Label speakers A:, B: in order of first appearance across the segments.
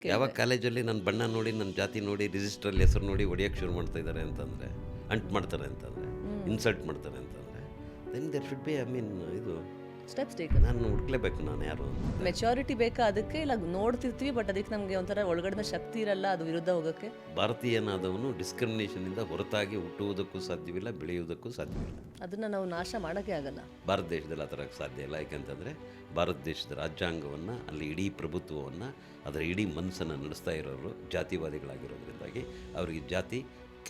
A: ಯಾವಾಗ ಕಾಲೇಜಲ್ಲಿ ನನ್ನ ಬಣ್ಣ ನೋಡಿ, ನನ್ನ ಜಾತಿ ನೋಡಿ, ರಿಜಿಸ್ಟ್ರಲ್ಲಿ ಹೆಸರು ನೋಡಿ ಹೊಡಿಯೋಕ್ಕೆ ಶುರು ಮಾಡ್ತಾ ಇದ್ದಾರೆ ಅಂತಂದರೆ, ಅಂಟ್ ಮಾಡ್ತಾರೆ ಅಂತಂದರೆ, ಇನ್ಸಲ್ಟ್ ಮಾಡ್ತಾರೆ ಅಂತಂದರೆ, ದೆನ್ ದೇರ್ ಶುಡ್ ಬಿ ಇದು
B: ಸ್ಟೆಪ್ಸ್ ಟೇಕನ್.
A: ನಾನು ಹುಡ್ಕ್ಲೇಬೇಕು ನಾನು ಯಾರು ಅಂತ.
B: ಮೆಚುರಿಟಿ ಬೇಕಾ ಅದಕ್ಕೆ? ಇಲ್ಲ ನೋಡ್ತಿರ್ತೀವಿ ಬಟ್ ಅದಕ್ಕೆ ನಮಗೆ ಒಂಥರ ಒಳಗಡೆ ಶಕ್ತಿ ಇರಲ್ಲ ಅದು ವಿರುದ್ಧ ಹೋಗೋಕ್ಕೆ.
A: ಭಾರತೀಯನಾದವನು ಡಿಸ್ಕ್ರಿಮಿನೇಷನಿಂದ ಹೊರತಾಗಿ ಹುಟ್ಟುವುದಕ್ಕೂ ಸಾಧ್ಯವಿಲ್ಲ, ಬೆಳೆಯುವುದಕ್ಕೂ ಸಾಧ್ಯವಿಲ್ಲ.
B: ಅದನ್ನು ನಾವು ನಾಶ ಮಾಡೋಕ್ಕೆ ಆಗಲ್ಲ.
A: ಭಾರತ ದೇಶದಲ್ಲಿ ಆ ಥರ ಸಾಧ್ಯ ಇಲ್ಲ. ಯಾಕೆಂತಂದರೆ ಭಾರತ ದೇಶದ ರಾಜ್ಯಾಂಗವನ್ನು, ಅಲ್ಲಿ ಇಡೀ ಪ್ರಭುತ್ವವನ್ನು, ಅದರ ಇಡೀ ಮನಸ್ಸನ್ನು ನಡೆಸ್ತಾ ಇರೋರು ಜಾತಿವಾದಿಗಳಾಗಿರೋದ್ರಿಂದಾಗಿ ಅವರಿಗೆ ಜಾತಿ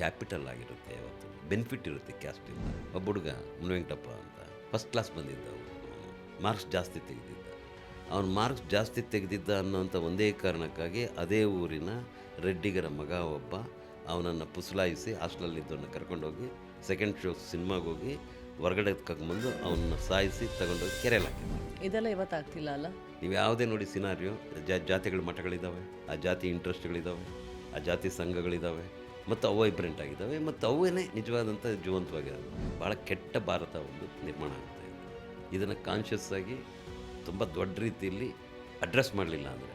A: ಕ್ಯಾಪಿಟಲ್ ಆಗಿರುತ್ತೆ. ಯಾವತ್ತು ಬೆನಿಫಿಟ್ ಇರುತ್ತೆ ಕ್ಯಾಸ್ಟಿಂದ. ಒಬ್ಬ ಹುಡುಗ ಮುನಿವೆಂಕಟಪ್ಪ ಅಂತ ಫಸ್ಟ್ ಕ್ಲಾಸ್ ಬಂದಿದ್ದ, ಅವನು ಮಾರ್ಕ್ಸ್ ಜಾಸ್ತಿ ತೆಗೆದಿದ್ದ. ಅವನು ಮಾರ್ಕ್ಸ್ ಜಾಸ್ತಿ ತೆಗೆದಿದ್ದ ಅನ್ನೋಂಥ ಒಂದೇ ಕಾರಣಕ್ಕಾಗಿ ಅದೇ ಊರಿನ ರೆಡ್ಡಿಗರ ಮಗ ಒಬ್ಬ ಅವನನ್ನು ಪುಸಲಾಯಿಸಿ ಹಾಸ್ಟೆಲಲ್ಲಿದ್ದವನ್ನ ಕರ್ಕೊಂಡೋಗಿ ಸೆಕೆಂಡ್ ಶೋ ಸಿನಿಮಾಗೆ ಹೋಗಿ ಹೊರಗಡೆ ಕರ್ಕೊಂಬಂದು ಅವನ್ನ ಸಾಯಿಸಿ ತಗೊಂಡೋಗಿ ಕೆರೆಯಲ್ಲಿ ಹಾಕಿದ್ರು.
B: ಇದೆಲ್ಲ ಇವತ್ತಾಗ್ತಿಲ್ಲ ಅಲ್ಲ.
A: ನೀವು ಯಾವುದೇ ನೋಡಿ ಸಿನಾರಿಯೋ, ಜಾತಿಗಳ ಮಠಗಳಿದ್ದಾವೆ, ಆ ಜಾತಿ ಇಂಟ್ರೆಸ್ಟ್ಗಳಿದ್ದಾವೆ, ಆ ಜಾತಿ ಸಂಘಗಳಿದ್ದಾವೆ, ಮತ್ತು ಅವು ವೈಬ್ರೆಂಟ್ ಆಗಿದ್ದಾವೆ, ಮತ್ತು ಅವೇನೇ ನಿಜವಾದಂಥ ಜೀವಂತವಾಗಿರೋದು. ಭಾಳ ಕೆಟ್ಟ ಭಾರತ ಒಂದು ನಿರ್ಮಾಣ ಆಗ್ತಾ ಇದೆ. ಇದನ್ನು ಕಾನ್ಷಿಯಸ್ ಆಗಿ ತುಂಬ ದೊಡ್ಡ ರೀತಿಯಲ್ಲಿ ಅಡ್ರೆಸ್ ಮಾಡಲಿಲ್ಲ ಅಂದರೆ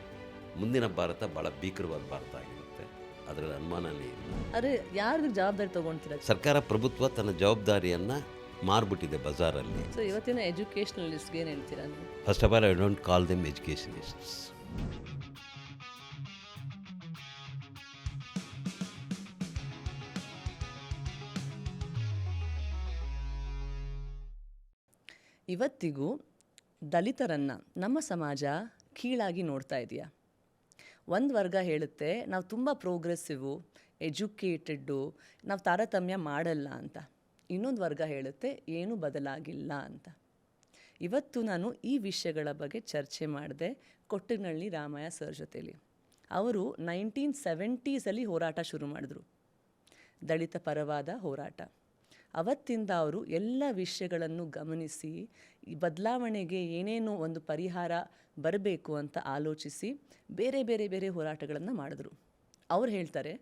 A: ಮುಂದಿನ ಭಾರತ ಭಾಳ ಭೀಕರವಾದ ಭಾರತ ಆಗಿರುತ್ತೆ. ಅದರಲ್ಲಿ ಅನುಮಾನನೇ ಇಲ್ಲ.
B: ಅರೆ ಯಾರು ಜವಾಬ್ದಾರಿ ತೊಗೊಳ್ತೀರ?
A: ಸರ್ಕಾರ ಪ್ರಭುತ್ವ ತನ್ನ ಜವಾಬ್ದಾರಿಯನ್ನು ಮಾರ್ಬಿಟ್ಟಿದೆ ಬಜಾರಲ್ಲಿ.
B: ಸೊ ಇವತ್ತಿನ ಎಜುಕೇಷನಲಿಸ್ಟ್ಗೆ ಏನು ಹೇಳ್ತೀರಾ ನೀವು?
A: First of all I don't call them educationists.
B: ಇವತ್ತಿಗೂ ದಲಿತರನ್ನು ನಮ್ಮ ಸಮಾಜ ಕೀಳಾಗಿ ನೋಡ್ತಾ ಇದೆಯಾ? ಒಂದು ವರ್ಗ ಹೇಳುತ್ತೆ ನಾವು ತುಂಬ ಪ್ರೋಗ್ರೆಸಿವು, ಎಜುಕೇಟೆಡ್ಡು, ನಾವು ತಾರತಮ್ಯ ಮಾಡಲ್ಲ ಅಂತ. ಇನ್ನೊಂದು ವರ್ಗ ಹೇಳುತ್ತೆ ಏನೂ ಬದಲಾಗಿಲ್ಲ ಅಂತ. ಇವತ್ತು ನಾನು ಈ ವಿಷಯಗಳ ಬಗ್ಗೆ ಚರ್ಚೆ ಮಾಡಿದೆ ಕೊಟ್ಟನಹಳ್ಳಿ ರಾಮಯ್ಯ ಸರ್ ಜೊತೆಲಿ. ಅವರು 1970s ಹೋರಾಟ ಶುರು ಮಾಡಿದ್ರು, ದಲಿತ ಪರವಾದ ಹೋರಾಟ. ಅವತ್ತಿಂದ ಅವರು ಎಲ್ಲ ವಿಷಯಗಳನ್ನು ಗಮನಿಸಿ ಈ ಬದಲಾವಣೆಗೆ ಏನೇನೋ ಒಂದು ಪರಿಹಾರ ಬರಬೇಕು ಅಂತ ಆಲೋಚಿಸಿ ಬೇರೆ ಬೇರೆ ಬೇರೆ ಹೋರಾಟಗಳನ್ನು ಮಾಡಿದ್ರು. ಅವ್ರು ಹೇಳ್ತಾರೆ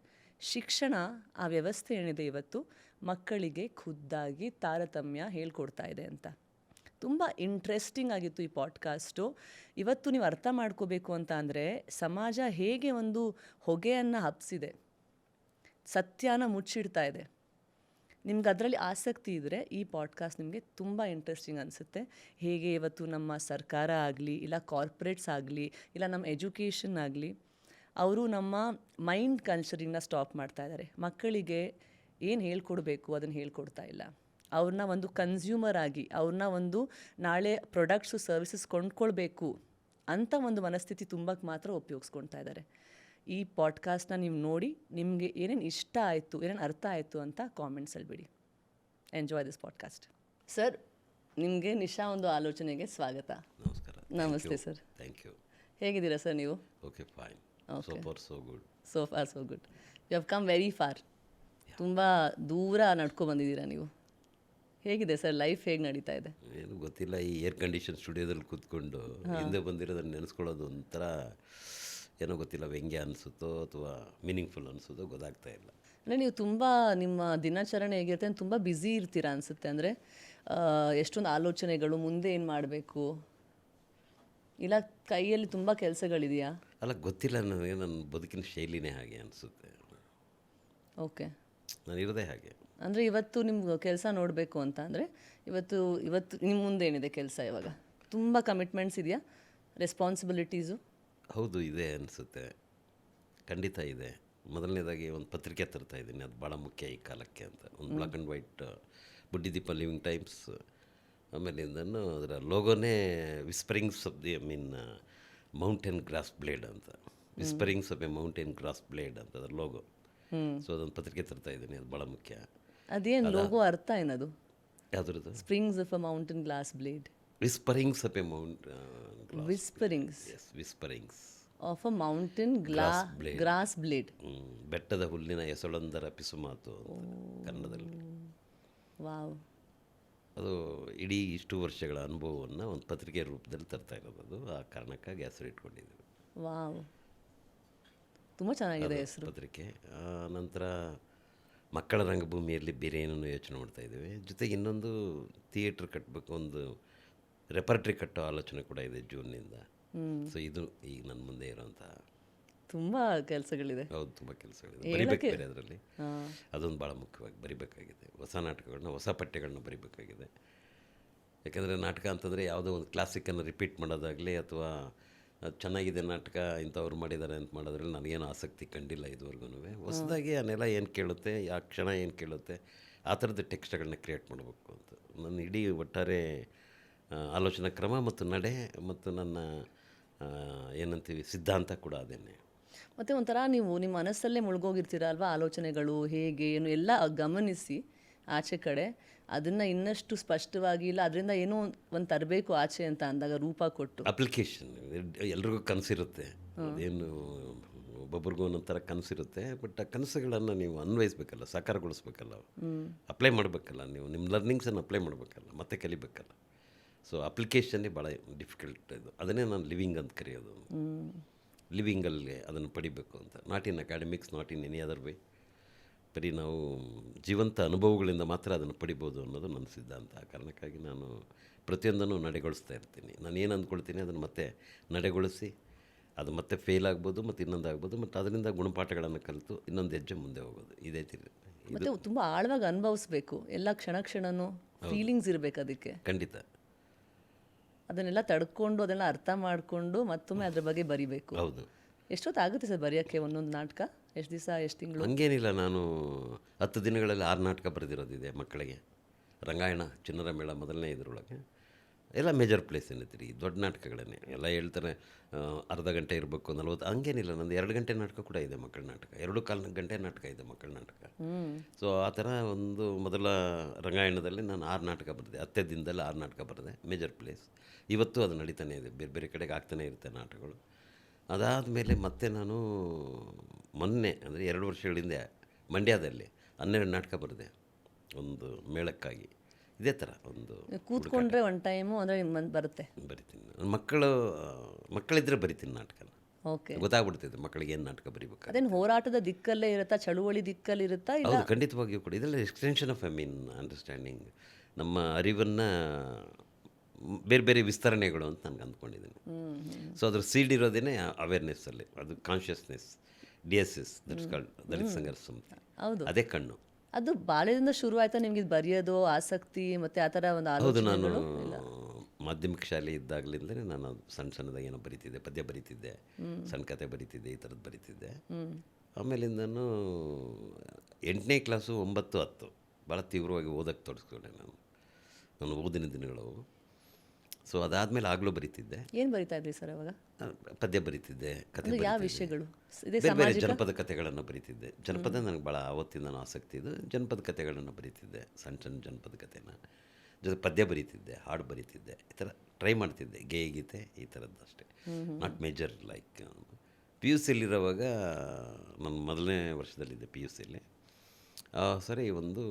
B: ಶಿಕ್ಷಣ ಆ ವ್ಯವಸ್ಥೆ ಏನಿದೆ ಇವತ್ತು ಮಕ್ಕಳಿಗೆ ಖುದ್ದಾಗಿ ತಾರತಮ್ಯ ಹೇಳ್ಕೊಡ್ತಾ ಇದೆ ಅಂತ. ತುಂಬ ಇಂಟ್ರೆಸ್ಟಿಂಗ್ ಆಗಿತ್ತು ಈ ಪಾಡ್ಕಾಸ್ಟು. ಇವತ್ತು ನೀವು ಅರ್ಥ ಮಾಡ್ಕೋಬೇಕು ಅಂತ ಅಂದರೆ ಸಮಾಜ ಹೇಗೆ ಒಂದು ಹೊಗೆಯನ್ನು ಹಬ್ಬಿಸಿದೆ, ಸತ್ಯನ ಮುಚ್ಚಿಡ್ತಾ ಇದೆ. ನಿಮ್ಗೆ ಅದರಲ್ಲಿ ಆಸಕ್ತಿ ಇದ್ದರೆ ಈ ಪಾಡ್ಕಾಸ್ಟ್ ನಿಮಗೆ ತುಂಬ ಇಂಟ್ರೆಸ್ಟಿಂಗ್ ಅನಿಸುತ್ತೆ. ಹೇಗೆ ಇವತ್ತು ನಮ್ಮ ಸರ್ಕಾರ ಆಗಲಿ, ಇಲ್ಲ ಕಾರ್ಪೊರೇಟ್ಸ್ ಆಗಲಿ, ಇಲ್ಲ ನಮ್ಮ ಎಜುಕೇಷನ್ ಆಗಲಿ, ಅವರು ನಮ್ಮ ಮೈಂಡ್ ಕಲ್ಚರಿನ ಸ್ಟಾಪ್ ಮಾಡ್ತಾ ಇದ್ದಾರೆ. ಮಕ್ಕಳಿಗೆ ಏನು ಹೇಳ್ಕೊಡ್ಬೇಕು ಅದನ್ನು ಹೇಳ್ಕೊಡ್ತಾ ಇಲ್ಲ. ಅವ್ರನ್ನ ಒಂದು ಕನ್ಸ್ಯೂಮರ್ ಆಗಿ, ಅವ್ರನ್ನ ಒಂದು ನಾಳೆ ಪ್ರಾಡಕ್ಟ್ಸು ಸರ್ವಿಸಸ್ ಕೊಂಡ್ಕೊಳ್ಬೇಕು ಅಂತ ಒಂದು ಮನಸ್ಥಿತಿ ತುಂಬಕ್ಕೆ ಮಾತ್ರ ಉಪಯೋಗಿಸ್ಕೊಳ್ತಾ ಇದ್ದಾರೆ. ಈ ಪಾಡ್ಕಾಸ್ಟ್ನ ನೀವು ನೋಡಿ ನಿಮಗೆ ಏನೇನು ಇಷ್ಟ ಆಯಿತು, ಏನೇನು ಅರ್ಥ ಆಯಿತು ಅಂತ ಕಾಮೆಂಟ್ಸಲ್ಲಿ ಬಿಡಿ. Enjoy this podcast. ಸರ್, ನಿಮಗೆ ನಿಶಾ ಒಂದು ಆಲೋಚನೆಗೆ ಸ್ವಾಗತ.
A: ನಮಸ್ಕಾರ.
B: ನಮಸ್ತೆ ಸರ್.
A: Thank you.
B: ಹೇಗಿದ್ದೀರಾ ಸರ್ ನೀವು?
A: Okay, fine.
B: Okay.
A: So far so good.
B: So far so good. You have come very far. ತುಂಬ ದೂರ ನಡ್ಕೊಬಂದಿದ್ದೀರಾ ನೀವು. ಹೇಗಿದೆ ಸರ್ ಲೈಫ್, ಹೇಗೆ ನಡೀತಾ ಇದೆ?
A: ಏನು ಗೊತ್ತಿಲ್ಲ, ಈ ಏರ್ ಕಂಡೀಷನ್ ಸ್ಟುಡಿಯೋದಲ್ಲಿ ಕೂತ್ಕೊಂಡು ಹಿಂದೆ ಬಂದಿರೋದನ್ನು ನೆನೆಸ್ಕೊಳ್ಳೋದು ಒಂಥರ ಏನೋ ಗೊತ್ತಿಲ್ಲ, ವ್ಯಂಗ್ಯ ಅನಿಸುತ್ತೋ ಅಥವಾ ಮೀನಿಂಗ್ಫುಲ್ ಅನಿಸುತ್ತೋ ಗೊತ್ತಾಗ್ತಾ ಇಲ್ಲ.
B: ಅಂದರೆ ನೀವು ತುಂಬ ನಿಮ್ಮ ದಿನಾಚರಣೆ ಹೇಗಿರುತ್ತೆ ಅಂತ ತುಂಬ ಬ್ಯುಸಿ ಇರ್ತೀರಾ ಅನಿಸುತ್ತೆ. ಅಂದರೆ ಎಷ್ಟೊಂದು ಆಲೋಚನೆಗಳು, ಮುಂದೆ ಏನು ಮಾಡಬೇಕು, ಇಲ್ಲ ಕೈಯಲ್ಲಿ ತುಂಬ ಕೆಲಸಗಳಿದೆಯಾ?
A: ಅಲ್ಲ, ಗೊತ್ತಿಲ್ಲ, ನನಗೆ ನನ್ನ ಬದುಕಿನ ಶೈಲಿನೇ ಹಾಗೆ ಅನಿಸುತ್ತೆ.
B: ಓಕೆ,
A: ನಾನು ಇರೋದೇ ಹಾಗೆ.
B: ಅಂದರೆ ಇವತ್ತು ನಿಮ್ಗೆ ಕೆಲಸ ನೋಡಬೇಕು ಅಂತ ಅಂದರೆ ಇವತ್ತು ನಿಮ್ಮ ಮುಂದೆ ಏನಿದೆ ಕೆಲಸ? ಇವಾಗ ತುಂಬ ಕಮಿಟ್ಮೆಂಟ್ಸ್ ಇದೆಯಾ, ರೆಸ್ಪಾನ್ಸಿಬಿಲಿಟೀಸು?
A: ಹೌದು, ಇದೆ ಅನಿಸುತ್ತೆ, ಖಂಡಿತ ಇದೆ. ಮೊದಲನೇದಾಗಿ ಒಂದು ಪತ್ರಿಕೆ ತರ್ತಾ ಇದ್ದೀನಿ, ಅದು ಭಾಳ ಮುಖ್ಯ ಈ ಕಾಲಕ್ಕೆ ಅಂತ. ಒಂದು ಬ್ಲ್ಯಾಕ್ ಆ್ಯಂಡ್ ವೈಟ್ ಬುಡ್ಡಿದೀಪ ಲಿವಿಂಗ್ ಟೈಮ್ಸ್. ಆಮೇಲಿಂದನೂ ಅದರ ಲೋಗೋನೇ whisperings of the mountain grass blade ಅಂತ. Whisperings of a mountain grass blade ಅಂತ ಅದರ ಲೋಗೋ. ಸೊ ಅದೊಂದು ಪತ್ರಿಕೆ ತರ್ತಾ ಇದ್ದೀನಿ, ಅದು ಭಾಳ ಮುಖ್ಯ.
B: ಅದೇನು ಲೋಗೋ ಅರ್ಥ ಏನದು?
A: ಯಾವುದ್ರದ್ದು?
B: Springs of a mountain glass blade.
A: Whisperings of a
B: whisperings
A: whisperings
B: of a mountain grass blade.
A: ಬೆಟ್ಟದ ಹುಲ್ಲಿನ ಎಸಳೊಂದರ ಪಿಸುಮಾತು ಅಂತ ಕನ್ನಡದಲ್ಲಿ.
B: ವಾವ್.
A: ಅದು ಇಡೀ ಇಷ್ಟು ವರ್ಷಗಳ ಅನುಭವವನ್ನು ಒಂದು ಪತ್ರಿಕೆ ರೂಪದಲ್ಲಿ ತರ್ತಾ ಇರೋದು. ಅದು ಆ ಕಾರಣಕ್ಕಾಗಿ ಹೆಸರು ಇಟ್ಕೊಂಡಿದ್ದೀವಿ.
B: ವಾವ್, ತುಂಬ ಚೆನ್ನಾಗಿದೆ ಹೆಸರು
A: ಪತ್ರಿಕೆ. ನಂತರ ಮಕ್ಕಳ ರಂಗಭೂಮಿಯಲ್ಲಿ ಬೇರೆ ಏನನ್ನು ಯೋಚನೆ ಮಾಡ್ತಾಯಿದ್ದೀವಿ. ಜೊತೆಗೆ ಇನ್ನೊಂದು ಥಿಯೇಟ್ರ್ ಕಟ್ಟಬೇಕು, ಒಂದು ರೆಪರ್ಟ್ರಿ ಕಟ್ಟೋ ಆಲೋಚನೆ ಕೂಡ ಇದೆ ಜೂನ್ನಿಂದ. ಸೊ ಇದು ಈಗ ನನ್ನ ಮುಂದೆ ಇರೋಂಥ
B: ತುಂಬ ಕೆಲಸಗಳಿದೆ.
A: ಹೌದು, ತುಂಬ ಕೆಲಸಗಳಿದೆ. ಬರಿಬೇಕು ಬೇರೆ ಅದರಲ್ಲಿ. ಅದೊಂದು ಭಾಳ ಮುಖ್ಯವಾಗಿ ಬರಿಬೇಕಾಗಿದೆ. ಹೊಸ ನಾಟಕಗಳನ್ನ, ಹೊಸ ಪಠ್ಯಗಳನ್ನ ಬರಿಬೇಕಾಗಿದೆ. ಯಾಕೆಂದರೆ ನಾಟಕ ಅಂತಂದರೆ ಯಾವುದೋ ಒಂದು ಕ್ಲಾಸಿಕನ್ನು ರಿಪೀಟ್ ಮಾಡೋದಾಗಲಿ ಅಥವಾ ಚೆನ್ನಾಗಿದೆ ನಾಟಕ ಇಂಥವ್ರು ಮಾಡಿದ್ದಾರೆ ಅಂತ ಮಾಡೋದ್ರಲ್ಲಿ ನನಗೇನು ಆಸಕ್ತಿ ಕಂಡಿಲ್ಲ ಇದುವರೆಗೂ. ಹೊಸದಾಗಿ ಆ ನೆಲ ಏನು ಕೇಳುತ್ತೆ, ಆ ಕ್ಷಣ ಏನು ಕೇಳುತ್ತೆ, ಆ ಥರದ ಟೆಕ್ಸ್ಟ್ಗಳನ್ನ ಕ್ರಿಯೇಟ್ ಮಾಡಬೇಕು ಅಂತ ನನ್ನ ಇಡೀ ಒಟ್ಟಾರೆ ಆಲೋಚನಾ ಕ್ರಮ ಮತ್ತು ನಡೆ ಮತ್ತು ನನ್ನ ಏನಂತೀವಿ ಸಿದ್ಧಾಂತ ಕೂಡ ಅದೇನೆ.
B: ಮತ್ತು ಒಂಥರ ನೀವು ನಿಮ್ಮ ಮನಸ್ಸಲ್ಲೇ ಮುಳುಗೋಗಿರ್ತೀರ ಅಲ್ವಾ, ಆಲೋಚನೆಗಳು ಹೇಗೆ ಏನು ಎಲ್ಲ ಗಮನಿಸಿ ಆಚೆ ಕಡೆ ಅದನ್ನು ಇನ್ನಷ್ಟು ಸ್ಪಷ್ಟವಾಗಿ, ಇಲ್ಲ ಅದರಿಂದ ಏನೋ ಒಂದು ತರಬೇಕು ಆಚೆ ಅಂತ ಅಂದಾಗ ರೂಪ ಕೊಟ್ಟು.
A: ಅಪ್ಲಿಕೇಶನ್ ಎಲ್ರಿಗೂ ಕನಸಿರುತ್ತೆ, ಅದೇನು ಒಬ್ಬೊಬ್ರಿಗೂ ಒಂದೊಂಥರ ಕನಸಿರುತ್ತೆ. ಬಟ್ ಆ ಕನಸುಗಳನ್ನು ನೀವು ಅನ್ವಯಿಸ್ಬೇಕಲ್ಲ, ಸಾಕಾರಗೊಳಿಸ್ಬೇಕಲ್ಲ, ಅಪ್ಲೈ ಮಾಡಬೇಕಲ್ಲ, ನೀವು ನಿಮ್ಮ ಲರ್ನಿಂಗ್ಸನ್ನು ಅಪ್ಲೈ ಮಾಡಬೇಕಲ್ಲ, ಮತ್ತೆ ಕಲಿಬೇಕಲ್ಲ. ಸೊ ಅಪ್ಲಿಕೇಶನ್ನೇ ಭಾಳ ಡಿಫಿಕಲ್ಟ್ ಇದು. ಅದನ್ನೇ ನಾನು ಲಿವಿಂಗ್ ಅಂತ ಕರೆಯೋದು. ಲಿವಿಂಗಲ್ಲಿ ಅದನ್ನು ಪಡಿಬೇಕು ಅಂತ. Not in academics, not in any other way. ಬರೀ ನಾವು ಜೀವಂತ ಅನುಭವಗಳಿಂದ ಮಾತ್ರ ಅದನ್ನು ಪಡಿಬೋದು ಅನ್ನೋದು ನನ್ನ ಸಿದ್ಧಾಂತ. ಆ ಕಾರಣಕ್ಕಾಗಿ ನಾನು ಪ್ರತಿಯೊಂದನ್ನು ನಡೆಗೊಳಿಸ್ತಾ ಇರ್ತೀನಿ. ನಾನು ಏನು ಅಂದ್ಕೊಳ್ತೀನಿ ಅದನ್ನು ಮತ್ತೆ ನಡೆಗೊಳಿಸಿ, ಅದು ಮತ್ತೆ ಫೇಲ್ ಆಗ್ಬೋದು ಮತ್ತು ಇನ್ನೊಂದು ಆಗ್ಬೋದು, ಮತ್ತು ಅದರಿಂದ ಗುಣಪಾಠಗಳನ್ನು ಕಲಿತು ಇನ್ನೊಂದು ಹೆಜ್ಜೆ ಮುಂದೆ ಹೋಗೋದು. ಇದೇ ತಿರು
B: ಮತ್ತು ತುಂಬ ಆಳವಾಗಿ ಅನುಭವಿಸ್ಬೇಕು, ಎಲ್ಲ ಕ್ಷಣ ಕ್ಷಣನೂ ಫೀಲಿಂಗ್ಸ್ ಇರಬೇಕು ಅದಕ್ಕೆ.
A: ಖಂಡಿತ.
B: ಅದನ್ನೆಲ್ಲ ತಡ್ಕೊಂಡು ಅದನ್ನೆಲ್ಲ ಅರ್ಥ ಮಾಡಿಕೊಂಡು ಮತ್ತೊಮ್ಮೆ ಅದ್ರ ಬಗ್ಗೆ ಬರಿಬೇಕು.
A: ಹೌದು.
B: ಎಷ್ಟೊತ್ತಾಗುತ್ತೆ ಸರ್ ಬರೆಯೋಕ್ಕೆ ಒಂದೊಂದು ನಾಟಕ? ಎಷ್ಟು ದಿವಸ, ಎಷ್ಟು ತಿಂಗಳು?
A: ಹಂಗೇನಿಲ್ಲ. ನಾನು 10 ದಿನಗಳಲ್ಲಿ 6 ನಾಟಕ ಬರೆದಿರೋದಿದೆ ಮಕ್ಕಳಿಗೆ. ರಂಗಾಯಣ, ಚಿನ್ನರ ಮೇಳ ಮೊದಲನೇ ಇದರೊಳಗೆ ಎಲ್ಲ ಮೇಜರ್ ಪ್ಲೇಸ್ ಏನೈತಿ, ದೊಡ್ಡ ನಾಟಕಗಳನ್ನೇ ಎಲ್ಲ ಹೇಳ್ತಾರೆ. ಅರ್ಧ ಗಂಟೆ ಇರಬೇಕು, 40, ಹಂಗೇನಿಲ್ಲ. ನಂದು 2 ಗಂಟೆ ನಾಟಕ ಕೂಡ ಇದೆ, ಮಕ್ಕಳ ನಾಟಕ. 2.25 ಗಂಟೆ ನಾಟಕ ಇದೆ, ಮಕ್ಕಳ ನಾಟಕ. ಸೊ ಆ ಥರ ಒಂದು ಮೊದಲ ರಂಗಾಯಣದಲ್ಲಿ ನಾನು 6 ನಾಟಕ ಬರೆದೆ. 10 ದಿನದಲ್ಲಿ 6 ನಾಟಕ ಬರೆದೆ, ಮೇಜರ್ ಪ್ಲೇಸ್. ಇವತ್ತು ಅದು ನಡೀತಾನೆ ಇದೆ, ಬೇರೆ ಬೇರೆ ಕಡೆಗೆ ಆಗ್ತಾನೆ ಇರುತ್ತೆ ನಾಟಕಗಳು. ಅದಾದಮೇಲೆ ಮತ್ತೆ ನಾನು ಮೊನ್ನೆ ಅಂದರೆ 2 ವರ್ಷಗಳ ಹಿಂದೆ ಮಂಡ್ಯದಲ್ಲಿ 12 ನಾಟಕ ಬರೆದೆ, ಒಂದು ಮೇಳಕ್ಕಾಗಿ. ಇದೇ ಥರ ಒಂದು
B: ಕೂತ್ಕೊಂಡ್ರೆ ಒಂದು ಟೈಮು ಅಂದರೆ ಬರುತ್ತೆ.
A: ಬರಿತೀನಿ. ನನ್ನ ಮಕ್ಕಳಿದ್ರೆ ಬರಿತೀನಿ ನಾಟಕನ.
B: ಓಕೆ,
A: ಗೊತ್ತಾಗ್ಬಿಡ್ತಿದೆ ಮಕ್ಕಳಿಗೆ ಏನು ನಾಟಕ ಬರಿಬೇಕು.
B: ಅದೇನು ಹೋರಾಟದ ದಿಕ್ಕಲ್ಲೇ ಇರುತ್ತಾ, ಚಳುವಳಿ ದಿಕ್ಕಲ್ಲಿ ಇರುತ್ತಾ?
A: ಹೌದು, ಖಂಡಿತವಾಗಿಯೂ ಕೂಡ. ಇದೆಲ್ಲ ಎಕ್ಸ್ಟೆನ್ಷನ್ ಆಫ್ ಅಂಡರ್ಸ್ಟ್ಯಾಂಡಿಂಗ್, ನಮ್ಮ ಅರಿವನ್ನು ಬೇರೆ ಬೇರೆ ವಿಸ್ತರಣೆಗಳು ಅಂತ ನನಗೆ ಅಂದ್ಕೊಂಡಿದ್ದೀನಿ. ಸೊ ಅದ್ರ ಸೀಡ್ ಇರೋದೇ ಅವೇರ್ನೆಸ್ಸಲ್ಲಿ, ಅದು ಕಾನ್ಷಿಯಸ್ನೆಸ್, DSS, ದಟ್ಸ್ ಕಾಲ್ಡ್ ದಲಿತ ಸಂಘರ್ಷ ಸಮಿತಿ.
B: ಹೌದು,
A: ಅದೇ ಕಣ್ಣು.
B: ಅದು ಬಾಲ್ಯದಿಂದ ಶುರು ಆಯ್ತಾ ನಿಮ್ಗೆ ಇದು ಬರೆಯೋದು ಆಸಕ್ತಿ ಮತ್ತು ಆ ಥರ ಒಂದು
A: ಹೌದು,
B: ಆಲೋಚನೆ?
A: ನಾನು ಮಾಧ್ಯಮಿಕ ಶಾಲೆ ಇದ್ದಾಗಲಿಂದಲೇ ನಾನು ಸಣ್ಣದಾಗಿ ಏನೋ ಬರೀತಿದ್ದೆ, ಪದ್ಯ ಬರೀತಿದ್ದೆ, ಸಣ್ಣ ಕತೆ ಬರೀತಿದ್ದೆ, ಈ ಥರದ್ದು ಬರೀತಿದ್ದೆ. ಆಮೇಲಿಂದನೂ 8ನೇ ಕ್ಲಾಸು 9, 10 ಭಾಳ ತೀವ್ರವಾಗಿ ಓದೋಕ್ಕೆ ತೊಡಸ್ಕೊಂಡೆ ನಾನು ಓದಿನ ದಿನಗಳು. ಸೊ ಅದಾದಮೇಲೆ ಆಗಲೂ ಬರೀತಿದ್ದೆ.
B: ಏನು ಬರೀತಾ ಇದ್ರಿ ಸರ್ ಅವಾಗ?
A: ಪದ್ಯ ಬರೀತಿದ್ದೆ, ಕತೆ
B: ಯಾವ
A: ಬರೀತಿದ್ದೆ.
B: ವಿಷಯಗಳು?
A: ಬೇರೆ ಬೇರೆ ಜನಪದ ಕಥೆಗಳನ್ನು ಬರೀತಿದ್ದೆ. ಜನಪದ ನನಗೆ ಭಾಳ ಆವತ್ತಿಂದ ಆಸಕ್ತಿ ಇದು. ಜನಪದ ಕಥೆಗಳನ್ನು ಬರೀತಿದ್ದೆ, ಸಣ್ಣ ಸಣ್ಣ ಜನಪದ ಕಥೆನ. ಜೊತೆ ಪದ್ಯ ಬರೀತಿದ್ದೆ, ಹಾಡು ಬರೀತಿದ್ದೆ, ಈ ಥರ ಟ್ರೈ ಮಾಡ್ತಿದ್ದೆ, ಗೀತೆ ಈ ಥರದ್ದು ಅಷ್ಟೇ. Not major like. PUCಯಲ್ಲಿರೋವಾಗ ನಾನು ಮೊದಲನೇ ವರ್ಷದಲ್ಲಿದ್ದೆ PUCಯಲ್ಲಿ. ಸರಿ, ಒಂದು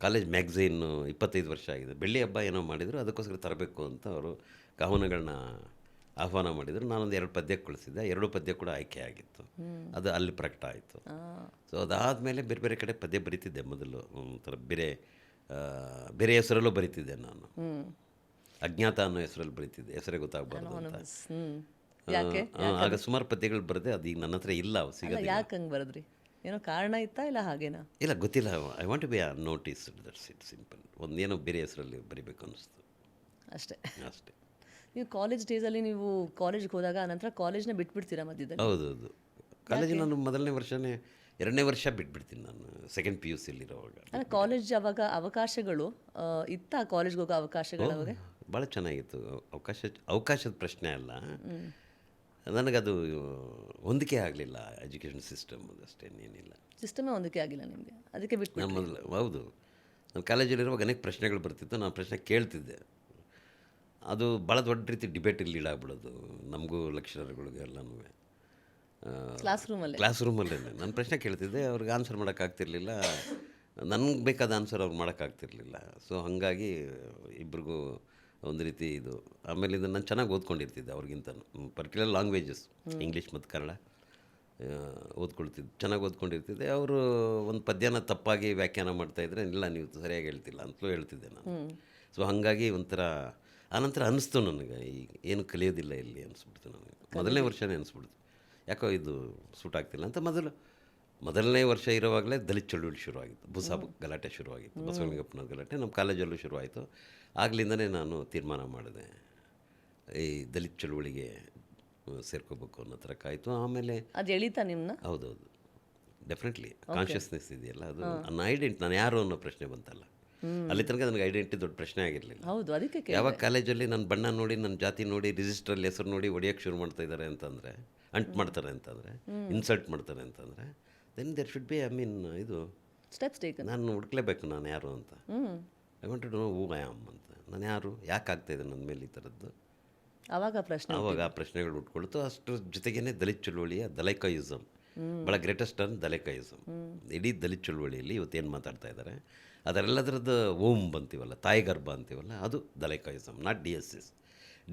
A: ಕಾಲೇಜ್ ಮ್ಯಾಗ್ಝೈನು 25 ವರ್ಷ ಆಗಿದೆ, ಬೆಳ್ಳಿ ಹಬ್ಬ ಏನೋ ಮಾಡಿದರು, ಅದಕ್ಕೋಸ್ಕರ ತರಬೇಕು ಅಂತ ಅವರು ಆಹ್ವಾನಗಳನ್ನ ಆಹ್ವಾನ ಮಾಡಿದರು. ನಾನೊಂದು 2 ಪದ್ಯಕ್ಕೆ ಕಳಿಸಿದ್ದೆ, 2 ಪದ್ಯ ಕೂಡ ಆಯ್ಕೆ ಆಗಿತ್ತು. ಅದು ಅಲ್ಲಿ ಪ್ರಕಟ ಆಯಿತು. ಸೊ ಅದಾದಮೇಲೆ ಬೇರೆ ಬೇರೆ ಕಡೆ ಪದ್ಯ ಬರೀತಿದ್ದೆ. ಮೊದಲು ಒಂಥರ ಬೇರೆ ಹೆಸರಲ್ಲೂ ಬರೀತಿದ್ದೆ ನಾನು. ಅಜ್ಞಾತ ಅನ್ನೋ ಹೆಸರಲ್ಲಿ ಬರೀತಿದ್ದೆ, ಹೆಸರೇ ಗೊತ್ತಾಗಬಾರ್ದು ಅಂತ.
B: ಯಾಕೆ?
A: ಆಗ ಸುಮಾರು ಪದ್ಯಗಳು ಬರೆದೆ, ಅದು ಈಗ ನನ್ನ ಹತ್ರ ಇಲ್ಲ, ಅವು ಸಿಗೋದಿಲ್ಲ.
B: ಯಾಕೆ ಹಂಗೆ ಬರೆದ್ರಿ? ಏನೋ ಕಾರಣ ಇತ್ತಾ ಇಲ್ಲ ಹಾಗೇನಾ?
A: ಇಲ್ಲ, ಗೊತ್ತಿಲ್ಲ. I want to be noticed, that's it, simple. ಒಂದೇನೋ ಬೇರೆ ಹೆಸರಲ್ಲಿ ಬರೀಬೇಕು ಅನ್ನಿಸ್ತು
B: ಅಷ್ಟೇ.
A: ಅಷ್ಟೇ.
B: ನೀವು ಕಾಲೇಜ್ ಡೇಸಲ್ಲಿ ನೀವು ಕಾಲೇಜ್ಗೆ ಹೋದಾಗ ನಂತರ ಕಾಲೇಜ್ನ ಬಿಟ್ಬಿಡ್ತೀರಾ ಮಧ್ಯದಲ್ಲಿ?
A: ಹೌದು. ಕಾಲೇಜ್ ನಾನು ಮೊದಲನೇ ವರ್ಷನೇ 2ನೇ ವರ್ಷ ಬಿಟ್ಬಿಡ್ತೀನಿ ನಾನು, ಸೆಕೆಂಡ್ PUCಯಲ್ಲಿರೋವಾಗ.
B: ಅಂದರೆ ಕಾಲೇಜ್ ಅವಾಗ ಅವಕಾಶಗಳು ಇತ್ತಾ? ಕಾಲೇಜ್ಗೆ ಹೋಗೋ ಅವಕಾಶಗಳು ಅವಾಗ
A: ಭಾಳ ಚೆನ್ನಾಗಿತ್ತು. ಅವಕಾಶದ ಪ್ರಶ್ನೆ ಅಲ್ಲ, ನನಗದು ಹೊಂದಿಕೆ ಆಗಲಿಲ್ಲ. ಎಜುಕೇಷನ್ ಸಿಸ್ಟಮ್ ಅದಷ್ಟೇನೇನಿಲ್ಲ,
B: ಸಿಸ್ಟಮೇ ಹೊಂದಿಕೆ ಆಗಿಲ್ಲ ನಿಮಗೆ, ಅದಕ್ಕೆ ಬಿಟ್ಟು
A: ನಾನು ಮೊದಲು. ಹೌದು, ನಾನು ಕಾಲೇಜಲ್ಲಿರುವಾಗ ಅನೇಕ ಪ್ರಶ್ನೆಗಳು ಬರ್ತಿತ್ತು, ನಾನು ಪ್ರಶ್ನೆ ಕೇಳ್ತಿದ್ದೆ. ಅದು ಭಾಳ ದೊಡ್ಡ ರೀತಿ ಡಿಬೇಟಲ್ಲಿ ಈಡಾಗ್ಬಿಡೋದು ನಮಗೂ ಲೆಕ್ಚರರ್ಗಳಿಗೂ ಎಲ್ಲನೂ.
B: ಕ್ಲಾಸ್
A: ರೂಮಲ್ಲೇ ನಾನು ಪ್ರಶ್ನೆ ಕೇಳ್ತಿದ್ದೆ, ಅವ್ರಿಗೆ ಆನ್ಸರ್ ಮಾಡೋಕ್ಕಾಗ್ತಿರ್ಲಿಲ್ಲ, ನನಗೆ ಬೇಕಾದ ಆನ್ಸರ್ ಅವ್ರು ಮಾಡೋಕ್ಕಾಗ್ತಿರ್ಲಿಲ್ಲ. ಸೊ ಹಾಗಾಗಿ ಇಬ್ರಿಗೂ ಒಂದು ರೀತಿ ಇದು. ಆಮೇಲೆ ನಾನು ಚೆನ್ನಾಗಿ ಓದ್ಕೊಂಡಿರ್ತಿದ್ದೆ ಅವ್ರಿಗಿಂತ, ಪರ್ಟಿಕ್ಯುಲರ್ ಲ್ಯಾಂಗ್ವೇಜಸ್ ಇಂಗ್ಲೀಷ್ ಮತ್ತು ಕನ್ನಡ ಚೆನ್ನಾಗಿ ಓದ್ಕೊಂಡಿರ್ತಿದ್ದೆ. ಅವರು ಒಂದು ಪದ್ಯನ ತಪ್ಪಾಗಿ ವ್ಯಾಖ್ಯಾನ ಮಾಡ್ತಾಯಿದ್ರೆ, ಇಲ್ಲ ನೀವು ಸರಿಯಾಗಿ ಹೇಳ್ತಿಲ್ಲ ಅಂತಲೂ ಹೇಳ್ತಿದ್ದೆ ನಾನು. ಸೊ ಹಾಗಾಗಿ ಒಂಥರ ಆನಂತರ ಅನ್ನಿಸ್ತು ನನಗೆ, ಈಗ ಏನು ಕಲಿಯೋದಿಲ್ಲ ಇಲ್ಲಿ ಅನಿಸ್ಬಿಡ್ತು ನನಗೆ. ಮೊದಲನೇ ವರ್ಷನೇ ಅನಿಸ್ಬಿಡ್ತು, ಯಾಕೋ ಇದು ಸೂಟ್ ಆಗ್ತಿಲ್ಲ ಅಂತ ಮೊದಲನೇ ವರ್ಷ ಇರುವಾಗಲೇ ದಲಿತ ಚಳುವಳಿ ಶುರುವಾಗಿತ್ತು. ಬುಸಾಬ್ ಗಲಾಟೆ ಶುರುವಾಗಿತ್ತು, ಬಸವಲಿಂಗಪ್ಪನ ಗಲಾಟೆ ನಮ್ಮ ಕಾಲೇಜಲ್ಲೂ ಶುರುವಾಯಿತು. ಆಗ್ಲಿಂದನೇ ನಾನು ತೀರ್ಮಾನ ಮಾಡಿದೆ ಈ ದಲಿತ ಚಳುವಳಿಗೆ ಸೇರ್ಕೋಬೇಕು ಅನ್ನೋ ಥರ ಕಾಯಿತು. ಆಮೇಲೆ
B: ಅದು ಎಳೀತಾ ನಿಮ್ಮನ್ನ?
A: ಹೌದೌದು, ಡೆಫಿನೆಟ್ಲಿ ಕಾನ್ಷಿಯಸ್ನೆಸ್ ಇದೆಯಲ್ಲ, ಅದು ನನ್ನ ಐಡೆಂಟಿ, ನಾನು ಯಾರು ಅನ್ನೋ ಪ್ರಶ್ನೆ ಬಂತಲ್ಲ. ಅಲ್ಲಿ ತನಕ ನನಗೆ ಐಡೆಂಟಿ ದೊಡ್ಡ ಪ್ರಶ್ನೆ ಆಗಿರಲಿಲ್ಲ.
B: ಹೌದು, ಅದಕ್ಕೆ
A: ಯಾವಾಗ ಕಾಲೇಜಲ್ಲಿ ನನ್ನ ಬಣ್ಣ ನೋಡಿ, ನನ್ನ ಜಾತಿ ನೋಡಿ, ರಿಜಿಸ್ಟ್ರಲ್ಲಿ ಹೆಸರು ನೋಡಿ ಹೊಡಿಯೋಕ್ಕೆ ಶುರು ಮಾಡ್ತಾ ಇದ್ದಾರೆ ಅಂತಂದರೆ, ಮಾಡ್ತಾರೆ ಅಂತಂದರೆ, ಇನ್ಸಲ್ಟ್ ಮಾಡ್ತಾರೆ ಅಂತಂದರೆ, ದೆನ್ ದೇರ್ ಶುಡ್ ಬಿ ಇದು
B: ಸ್ಟೆಪ್ಸ್ ಟೇಕನ್.
A: ನಾನು ಹುಡುಕ್ಲೇಬೇಕು ನಾನು ಯಾರು ಅಂತ. I wanted to know who I am ಅಂತ. ನಾನು ಯಾರು, ಯಾಕೆ ಆಗ್ತಾಯಿದೆ ನನ್ನ ಮೇಲೆ ಈ ಥರದ್ದು.
B: ಆವಾಗ ಆ
A: ಪ್ರಶ್ನೆಗಳು ಉಟ್ಕೊಳ್ತು. ಅಷ್ಟರ ಜೊತೆಗೇ ದಲಿತ ಚಳುವಳಿಯ ದಲೈಕಾಯಿಸಮ್, ಭಾಳ ಗ್ರೇಟೆಸ್ಟ್ ಅನ್ ದಲೈಕಾಯಿಸಮ್. ಇಡೀ ದಲಿತ ಚಳುವಳಿಯಲ್ಲಿ ಇವತ್ತೇನು ಮಾತಾಡ್ತಾ ಇದ್ದಾರೆ ಅದರೆಲ್ಲದ್ರದ್ದು ಓಮ್ ಬಂತೀವಲ್ಲ, ತಾಯಿ ಗರ್ಭ ಅಂತೀವಲ್ಲ, ಅದು ದಲೈಕಾಯಿಸಮ್, not D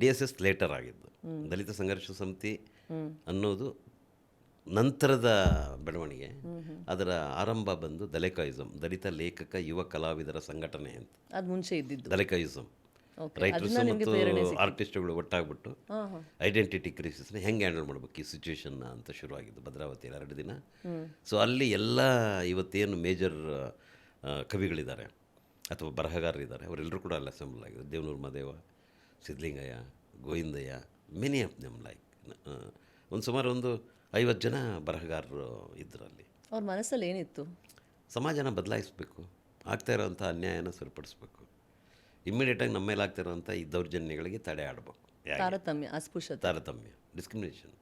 A: S S later ಆಗಿದ್ದು. ದಲಿತ ಸಂಘರ್ಷ ಸಮಿತಿ ಅನ್ನೋದು ನಂತರದ ಬೆಳವಣಿಗೆ. ಅದರ ಆರಂಭ ಬಂದು ದಲೈಕಾಯಿಸಮ್, ದಲಿತ ಲೇಖಕ ಯುವ ಕಲಾವಿದರ ಸಂಘಟನೆ ಅಂತ.
B: ಅದು ಮುಂಚೆ ಇದ್ದಿದ್ದು
A: ದಲೈಕಾಯಿಸಮ್. ರೈಟರ್ಸ್ ಮತ್ತು ಆರ್ಟಿಸ್ಟ್ಗಳು ಒಟ್ಟಾಗ್ಬಿಟ್ಟು ಐಡೆಂಟಿಟಿ ಕ್ರೈಸಿಸ್ನ ಹೆಂಗೆ ಹ್ಯಾಂಡಲ್ ಮಾಡ್ಬೇಕು ಈ ಸಿಚುವೇಶನ್ನ ಅಂತ ಶುರುವಾಗಿದ್ದು ಭದ್ರಾವತಿಯಲ್ಲಿ 2 ದಿನ. ಸೊ ಅಲ್ಲಿ ಎಲ್ಲ ಇವತ್ತೇನು ಮೇಜರ್ ಕವಿಗಳಿದ್ದಾರೆ ಅಥವಾ ಬರಹಗಾರರಿದ್ದಾರೆ, ಅವರೆಲ್ಲರೂ ಕೂಡ ಅಲ್ಲಿ ಅಸೆಂಬಲ್ ಆಗಿದ್ದಾರೆ. Devanur Mahadeva, Siddalingaiah, Govindaiah, many of them like ಸುಮಾರು 50 ಜನ ಬರಹಗಾರರು ಇದ್ದರು ಅಲ್ಲಿ.
B: ಅವ್ರ ಮನಸ್ಸಲ್ಲಿ ಏನಿತ್ತು?
A: ಸಮಾಜನ ಬದಲಾಯಿಸಬೇಕು, ಆಗ್ತಾ ಇರೋವಂಥ ಅನ್ಯಾಯನ ಸರಿಪಡಿಸ್ಬೇಕು, ಇಮ್ಮಿಡಿಯೇಟಾಗಿ ನಮ್ಮ ಮೇಲೆ ಆಗ್ತಿರೋಂಥ ಈ ದೌರ್ಜನ್ಯಗಳಿಗೆ ತಡೆ ಆಡಬೇಕು.
B: ತಾರತಮ್ಯ, ಅಸ್ಪೃಶ್ಯತೆ,
A: ತಾರತಮ್ಯ, discrimination.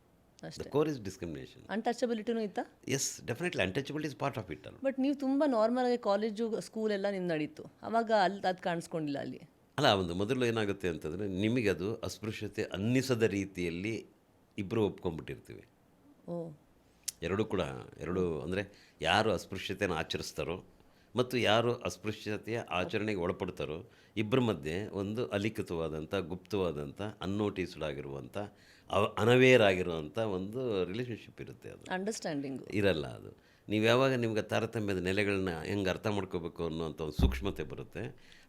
A: The core is discrimination.
B: ಅನ್ಟಚಬಿಲಿಟಿನೂ ಇತ್ತಾ?
A: Yes, definitely untouchability is part of it ಅಲ್ಲ.
B: ಬಟ್ ನೀವು ತುಂಬ ನಾರ್ಮಲ್ ಆಗಿ ಕಾಲೇಜು ಸ್ಕೂಲ್ ಎಲ್ಲ ನಿಮ್ದು ನಡೀತು, ಅವಾಗ ಅಲ್ಲಿ ಅದು ಕಾಣಿಸ್ಕೊಂಡಿಲ್ಲ ಅಲ್ಲಿ.
A: ಅಲ್ಲ, ಮೊದಲು ಏನಾಗುತ್ತೆ ಅಂತಂದರೆ, ನಿಮಗದು ಅಸ್ಪೃಶ್ಯತೆ ಅನ್ನಿಸದ ರೀತಿಯಲ್ಲಿ ಇಬ್ಬರು ಒಪ್ಕೊಂಡ್ಬಿಟ್ಟಿರ್ತೀವಿ. ಎರಡೂ ಅಂದರೆ ಯಾರು ಅಸ್ಪೃಶ್ಯತೆಯನ್ನು ಆಚರಿಸ್ತಾರೋ ಮತ್ತು ಯಾರು ಅಸ್ಪೃಶ್ಯತೆಯ ಆಚರಣೆಗೆ ಒಳಪಡ್ತಾರೋ ಇಬ್ಬರ ಮಧ್ಯೆ ಒಂದು ಅಲಿಖಿತವಾದಂಥ, ಗುಪ್ತವಾದಂಥ, ಅನ್ನೋಟಿಸ್ಡ್ ಆಗಿರುವಂಥ, ಅನವೇರ್ ಆಗಿರುವಂಥ ಒಂದು ರಿಲೇಷನ್ಶಿಪ್ ಇರುತ್ತೆ. ಅದು
B: ಅಂಡರ್ಸ್ಟ್ಯಾಂಡಿಂಗು
A: ಇರಲ್ಲ. ಅದು ನೀವು ಯಾವಾಗ ನಿಮ್ಗೆ ತಾರತಮ್ಯದ ನೆಲೆಗಳನ್ನ ಹೆಂಗೆ ಅರ್ಥ ಮಾಡ್ಕೋಬೇಕು ಅನ್ನೋಂಥ ಒಂದು ಸೂಕ್ಷ್ಮತೆ ಬರುತ್ತೆ,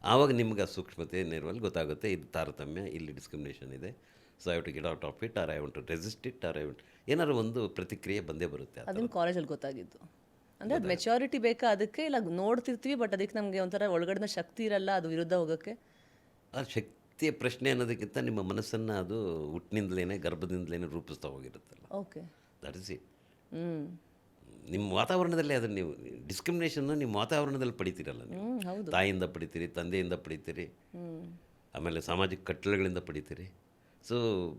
A: ಆವಾಗ ನಿಮ್ಗೆ ಆ ಸೂಕ್ಷ್ಮತೆ ನೇರವಾಗಿ ಗೊತ್ತಾಗುತ್ತೆ, ಇದು ತಾರತಮ್ಯ, ಇಲ್ಲಿ ಡಿಸ್ಕ್ರಿಮಿನೇಷನ್ ಇದೆ. So I have to get out of it, or I want to resist it, or I want ಏನಾದ್ರು ಒಂದು ಪ್ರತಿಕ್ರಿಯೆ ಬಂದೇ ಬರುತ್ತೆ.
B: ಅದನ್ನು ಕಾಲೇಜಲ್ಲಿ ಗೊತ್ತಾಗಿದ್ದು ಅಂದರೆ ಅದು ಮೆಚ್ಯೂರಿಟಿ ಬೇಕಾ ಅದಕ್ಕೆ, ಇಲ್ಲ ನೋಡ್ತಿರ್ತೀವಿ ಬಟ್ ಅದಕ್ಕೆ ನಮಗೆ ಒಂಥರ ಒಳಗಡೆ ಶಕ್ತಿ ಇರಲ್ಲ ಅದು ವಿರುದ್ಧ ಹೋಗೋಕ್ಕೆ.
A: ಆ ಶಕ್ತಿಯ ಪ್ರಶ್ನೆ ಅನ್ನೋದಕ್ಕಿಂತ ನಿಮ್ಮ ಮನಸ್ಸನ್ನು ಅದು ಹುಟ್ಟಿನಿಂದಲೇ, ಗರ್ಭದಿಂದಲೇ ರೂಪಿಸ್ತಾ ಹೋಗಿರುತ್ತಲ್ಲ.
B: Okay,
A: that is it. ನಿಮ್ಮ ವಾತಾವರಣದಲ್ಲೇ ಅದನ್ನು ನೀವು ಡಿಸ್ಕ್ರಿಮಿನೇಷನ್ನ ನಿಮ್ಮ ವಾತಾವರಣದಲ್ಲಿ ಪಡಿತೀರಲ್ಲ. ನೀವು ತಾಯಿಯಿಂದ ಪಡಿತೀರಿ, ತಂದೆಯಿಂದ ಪಡಿತೀರಿ, ಆಮೇಲೆ ಸಾಮಾಜಿಕ ಕಟ್ಟಳೆಗಳಿಂದ ಪಡಿತೀರಿ. ಸೊ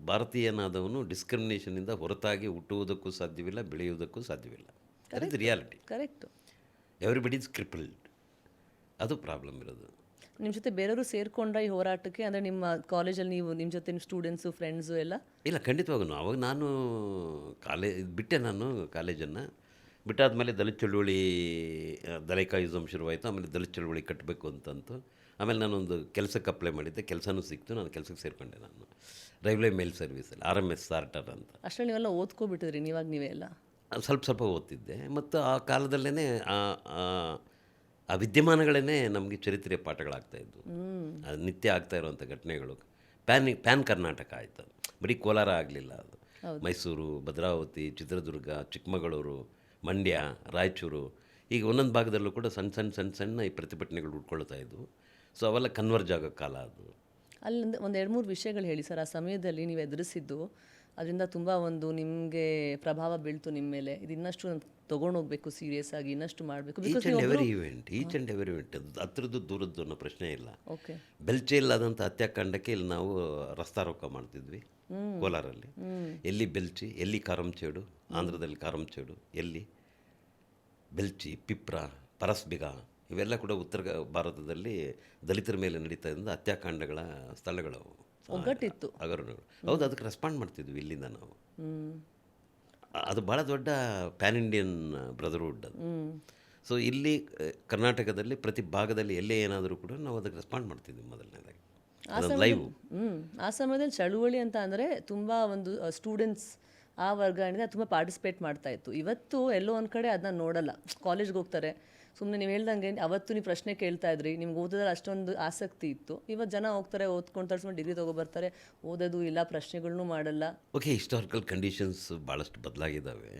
A: ಭಾರತೀಯನಾದವನು ಡಿಸ್ಕ್ರಿಮಿನೇಷನಿಂದ ಹೊರತಾಗಿ ಹುಟ್ಟುವುದಕ್ಕೂ ಸಾಧ್ಯವಿಲ್ಲ, ಬೆಳೆಯುವುದಕ್ಕೂ ಸಾಧ್ಯವಿಲ್ಲ. That is reality.
B: Correct.
A: Everybody is crippled. ಅದು ಪ್ರಾಬ್ಲಮ್ ಇರೋದು.
B: ನಿಮ್ಮ ಜೊತೆ ಬೇರೆಯವರು ಸೇರಿಕೊಂಡ್ರ ಈ ಹೋರಾಟಕ್ಕೆ? ಅಂದರೆ ನಿಮ್ಮ ಕಾಲೇಜಲ್ಲಿ ನೀವು ನಿಮ್ಮ ಜೊತೆ ನಿಮ್ಮ ಸ್ಟೂಡೆಂಟ್ಸು, ಫ್ರೆಂಡ್ಸು ಎಲ್ಲ?
A: ಇಲ್ಲ, ಖಂಡಿತವಾಗೂ. ಅವಾಗ ನಾನು ಬಿಟ್ಟೆ. ನಾನು ಕಾಲೇಜನ್ನು ಬಿಟ್ಟಾದಮೇಲೆ ದಲಿತ ಚಳುವಳಿ, ದಲೈಕಾಯಿಸಮ್ ಶುರುವಾಯಿತು. ಆಮೇಲೆ ದಲಿತ ಚಳುವಳಿ ಕಟ್ಟಬೇಕು ಅಂತಂತು. ಆಮೇಲೆ ನಾನೊಂದು ಕೆಲಸಕ್ಕೆ ಅಪ್ಲೈ ಮಾಡಿದ್ದೆ, ಕೆಲಸನೂ ಸಿಕ್ತು. ನಾನು ಕೆಲಸಕ್ಕೆ ಸೇರಿಕೊಂಡೆ. ನಾನು ರೈಲ್ವೆ ಮೇಲ್ ಸರ್ವಿಸಲ್ಲಿ RMS ಸಾರ್ಟರ್ ಅಂತ.
B: ಅಷ್ಟರಲ್ಲಿ ನೀವೆಲ್ಲ ಓದ್ಕೊಬಿಟ್ಟಿದ್ರಿ ನೀವೇ ಎಲ್ಲ?
A: ಸ್ವಲ್ಪ ಓದ್ತಿದ್ದೆ. ಮತ್ತು ಆ ಕಾಲದಲ್ಲೇ ಆ ವಿದ್ಯಮಾನಗಳೇ ನಮಗೆ ಚರಿತ್ರೆಯ ಪಾಠಗಳಾಗ್ತಾಯಿದ್ವು. ಅದು ನಿತ್ಯ ಆಗ್ತಾ ಇರುವಂಥ ಘಟನೆಗಳು. ಪ್ಯಾನ್ ಕರ್ನಾಟಕ ಆಯಿತು. ಬರೀ ಕೋಲಾರ ಆಗಲಿಲ್ಲ, ಅದು ಮೈಸೂರು, ಭದ್ರಾವತಿ, ಚಿತ್ರದುರ್ಗ, ಚಿಕ್ಕಮಗಳೂರು, ಮಂಡ್ಯ, ರಾಯಚೂರು, ಈಗ ಒಂದೊಂದು ಭಾಗದಲ್ಲೂ ಕೂಡ ಸಣ್ಣ ಈ ಪ್ರತಿಭಟನೆಗಳು ಉಟ್ಕೊಳ್ತಾ ಇದ್ವು. ಸೊ ಅವೆಲ್ಲ ಕನ್ವರ್ಜ್ ಆಗೋ ಕಾಲ ಅದು.
B: ಅಲ್ಲಿ ಒಂದು 2-3 ವಿಷಯಗಳು ಹೇಳಿ ಸರ್. ಆ ಸಮಯದಲ್ಲಿ ನೀವು ಎದುರಿಸಿದ್ದು, ಅದರಿಂದ ತುಂಬ ನಿಮಗೆ ಪ್ರಭಾವ ಬೀಳ್ತು ನಿಮ್ಮ ಮೇಲೆ, ಇದು ಇನ್ನಷ್ಟು ತೊಗೊಂಡೋಗ್ಬೇಕು ಸೀರಿಯಸ್ ಆಗಿ, ಇನ್ನಷ್ಟು ಮಾಡಬೇಕು.
A: ಈಚ್ ಆ್ಯಂಡ್ ಎವರಿ ಇವೆಂಟ್ ಅದು ಹತ್ರದ್ದು ದೂರದ್ದು ಅನ್ನೋ ಪ್ರಶ್ನೆ ಇಲ್ಲ.
B: ಓಕೆ.
A: ಬೆಲ್ಚೆ ಇಲ್ಲದಂಥ ಹತ್ಯಾಕಾಂಡಕ್ಕೆ ಇಲ್ಲಿ ನಾವು ರಸ್ತಾರೋಕ ಮಾಡ್ತಿದ್ವಿ ಕೋಲಾರಲ್ಲಿ. ಎಲ್ಲಿ ಬೆಲ್ಚಿ, ಎಲ್ಲಿ ಕಾರಂಚೇಡು, ಆಂಧ್ರದಲ್ಲಿ ಕಾರಂಚೇಡು, ಎಲ್ಲಿ ಬೆಲ್ಚಿ, ಪಿಪ್ರ, ಪರಸ್ಬಿಗ, ಇವೆಲ್ಲ ಕೂಡ ಉತ್ತರ ಭಾರತದಲ್ಲಿ ದಲಿತರ ಮೇಲೆ ನಡೀತಾ ಇದ್ದ ಹತ್ಯಾಕಾಂಡಗಳ ಸ್ಥಳಗಳು,
B: ಒಗ್ಗಟ್ಟಿತ್ತು,
A: ಹಗರಣಗಳು. ಹೌದು, ಅದಕ್ಕೆ ರೆಸ್ಪಾಂಡ್ ಮಾಡ್ತಿದ್ವಿ ಇಲ್ಲಿಂದ ನಾವು. ಅದು ಭಾಳ ದೊಡ್ಡ ಪ್ಯಾನ್ ಇಂಡಿಯನ್ ಬ್ರದರ್ಹುಡ್ ಅದು. ಸೊ ಇಲ್ಲಿ ಕರ್ನಾಟಕದಲ್ಲಿ ಪ್ರತಿ ಭಾಗದಲ್ಲಿ ಎಲ್ಲೇ ಏನಾದರೂ ಕೂಡ ನಾವು ಅದಕ್ಕೆ ರೆಸ್ಪಾಂಡ್ ಮಾಡ್ತಿದ್ವಿ ಮೊದಲನೇದಾಗಿ. ಲೈವ್
B: ಆ ಸಮಯದಲ್ಲಿ ಚಳುವಳಿ ಅಂತ ಅಂದರೆ ತುಂಬ ಒಂದು ಸ್ಟೂಡೆಂಟ್ಸ್ ಆ ವರ್ಗ ಏನಿದೆ ತುಂಬ ಪಾರ್ಟಿಸಿಪೇಟ್ ಮಾಡ್ತಾಯಿತ್ತು. ಇವತ್ತು ಎಲ್ಲೋ ಒಂದು ಕಡೆ ಅದನ್ನ ನೋಡಲ್ಲ. ಕಾಲೇಜ್ಗೆ ಹೋಗ್ತಾರೆ, ಸುಮ್ಮನೆ ನೀವು ಹೇಳ್ದಂಗೆ ಅವತ್ತು ನೀವು ಪ್ರಶ್ನೆ ಕೇಳ್ತಾ ಇದ್ರಿ, ನಿಮ್ಗೆ ಓದೋದ್ರಲ್ಲಿ ಅಷ್ಟೊಂದು ಆಸಕ್ತಿ ಇತ್ತು. ಇವತ್ತು ಜನ ಹೋಗ್ತಾರೆ, ಓದ್ಕೊಂಡು ತರ್ಸ್ಕೊಂಡು ಡಿಗ್ರಿ ತೊಗೊಬರ್ತಾರೆ, ಓದೋದು ಇಲ್ಲ, ಪ್ರಶ್ನೆಗಳನ್ನೂ ಮಾಡಲ್ಲ.
A: ಓಕೆ, ಹಿಸ್ಟಾರಿಕಲ್ ಕಂಡೀಷನ್ಸ್ ಭಾಳಷ್ಟು ಬದಲಾಗಿದ್ದಾವೆ,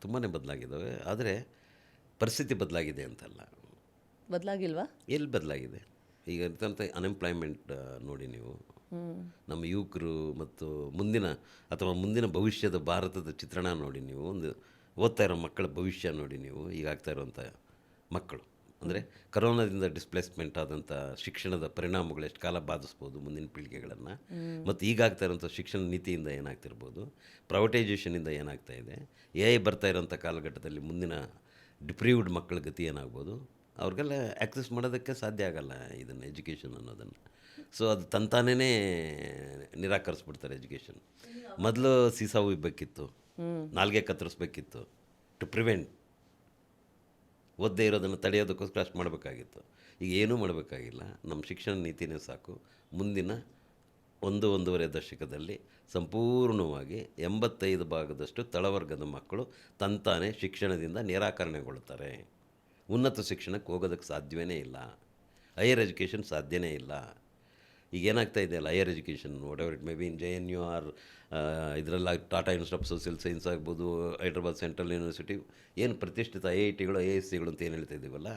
A: ತುಂಬಾ ಬದಲಾಗಿದ್ದಾವೆ. ಆದರೆ ಪರಿಸ್ಥಿತಿ ಬದಲಾಗಿದೆ ಅಂತಲ್ಲ.
B: ಬದಲಾಗಿಲ್ವಾ?
A: ಎಲ್ಲಿ ಬದಲಾಗಿದೆ? ಈಗ ಇರ್ತಂಥ ಅನ್ಎಂಪ್ಲಾಯ್ಮೆಂಟ್ ನೋಡಿ ನೀವು, ನಮ್ಮ ಯುವಕರು ಮತ್ತು ಮುಂದಿನ ಭವಿಷ್ಯದ ಭಾರತದ ಚಿತ್ರಣ ನೋಡಿ ನೀವು, ಒಂದು ಓದ್ತಾ ಇರೋ ಮಕ್ಕಳ ಭವಿಷ್ಯ ನೋಡಿ ನೀವು, ಈಗ ಆಗ್ತಾ ಇರೋವಂಥ ಮಕ್ಕಳು ಅಂದರೆ ಕರೋನಾದಿಂದ ಡಿಸ್ಪ್ಲೇಸ್ಮೆಂಟ್ ಆದಂಥ ಶಿಕ್ಷಣದ ಪರಿಣಾಮಗಳು ಎಷ್ಟು ಕಾಲ ಬಾಧಿಸ್ಬೋದು ಮುಂದಿನ ಪೀಳಿಗೆಗಳನ್ನು, ಮತ್ತು ಈಗ ಆಗ್ತಾ ಇರೋಂಥ ಶಿಕ್ಷಣ ನೀತಿಯಿಂದ ಏನಾಗ್ತಿರ್ಬೋದು, ಪ್ರೈವೇಟೈಸೇಷನಿಂದ ಏನಾಗ್ತಾ ಇದೆ, AI ಬರ್ತಾ ಇರೋಂಥ ಕಾಲಘಟ್ಟದಲ್ಲಿ ಮುಂದಿನ ಡಿಪ್ರೀವ್ಡ್ ಮಕ್ಕಳ ಗತಿ ಏನಾಗ್ಬೋದು, ಅವ್ರಿಗೆಲ್ಲ ಆ್ಯಕ್ಸೆಸ್ ಮಾಡೋದಕ್ಕೆ ಸಾಧ್ಯ ಆಗಲ್ಲ ಇದನ್ನು, ಎಜುಕೇಷನ್ ಅನ್ನೋದನ್ನು. ಸೊ ಅದು ತಂತಾನೇ ನಿರಾಕರಿಸ್ಬಿಡ್ತಾರೆ ಎಜುಕೇಷನ್. ಮೊದಲು ಸೀಸಾ ಉಯ್ಬೇಕಿತ್ತು, ನಾಲ್ಗೆ ಕತ್ತರಿಸ್ಬೇಕಿತ್ತು, ಟು ಪ್ರಿವೆಂಟ್ ಓದದೇ ಇರೋದನ್ನು ತಡೆಯೋದಕ್ಕೋಸ್ಕರ ಅಷ್ಟು ಮಾಡಬೇಕಾಗಿತ್ತು. ಈಗ ಏನೂ ಮಾಡಬೇಕಾಗಿಲ್ಲ, ನಮ್ಮ ಶಿಕ್ಷಣ ನೀತಿನೇ ಸಾಕು. ಮುಂದಿನ 1-1.5 ದಶಕದಲ್ಲಿ ಸಂಪೂರ್ಣವಾಗಿ 85% ತಳವರ್ಗದ ಮಕ್ಕಳು ತಂತಾನೇ ಶಿಕ್ಷಣದಿಂದ ನಿರಾಕರಣೆಗೊಳ್ತಾರೆ. ಉನ್ನತ ಶಿಕ್ಷಣಕ್ಕೆ ಹೋಗೋದಕ್ಕೆ ಸಾಧ್ಯವೇ ಇಲ್ಲ, ಹೈಯರ್ ಎಜುಕೇಷನ್ ಸಾಧ್ಯವೇ ಇಲ್ಲ. ಈಗ ಏನಾಗ್ತಾ ಇದೆಯಲ್ಲ, higher education whatever it may be in JNU or ಇದರೆಲ್ಲ Tata institute of social science ಆಗ್ಬೋದು, ಹೈದ್ರಾಬಾದ್ ಸೆಂಟ್ರಲ್ ಯೂನಿವರ್ಸಿಟಿ, ಏನು ಪ್ರತಿಷ್ಠಿತ IITಗಳು ISCಗಳು ಅಂತ ಏನು ಹೇಳ್ತಾ ಇದ್ದೀವಲ್ಲ,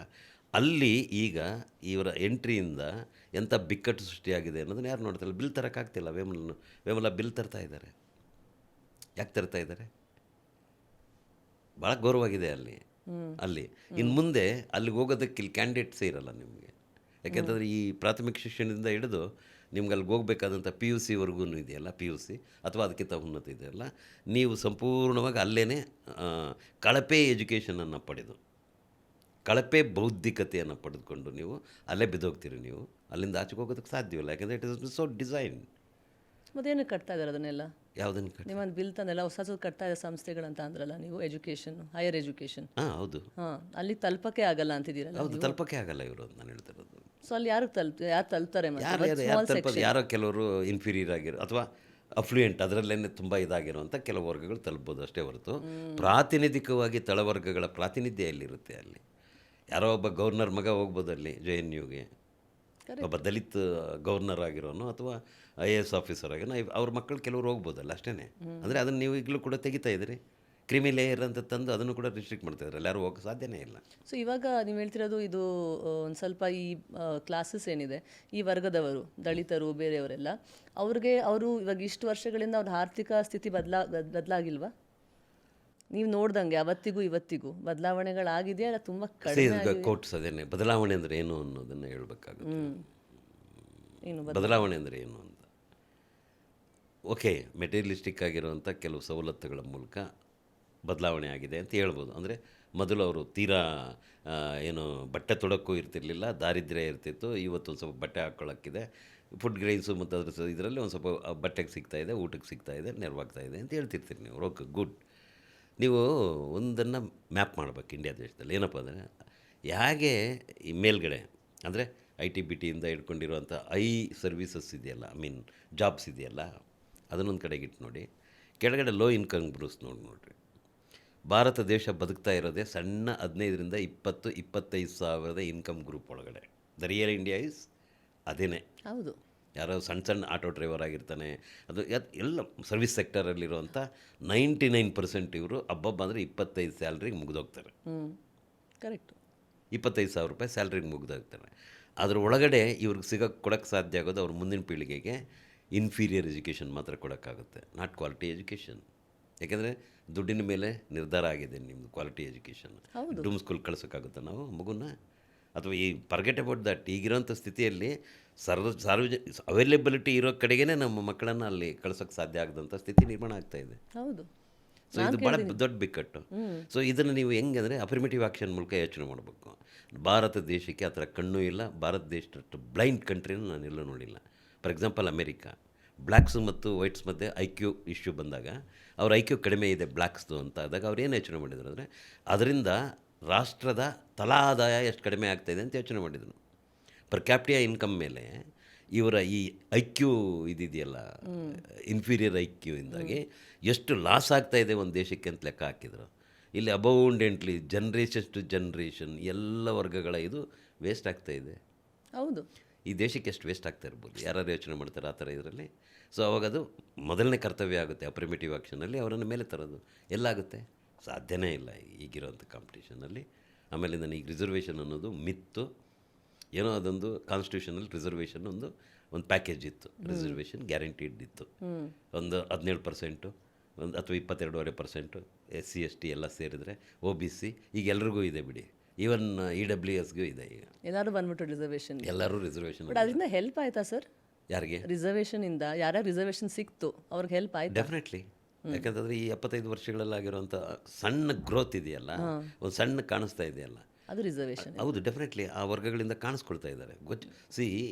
A: ಅಲ್ಲಿ ಈಗ ಇವರ ಎಂಟ್ರಿಯಿಂದ ಎಂಥ ಬಿಕ್ಕಟ್ಟು ಸೃಷ್ಟಿಯಾಗಿದೆ ಅನ್ನೋದನ್ನ ಯಾರು ನೋಡ್ತಿಲ್ಲ. ಬಿಲ್ ತರೋಕ್ಕಾಗ್ತಿಲ್ಲ. ವೇಮಲ ಬಿಲ್ ತರ್ತಾ ಇದ್ದಾರೆ. ಯಾಕೆ ತರ್ತಾ ಇದ್ದಾರೆ? ಭಾಳ ಗೌರವಾಗಿದೆ ಅಲ್ಲಿ. ಇನ್ನು ಮುಂದೆ ಅಲ್ಲಿಗೆ ಹೋಗೋದಕ್ಕೆ ಇಲ್ಲಿ ಕ್ಯಾಂಡಿಡೇಟ್ಸೇ ಇರಲ್ಲ ನಿಮಗೆ. ಯಾಕೆಂತಂದರೆ ಈ ಪ್ರಾಥಮಿಕ ಶಿಕ್ಷಣದಿಂದ ಹಿಡಿದು ನಿಮ್ಗೆ ಅಲ್ಲಿಗೆ ಹೋಗ್ಬೇಕಾದಂಥ PUCವರೆಗೂ ಇದೆಯಲ್ಲ, PUC ಅಥವಾ ಅದಕ್ಕಿಂತ ಉನ್ನತ ಇದೆಯಲ್ಲ, ನೀವು ಸಂಪೂರ್ಣವಾಗಿ ಅಲ್ಲೇ ಕಳಪೆ ಎಜುಕೇಷನನ್ನು ಪಡೆದು, ಕಳಪೆ ಬೌದ್ಧಿಕತೆಯನ್ನು ಪಡೆದುಕೊಂಡು ನೀವು ಅಲ್ಲೇ ಬಿದ್ದೋಗ್ತೀರಿ. ನೀವು ಅಲ್ಲಿಂದ ಆಚೆಗೆ ಹೋಗೋದಕ್ಕೆ ಸಾಧ್ಯವಿಲ್ಲ. ಯಾಕೆಂದರೆ ಇಟ್ ಇಸ್ ಸೋ ಡಿಸೈನ್.
B: ಮತ್ತೇನು ಕಟ್ತಾ ಇದ್ದಾರೆ ಅದನ್ನೆಲ್ಲ?
A: ಯಾವುದನ್ನು ಕಟ್ಟಿ
B: ನಿಮ್ಮೊಂದು ಬಿಲ್ ತಂದೆಲ್ಲ ಹೊಸ ಕಟ್ತಾ ಇದೆ ಸಂಸ್ಥೆಗಳಂತ ಅಂದ್ರಲ್ಲ ನೀವು, ಎಜುಕೇಷನ್, ಹೈಯರ್ ಎಜುಕೇಷನ್.
A: ಹೌದು.
B: ಅಲ್ಲಿ ತಲುಪಕ್ಕೆ ಆಗಲ್ಲ ಅಂತಿದ್ದೀರಲ್ಲ?
A: ಹೌದು, ತಲುಪಕ್ಕೆ ಆಗಲ್ಲ ಇವರು ಅಂತ ನಾನು ಹೇಳ್ತಿರೋದು.
B: ಸೊ ಅಲ್ಲಿ ಯಾರು ತಲುಪ್ತಾರೆ?
A: ಯಾರು ತಲುಪೋದು? ಯಾರೋ ಕೆಲವರು ಇನ್ಫೀರಿಯರ್ ಆಗಿರೋ ಅಥವಾ ಅಫ್ಲೂಯೆಂಟ್, ಅದರಲ್ಲೇ ತುಂಬ ಇದಾಗಿರುವಂಥ ಕೆಲವು ವರ್ಗಗಳು ತಲುಪ್ಬೋದು ಅಷ್ಟೇ ಹೊರತು ಪ್ರಾತಿನಿಧಿಕವಾಗಿ ತಳವರ್ಗಗಳ ಪ್ರಾತಿನಿಧ್ಯ ಎಲ್ಲಿರುತ್ತೆ? ಅಲ್ಲಿ ಯಾರೋ ಒಬ್ಬ ಗವರ್ನರ್ ಮಗ ಹೋಗ್ಬೋದು ಅಲ್ಲಿ JNUಗೆ, ಒಬ್ಬ ದಲಿತ ಗವರ್ನರ್ ಆಗಿರೋನು ಅಥವಾ IAS ಆಫೀಸರ್ ಆಗಿರೋ ಅವ್ರ ಮಕ್ಕಳು ಕೆಲವರು ಹೋಗ್ಬೋದಲ್ಲ, ಅಷ್ಟೇ. ಅಂದರೆ ಅದನ್ನು ನೀವು ಈಗಲೂ ಕೂಡ ತೆಗಿತಾ ಇದ್ದೀರಿ. ಕ್ರಿಮಿ ಲೇಯರ್ ಅಂತ ತಂದು ಅದನ್ನು ಕೂಡ ರಿಸ್ಟ್ರಿಕ್ಟ್ ಮಾಡ್ತಾ ಇದ್ದಾರೆ. ಯಾರು ಹೋಗೋಕ್ಕೆ ಸಾಧ್ಯನೇ ಇಲ್ಲ.
B: ಸೊ ಇವಾಗ ನೀವು ಹೇಳ್ತಿರೋದು ಇದು ಒಂದು ಸ್ವಲ್ಪ ಈ ಕ್ಲಾಸಸ್ ಏನಿದೆ, ಈ ವರ್ಗದವರು, ದಲಿತರು, ಬೇರೆಯವರೆಲ್ಲ, ಅವರು ಇವಾಗ ಇಷ್ಟು ವರ್ಷಗಳಿಂದ ಅವ್ರ ಆರ್ಥಿಕ ಸ್ಥಿತಿ ಬದಲಾಗಿಲ್ವಾ? ನೀವು ನೋಡ್ದಂಗೆ ಅವತ್ತಿಗೂ ಇವತ್ತಿಗೂ ಬದಲಾವಣೆಗಳಾಗಿದೆಯಾ? ಅಲ್ಲ ತುಂಬ ಕಡಿಮೆ?
A: ಕೋರ್ಟ್ಸ್ ಅದೇನೆ ಬದಲಾವಣೆ ಅಂದರೆ ಏನು ಅನ್ನೋದನ್ನು ಹೇಳ್ಬೇಕಾಗುತ್ತೆ. ಬದಲಾವಣೆ ಅಂದರೆ ಏನು ಅಂತ. ಓಕೆ, ಮೆಟೀರಿಯಲಿಸ್ಟಿಕ್ ಆಗಿರುವಂಥ ಕೆಲವು ಸವಲತ್ತುಗಳ ಮೂಲಕ ಬದಲಾವಣೆ ಆಗಿದೆ ಅಂತ ಹೇಳ್ಬೋದು. ಅಂದರೆ ಮೊದಲು ಅವರು ತೀರಾ ಏನು ಬಟ್ಟೆ ತೊಡೋಕ್ಕೂ ಇರ್ತಿರ್ಲಿಲ್ಲ, ದಾರಿದ್ರ್ಯ ಇರ್ತಿತ್ತು. ಇವತ್ತು ಒಂದು ಸ್ವಲ್ಪ ಬಟ್ಟೆ ಹಾಕ್ಕೊಳ್ಳೋಕ್ಕಿದೆ, ಫುಡ್ ಗ್ರೈನ್ಸು ಮತ್ತು ಅದ್ರ ಇದರಲ್ಲಿ ಒಂದು ಸ್ವಲ್ಪ ಬಟ್ಟೆಗೆ ಸಿಗ್ತಾಯಿದೆ, ಊಟಕ್ಕೆ ಸಿಗ್ತಾಯಿದೆ, ನೆರವಾಗ್ತಾಯಿದೆ ಅಂತ ಹೇಳ್ತಿರ್ತೀರಿ ನೀವು. Okay, good. ನೀವು ಒಂದನ್ನು ಮ್ಯಾಪ್ ಮಾಡ್ಬೇಕು ಇಂಡಿಯಾ ದೇಶದಲ್ಲಿ. ಏನಪ್ಪ ಅಂದರೆ, ಹೇಗೆ ಈ ಮೇಲ್ಗಡೆ ಅಂದರೆ IT-BTಯಿಂದ ಹಿಡ್ಕೊಂಡಿರುವಂಥ ಸರ್ವಿಸಸ್ ಇದೆಯಲ್ಲ, ಜಾಬ್ಸ್ ಇದೆಯಲ್ಲ, ಅದನ್ನೊಂದು ಕಡೆಗೆ ಇಟ್ಟು ನೋಡಿ. ಕೆಳಗಡೆ ಲೋ ಇನ್ಕಮ್ ಗ್ರೂಪ್ಸ್ ನೋಡಿರಿ. ಭಾರತ ದೇಶ ಬದುಕ್ತಾ ಇರೋದೇ ಸಣ್ಣ 15ರಿಂದ 20-25 ಸಾವಿರದ ಇನ್ಕಮ್ ಗ್ರೂಪ್ ಒಳಗಡೆ. ದ ರಿಯಲ್ ಇಂಡಿಯಾ ಈಸ್ ಅದೇನೇ.
B: ಹೌದು.
A: ಯಾರೋ ಸಣ್ಣ ಆಟೋ ಡ್ರೈವರ್ ಆಗಿರ್ತಾನೆ, ಅದು ಎಲ್ಲ ಸರ್ವಿಸ್ ಸೆಕ್ಟರಲ್ಲಿರುವಂಥ 99% ಇವರು ಹಬ್ಬ ಅಂದರೆ 25 ಸ್ಯಾಲ್ರಿಗೆ ಮುಗಿದೋಗ್ತಾರೆ.
B: ಕರೆಕ್ಟು.
A: 25,000 ರೂಪಾಯಿ ಸ್ಯಾಲ್ರಿಗೆ ಮುಗಿದೋಗ್ತಾರೆ. ಅದ್ರ ಒಳಗಡೆ ಇವ್ರಿಗೆ ಕೊಡೋಕ್ಕೆ ಸಾಧ್ಯ ಆಗೋದು ಅವ್ರ ಮುಂದಿನ ಪೀಳಿಗೆಗೆ ಇನ್ಫೀರಿಯರ್ ಎಜುಕೇಷನ್ ಮಾತ್ರ ಕೊಡೋಕ್ಕಾಗುತ್ತೆ, ನಾಟ್ ಕ್ವಾಲಿಟಿ ಎಜುಕೇಷನ್. ಯಾಕೆಂದರೆ ದುಡ್ಡಿನ ಮೇಲೆ ನಿರ್ಧಾರ ಆಗಿದೆ ನಿಮ್ಮದು ಕ್ವಾಲಿಟಿ ಎಜುಕೇಷನ್. ಡೂಮ್ ಸ್ಕೂಲ್ ಕಳ್ಸೋಕ್ಕಾಗುತ್ತೆ ನಾವು ಮಗುನ? ಅಥವಾ ಈ ಫರ್ಗೆಟ್ ಅಬೌಟ್ ದಟ್. ಈಗಿರೋಂಥ ಸ್ಥಿತಿಯಲ್ಲಿ ಅವೈಲೇಬಿಲಿಟಿ ಇರೋ ಕಡೆಗೇ ನಮ್ಮ ಮಕ್ಕಳನ್ನು ಅಲ್ಲಿ ಕಳ್ಸೋಕ್ಕೆ ಸಾಧ್ಯ ಆಗದಂಥ ಸ್ಥಿತಿ ನಿರ್ಮಾಣ ಆಗ್ತಾ ಇದೆ.
B: ಹೌದು.
A: ಸೊ ಇದು ಭಾಳ ದೊಡ್ಡ ಬಿಕ್ಕಟ್ಟು. ಸೊ ಇದನ್ನು ನೀವು ಹೆಂಗಂದರೆ ಅಫರ್ಮೇಟಿವ್ ಆ್ಯಕ್ಷನ್ ಮೂಲಕ ಯೋಚನೆ ಮಾಡಬೇಕು. ಭಾರತ ದೇಶಕ್ಕೆ ಆ ಥರ ಕಣ್ಣು ಇಲ್ಲ. ಭಾರತ ದೇಶದಷ್ಟು ಬ್ಲೈಂಡ್ ಕಂಟ್ರಿನ ನಾನೆಲ್ಲೂ ನೋಡಿಲ್ಲ. ಫಾರ್ ಎಕ್ಸಾಂಪಲ್ ಅಮೇರಿಕಾ, ಬ್ಲ್ಯಾಕ್ಸು ಮತ್ತು ವೈಟ್ಸ್ ಮಧ್ಯೆ IQ ಇಶ್ಯೂ ಬಂದಾಗ, ಅವ್ರ IQ ಕಡಿಮೆ ಇದೆ ಬ್ಲ್ಯಾಕ್ಸ್ದು ಅಂತ ಆದಾಗ ಅವ್ರು ಏನು ಯೋಚನೆ ಮಾಡಿದ್ರು ಅಂದರೆ, ಅದರಿಂದ ರಾಷ್ಟ್ರದ ತಲಾ ಆದಾಯ ಎಷ್ಟು ಕಡಿಮೆ ಆಗ್ತಾಯಿದೆ ಅಂತ ಯೋಚನೆ ಮಾಡಿದರು. ಪರ್ ಕ್ಯಾಪಿಟಲ್ ಇನ್ಕಮ್ ಮೇಲೆ ಇವರ ಈ ಐಕ್ಯೂ ಇದಿದೆಯಲ್ಲ, ಇನ್ಫೀರಿಯರ್ ಐಕ್ಯೂ ಇಂದಾಗಿ ಎಷ್ಟು ಲಾಸ್ ಆಗ್ತಾ ಇದೆ ಒಂದು ದೇಶಕ್ಕೆ ಅಂತ ಲೆಕ್ಕ ಹಾಕಿದ್ರು. ಇಲ್ಲಿ ಅಬೌಂಡೆಂಟ್ಲಿ ಜನ್ರೇಷನ್ ಟು ಜನ್ರೇಷನ್ ಎಲ್ಲ ವರ್ಗಗಳ ಇದು ವೇಸ್ಟ್ ಆಗ್ತಾ ಇದೆ.
B: ಹೌದು.
A: ಈ ದೇಶಕ್ಕೆ ಎಷ್ಟು ವೇಸ್ಟ್ ಆಗ್ತಾ ಇರ್ಬೋದು, ಯಾರು ಯೋಚನೆ ಮಾಡ್ತಾರೆ ಆ ಥರ ಇದರಲ್ಲಿ. ಸೊ ಅವಾಗ ಅದು ಮೊದಲನೇ ಕರ್ತವ್ಯ ಆಗುತ್ತೆ ಅಪ್ರಿಮೇಟಿವ್ ಆ್ಯಕ್ಷನಲ್ಲಿ ಅವರನ್ನು ಮೇಲೆ ತರೋದು. ಎಲ್ಲಾಗುತ್ತೆ? ಸಾಧ್ಯನೇ ಇಲ್ಲ ಈಗಿರೋಂಥ ಕಾಂಪಿಟೇಷನಲ್ಲಿ. ಆಮೇಲೆ ನನಗೆ ರಿಸರ್ವೇಷನ್ ಅನ್ನೋದು ಮಿತ್ತು. ಏನೋ ಅದೊಂದು ಕಾನ್ಸ್ಟಿಟ್ಯೂಷನಲ್ಲಿ ರಿಸರ್ವೇಷನ್ ಒಂದು ಪ್ಯಾಕೇಜ್ ಇತ್ತು. ರಿಸರ್ವೇಷನ್ ಗ್ಯಾರಂಟೀಡ್ ಇತ್ತು. ಒಂದು 17%, ಒಂದು ಅಥವಾ 22.5% SC ST ಎಲ್ಲ ಸೇರಿದರೆ, OBC ಈಗ ಎಲ್ರಿಗೂ ಇದೆ ಬಿಡಿ, ಈವನ್ EWSಗೂ ಇದೆ. ಈಗ
B: ಏನಾದ್ರು ಬಂದ್ಬಿಟ್ಟು ರಿಸರ್ವೇಷನ್,
A: ಎಲ್ಲರೂ ರಿಸರ್ವೇಷನ್.
B: ಬಟ್ ಅದರಿಂದ ಹೆಲ್ಪ್ ಆಯ್ತಾ ಸರ್?
A: ಯಾರಿಗೆ?
B: ರಿಸರ್ವೇಷನಿಂದ ಯಾರ್ಯಾರು ರಿಸರ್ವೇಷನ್ ಸಿಕ್ತು ಅವ್ರಿಗೆ ಹೆಲ್ಪ್ ಆಯ್ತು?
A: ಡೆಫಿನೆಟ್ಲಿ. ಯಾಕಂತಂದರೆ ಈ 75 ವರ್ಷಗಳಲ್ಲಾಗಿರೋಂಥ ಸಣ್ಣ ಗ್ರೋತ್ ಇದೆಯಲ್ಲ, ಒಂದು ಸಣ್ಣ ಕಾಣಿಸ್ತಾ ಇದೆಯಲ್ಲ,
B: ಅದು ರಿಸರ್ವೇಷನ್.
A: ಹೌದು, ಡೆಫಿನೆಟ್ಲಿ ಆ ವರ್ಗಗಳಿಂದ ಕಾಣಿಸ್ಕೊಳ್ತಾ ಇದ್ದಾರೆ. C,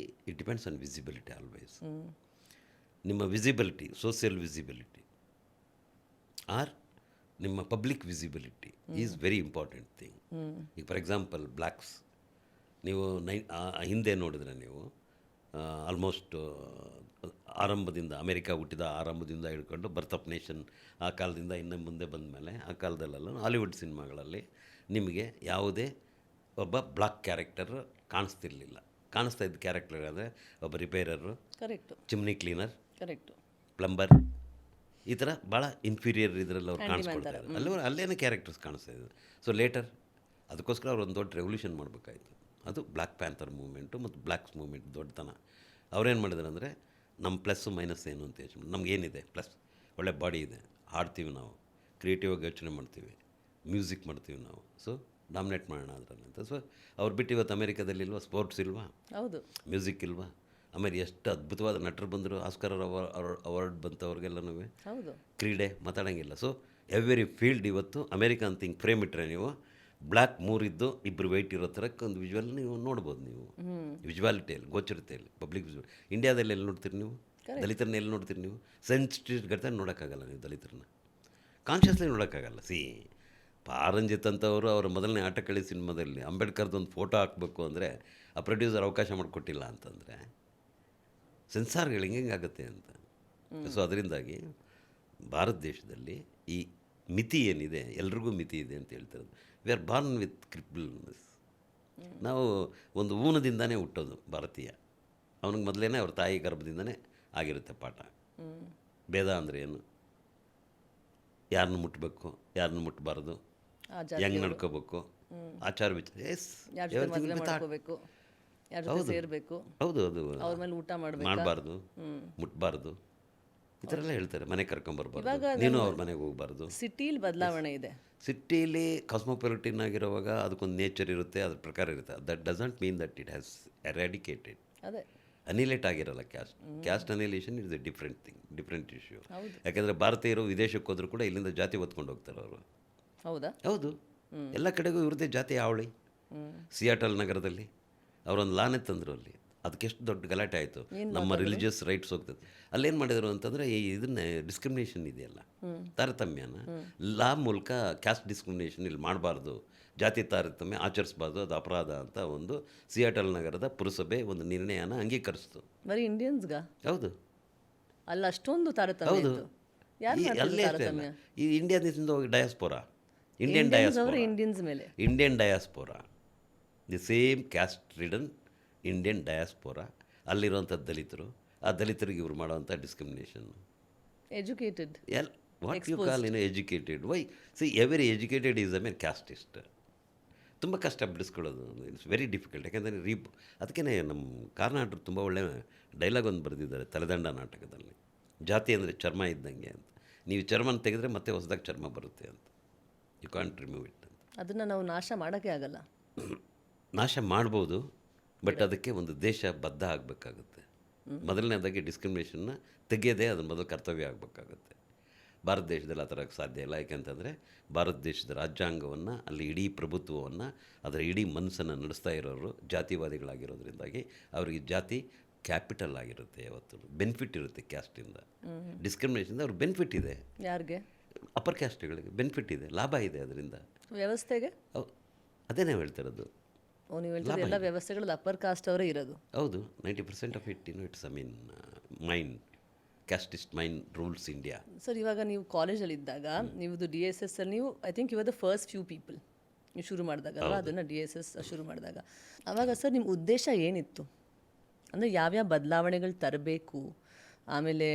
A: it depends on visibility always. ನಿಮ್ಮ ವಿಸಿಬಿಲಿಟಿ, ಸೋಷಿಯಲ್ ವಿಸಿಬಿಲಿಟಿ ಆರ್ ನಿಮ್ಮ public visibility is very important thing. ಈಗ ಫಾರ್ ಎಕ್ಸಾಂಪಲ್ ಬ್ಲ್ಯಾಕ್ಸ್, ನೀವು ಹಿಂದೆ ನೋಡಿದ್ರೆ ನೀವು ಆಲ್ಮೋಸ್ಟ್ ಆರಂಭದಿಂದ, ಅಮೆರಿಕ ಹುಟ್ಟಿದ ಆರಂಭದಿಂದ ಹಿಡ್ಕೊಂಡು ಬರ್ತ್ ಆಫ್ ನೇಷನ್ ಆ ಕಾಲದಿಂದ ಇನ್ನು ಮುಂದೆ ಬಂದ ಮೇಲೆ, ಆ ಕಾಲದಲ್ಲೆಲ್ಲ ಹಾಲಿವುಡ್ ಸಿನಿಮಾಗಳಲ್ಲಿ ನಿಮಗೆ ಯಾವುದೇ ಒಬ್ಬ ಬ್ಲಾಕ್ ಕ್ಯಾರೆಕ್ಟರ್ ಕಾಣಿಸ್ತಿರ್ಲಿಲ್ಲ. ಕಾಣಿಸ್ತಾ ಇದ್ದ ಕ್ಯಾರೆಕ್ಟರ್ ಅಂದರೆ ಒಬ್ಬ repairer,
B: correct,
A: chimney cleaner,
B: correct,
A: plumber, ಈ ಥರ ಭಾಳ ಇನ್ಫೀರಿಯರ್ ಇದರಲ್ಲಿ ಅವ್ರು ಕಾಣಿಸ್ಕೊಳ್ತಾರೆ. ಅಲ್ಲೇನೇ ಕ್ಯಾರೆಕ್ಟರ್ಸ್ ಕಾಣಿಸ್ತಾ ಇದ್ದಾರೆ. ಸೊ ಲೇಟರ್ ಅದಕ್ಕೋಸ್ಕರ ಅವ್ರು ಒಂದು ದೊಡ್ಡ ರೆವಲ್ಯೂಷನ್ ಮಾಡಬೇಕಾಯಿತು. ಅದು ಬ್ಲ್ಯಾಕ್ ಪ್ಯಾಂಥರ್ ಮೂವ್ಮೆಂಟು ಮತ್ತು ಬ್ಲ್ಯಾಕ್ಸ್ ಮೂವ್ಮೆಂಟ್ ದೊಡ್ಡತನ. ಅವ್ರೇನು ಮಾಡಿದ್ರು ಅಂದರೆ, ನಮ್ಮ ಪ್ಲಸ್ಸು ಮೈನಸ್ ಏನು ಅಂತ ಯೋಚನೆ, ನಮಗೇನಿದೆ ಪ್ಲಸ್, ಒಳ್ಳೆ ಬಾಡಿ ಇದೆ, ಹಾಡ್ತೀವಿ ನಾವು, ಕ್ರಿಯೇಟಿವ್ ಆಗಿ ಯೋಚನೆ ಮಾಡ್ತೀವಿ, ಮ್ಯೂಸಿಕ್ ಮಾಡ್ತೀವಿ ನಾವು, ಸೊ ಡಾಮಿನೇಟ್ ಮಾಡೋಣ ಅದರಲ್ಲಿ ಅಂತ. ಸೊ ಅವ್ರು ಬಿಟ್ಟು ಇವತ್ತು ಅಮೇರಿಕಾದಲ್ಲಿ ಇಲ್ವಾ, ಸ್ಪೋರ್ಟ್ಸ್ ಇಲ್ವಾ,
B: ಹೌದು,
A: ಮ್ಯೂಸಿಕ್ ಇಲ್ವಾ, ಆಮೇಲೆ ಎಷ್ಟು ಅದ್ಭುತವಾದ ನಟರು ಬಂದರು, ಆಸ್ಕರ್ ಅವಾರ್ಡ್ ಬಂತು ಅವ್ರಿಗೆಲ್ಲನೂ.
B: ಹೌದು,
A: ಕ್ರೀಡೆ ಮಾತಾಡೋಂಗಿಲ್ಲ. ಸೊ ಎವ್ರಿ ಫೀಲ್ಡ್ ಇವತ್ತು ಅಮೇರಿಕಾ ಅಂತ ಹಿಂಗೆ ಫ್ರೇಮ್ ಇಟ್ಟರೆ ನೀವು ಬ್ಲ್ಯಾಕ್ 3 ಇದ್ದು 2 ವೈಟ್ ಇರೋ ಥರಕ್ಕೆ ಒಂದು ವಿಜುವಲ್ ನೀವು ನೋಡ್ಬೋದು. ನೀವು ವಿಜುವಾಲಿಟಿಯಲ್ಲಿ ಗೋಚರತೆಯಲ್ಲಿ ಪಬ್ಲಿಕ್ ವಿಜುವಲ್. ಇಂಡಿಯಾದಲ್ಲಿ ಎಲ್ಲಿ ನೋಡ್ತೀರಿ ನೀವು ದಲಿತರನ್ನ? ಎಲ್ಲಿ ನೋಡ್ತೀರಿ ನೀವು? ಸೆನ್ಸಿಟಿವ್ ಗಡ್ತ ನೋಡೋಕ್ಕಾಗಲ್ಲ ನೀವು ದಲಿತರನ್ನ, ಕಾನ್ಷಿಯಸ್ಲಿ ನೋಡೋಕ್ಕಾಗಲ್ಲ. ಸಿ, ಪಾರಂಜಿತ್ ಅಂತವರು ಅವರ ಮೊದಲನೇ ಆಟಕಳಿ ಸಿನಿಮಾದಲ್ಲಿ ಅಂಬೇಡ್ಕರ್ದೊಂದು ಫೋಟೋ ಹಾಕಬೇಕು ಅಂದರೆ ಆ ಪ್ರೊಡ್ಯೂಸರ್ ಅವಕಾಶ ಮಾಡಿಕೊಟ್ಟಿಲ್ಲ ಅಂತಂದರೆ ಸೆನ್ಸಾರ್ಗಳು ಹಿಂಗಾಗುತ್ತೆ ಅಂತ. ಸೊ ಅದರಿಂದಾಗಿ ಭಾರತ ದೇಶದಲ್ಲಿ ಈ ಮಿತಿ ಏನಿದೆ, ಎಲ್ರಿಗೂ ಮಿತಿ ಇದೆ ಅಂತ ಹೇಳ್ತಾರೆ. We are born with crippleness. ನಾವು ಒಂದು ಊನದಿಂದನೇ ಹುಟ್ಟೋದು ಭಾರತೀಯ. ಅವನಿಗೆ ಮೊದಲೇ ಅವ್ರ ತಾಯಿ ಗರ್ಭದಿಂದನೇ ಆಗಿರುತ್ತೆ ಪಾಠ. ಭೇದ ಅಂದರೆ ಏನು, ಯಾರನ್ನ ಮುಟ್ಟಬೇಕು, ಯಾರನ್ನ ಮುಟ್ಟಬಾರ್ದು, ಹೆಂಗೆ ನಡ್ಕೋಬೇಕು, ಆಚಾರ ವಿಚಾರ, ಹೌದು, ಅದು ಮಾಡಬಾರ್ದು, ಮುಟ್ಬಾರ್ದು, ಈ ಥರ ಎಲ್ಲ ಹೇಳ್ತಾರೆ. ಮನೆ ಕರ್ಕೊಂಬರ್ಬಾರ್ದು, ನೀನು ಅವ್ರ ಮನೆಗೆ ಹೋಗ್ಬಾರ್ದು.
B: ಸಿಟಿಲಿ ಬದಲಾವಣೆ ಇದೆ.
A: ಸಿಟಿಲಿ ಕಾಸ್ಮೋಪಾಲಿಟಿನ್ ಆಗಿರುವಾಗ ಅದಕ್ಕೊಂದು ನೇಚರ್ ಇರುತ್ತೆ, ಅದ್ರ ಪ್ರಕಾರ ಇರುತ್ತೆ. That doesn't mean that it has ಎರಾಡಿಕೇಟೆಡ್,
B: ಅದೇ
A: ಅನಿಲೇಟ್ ಆಗಿರಲ್ಲ. Caste ಅನಿಲೇಷನ್ is A different thing, different issue. ಯಾಕೆಂದರೆ ಭಾರತೀಯರು ವಿದೇಶಕ್ಕೆ ಹೋದರೂ ಕೂಡ ಇಲ್ಲಿಂದ ಜಾತಿ ಹೊತ್ಕೊಂಡು ಹೋಗ್ತಾರೆ ಅವರು.
B: ಹೌದಾ?
A: ಹೌದು, ಎಲ್ಲ ಕಡೆಗೂ ಇವ್ರದ್ದೇ ಜಾತಿ ಹಾವಳಿ. ಸಿಯಾಟಲ್ ನಗರದಲ್ಲಿ ಅವರೊಂದು ಲಾನೇ ತಂದರು. ಅಲ್ಲಿ ಅದಕ್ಕೆಷ್ಟು ದೊಡ್ಡ ಗಲಾಟೆ ಆಯಿತು, ನಮ್ಮ ರಿಲಿಜಿಯಸ್ ರೈಟ್ಸ್ ಹೋಗ್ತದೆ. ಅಲ್ಲೇನು ಮಾಡಿದರು ಅಂತಂದರೆ, ಇದನ್ನೇ ಡಿಸ್ಕ್ರಿಮಿನೇಷನ್ ಇದೆಯಲ್ಲ, ತಾರತಮ್ಯನ ಲಾ ಮೂಲಕ ಕ್ಯಾಸ್ಟ್ ಡಿಸ್ಕ್ರಿಮಿನೇಷನ್ ಇಲ್ಲಿ ಮಾಡಬಾರ್ದು, ಜಾತಿ ತಾರತಮ್ಯ ಆಚರಿಸಬಾರ್ದು, ಅದು ಅಪರಾಧ ಅಂತ ಒಂದು ಸಿಯಾಟಲ್ ನಗರದ ಪುರಸಭೆ ಒಂದು ನಿರ್ಣಯನ ಅಂಗೀಕರಿಸ್ತು.
B: ಬರೀ ಇಂಡಿಯನ್ಸ್ಗ? ಹೌದು,
A: ಅಲ್ಲ
B: ಅಷ್ಟೊಂದು ತಾರತಮ್ಯ.
A: ಹೌದು, ಅಲ್ಲೇ ಅಷ್ಟೇ ಅಲ್ಲ, ಈ ಇಂಡಿಯಾದಿಂದ ಹೋಗಿ diaspora, Indian diaspora, the same caste ridden Indian diaspora, ಅಲ್ಲಿರುವಂಥ ದಲಿತರು, ಆ ದಲಿತರಿಗೆ ಇವ್ರು ಮಾಡೋವಂಥ discrimination.
B: Educated,
A: what you call educated? Why see, every educated is a main casteist. ತುಂಬ ಕಷ್ಟ ಬಿಡಿಸ್ಕೊಳ್ಳೋದು, ಇಟ್ಸ್ ವೆರಿ ಡಿಫಿಕಲ್ಟ್. ಯಾಕೆಂದರೆ ಅದಕ್ಕೇ ನಮ್ಮ ಕಾರ್ನಾಟರು ತುಂಬ ಒಳ್ಳೆಯ ಡೈಲಾಗ್ ಒಂದು ಬರೆದಿದ್ದಾರೆ ತಲೆದಂಡ ನಾಟಕದಲ್ಲಿ, ಜಾತಿ ಅಂದರೆ ಚರ್ಮ ಇದ್ದಂಗೆ ಅಂತ. ನೀವು ಚರ್ಮನ ತೆಗೆದ್ರೆ ಮತ್ತೆ ಹೊಸದಾಗಿ ಚರ್ಮ ಬರುತ್ತೆ ಅಂತ. ಯು ಕಾಂಟ್ ರಿಮೂವ್ ಇಟ್ ಅಂತ.
B: ಅದನ್ನು ನಾವು ನಾಶ ಮಾಡೋಕ್ಕೆ ಆಗಲ್ಲ.
A: ನಾಶ ಮಾಡ್ಬೋದು, ಬಟ್ ಅದಕ್ಕೆ ಒಂದು ದೇಶ ಬದ್ಧ ಆಗಬೇಕಾಗುತ್ತೆ. ಮೊದಲನೇದಾಗಿ ಡಿಸ್ಕ್ರಿಮಿನೇಷನ್ನ ತೆಗೆಯೋದೇ ಅದನ್ನ ಮೊದಲು ಕರ್ತವ್ಯ ಆಗಬೇಕಾಗುತ್ತೆ. ಭಾರತ ದೇಶದಲ್ಲಿ ಆ ಥರ ಸಾಧ್ಯ ಇಲ್ಲ. ಯಾಕೆಂತಂದರೆ ಭಾರತ ದೇಶದ ರಾಜ್ಯಾಂಗವನ್ನು, ಅಲ್ಲಿ ಇಡೀ ಪ್ರಭುತ್ವವನ್ನು, ಅದರ ಇಡೀ ಮನಸ್ಸನ್ನು ನಡೆಸ್ತಾ ಇರೋರು ಜಾತಿವಾದಿಗಳಾಗಿರೋದ್ರಿಂದಾಗಿ ಅವರಿಗೆ ಜಾತಿ ಕ್ಯಾಪಿಟಲ್ ಆಗಿರುತ್ತೆ. ಯಾವತ್ತೂ ಬೆನಿಫಿಟ್ ಇರುತ್ತೆ ಕ್ಯಾಸ್ಟಿಂದ. ಡಿಸ್ಕ್ರಿಮಿನೇಷನ್ದ ಅವ್ರಿಗೆ ಬೆನಿಫಿಟ್ ಇದೆ.
B: ಯಾರಿಗೆ?
A: ಅಪ್ಪರ್ ಕ್ಯಾಸ್ಟ್ಗಳಿಗೆ ಬೆನಿಫಿಟ್ ಇದೆ, ಲಾಭ ಇದೆ ಅದರಿಂದ
B: ವ್ಯವಸ್ಥೆಗೆ.
A: ಅದೇ ನಾವು ಹೇಳ್ತಿರೋದು.
B: ನೀವು ಹೇಳ್ತಿದ್ರೆ ಎಲ್ಲ ವ್ಯವಸ್ಥೆಗಳಲ್ಲಿ ಅಪ್ಪರ್ ಕಾಸ್ಟ್ ಅವರೇ ಇರೋದು.
A: ಹೌದು, 90% of it it's main casteist main rules India.
B: Sir ಇವಾಗ ನೀವು ಕಾಲೇಜಲ್ಲಿ ಇದ್ದಾಗ ನೀವು ಡಿ ಎಸ್ ಎಸ್ ಅಲ್ಲಿ ನೀವು I think you are the first few people ನೀವು ಶುರು ಮಾಡಿದಾಗ ಅಲ್ವಾ ಅದನ್ನು ಡಿ ಎಸ್ ಎಸ್ ಶುರು ಮಾಡಿದಾಗ. ಆವಾಗ ಸರ್ ನಿಮ್ಮ ಉದ್ದೇಶ ಏನಿತ್ತು? ಅಂದರೆ ಯಾವ್ಯಾವ ಬದಲಾವಣೆಗಳು ತರಬೇಕು, ಆಮೇಲೆ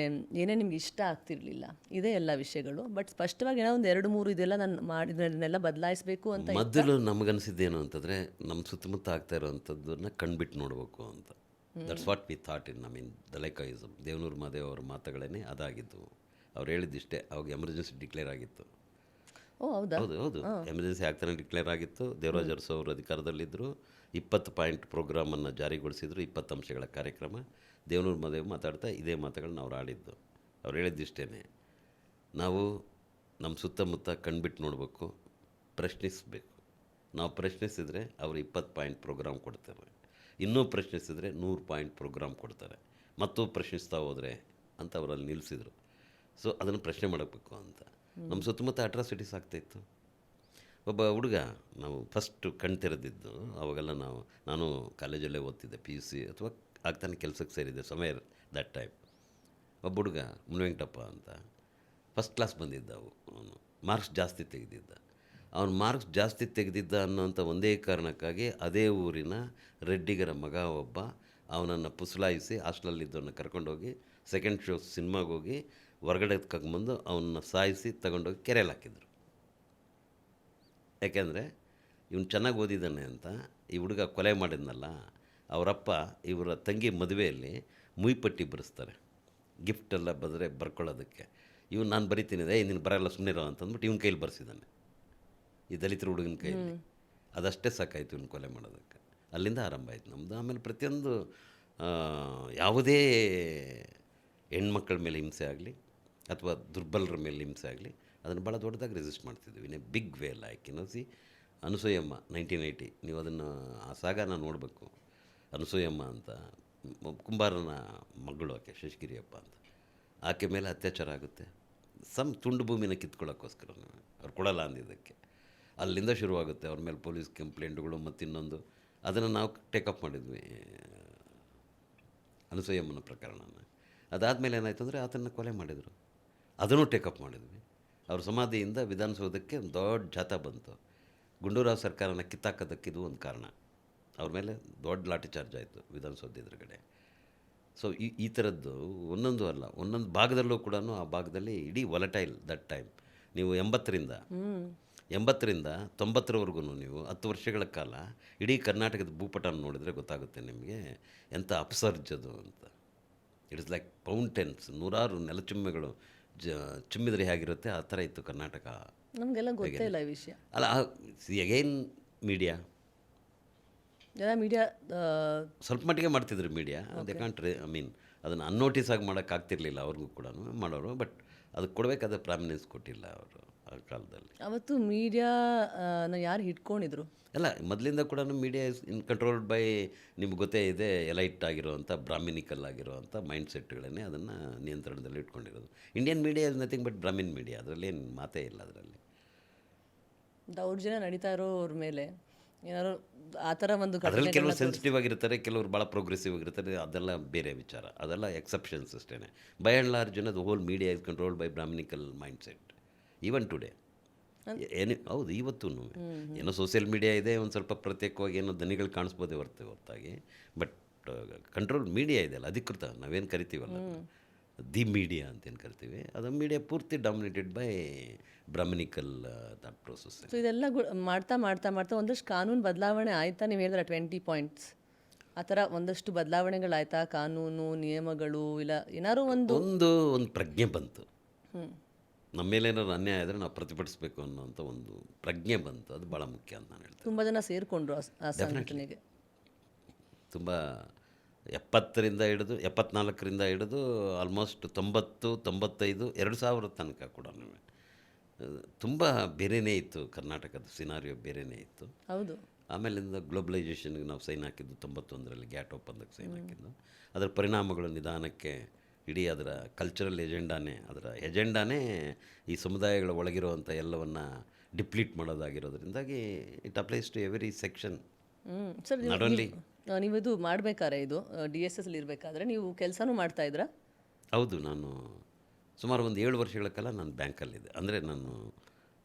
B: ಏನೇ ನಿಮ್ಗೆ ಇಷ್ಟ ಆಗ್ತಿರ್ಲಿಲ್ಲ, ಇದೇ ಎಲ್ಲ ವಿಷಯಗಳು. ಬಟ್ ಸ್ಪಷ್ಟವಾಗಿ ಏನೋ ಒಂದು 2-3 ಇದೆಲ್ಲ ನಾನು ಮಾಡಿದ್ನೆಲ್ಲ ಬದಲಾಯಿಸಬೇಕು ಅಂತ.
A: ಮೊದಲು ನಮಗನ್ಸಿದ್ದೇನು ಅಂತಂದರೆ ನಮ್ಮ ಸುತ್ತಮುತ್ತ ಆಗ್ತಾ ಇರೋವಂಥದ್ದನ್ನು ಕಣ್ಬಿಟ್ಟು ನೋಡಬೇಕು ಅಂತ. That's what we thought in ದಲೈಕಾಯಿಸಮ್. ದೇವನೂರು ಮಹಾದೇವ್ ಅವ್ರ ಮಾತುಗಳೇ ಅದಾಗಿದ್ದು. ಅವ್ರು ಹೇಳಿದ್ದಿಷ್ಟೇ. ಅವಾಗ ಎಮರ್ಜೆನ್ಸಿ ಡಿಕ್ಲೇರ್ ಆಗಿತ್ತು.
B: ಓ ಹೌದಾ?
A: ಹೌದು, ಎಮರ್ಜೆನ್ಸಿ ಆಗ್ತಾನೆ ಡಿಕ್ಲೇರ್ ಆಗಿತ್ತು. ದೇವರಾಜ್ ಅರಸು ಅವರು ಅಧಿಕಾರದಲ್ಲಿದ್ದರು. 20 ಪಾಯಿಂಟ್ ಪ್ರೋಗ್ರಾಮನ್ನು ಜಾರಿಗೊಳಿಸಿದ್ರು, 20 ಅಂಶಗಳ ಕಾರ್ಯಕ್ರಮ. ದೇವನೂರು ಮಹಾದೇವ್ ಮಾತಾಡ್ತಾ ಇದೇ ಮಾತುಗಳನ್ನ ಅವ್ರು ಆಡಿದ್ದು. ಅವ್ರು ಹೇಳಿದ್ದಿಷ್ಟೇ, ನಾವು ನಮ್ಮ ಸುತ್ತಮುತ್ತ ಕಣ್ಬಿಟ್ಟು ನೋಡಬೇಕು, ಪ್ರಶ್ನಿಸಬೇಕು. ನಾವು ಪ್ರಶ್ನಿಸಿದರೆ ಅವರು 20 ಪಾಯಿಂಟ್ ಪ್ರೋಗ್ರಾಮ್ ಕೊಡ್ತಾರೆ, ಇನ್ನೂ ಪ್ರಶ್ನಿಸಿದರೆ 100 ಪಾಯಿಂಟ್ ಪ್ರೋಗ್ರಾಮ್ ಕೊಡ್ತಾರೆ, ಮತ್ತು ಪ್ರಶ್ನಿಸ್ತಾ ಹೋದರೆ ಅಂತ ಅವರಲ್ಲಿ ನಿಲ್ಲಿಸಿದರು. ಸೊ ಅದನ್ನು ಪ್ರಶ್ನೆ ಮಾಡಬೇಕು ಅಂತ. ನಮ್ಮ ಸುತ್ತಮುತ್ತ ಅಟ್ರಾಸಿಟೀಸ್ ಆಗ್ತಾಯಿತ್ತು. ಒಬ್ಬ ಹುಡುಗ, ನಾವು ಫಸ್ಟ್ ಕಣ್ತೆರೆದಿದ್ದು ಅವಾಗೆಲ್ಲ ನಾನು ಕಾಲೇಜಲ್ಲೇ ಓದ್ತಿದ್ದೆ, PUC ಅಥವಾ ಆಗ್ತಾನೆ ಕೆಲಸಕ್ಕೆ ಸೇರಿದ್ದೆ ಸಮಯ ದಟ್ ಟೈಮ್. ಒಬ್ಬ ಹುಡುಗ ಮುನಿವೆಂಕಟಪ್ಪ ಅಂತ ಫಸ್ಟ್ ಕ್ಲಾಸ್ ಬಂದಿದ್ದ. ಅವನು ಮಾರ್ಕ್ಸ್ ಜಾಸ್ತಿ ತೆಗೆದಿದ್ದ. ಅವನು ಮಾರ್ಕ್ಸ್ ಜಾಸ್ತಿ ತೆಗೆದಿದ್ದ ಅನ್ನೋಂಥ ಒಂದೇ ಕಾರಣಕ್ಕಾಗಿ ಅದೇ ಊರಿನ ರೆಡ್ಡಿಗರ ಮಗ ಒಬ್ಬ ಅವನನ್ನು ಪುಸಲಾಯಿಸಿ ಹಾಸ್ಟೆಲಲ್ಲಿದ್ದವನ್ನ ಕರ್ಕೊಂಡೋಗಿ ಸೆಕೆಂಡ್ ಶೋ ಸಿನಿಮಾಗೆ ಹೋಗಿ ಹೊರಗಡೆ ಕರ್ಕೊಂಬಂದು ಅವನ್ನ ಸಾಯಿಸಿ ತಗೊಂಡೋಗಿ ಕೆರೆಯಲ್ಲಿ ಹಾಕಿದ್ರು. ಯಾಕೆಂದರೆ ಇವನು ಚೆನ್ನಾಗಿ ಓದಿದ್ದಾನೆ ಅಂತ. ಈ ಹುಡುಗ ಕೊಲೆ ಮಾಡಿದ್ನಲ್ಲ, ಅವರಪ್ಪ ಇವರ ತಂಗಿ ಮದುವೆಯಲ್ಲಿ ಮುಯ್ಪಟ್ಟಿ ಬರೆಸ್ತಾರೆ, ಗಿಫ್ಟೆಲ್ಲ ಬಂದರೆ ಬರ್ಕೊಳ್ಳೋದಕ್ಕೆ. ಇವನು ನಾನು ಬರಿತೀನಿ, ನೀನು ಬರೋಲ್ಲ ಸುಮ್ಮನಿರೋ ಅಂತಂದ್ಬಿಟ್ಟು ಇವನ ಕೈಲಿ ಬರೆಸಿದ್ದಾನೆ, ಈ ದಲಿತರ ಹುಡುಗನ ಕೈಯಲ್ಲಿ. ಅದಷ್ಟೇ ಸಾಕಾಯಿತು ಇವನು ಕೊಲೆ ಮಾಡೋದಕ್ಕೆ. ಅಲ್ಲಿಂದ ಆರಂಭ ಆಯಿತು ನಮ್ಮದು. ಆಮೇಲೆ ಪ್ರತಿಯೊಂದು ಯಾವುದೇ ಹೆಣ್ಮಕ್ಳ ಮೇಲೆ ಹಿಂಸೆ ಆಗಲಿ ಅಥವಾ ದುರ್ಬಲರ ಮೇಲೆ ಹಿಂಸೆ ಆಗಲಿ ಅದನ್ನು ಭಾಳ ದೊಡ್ಡದಾಗಿ ರೆಸಿಸ್ಟ್ ಮಾಡ್ತಿದ್ವಿ. In a big way. Like Anasuyamma 1980, ನೀವು ಅದನ್ನು ಆ ಸಾಗನ ನೋಡಬೇಕು. ಅನಸೂಯಮ್ಮ ಅಂತ ಕುಂಬಾರನ ಮಗಳು, ಆಕೆ ಶಶಿಗಿರಿಯಪ್ಪ ಅಂತ. ಆಕೆ ಮೇಲೆ ಅತ್ಯಾಚಾರ ಆಗುತ್ತೆ, ತುಂಡು ಭೂಮಿನ ಕಿತ್ಕೊಳ್ಳೋಕ್ಕೋಸ್ಕರ ಅವ್ರು ಕೊಡಲ್ಲ ಅಂದಿದ್ದಕ್ಕೆ. ಅಲ್ಲಿಂದ ಶುರುವಾಗುತ್ತೆ ಅವ್ರ ಮೇಲೆ ಪೊಲೀಸ್ ಕಂಪ್ಲೇಂಟ್ಗಳು. ಮತ್ತು ಇನ್ನೊಂದು ಅದನ್ನು ನಾವು ಟೇಕಪ್ ಮಾಡಿದ್ವಿ, ಅನಸೂಯಮ್ಮನ ಪ್ರಕರಣನ. ಅದಾದಮೇಲೆ ಏನಾಯ್ತು ಅಂದರೆ ಆತನ್ನು ಕೊಲೆ ಮಾಡಿದರು, ಅದನ್ನು ಟೇಕಪ್ ಮಾಡಿದ್ವಿ. ಅವ್ರ ಸಮಾಧಿಯಿಂದ ವಿಧಾನಸೌಧಕ್ಕೆ ಒಂದು ದೊಡ್ಡ ಜಾಥಾ ಬಂತು. ಗುಂಡೂರಾವ್ ಸರ್ಕಾರನ ಕಿತ್ತಾಕೋದಕ್ಕಿದು ಒಂದು ಕಾರಣ. ಅವ್ರ ಮೇಲೆ ದೊಡ್ಡ ಲಾಠಿ ಚಾರ್ಜ್ ಆಯಿತು ವಿಧಾನಸೌಧ ಎದುರುಗಡೆ. ಸೊ ಈ ಥರದ್ದು ಒಂದೊಂದು ಅಲ್ಲ, ಒಂದೊಂದು ಭಾಗದಲ್ಲೂ ಕೂಡ ಆ ಭಾಗದಲ್ಲಿ ಇಡೀ ವೊಲಟೈಲ್ ದಟ್ ಟೈಮ್. ನೀವು 80ರಿಂದ 90ರವರೆಗೂ ನೀವು 10 ವರ್ಷಗಳ ಕಾಲ ಇಡೀ ಕರ್ನಾಟಕದ ಭೂಪಟನ ನೋಡಿದರೆ ಗೊತ್ತಾಗುತ್ತೆ ನಿಮಗೆ ಎಂಥ ಅಪ್ಸರ್ಜದು ಅಂತ. ಇಟ್ ಇಸ್ ಲೈಕ್ ಫೌಂಟೇನ್ಸ್, ನೂರಾರು ನೆಲಚುಮ್ಮೆಗಳು ಚುಮ್ಮಿದ್ರೆ ಹೇಗಿರುತ್ತೆ ಆ ಥರ ಇತ್ತು ಕರ್ನಾಟಕ.
B: ನಮಗೆಲ್ಲ ಗೊತ್ತೇ ಇಲ್ಲ ಈ ವಿಷಯ
A: ಅಲ್ಲ. ಅಗೈನ್ ಮೀಡಿಯಾ ಸ್ವಲ್ಪ ಮಟ್ಟಿಗೆ ಮಾಡ್ತಿದ್ರು ಮೀಡಿಯಾ. ದೇ ಕಾಂಟ್ ಅದನ್ನು ಅನ್ನೋಟಿಸ್ ಆಗಿ ಮಾಡೋಕ್ಕಾಗ್ತಿರ್ಲಿಲ್ಲ ಅವ್ರಿಗೂ ಕೂಡ ಮಾಡೋರು. ಬಟ್ ಅದಕ್ಕೆ ಕೊಡಬೇಕಾದ ಪ್ರಾಮಿನೆನ್ಸ್ ಕೊಟ್ಟಿಲ್ಲ ಅವರು ಆ ಕಾಲದಲ್ಲಿ.
B: ಅವತ್ತು ಮೀಡಿಯಾನ ಯಾರು ಹಿಡ್ಕೊಂಡಿದ್ರು?
A: ಅಲ್ಲ, ಮೊದಲಿಂದ ಕೂಡ ಮೀಡಿಯಾ ಇಸ್ ಕಂಟ್ರೋಲ್ಡ್ ಬೈ, ನಿಮ್ಗೆ ಗೊತ್ತೇ ಇದೆ, ಎಲೈಟ್ ಆಗಿರೋವಂಥ ಬ್ರಾಹ್ಮಿನಿಕಲ್ ಆಗಿರೋವಂಥ ಮೈಂಡ್ ಸೆಟ್ಗಳನ್ನೇ ಅದನ್ನು ನಿಯಂತ್ರಣದಲ್ಲಿ ಇಟ್ಕೊಂಡಿರೋದು. Indian media is nothing but brahmin media. ಅದರಲ್ಲಿ ಏನು ಮಾತೇ ಇಲ್ಲ. ಅದರಲ್ಲಿ
B: ದೌರ್ಜನ್ಯ ನಡೀತಾ ಇರೋರ ಮೇಲೆ ಏನಾದ್ರು ಆ ಥರ ಒಂದು
A: ಅದರಲ್ಲಿ ಕೆಲವರು ಸೆನ್ಸಿಟಿವ್ ಆಗಿರ್ತಾರೆ, ಕೆಲವರು ಭಾಳ ಪ್ರೋಗ್ರೆಸಿವ್ ಆಗಿರ್ತಾರೆ. ಅದೆಲ್ಲ ಬೇರೆ ವಿಚಾರ, ಅದೆಲ್ಲ ಎಕ್ಸೆಪ್ಷನ್ಸ್ ಅಷ್ಟೇ. By and large the whole media is controlled by Brahminical mind set even today. ಹೌದು, ಇವತ್ತೂ ಏನೋ ಸೋಷಿಯಲ್ ಮೀಡಿಯಾ ಇದೆ, ಒಂದು ಸ್ವಲ್ಪ ಪ್ರತ್ಯೇಕವಾಗಿ ಏನೋ ದನಿಗಳು ಕಾಣಿಸ್ಬೋದೇ ಹೊರತಾಗಿ. ಬಟ್ ಕಂಟ್ರೋಲ್ ಮೀಡಿಯಾ ಇದೆಯಲ್ಲ, ಅಧಿಕೃತ ನಾವೇನು ಕರಿತೀವಲ್ಲ, ದಿ ಮೀಡಿಯಾ ಅಂತೇನು ಕರಿತೀವಿ, ಅದು ಮೀಡಿಯಾ ಪೂರ್ತಿ dominated by Brahminical that process.
B: So ಇದೆಲ್ಲ ಮಾಡ್ತಾ ಮಾಡ್ತಾ ಮಾಡ್ತಾ ಒಂದಷ್ಟು ಕಾನೂನು ಬದಲಾವಣೆ ಆಯಿತಾ? ನೀವು ಹೇಳಿದ್ರೆ 20 ಪಾಯಿಂಟ್ಸ್ ಆ ಥರ ಒಂದಷ್ಟು ಬದಲಾವಣೆಗಳಾಯ್ತಾ? ಕಾನೂನು ನಿಯಮಗಳು ಇಲ್ಲ ಏನಾದ್ರು ಒಂದು
A: ಪ್ರಜ್ಞೆ ಬಂತು. ನಮ್ಮ ಮೇಲೆ ಏನಾದ್ರು ಅನ್ಯಾಯ ಆದರೆ ನಾವು ಪ್ರತಿಭಟಿಸಬೇಕು ಅನ್ನೋಂಥ ಒಂದು ಪ್ರಜ್ಞೆ ಬಂತು. ಅದು ಭಾಳ ಮುಖ್ಯ ಅಂತ ನಾನು ಹೇಳ್ತೀನಿ.
B: ತುಂಬ ಜನ ಸೇರಿಕೊಂಡ್ರು ಆ ಸಂಘಟನೆಗೆ.
A: ತುಂಬ 70ರಿಂದ ಹಿಡಿದು 74ರಿಂದ ಹಿಡಿದು ಆಲ್ಮೋಸ್ಟ್ 90, 95, 2000 ತನಕ ಕೂಡ ತುಂಬ ಬೇರೆಯೇ ಇತ್ತು. ಕರ್ನಾಟಕದ ಸಿನಾರಿಯೋ ಬೇರೆಯೇ ಇತ್ತು.
B: ಹೌದು.
A: ಆಮೇಲಿಂದ ಗ್ಲೋಬಲೈಸೇಷನ್ಗೆ ನಾವು ಸೈನ್ ಹಾಕಿದ್ದು 91ರಲ್ಲಿ, ಗ್ಯಾಟ್ ಒಪ್ಪಂದಕ್ಕೆ ಸೈನ್ ಹಾಕಿದ್ದು. ಅದರ ಪರಿಣಾಮಗಳು ನಿಧಾನಕ್ಕೆ ಇಡೀ ಅದರ ಕಲ್ಚರಲ್ ಎಜೆಂಡಾನೇ ಈ ಸಮುದಾಯಗಳ ಒಳಗಿರುವಂಥ ಎಲ್ಲವನ್ನು ಡಿಪ್ಲೀಟ್ ಮಾಡೋದಾಗಿರೋದ್ರಿಂದಾಗಿ it applies to every section
B: sir
A: not only.
B: ನೀವು ಇದು ಮಾಡಬೇಕಾದ್ರೆ ಇದು DSS ಇರಬೇಕಾದ್ರೆ ನೀವು ಕೆಲಸನೂ ಮಾಡ್ತಾ ಇದ್ರಾ?
A: ಹೌದು, ನಾನು ಸುಮಾರು ಒಂದು 7 ವರ್ಷಗಳ ಕಾಲ ನಾನು ಬ್ಯಾಂಕಲ್ಲಿದ್ದೆ. ಅಂದರೆ ನಾನು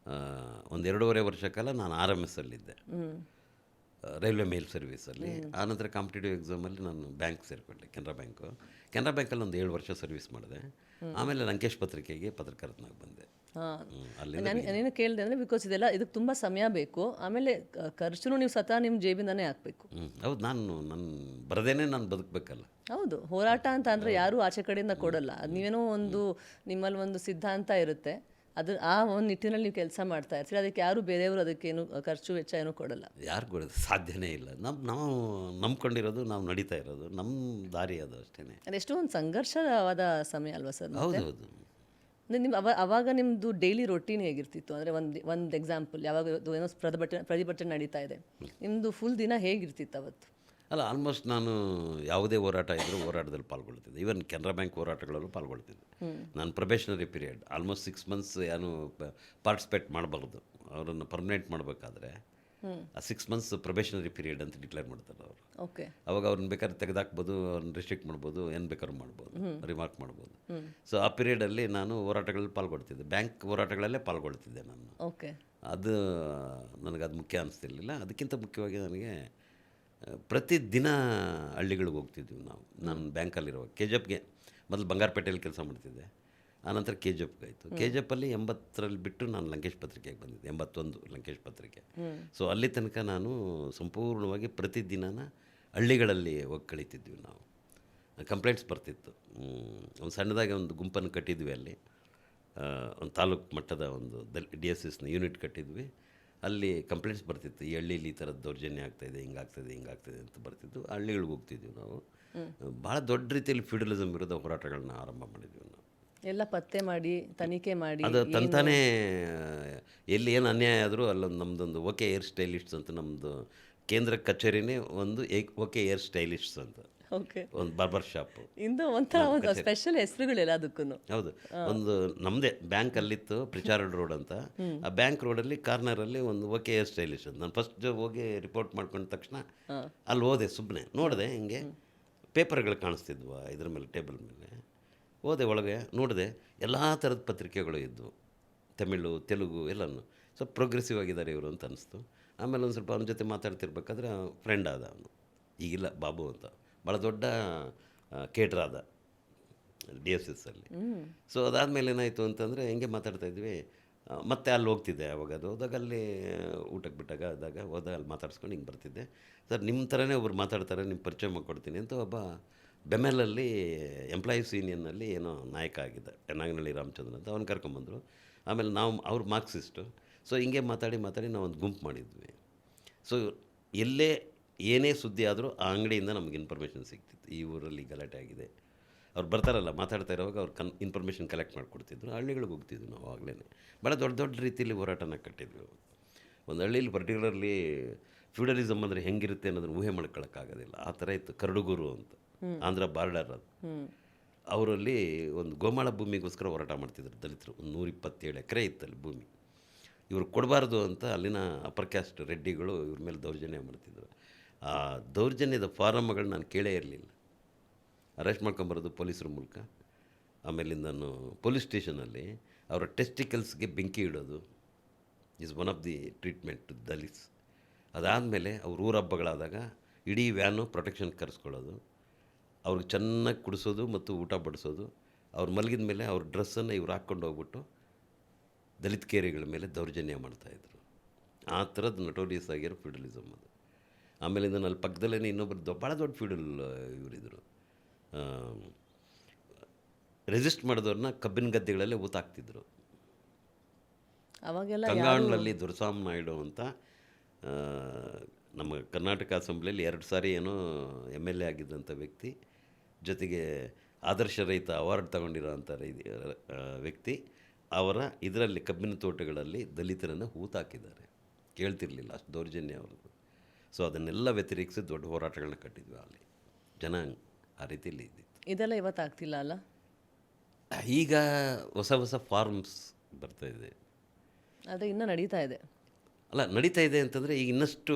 A: ಒಂದು 2.5 ವರ್ಷ ಕಾಲ ನಾನು RMS ಅಲ್ಲಿದ್ದೆ, ರೈಲ್ವೆ ಮೇಲ್ ಸರ್ವಿಸಲ್ಲಿ. ಆನಂತರ ಕಾಂಪಿಟೇಟಿವ್ ಎಕ್ಸಾಮಲ್ಲಿ ನಾನು ಬ್ಯಾಂಕ್ ಸೇರಿಕೊಂಡೆ, ಕೆನರಾ ಬ್ಯಾಂಕಲ್ಲಿ ಒಂದು 7 ವರ್ಷ ಸರ್ವಿಸ್ ಮಾಡಿದೆ. ಆಮೇಲೆ ಲಂಕೇಶ್ ಪತ್ರಿಕೆಗೆ ಪತ್ರಕರ್ತನಾಗಿ ಬಂದೆ. ಅಲ್ಲಿ
B: ನಾನೇನು ಕೇಳಿದೆ ಅಂದರೆ ಬಿಕಾಸ್ ಇದಕ್ಕೆ ತುಂಬ ಸಮಯ ಬೇಕು, ಆಮೇಲೆ ಖರ್ಚು ನೀವು ಸ್ವತಃ ನಿಮ್ಮ ಜೇಬಿಂದನೇ ಹಾಕಬೇಕು.
A: ಹೌದು, ನನ್ನ ಬರದೇನೆ ನಾನು ಬದುಕಬೇಕಲ್ಲ.
B: ಹೌದು, ಹೋರಾಟ ಅಂತ ಅಂದರೆ ಯಾರೂ ಆಚೆ ಕಡೆಯಿಂದ ಕೊಡಲ್ಲ. ಅದು ನೀವೇನೋ ಒಂದು ನಿಮ್ಮಲ್ಲಿ ಒಂದು ಸಿದ್ಧಾಂತ ಇರುತ್ತೆ, ಆ ಒಂದು ನಿಟ್ಟಿನಲ್ಲಿ ನೀವು ಕೆಲಸ ಮಾಡ್ತಾ ಇರ್ತೀರಿ. ಅದಕ್ಕೆ ಯಾರು ಬೇರೆಯವರು ಅದಕ್ಕೇನು ಖರ್ಚು ವೆಚ್ಚ ಏನೂ ಕೊಡಲ್ಲ.
A: ಯಾರು ಕೊಡೋದು ಸಾಧ್ಯನೇ ಇಲ್ಲ. ನಾವು ನಂಬ್ಕೊಂಡಿರೋದು, ನಾವು ನಡೀತಾ ಇರೋದು ನಮ್ಮ ದಾರಿ ಅದು ಅಷ್ಟೇ.
B: ಅದೆಷ್ಟೋ ಒಂದು ಸಂಘರ್ಷವಾದ ಸಮಯ ಅಲ್ವಾ ಸರ್?
A: ಹೌದು ಹೌದು.
B: ಅಂದರೆ ನಿಮ್ಮ ಅವಾಗ ನಿಮ್ಮದು ಡೈಲಿ ರೊಟೀನ್ ಹೇಗಿರ್ತಿತ್ತು? ಅಂದರೆ ಒಂದು ಎಕ್ಸಾಂಪಲ್, ಯಾವಾಗ ಏನೋ ಪ್ರತಿಭಟನೆ ನಡೀತಾ ಇದೆ, ನಿಮ್ಮದು ಫುಲ್ ದಿನ ಹೇಗಿರ್ತಿತ್ತು ಅವತ್ತು?
A: ಅಲ್ಲ, ಆಲ್ಮೋಸ್ಟ್ ನಾನು ಯಾವುದೇ ಹೋರಾಟ ಇದ್ದರೂ ಹೋರಾಟದಲ್ಲಿ ಪಾಲ್ಗೊಳ್ತಿದ್ದೆ. ಈವನ್ ಕೆನರಾ ಬ್ಯಾಂಕ್ ಹೋರಾಟಗಳಲ್ಲೂ ಪಾಲ್ಗೊಳ್ತಿದ್ದೆ. ನಾನು ಪ್ರೊಬೇಷನರಿ ಪೀರಿಯಡ್ ಆಲ್ಮೋಸ್ಟ್ 6 months ಏನು ಪಾರ್ಟಿಸಿಪೇಟ್ ಮಾಡಬಾರ್ದು. ಅವರನ್ನು ಪರ್ಮನೆಂಟ್ ಮಾಡಬೇಕಾದ್ರೆ ಆ 6 months ಪ್ರೊಬೇಷನರಿ ಪೀರಿಯಡ್ ಅಂತ ಡಿಕ್ಲೇರ್ ಮಾಡ್ತಾರೆ ಅವರು.
B: ಓಕೆ.
A: ಅವಾಗ ಅವ್ರನ್ನ ಬೇಕಾದ್ರೆ ತೆಗೆದಾಕ್ಬೋದು, ಅವ್ರನ್ನ ರಿಸ್ಟ್ರಿಕ್ಟ್ ಮಾಡ್ಬೋದು, ಏನು ಬೇಕಾದ್ರೂ ಮಾಡ್ಬೋದು, ರಿಮಾರ್ಕ್ ಮಾಡ್ಬೋದು. ಸೊ ಆ ಪೀರಿಯಡಲ್ಲಿ ನಾನು ಹೋರಾಟಗಳಲ್ಲಿ ಪಾಲ್ಗೊಳ್ತಿದ್ದೆ, ಬ್ಯಾಂಕ್ ಹೋರಾಟಗಳಲ್ಲೇ ಪಾಲ್ಗೊಳ್ತಿದ್ದೆ ನಾನು.
B: ಓಕೆ.
A: ಅದು ನನಗದು ಮುಖ್ಯ ಅನಿಸ್ತಿರ್ಲಿಲ್ಲ. ಅದಕ್ಕಿಂತ ಮುಖ್ಯವಾಗಿ ನನಗೆ ಪ್ರತಿದಿನ ಹಳ್ಳಿಗಳಿಗೆ ಹೋಗ್ತಿದ್ವಿ ನಾವು. ನಾನು ಬ್ಯಾಂಕಲ್ಲಿರುವಾಗ KJPಗೆ ಮೊದಲು ಬಂಗಾರಪೇಟೆಯಲ್ಲಿ ಕೆಲಸ ಮಾಡ್ತಿದ್ದೆ, ಆನಂತರ KJPಗೆ ಆಯಿತು. KJPಲ್ಲಿ 80ರಲ್ಲಿ ಬಿಟ್ಟು ನಾನು ಲಂಕೇಶ್ ಪತ್ರಿಕೆಗೆ ಬಂದಿದ್ದೆ, 81 ಲಂಕೇಶ್ ಪತ್ರಿಕೆ. ಸೊ ಅಲ್ಲಿ ತನಕ ನಾನು ಸಂಪೂರ್ಣವಾಗಿ ಪ್ರತಿದಿನ ಹಳ್ಳಿಗಳಲ್ಲಿ ಹೋಗಿ ಕಳೀತಿದ್ವಿ ನಾವು. ಕಂಪ್ಲೇಂಟ್ಸ್ ಬರ್ತಿತ್ತು. ಒಂದು ಸಣ್ಣದಾಗಿ ಒಂದು ಗುಂಪನ್ನು ಕಟ್ಟಿದ್ವಿ ಅಲ್ಲಿ, ಒಂದು ತಾಲೂಕು ಮಟ್ಟದ ಒಂದು DSSನ ಯೂನಿಟ್ ಕಟ್ಟಿದ್ವಿ. ಅಲ್ಲಿ ಕಂಪ್ಲೇಂಟ್ಸ್ ಬರ್ತಿತ್ತು, ಈ ಹಳ್ಳೀಲಿ ಈ ಥರದ್ದು ದೌರ್ಜನ್ಯ ಆಗ್ತಾಯಿದೆ, ಹಿಂಗಾಗ್ತದೆ ಅಂತ ಬರ್ತಿದ್ದು. ಹಳ್ಳಿಗಳಿಗೆ ಹೋಗ್ತಿದ್ವಿ ನಾವು. ಭಾಳ ದೊಡ್ಡ ರೀತಿಯಲ್ಲಿ ಫ್ಯೂಡಲಿಸಮ್ ವಿರುದ್ಧ ಹೋರಾಟಗಳನ್ನ ಆರಂಭ ಮಾಡಿದ್ವಿ ನಾವು.
B: ಎಲ್ಲ ಪತ್ತೆ ಮಾಡಿ, ತನಿಖೆ ಮಾಡಿ,
A: ಅದು ತಂತಾನೇ ಎಲ್ಲಿ ಏನು ಅನ್ಯಾಯ ಆದರೂ ಅಲ್ಲೊಂದು ನಮ್ಮದೊಂದು ಓಕೆ ಹೇರ್ ಸ್ಟೈಲಿಸ್ಟ್ಸ್ ಅಂತ, ನಮ್ಮದು ಕೇಂದ್ರ ಕಚೇರಿನೇ ಒಂದು ಓಕೆ ಹೇರ್ ಸ್ಟೈಲಿಸ್ಟ್ಸ್ ಅಂತ,
B: ಓಕೆ,
A: ಒಂದು ಬಾರ್ಬರ್ ಶಾಪು.
B: ಇಂದು ಒಂಥರ ಒಂದು ಸ್ಪೆಷಲ್ ಹೆಸರುಗಳೆಲ್ಲ ಅದಕ್ಕೂ.
A: ಹೌದು, ಒಂದು ನಮ್ಮದೇ ಬ್ಯಾಂಕ್ ಅಲ್ಲಿತ್ತು, ಪ್ರಿಚಾರ್ಡ್ ರೋಡ್ ಅಂತ. ಆ ಬ್ಯಾಂಕ್ ರೋಡಲ್ಲಿ ಕಾರ್ನರಲ್ಲಿ ಒಂದು ಓಕೆ ಹೇರ್ ಸ್ಟೈಲಿಸ್ಟ್ ಅಂತ. ನಾನು ಫಸ್ಟ್ ಹೋಗಿ ರಿಪೋರ್ಟ್ ಮಾಡ್ಕೊಂಡ ತಕ್ಷಣ ಅಲ್ಲಿ ಹೋದೆ, ಸುಮ್ಮನೆ ನೋಡಿದೆ, ಹಿಂಗೆ ಪೇಪರ್ಗಳು ಕಾಣಿಸ್ತಿದ್ವು ಇದ್ರ ಮೇಲೆ, ಟೇಬಲ್ ಮೇಲೆ. ಹೋದೆ ಒಳಗೆ, ನೋಡಿದೆ ಎಲ್ಲ ಥರದ ಪತ್ರಿಕೆಗಳು ಇದ್ದವು, ತಮಿಳು, ತೆಲುಗು ಎಲ್ಲನೂ. ಸ್ವಲ್ಪ ಪ್ರೋಗ್ರೆಸಿವ್ ಆಗಿದ್ದಾರೆ ಇವರು ಅಂತ ಅನಿಸ್ತು. ಆಮೇಲೆ ಒಂದು ಸ್ವಲ್ಪ ಅವನ ಜೊತೆ ಮಾತಾಡ್ತಿರ್ಬೇಕಾದ್ರೆ ಫ್ರೆಂಡ್ ಆದ ಅವನು, ಈಗಿಲ್ಲ ಬಾಬು ಅಂತ, ಭಾಳ ದೊಡ್ಡ ಕೇಟ್ರ್ ಆದ DSSಲ್ಲಿ. ಸೊ ಅದಾದಮೇಲೆ ಏನಾಯಿತು ಅಂತಂದರೆ ಹಿಂಗೆ ಮಾತಾಡ್ತಾಯಿದ್ವಿ. ಮತ್ತೆ ಅಲ್ಲಿ ಹೋಗ್ತಿದ್ದೆ ಅವಾಗ. ಅದು ಹೋದಾಗ ಅಲ್ಲಿ ಊಟಕ್ಕೆ ಬಿಟ್ಟಾಗ ಹೋದಾಗ ಅಲ್ಲಿ ಮಾತಾಡ್ಸ್ಕೊಂಡು ಹಿಂಗೆ ಬರ್ತಿದ್ದೆ. ಸರ್ ನಿಮ್ಮ ಥರನೇ ಒಬ್ರು ಮಾತಾಡ್ತಾರೆ, ನಿಮ್ಮ ಪರಿಚಯ ಮಾಡಿಕೊಡ್ತೀನಿ ಅಂತ ಒಬ್ಬ ಬೆಮೆಲಲ್ಲಿ ಎಂಪ್ಲಾಯೀಸ್ ಯೂನಿಯನ್ನಲ್ಲಿ ಏನೋ ನಾಯಕ ಆಗಿದ್ದ, ನಾಗನಹಳ್ಳಿ ರಾಮಚಂದ್ರ ಅಂತ, ಅವ್ನು ಕರ್ಕೊಂಬಂದರು. ಆಮೇಲೆ ಅವ್ರು ಮಾರ್ಕ್ಸಿಸ್ಟು. ಸೊ ಹಿಂಗೆ ಮಾತಾಡಿ ನಾವು ಒಂದು ಗುಂಪು ಮಾಡಿದ್ವಿ. ಸೊ ಎಲ್ಲೇ ಏನೇ ಸುದ್ದಿ ಆದರೂ ಆ ಅಂಗಡಿಯಿಂದ ನಮಗೆ ಇನ್ಫಾರ್ಮೇಷನ್ ಸಿಗ್ತಿತ್ತು. ಈ ಊರಲ್ಲಿ ಗಲಾಟೆ ಆಗಿದೆ, ಅವ್ರು ಬರ್ತಾರಲ್ಲ ಮಾತಾಡ್ತಾ ಇರೋವಾಗ ಅವ್ರು ಇನ್ಫಾರ್ಮೇಷನ್ ಕಲೆಕ್ಟ್ ಮಾಡಿಕೊಡ್ತಿದ್ರು. ಹಳ್ಳಿಗಳಿಗೆ ಹೋಗ್ತಿದ್ವಿ ನಾವು. ಆಗಲೇ ಭಾಳ ದೊಡ್ಡ ರೀತಿಯಲ್ಲಿ ಹೋರಾಟನ ಕಟ್ಟಿದ್ವಿ. ಒಂದು ಹಳ್ಳಿಲಿ ಪರ್ಟಿಕ್ಯುಲರ್ಲಿ ಫ್ಯೂಡಲಿಸಮ್ ಅಂದರೆ ಹೆಂಗಿರುತ್ತೆ ಅನ್ನೋದನ್ನು ಊಹೆ ಮಾಡ್ಕೊಳ್ಳೋಕ್ಕಾಗೋದಿಲ್ಲ. ಆ ಥರ ಇತ್ತು. ಕರಡುಗೂರು ಅಂತ, ಆಂಧ್ರ ಬಾರ್ಡರ್ ಅದು. ಅವರಲ್ಲಿ ಒಂದು ಗೋಮಾಳ ಭೂಮಿಗೋಸ್ಕರ ಹೋರಾಟ ಮಾಡ್ತಿದ್ರು ದಲಿತರು. ಒಂದು 127 ಎಕರೆ ಇತ್ತಲ್ಲಿ ಭೂಮಿ. ಇವರು ಕೊಡಬಾರ್ದು ಅಂತ ಅಲ್ಲಿನ ಅಪ್ಪರ್ ಕ್ಯಾಸ್ಟ್ ರೆಡ್ಡಿಗಳು ಇವ್ರ ಮೇಲೆ ದೌರ್ಜನ್ಯ ಮಾಡ್ತಿದ್ರು. ಆ ದೌರ್ಜನ್ಯದ ಫಾರಮ್ಗಳು ನಾನು ಕೇಳೇ ಇರಲಿಲ್ಲ. ಅರೆಸ್ಟ್ ಮಾಡ್ಕೊಂಬರೋದು ಪೊಲೀಸರ ಮೂಲಕ. ಆಮೇಲಿಂದ ನಾನು ಪೊಲೀಸ್ ಸ್ಟೇಷನಲ್ಲಿ ಅವರ ಟೆಸ್ಟಿಕಲ್ಸ್ಗೆ ಬೆಂಕಿ ಇಡೋದು is one of the treatment to Dalits. ಅದಾದಮೇಲೆ ಅವ್ರ ಊರ ಹಬ್ಬಗಳಾದಾಗ ಇಡೀ ವ್ಯಾನು ಪ್ರೊಟೆಕ್ಷನ್ ಕರೆಸ್ಕೊಳ್ಳೋದು, ಅವ್ರಿಗೆ ಚೆನ್ನಾಗಿ ಕುಡಿಸೋದು ಮತ್ತು ಊಟ ಬಡಿಸೋದು. ಅವ್ರು ಮಲಗಿದ ಮೇಲೆ ಅವ್ರ ಡ್ರೆಸ್ಸನ್ನು ಇವ್ರು ಹಾಕ್ಕೊಂಡು ಹೋಗ್ಬಿಟ್ಟು ದಲಿತ ಕೇರಿಗಳ ಮೇಲೆ ದೌರ್ಜನ್ಯ ಮಾಡ್ತಾಯಿದ್ರು. ಆ ಥರದ್ದು ನಟೋರಿಯಸ್ ಆಗಿರೋ ಫ್ಯೂಡಲಿಸಮ್ ಅದು. ಆಮೇಲಿಂದ ಅಲ್ಲಿ ಪಕ್ಕದಲ್ಲೇ ಇನ್ನೊಬ್ಬರು ಭಾಳ ದೊಡ್ಡ ಫ್ಯೂಡಲ್ ಇವರಿದ್ದರು. ರೆಸಿಸ್ಟ್ ಮಾಡಿದವ್ರನ್ನ ಕಬ್ಬಿನ ಗದ್ದೆಗಳಲ್ಲೇ ಊತಾಕ್ತಿದ್ರು.
B: ಅವಾಗೆಲ್ಲ
A: ಕಂಗಾಳ್ನಲ್ಲಿ ದೊರಸಾಮ್ ನಾಯ್ಡು ಅಂತ ನಮ್ಮ ಕರ್ನಾಟಕ ಅಸೆಂಬ್ಲಿಯಲ್ಲಿ 2 ಸಾರಿ ಏನೋ MLA ಆಗಿದ್ದಂಥ ವ್ಯಕ್ತಿ, ಜೊತೆಗೆ ಆದರ್ಶ ರೈತ ಅವಾರ್ಡ್ ತಗೊಂಡಿರೋ ಅಂಥ ವ್ಯಕ್ತಿ, ಅವರ ಇದರಲ್ಲಿ ಕಬ್ಬಿನ ತೋಟಗಳಲ್ಲಿ ದಲಿತರನ್ನು ಹೂತಾಕಿದ್ದಾರೆ. ಕೇಳ್ತಿರ್ಲಿಲ್ಲ, ಅಷ್ಟು ದೌರ್ಜನ್ಯ ಅವ್ರದ್ದು. ಸೊ ಅದನ್ನೆಲ್ಲ ವ್ಯತಿರಿಕ್ಸಿ ದೊಡ್ಡ ಹೋರಾಟಗಳನ್ನ ಕಟ್ಟಿದ್ವಿ ಅಲ್ಲಿ. ಜನ ಆ ರೀತಿಯಲ್ಲಿ ಇದ್ದಿತ್ತು.
B: ಇದೆಲ್ಲ ಇವತ್ತು ಆಗ್ತಿಲ್ಲ ಅಲ್ಲ?
A: ಈಗ ಹೊಸ ಫಾರ್ಮ್ಸ್ ಬರ್ತಾಯಿದೆ.
B: ಆದರೆ ಇನ್ನೂ ನಡೀತಾ ಇದೆ.
A: ಅಲ್ಲ ನಡೀತಾ ಇದೆ ಅಂತಂದರೆ ಈಗ ಇನ್ನಷ್ಟು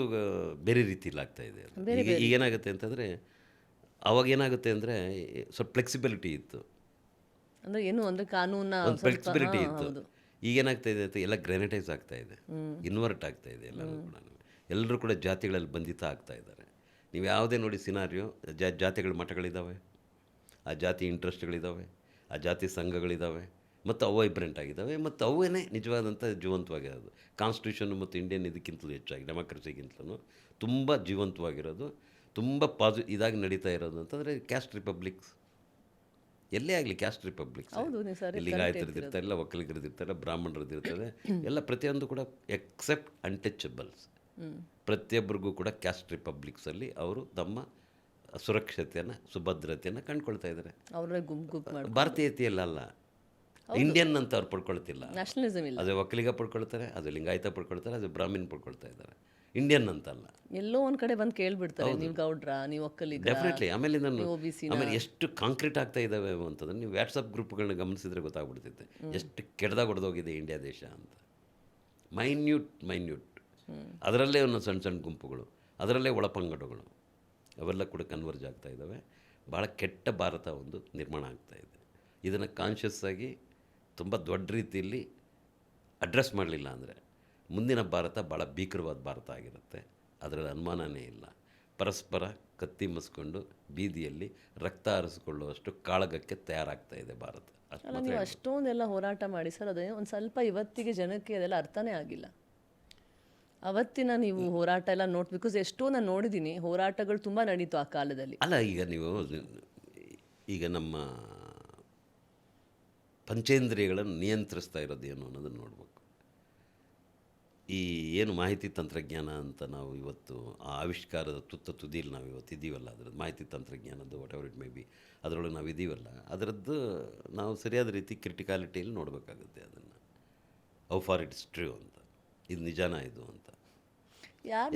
A: ಬೇರೆ ರೀತಿಯಲ್ಲಿ ಆಗ್ತಾ ಇದೆ ಅದು. ಈಗ ಏನಾಗುತ್ತೆ ಅಂತಂದರೆ ಅವಾಗ ಏನಾಗುತ್ತೆ ಅಂದರೆ ಸ್ವಲ್ಪ ಫ್ಲೆಕ್ಸಿಬಿಲಿಟಿ ಇತ್ತು,
B: ಅಂದರೆ ಏನು ಅಂದರೆ ಕಾನೂನ
A: ಒಂದು
B: ಸ್ವಲ್ಪ
A: ಫ್ಲೆಕ್ಸಿಬಿಲಿಟಿ
B: ಹಾಂ,
A: ಇತ್ತು.
B: ಹೌದು.
A: ಈಗೇನಾಗ್ತಾ ಇದೆ ಅಂತ ಎಲ್ಲ ಗ್ರೆನೇಟೈಸ್ ಆಗ್ತಾ ಇದೆ, ಇನ್ವರ್ಟ್ ಆಗ್ತಾ ಇದೆ ಎಲ್ಲರೂ ಕೂಡ. ಎಲ್ಲರೂ ಕೂಡ ಜಾತಿಗಳಲ್ಲಿ ಬಂಧಿತ ಆಗ್ತಾ ಇದ್ದಾರೆ. ನೀವು ಯಾವುದೇ ನೋಡಿ ಸಿನಾರಿಯೋ, ಜಾತಿಗಳ ಮಠಗಳಿದ್ದಾವೆ, ಆ ಜಾತಿ ಇಂಟ್ರೆಸ್ಟ್ಗಳಿದ್ದಾವೆ, ಆ ಜಾತಿ ಸಂಘಗಳಿದ್ದಾವೆ, ಮತ್ತು ಅವು ವೈಬ್ರೆಂಟ್ ಆಗಿದ್ದಾವೆ, ಮತ್ತು ಅವೇ ನಿಜವಾದಂಥ ಜೀವಂತವಾಗಿರೋದು. ಕಾನ್ಸ್ಟಿಟ್ಯೂಷನ್ ಮತ್ತು ಇಂಡಿಯನ್ ಇದಕ್ಕಿಂತಲೂ ಹೆಚ್ಚಾಗಿ ಡೆಮಾಕ್ರಸಿಗಿಂತಲೂ ತುಂಬ ಜೀವಂತವಾಗಿರೋದು, ತುಂಬ ಇದಾಗಿ ನಡೀತಾ ಇರೋದು ಅಂತಂದರೆ ಕ್ಯಾಸ್ಟ್ ರಿಪಬ್ಲಿಕ್ಸ್. ಎಲ್ಲೇ ಆಗಲಿ ಕ್ಯಾಸ್ಟ್ ರಿಪಬ್ಲಿಕ್ಸ್.
B: ಹೌದು ನೀವು ಸರಿ
A: ಲಿಂಗಾಯತರದಿರ್ತಾರೆ, ಇಲ್ಲ ಒಕ್ಕಲಿಗರದಿರ್ತಾರೆ, ಬ್ರಾಹ್ಮಣರದಿರ್ತದೆ, ಎಲ್ಲ ಪ್ರತಿಯೊಂದು ಕೂಡ ಎಕ್ಸೆಪ್ಟ್ ಅನ್ಟಚಬಲ್ಸ್. ಪ್ರತಿಯೊಬ್ಬರಿಗೂ ಕೂಡ ಕ್ಯಾಸ್ಟ್ ರಿಪಬ್ಲಿಕ್ಸಲ್ಲಿ ಅವರು ತಮ್ಮ ಸುರಕ್ಷತೆಯನ್ನು, ಸುಭದ್ರತೆಯನ್ನು ಕಂಡುಕೊಳ್ತಾ ಇದ್ದಾರೆ.
B: ಅವರೇ ಗುಂಪು ಮಾಡಿ
A: ಭಾರತೀಯತೆಯಲ್ಲ, ಇಂಡಿಯನ್ ಅಂತ ಅವ್ರು ಪಡ್ಕೊಳ್ತಿಲ್ಲ.
B: ನ್ಯಾಷನಲಿಸಮ್ ಇಲ್ಲ.
A: ಅದು ಒಕ್ಕಲಿಗ ಪಡ್ಕೊಳ್ತಾರೆ, ಅದು ಲಿಂಗಾಯತ ಪಡ್ಕೊಳ್ತಾರೆ, ಅದು ಬ್ರಾಹ್ಮಿನ್ ಪಡ್ಕೊಳ್ತಾ ಇದ್ದಾರೆ, ಇಂಡಿಯನ್ ಅಂತಲ್ಲ.
B: ಎಲ್ಲೋ ಒಂದು ಕಡೆ ಬಂದು ಕೇಳ್ಬಿಡ್ತಾರೆ, ನೀವು ಗೌಡ್ರ, ನೀವು ಒಕ್ಕಲಿಗ,
A: ಡೆಫಿನೆಟ್ಲಿ. ಆಮೇಲೆ ನಾನು
B: OBC
A: ಆಮೇಲೆ ಎಷ್ಟು ಕಾಂಕ್ರೀಟ್ ಆಗ್ತಾ ಇದ್ದಾವೆ ಅಂತಂದರೆ ನೀವು ವಾಟ್ಸಪ್ ಗ್ರೂಪ್ಗಳನ್ನ ಗಮನಿಸಿದ್ರೆ ಗೊತ್ತಾಗ್ಬಿಡ್ತೈತೆ ಎಷ್ಟು ಕೆಡ್ದಾಗ ಹೊಡೆದೋಗಿದೆ ಇಂಡಿಯಾ ದೇಶ ಅಂತ. ಮೈನ್ಯೂಟ್ ಅದರಲ್ಲೇ ಒಂದೊಂದು ಸಣ್ಣ ಸಣ್ಣ ಗುಂಪುಗಳು, ಅದರಲ್ಲೇ ಒಳಪಂಗಡಗಳು, ಅವೆಲ್ಲ ಕೂಡ ಕನ್ವರ್ಜ್ ಆಗ್ತಾ ಇದ್ದಾವೆ. ಭಾಳ ಕೆಟ್ಟ ಭಾರತ ಒಂದು ನಿರ್ಮಾಣ ಆಗ್ತಾ ಇದೆ. ಇದನ್ನು ಕಾನ್ಷಿಯಸ್ ಆಗಿ ತುಂಬ ದೊಡ್ಡ ರೀತಿಯಲ್ಲಿ ಅಡ್ರೆಸ್ ಮಾಡಲಿಲ್ಲ ಅಂದರೆ ಮುಂದಿನ ಭಾರತ ಭಾಳ ಭೀಕರವಾದ ಭಾರತ ಆಗಿರುತ್ತೆ, ಅದರಲ್ಲಿ ಅನುಮಾನನೇ ಇಲ್ಲ. ಪರಸ್ಪರ ಕತ್ತಿ ಮಸ್ಕೊಂಡು ಬೀದಿಯಲ್ಲಿ ರಕ್ತ ಹರಿಸ್ಕೊಳ್ಳುವಷ್ಟು ಕಾಳಗಕ್ಕೆ ತಯಾರಾಗ್ತಾ ಇದೆ ಭಾರತ.
B: ಅಲ್ಲ, ನೀವು ಅಷ್ಟೊಂದೆಲ್ಲ ಹೋರಾಟ ಮಾಡಿ ಸರ್, ಅದೇ ಒಂದು ಸ್ವಲ್ಪ ಇವತ್ತಿಗೆ ಜನಕ್ಕೆ ಅದೆಲ್ಲ ಅರ್ಥನೇ ಆಗಿಲ್ಲ. ಅವತ್ತಿನ ನೀವು ಹೋರಾಟ ಎಲ್ಲ ಬಿಕಾಸ್ ಎಷ್ಟೋ ನಾನು ನೋಡಿದ್ದೀನಿ, ಹೋರಾಟಗಳು ತುಂಬ ನಡೀತು ಆ ಕಾಲದಲ್ಲಿ.
A: ಅಲ್ಲ, ಈಗ ನಮ್ಮ ಪಂಚೇಂದ್ರಿಯಗಳನ್ನು ನಿಯಂತ್ರಿಸ್ತಾ ಇರೋದು ಏನು ಅನ್ನೋದನ್ನು ನೋಡಬೇಕು. ಈ ಏನು ಮಾಹಿತಿ ತಂತ್ರಜ್ಞಾನ ಅಂತ ನಾವು ಇವತ್ತು ಆ ಆವಿಷ್ಕಾರದ ತುದಿಯಲ್ಲಿ ನಾವು ಇವತ್ತು ಇದ್ದೀವಲ್ಲ, ಅದರದ್ದು ಮಾಹಿತಿ ತಂತ್ರಜ್ಞಾನದ್ದು whatever it may be, ಅದರೊಳಗೆ ನಾವು ಇದ್ದೀವಲ್ಲ, ಅದರದ್ದು ನಾವು ಸರಿಯಾದ ರೀತಿ ಕ್ರಿಟಿಕಾಲಿಟಿಯಲ್ಲಿ ನೋಡಬೇಕಾಗುತ್ತೆ ಅದನ್ನು. ಹೌ ಫಾರ್ ಇಟ್ಸ್ ಟ್ರೂ ಅಂತ, ಇದು ನಿಜಾನ ಇದು ಅಂತ.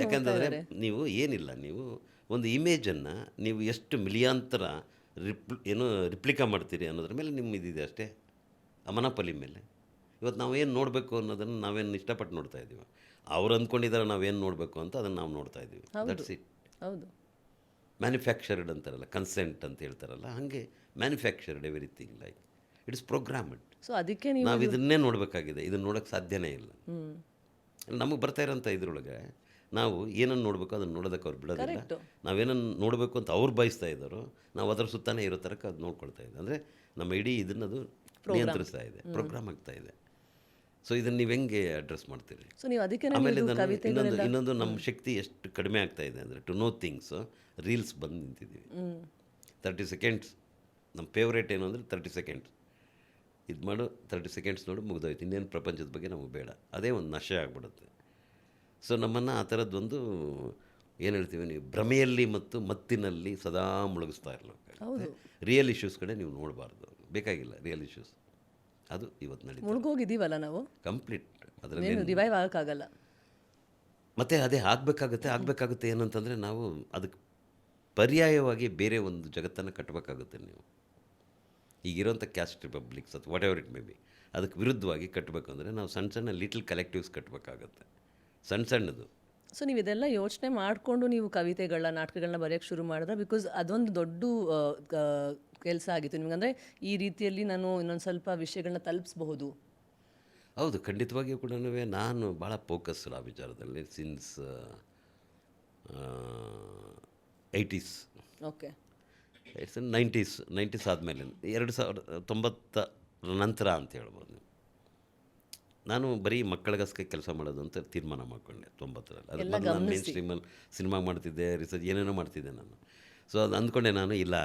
A: ಯಾಕಂತಂದರೆ ನೀವು ಏನಿಲ್ಲ, ನೀವು ಒಂದು ಇಮೇಜನ್ನು ನೀವು ಎಷ್ಟು ಮಿಲಿಯಾಂತರ ರಿಪ್ಲಿಕಾ ಮಾಡ್ತೀರಿ ಅನ್ನೋದ್ರ ಮೇಲೆ ನಿಮ್ಮ ಇದಿದೆ ಅಷ್ಟೇ, ಆ ಮನಪಲಿ ಮೇಲೆ. ಇವತ್ತು ನಾವೇನು ನೋಡಬೇಕು ಅನ್ನೋದನ್ನು ನಾವೇನು ಇಷ್ಟಪಟ್ಟು ನೋಡ್ತಾ ಇದ್ದೀವಿ, ಅವ್ರು ಅಂದ್ಕೊಂಡಿದ್ದಾರೆ ನಾವೇನು ನೋಡಬೇಕು ಅಂತ ಅದನ್ನು ನಾವು ನೋಡ್ತಾ ಇದ್ದೀವಿ. That's it.
B: ಹೌದು,
A: ಮ್ಯಾನುಫ್ಯಾಕ್ಚರ್ಡ್ ಅಂತಾರಲ್ಲ, ಕನ್ಸೆಂಟ್ ಅಂತ ಹೇಳ್ತಾರಲ್ಲ, ಹಾಗೆ manufactured everything like it's programmed.
B: So ಅದಕ್ಕೆ
A: ನಾವು ಇದನ್ನೇ ನೋಡಬೇಕಾಗಿದೆ, ಇದನ್ನು ನೋಡೋಕ್ಕೆ ಸಾಧ್ಯನೇ ಇಲ್ಲ. ನಮಗೆ ಬರ್ತಾ ಇರೋಂಥ ಇದ್ರೊಳಗೆ ನಾವು ಏನನ್ನು ನೋಡಬೇಕು ಅದನ್ನು ನೋಡೋದಕ್ಕೆ ಅವ್ರು ಬಿಡೋದಿಲ್ಲ. ನಾವೇನನ್ನು ನೋಡಬೇಕು ಅಂತ ಅವ್ರು ಬಯಸ್ತಾ ಇದ್ದಾರೋ ನಾವು ಅದರ ಸುತ್ತಾನೇ ಇರೋ ತರಕ್ಕೆ ಅದು ನೋಡ್ಕೊಳ್ತಾ ಇದೆ. ಅಂದರೆ ನಮ್ಮ ಇಡೀ ಇದನ್ನದು ನಿಯಂತ್ರಿಸ್ತಾ ಇದೆ, ಪ್ರೋಗ್ರಾಮ್ ಆಗ್ತಾ ಇದೆ. ಸೊ ಇದನ್ನು ನೀವು ಹೆಂಗೆ ಅಡ್ರೆಸ್ ಮಾಡ್ತೀರಿ?
B: ಸೊ ನೀವು ಅದಕ್ಕೆ
A: ಆಮೇಲೆ ಇನ್ನೊಂದು ನಮ್ಮ ಶಕ್ತಿ ಎಷ್ಟು ಕಡಿಮೆ ಆಗ್ತಾ ಇದೆ ಅಂದರೆ ಟು ನೋ ಥಿಂಗ್ಸ್, ರೀಲ್ಸ್ ಬಂದು ನಿಂತಿದ್ದೀವಿ. 30 ಸೆಕೆಂಡ್ಸ್ ನಮ್ಮ ಫೇವ್ರೇಟ್ ಏನು ಅಂದರೆ 30 ಸೆಕೆಂಡ್ಸ್ ಇದು ಮಾಡು, 30 ಸೆಕೆಂಡ್ಸ್ ನೋಡು, ಮುಗಿದೋಯ್ತು. ಇನ್ನೇನು ಪ್ರಪಂಚದ ಬಗ್ಗೆ ನಮಗೆ ಬೇಡ, ಅದೇ ಒಂದು ನಶೆ ಆಗ್ಬಿಡುತ್ತೆ. ಸೊ ನಮ್ಮನ್ನು ಆ ಥರದ್ದೊಂದು ಏನು ಹೇಳ್ತೀವಿ, ನೀವು ಭ್ರಮೆಯಲ್ಲಿ ಮತ್ತು ಮತ್ತಿನಲ್ಲಿ ಸದಾ ಮುಳುಗಿಸ್ತಾ ಇರಬೇಕು. ರಿಯಲ್ ಇಶ್ಯೂಸ್ ಕಡೆ ನೀವು ನೋಡಬಾರ್ದು, ಬೇಕಾಗಿಲ್ಲ ರಿಯಲ್ ಇಶ್ಯೂಸ್. ಅದು ಇವತ್ತು ನಡೀತದೆ.
B: ಮುಳುಗೋಗಿದ್ದೀವಲ್ಲ ನಾವು
A: ಕಂಪ್ಲೀಟ್ ಅದರಲ್ಲಿ
B: ರಿವೈವ್ ಆಗೋಕ್ಕಾಗಲ್ಲ.
A: ಮತ್ತು ಅದೇ ಆಗಬೇಕಾಗುತ್ತೆ ಏನಂತಂದರೆ ನಾವು ಅದಕ್ಕೆ ಪರ್ಯಾಯವಾಗಿ ಬೇರೆ ಒಂದು ಜಗತ್ತನ್ನು ಕಟ್ಟಬೇಕಾಗುತ್ತೆ. ನೀವು ಈಗಿರೋಂಥ ಕ್ಯಾಸ್ಟ್ ರಿಪಬ್ಲಿಕ್ಸ್ ಅಥವಾ what ever it may B, ಅದಕ್ಕೆ ವಿರುದ್ಧವಾಗಿ ಕಟ್ಟಬೇಕು ಅಂದರೆ ನಾವು ಸಣ್ಣ ಸಣ್ಣ ಲಿಟಲ್ ಕಲೆಕ್ಟಿವ್ಸ್ ಕಟ್ಟಬೇಕಾಗತ್ತೆ, ಸಣ್ಣದು.
B: ಸೊ ನೀವು ಇದೆಲ್ಲ ಯೋಚನೆ ಮಾಡಿಕೊಂಡು ನೀವು ಕವಿತೆಗಳನ್ನ, ನಾಟಕಗಳನ್ನ ಬರೆಯೋಕ್ಕೆ ಶುರು ಮಾಡಿದ್ರೆ, ಬಿಕಾಸ್ ಅದೊಂದು ದೊಡ್ಡ ಕೆಲಸ ಆಗಿತ್ತು ನಿಮ್ಗೆ. ಅಂದರೆ ಈ ರೀತಿಯಲ್ಲಿ ನಾನು ಇನ್ನೊಂದು ಸ್ವಲ್ಪ ವಿಷಯಗಳನ್ನ ತಲುಪಿಸಬಹುದು.
A: ಹೌದು, ಖಂಡಿತವಾಗಿಯೂ ಕೂಡ ನಾನು ಭಾಳ ಫೋಕಸ್ ಆ ವಿಚಾರದಲ್ಲಿ since 80s.
B: Okay,
A: it's 90s ಆದಮೇಲೆ 2090 ನಂತರ ಅಂತ ಹೇಳ್ಬೋದು. ನಾನು ಬರೀ ಮಕ್ಕಳಿಗೋಸ್ಕರ ಕೆಲಸ ಮಾಡೋದು ಅಂತ ತೀರ್ಮಾನ ಮಾಡಿಕೊಂಡೆ 90ರಲ್ಲಿ. ಅದಕ್ಕೆ ಮೊದಲು ನಾನು ಮೇನ್ ಸ್ಟ್ರೀಮಲ್ಲಿ ಸಿನಿಮಾ ಮಾಡ್ತಿದ್ದೆ, ರಿಸರ್ಚ್ ಏನೇನೋ ಮಾಡ್ತಿದ್ದೆ ನಾನು. ಸೊ ಅದು ಅಂದ್ಕೊಂಡೆ ನಾನು, ಇಲ್ಲ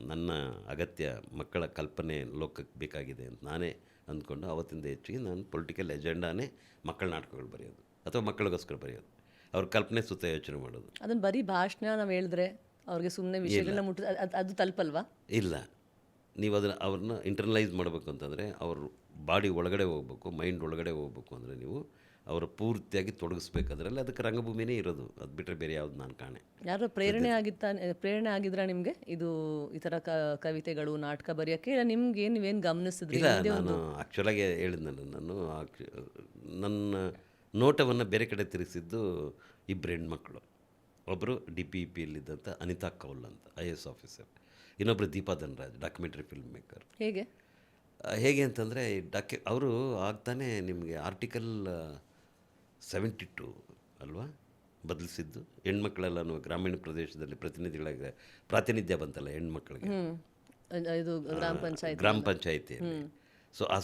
A: ನನ್ನ ಅಗತ್ಯ ಮಕ್ಕಳ ಕಲ್ಪನೆ ಲೋಕಕ್ಕೆ ಬೇಕಾಗಿದೆ ಅಂತ ನಾನೇ ಅಂದ್ಕೊಂಡು ಅವತ್ತಿಂದ ಹೆಚ್ಚಿಗೆ ನಾನು ಪೊಲಿಟಿಕಲ್ ಎಜೆಂಡಾನೇ ಮಕ್ಕಳ ನಾಟಕಗಳು ಬರೆಯೋದು ಅಥವಾ ಮಕ್ಕಳಿಗೋಸ್ಕರ ಬರೆಯೋದು, ಅವ್ರ ಕಲ್ಪನೆ ಸುತ್ತ ಯೋಚನೆ ಮಾಡೋದು.
B: ಅದನ್ನು ಬರೀ ಭಾಷಣ ನಾವು ಹೇಳಿದ್ರೆ ಅವ್ರಿಗೆ ಸುಮ್ಮನೆ ವಿಷಯಗಳನ್ನ ಅದು ತಲುಪಲ್ವಾ? ಇಲ್ಲ,
A: ನೀವು ಅವ್ರನ್ನ ಇಂಟರ್ನಲೈಸ್ ಮಾಡಬೇಕು ಅಂತಂದರೆ ಅವ್ರ ಬಾಡಿ ಒಳಗಡೆ ಹೋಗ್ಬೇಕು, ಮೈಂಡ್ ಒಳಗಡೆ ಹೋಗ್ಬೇಕು ಅಂದರೆ ನೀವು ಅವರ ಪೂರ್ತಿಯಾಗಿ ತೊಡಗಿಸ್ಬೇಕು ಅದರಲ್ಲಿ. ಅದಕ್ಕೆ ರಂಗಭೂಮಿನೇ ಇರೋದು, ಅದು ಬಿಟ್ಟರೆ ಬೇರೆ ಯಾವ್ದು ನಾನು ಕಾಣೆ.
B: ಯಾರೋ ಪ್ರೇರಣೆ ಆಗಿದ್ರಾ ನಿಮಗೆ ಇದು ಈ ಥರ ಕವಿತೆಗಳು, ನಾಟಕ ಬರೆಯೋಕ್ಕೆ? ಇಲ್ಲ ನಿಮ್ಗೆ ನೀವೇನು ಗಮನಿಸಿದ್ರಿ?
A: ಇಲ್ಲ, ನಾನು ಆ್ಯಕ್ಚುಲಾಗಿ ಹೇಳಿದ್ನಲ್ಲ, ನೋಟವನ್ನು ಬೇರೆ ಕಡೆ ತಿರುಗಿಸಿದ್ದು ಇಬ್ಬರು ಹೆಣ್ಮಕ್ಳು. ಒಬ್ಬರು DPEPಯಲ್ಲಿದ್ದಂಥ ಅನಿತಾ ಕೌಲ್ ಅಂತ IAS ಆಫೀಸರ್, ಇನ್ನೊಬ್ಬರು Deepa Dhanraj documentary film maker.
B: ಹೇಗೆ?
A: ಹೇಗೆ ಅಂತಂದರೆ ಅವರು ಆಗ್ತಾನೆ ನಿಮಗೆ ಆರ್ಟಿಕಲ್ 72 ಅಲ್ವಾ ಬದಲಿಸಿದ್ದು. ಹೆಣ್ಮಕ್ಳೆಲ್ಲನೂ ಗ್ರಾಮೀಣ ಪ್ರದೇಶದಲ್ಲಿ ಪ್ರಾತಿನಿಧ್ಯ ಬಂತಲ್ಲ ಹೆಣ್ಮಕ್ಳಿಗೆ
B: ಇದು ಗ್ರಾಮ
A: ಪಂಚಾಯಿತಿಯಲ್ಲಿ. ಸೊ ಆ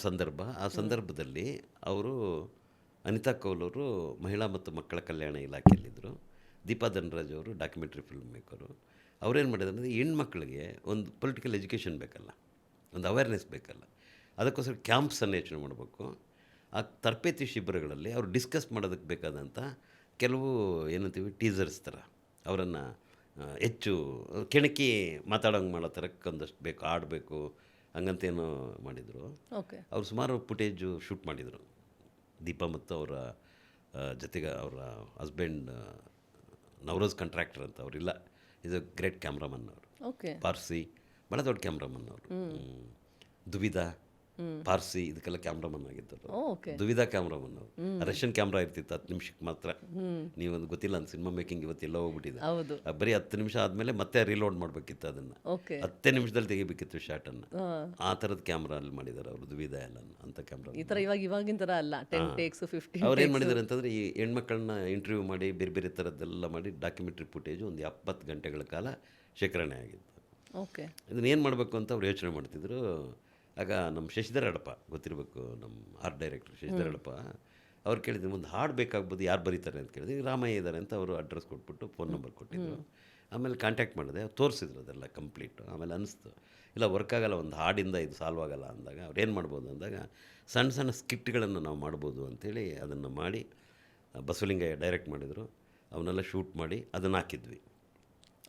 A: ಸಂದರ್ಭದಲ್ಲಿ ಅವರು ಅನಿತಾ ಕೌಲ್ ಅವರು ಮಹಿಳಾ ಮತ್ತು ಮಕ್ಕಳ ಕಲ್ಯಾಣ ಇಲಾಖೆಯಲ್ಲಿದ್ದರು. ದೀಪಾ ಧನರಾಜ್ ಅವರು ಡಾಕ್ಯುಮೆಂಟ್ರಿ ಫಿಲ್ಮ್ ಮೇಕರು. ಅವ್ರೇನು ಮಾಡಿದ್ರು ಅಂದರೆ ಹೆಣ್ಮಕ್ಳಿಗೆ ಒಂದು ಪೊಲಿಟಿಕಲ್ ಎಜುಕೇಷನ್ ಬೇಕಲ್ಲ, ಒಂದು ಅವೇರ್ನೆಸ್ ಬೇಕಲ್ಲ, ಅದಕ್ಕೋಸ್ಕರ ಕ್ಯಾಂಪ್ಸನ್ನು ಯೋಚನೆ ಮಾಡಬೇಕು. ಆ ತರಬೇತಿ ಶಿಬಿರಗಳಲ್ಲಿ ಅವ್ರು ಡಿಸ್ಕಸ್ ಮಾಡೋದಕ್ಕೆ ಬೇಕಾದಂಥ ಕೆಲವು ಏನಂತೀವಿ ಟೀಸರ್ಸ್ ಥರ ಅವರನ್ನು ಹೆಚ್ಚು ಕೆಣಕಿ ಮಾತಾಡೋಂಗೆ ಮಾಡೋ ಥರಕ್ಕೆ ಒಂದಷ್ಟು ಬೇಕು, ಆಡಬೇಕು ಹಂಗಂತೇನೋ ಮಾಡಿದರು.
B: ಓಕೆ.
A: ಅವ್ರು ಸುಮಾರು ಫುಟೇಜು ಶೂಟ್ ಮಾಡಿದರು. ದೀಪಾ ಮತ್ತು ಅವರ ಜೊತೆಗೆ ಅವರ ಹಸ್ಬೆಂಡ್ ನವರೋಜ್ ಕಾಂಟ್ರಾಕ್ಟರ್ ಅಂತ ಅವರಿಲ್ಲ, ಇದು ಗ್ರೇಟ್ ಕ್ಯಾಮ್ರಾಮನ್ ಅವರು.
B: ಓಕೆ.
A: ಪಾರ್ಸಿ ಭಾಳ ದೊಡ್ಡ ಕ್ಯಾಮ್ರಾಮನ್ ಅವರು. ದುವಿಧಾ ಪಾರ್ಸಿ ಇದಕ್ಕೆಲ್ಲ ಕ್ಯಾಮ್ರಾಮನ್ ಆಗಿದ್ದರು.
B: ಓಕೆ.
A: ದುವಿಧಾ ಕ್ಯಾಮ್ರಾಮನ್ ಅವರು. ರಷ್ಯನ್ ಕ್ಯಾಮ್ರಾ ಇರ್ತಿತ್ತು 10 ನಿಮಿಷಕ್ಕೆ ಮಾತ್ರ. ನೀವು ಒಂದು ಗೊತ್ತಿಲ್ಲ ಅಂತ ಸಿನಿಮಾ ಮೇಕಿಂಗ್ ಇವತ್ತೆಲ್ಲ ಹೋಗ್ಬಿಟ್ಟಿದೆ.
B: ಹೌದು.
A: ಬರೀ 10 ನಿಮಿಷ ಆದಮೇಲೆ ಮತ್ತೆ ರೀಲೋಡ್ ಮಾಡಬೇಕಿತ್ತು ಅದನ್ನು.
B: ಓಕೆ.
A: 10 ನಿಮಿಷದಲ್ಲಿ ತೆಗಿಬೇಕಿತ್ತು ಶಾರ್ಟನ್ನು. ಆ ಥರದ ಕ್ಯಾಮ್ರಾ ಅಲ್ಲಿ ಮಾಡಿದ್ದಾರೆ ಅವರು ದುವಿಧಾ ಎಲ್ಲ ಅಂತ ಕ್ಯಾಮ್ರಾ.
B: ಈ ಥರ ಇವಾಗಿನ ಥರ ಅಲ್ಲ 10 ಟೇಕ್ಸ್ 15.
A: ಅವ್ರು ಏನು ಮಾಡಿದ್ದಾರೆ ಅಂತಂದರೆ ಈ ಹೆಣ್ಮಕ್ಳನ್ನ ಇಂಟರ್ವ್ಯೂ ಮಾಡಿ ಬೇರೆ ಬೇರೆ ಥರದ್ದೆಲ್ಲ ಮಾಡಿ ಡಾಕ್ಯುಮೆಂಟ್ರಿ ಫುಟೇಜು ಒಂದು 70 ಗಂಟೆಗಳ ಕಾಲ ಶೇಖರಣೆ ಆಗಿತ್ತು.
B: ಓಕೆ.
A: ಇದನ್ನು ಏನು ಮಾಡಬೇಕು ಅಂತ ಅವ್ರು ಯೋಚನೆ ಮಾಡ್ತಿದ್ರು. ಆಗ ನಮ್ಮ ಶಶಿಧರ್ ಅಡಪ ಗೊತ್ತಿರಬೇಕು, ನಮ್ಮ ಆರ್ಟ್ ಡೈರೆಕ್ಟರ್ ಶಶಿಧರ್ ಅಡಪ, ಅವ್ರು ಕೇಳಿದ್ರು ಒಂದು ಹಾಡು ಬೇಕಾಗ್ಬೋದು, ಯಾರು ಬರೀತಾರೆ ಅಂತ ಕೇಳಿದ್ರು. ರಾಮಯ್ಯ ಇದ್ದಾರೆ ಅಂತ ಅವರು ಅಡ್ರೆಸ್ ಕೊಟ್ಬಿಟ್ಟು ಫೋನ್ ನಂಬರ್ ಕೊಟ್ಟಿದ್ರು. ಆಮೇಲೆ ಕಾಂಟ್ಯಾಕ್ಟ್ ಮಾಡಿದೆ, ತೋರಿಸಿದ್ರು ಅದೆಲ್ಲ ಕಂಪ್ಲೀಟು. ಆಮೇಲೆ ಅನಿಸ್ತು ಇಲ್ಲ ವರ್ಕ್ ಆಗಲ್ಲ, ಒಂದು ಹಾಡಿಂದ ಇದು ಸಾಲ್ವ್ ಆಗಲ್ಲ ಅಂದಾಗ ಅವ್ರು ಏನು ಮಾಡ್ಬೋದು ಅಂದಾಗ ಸಣ್ಣ ಸಣ್ಣ ಸ್ಕಿಟ್ಗಳನ್ನು ನಾವು ಮಾಡ್ಬೋದು ಅಂಥೇಳಿ ಅದನ್ನು ಮಾಡಿ ಬಸವಲಿಂಗಯ್ಯ ಡೈರೆಕ್ಟ್ ಮಾಡಿದರು. ಅವನ್ನೆಲ್ಲ ಶೂಟ್ ಮಾಡಿ ಅದನ್ನು ಹಾಕಿದ್ವಿ.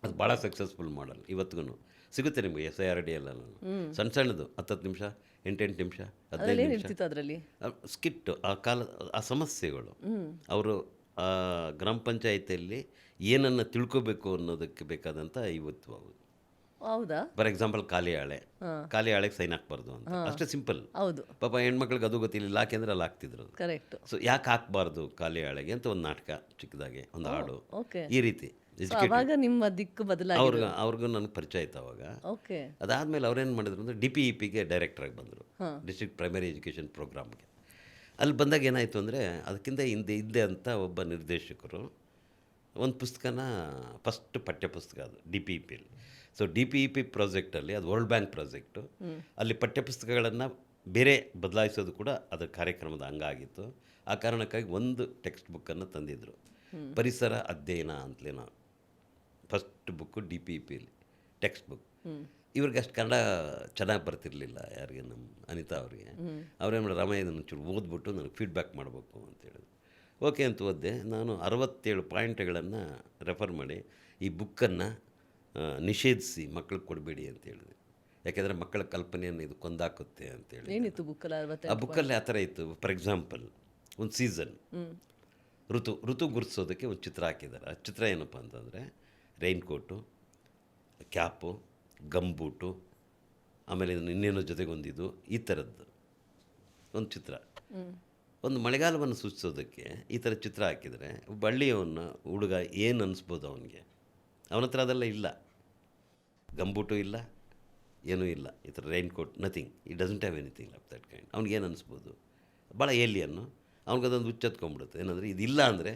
A: ಅದು ಭಾಳ ಸಕ್ಸಸ್ಫುಲ್ ಮಾಡಲ್. ಇವತ್ತಿಗೂ ಸಿಗುತ್ತೆ ನಿಮಗೆ SIRD ಎಲ್ಲ ಸಣ್ಣ ಸಣ್ಣದು 10 ನಿಮಿಷ 8 ನಿಮಿಷ 15 ನಿಮಿಷ
B: ಅದರಲ್ಲಿ
A: ಸ್ಕಿಟ್. ಆ ಸಮಸ್ಯೆಗಳು ಅವರು ಗ್ರಾಮ ಪಂಚಾಯಿತಿಯಲ್ಲಿ ಏನನ್ನು ತಿಳ್ಕೋಬೇಕು ಅನ್ನೋದಕ್ಕೆ ಬೇಕಾದಂಥ ಇವತ್ತು ಅವು.
B: ಹೌದಾ?
A: ಫಾರ್ ಎಕ್ಸಾಂಪಲ್ ಖಾಲಿ ಹಾಳೆಗೆ ಸೈನ್ ಹಾಕ್ಬಾರ್ದು ಅಂತ, ಅಷ್ಟೇ ಸಿಂಪಲ್.
B: ಹೌದು.
A: ಪಾಪ ಹೆಣ್ಮಕ್ಳಿಗೆ ಅದು ಗೊತ್ತಿಲ್ಲ, ಯಾಕೆಂದ್ರೆ ಅಲ್ಲಿ ಹಾಕ್ತಿದ್ರು.
B: ಕರೆಕ್ಟ್.
A: ಸೊ ಯಾಕೆ ಹಾಕ್ಬಾರ್ದು ಖಾಲಿ ಹಾಳೆಗೆ ಅಂತ ಒಂದು ನಾಟಕ ಚಿಕ್ಕದಾಗೆ, ಒಂದು ಹಾಡು,
B: ಓಕೆ.
A: ಈ ರೀತಿ
B: ಅವಾಗ ನಿಮ್ಮ ದಿಕ್ಕು ಬದಲಾಗಿ
A: ಅವ್ರಿಗೂ ನನಗೆ ಪರಿಚಯ ಆಯ್ತು ಅವಾಗ.
B: ಓಕೆ.
A: ಅದಾದಮೇಲೆ ಅವ್ರೇನು ಮಾಡಿದ್ರು ಅಂದರೆ DPEPಗೆ ಡೈರೆಕ್ಟ್ರಾಗಿ ಬಂದರು, ಡಿಸ್ಟ್ರಿಕ್ಟ್ ಪ್ರೈಮರಿ ಎಜುಕೇಷನ್ ಪ್ರೋಗ್ರಾಮ್ಗೆ. ಅಲ್ಲಿ ಬಂದಾಗ ಏನಾಯಿತು ಅಂದರೆ ಅದಕ್ಕಿಂತ ಹಿಂದೆ ಅಂತ ಒಬ್ಬ ನಿರ್ದೇಶಕರು ಒಂದು ಪುಸ್ತಕನ ಫಸ್ಟ್ ಪಠ್ಯಪುಸ್ತಕ ಅದು DPEPಯಲ್ಲಿ. ಸೊ DPEP ಪ್ರಾಜೆಕ್ಟಲ್ಲಿ ಅದು ವರ್ಲ್ಡ್ ಬ್ಯಾಂಕ್ ಪ್ರಾಜೆಕ್ಟು. ಅಲ್ಲಿ ಪಠ್ಯಪುಸ್ತಕಗಳನ್ನು ಬೇರೆ ಬದಲಾಯಿಸೋದು ಕೂಡ ಅದರ ಕಾರ್ಯಕ್ರಮದ ಅಂಗ ಆಗಿತ್ತು. ಆ ಕಾರಣಕ್ಕಾಗಿ ಒಂದು ಟೆಕ್ಸ್ಟ್ ಬುಕ್ಕನ್ನು ತಂದಿದ್ದರು, ಪರಿಸರ ಅಧ್ಯಯನ ಅಂತಲೇನೋ ಫಸ್ಟ್ ಬುಕ್ಕು DPEPಯಲ್ಲಿ ಟೆಕ್ಸ್ಟ್ ಬುಕ್. ಇವ್ರಿಗೆ ಅಷ್ಟು ಕನ್ನಡ ಚೆನ್ನಾಗಿ ಬರ್ತಿರ್ಲಿಲ್ಲ ಯಾರಿಗೆ, ನಮ್ಮ ಅನಿತಾ ಅವರಿಗೆ. ಅವ್ರೇನು ಮಾಡಿ ರಾಮಯ್ಯ ಇದನ್ನು ಒಂಚೂರು ಓದ್ಬಿಟ್ಟು ನನಗೆ ಫೀಡ್ಬ್ಯಾಕ್ ಮಾಡಬೇಕು ಅಂತೇಳಿದ್ರು. ಓಕೆ ಅಂತ ಓದಿದೆ. ನಾನು 67 ಪಾಯಿಂಟ್ಗಳನ್ನು ರೆಫರ್ ಮಾಡಿ ಈ ಬುಕ್ಕನ್ನು ನಿಷೇಧಿಸಿ ಮಕ್ಕಳಿಗೆ ಕೊಡಬೇಡಿ ಅಂತ ಹೇಳಿದೆ. ಯಾಕೆಂದರೆ ಮಕ್ಕಳ ಕಲ್ಪನೆಯನ್ನು ಇದು ಕೊಂದಾಕುತ್ತೆ ಅಂತೇಳಿ.
B: ಏನಿತ್ತು ಬುಕ್ಕಲ್ಲಿ?
A: ಆ ಬುಕ್ಕಲ್ಲಿ ಆ ಥರ ಇತ್ತು. ಫಾರ್ ಎಕ್ಸಾಂಪಲ್ ಒಂದು ಸೀಸನ್ ಋತು ಗುರುತಿಸೋದಕ್ಕೆ ಒಂದು ಚಿತ್ರ ಹಾಕಿದ್ದಾರೆ. ಆ ಚಿತ್ರ ಏನಪ್ಪ ಅಂತಂದರೆ ರೈನ್ಕೋಟು, ಕ್ಯಾಪು, ಗಂಬೂಟು, ಆಮೇಲೆ ಇನ್ನೇನೋ ಜೊತೆಗೊಂದಿದ್ದು, ಈ ಥರದ್ದು ಒಂದು ಚಿತ್ರ. ಒಂದು ಮಳೆಗಾಲವನ್ನು ಸೂಚಿಸೋದಕ್ಕೆ ಈ ಥರ ಚಿತ್ರ ಹಾಕಿದರೆ ಒಬ್ಬ ಹಳ್ಳಿಯವನ್ನ ಹುಡುಗ ಏನು ಅನ್ನಿಸ್ಬೋದು ಅವನಿಗೆ? ಅವನ ಹತ್ರ ಅದೆಲ್ಲ ಇಲ್ಲ, ಗಂಬೂಟು ಇಲ್ಲ, ಏನೂ ಇಲ್ಲ, ಈ ಥರ raincoat, nothing. He doesn't have anything of that kind. ಅವ್ನಿಗೇನು ಅನ್ನಿಸ್ಬೋದು? ಭಾಳ ಏಲಿಯನ್ನು. ಅವ್ನಿಗದೊಂದು ಹುಚ್ಚೆತ್ಕೊಂಡ್ಬಿಡುತ್ತೆ. ಏನಂದರೆ ಇದಿಲ್ಲ ಅಂದರೆ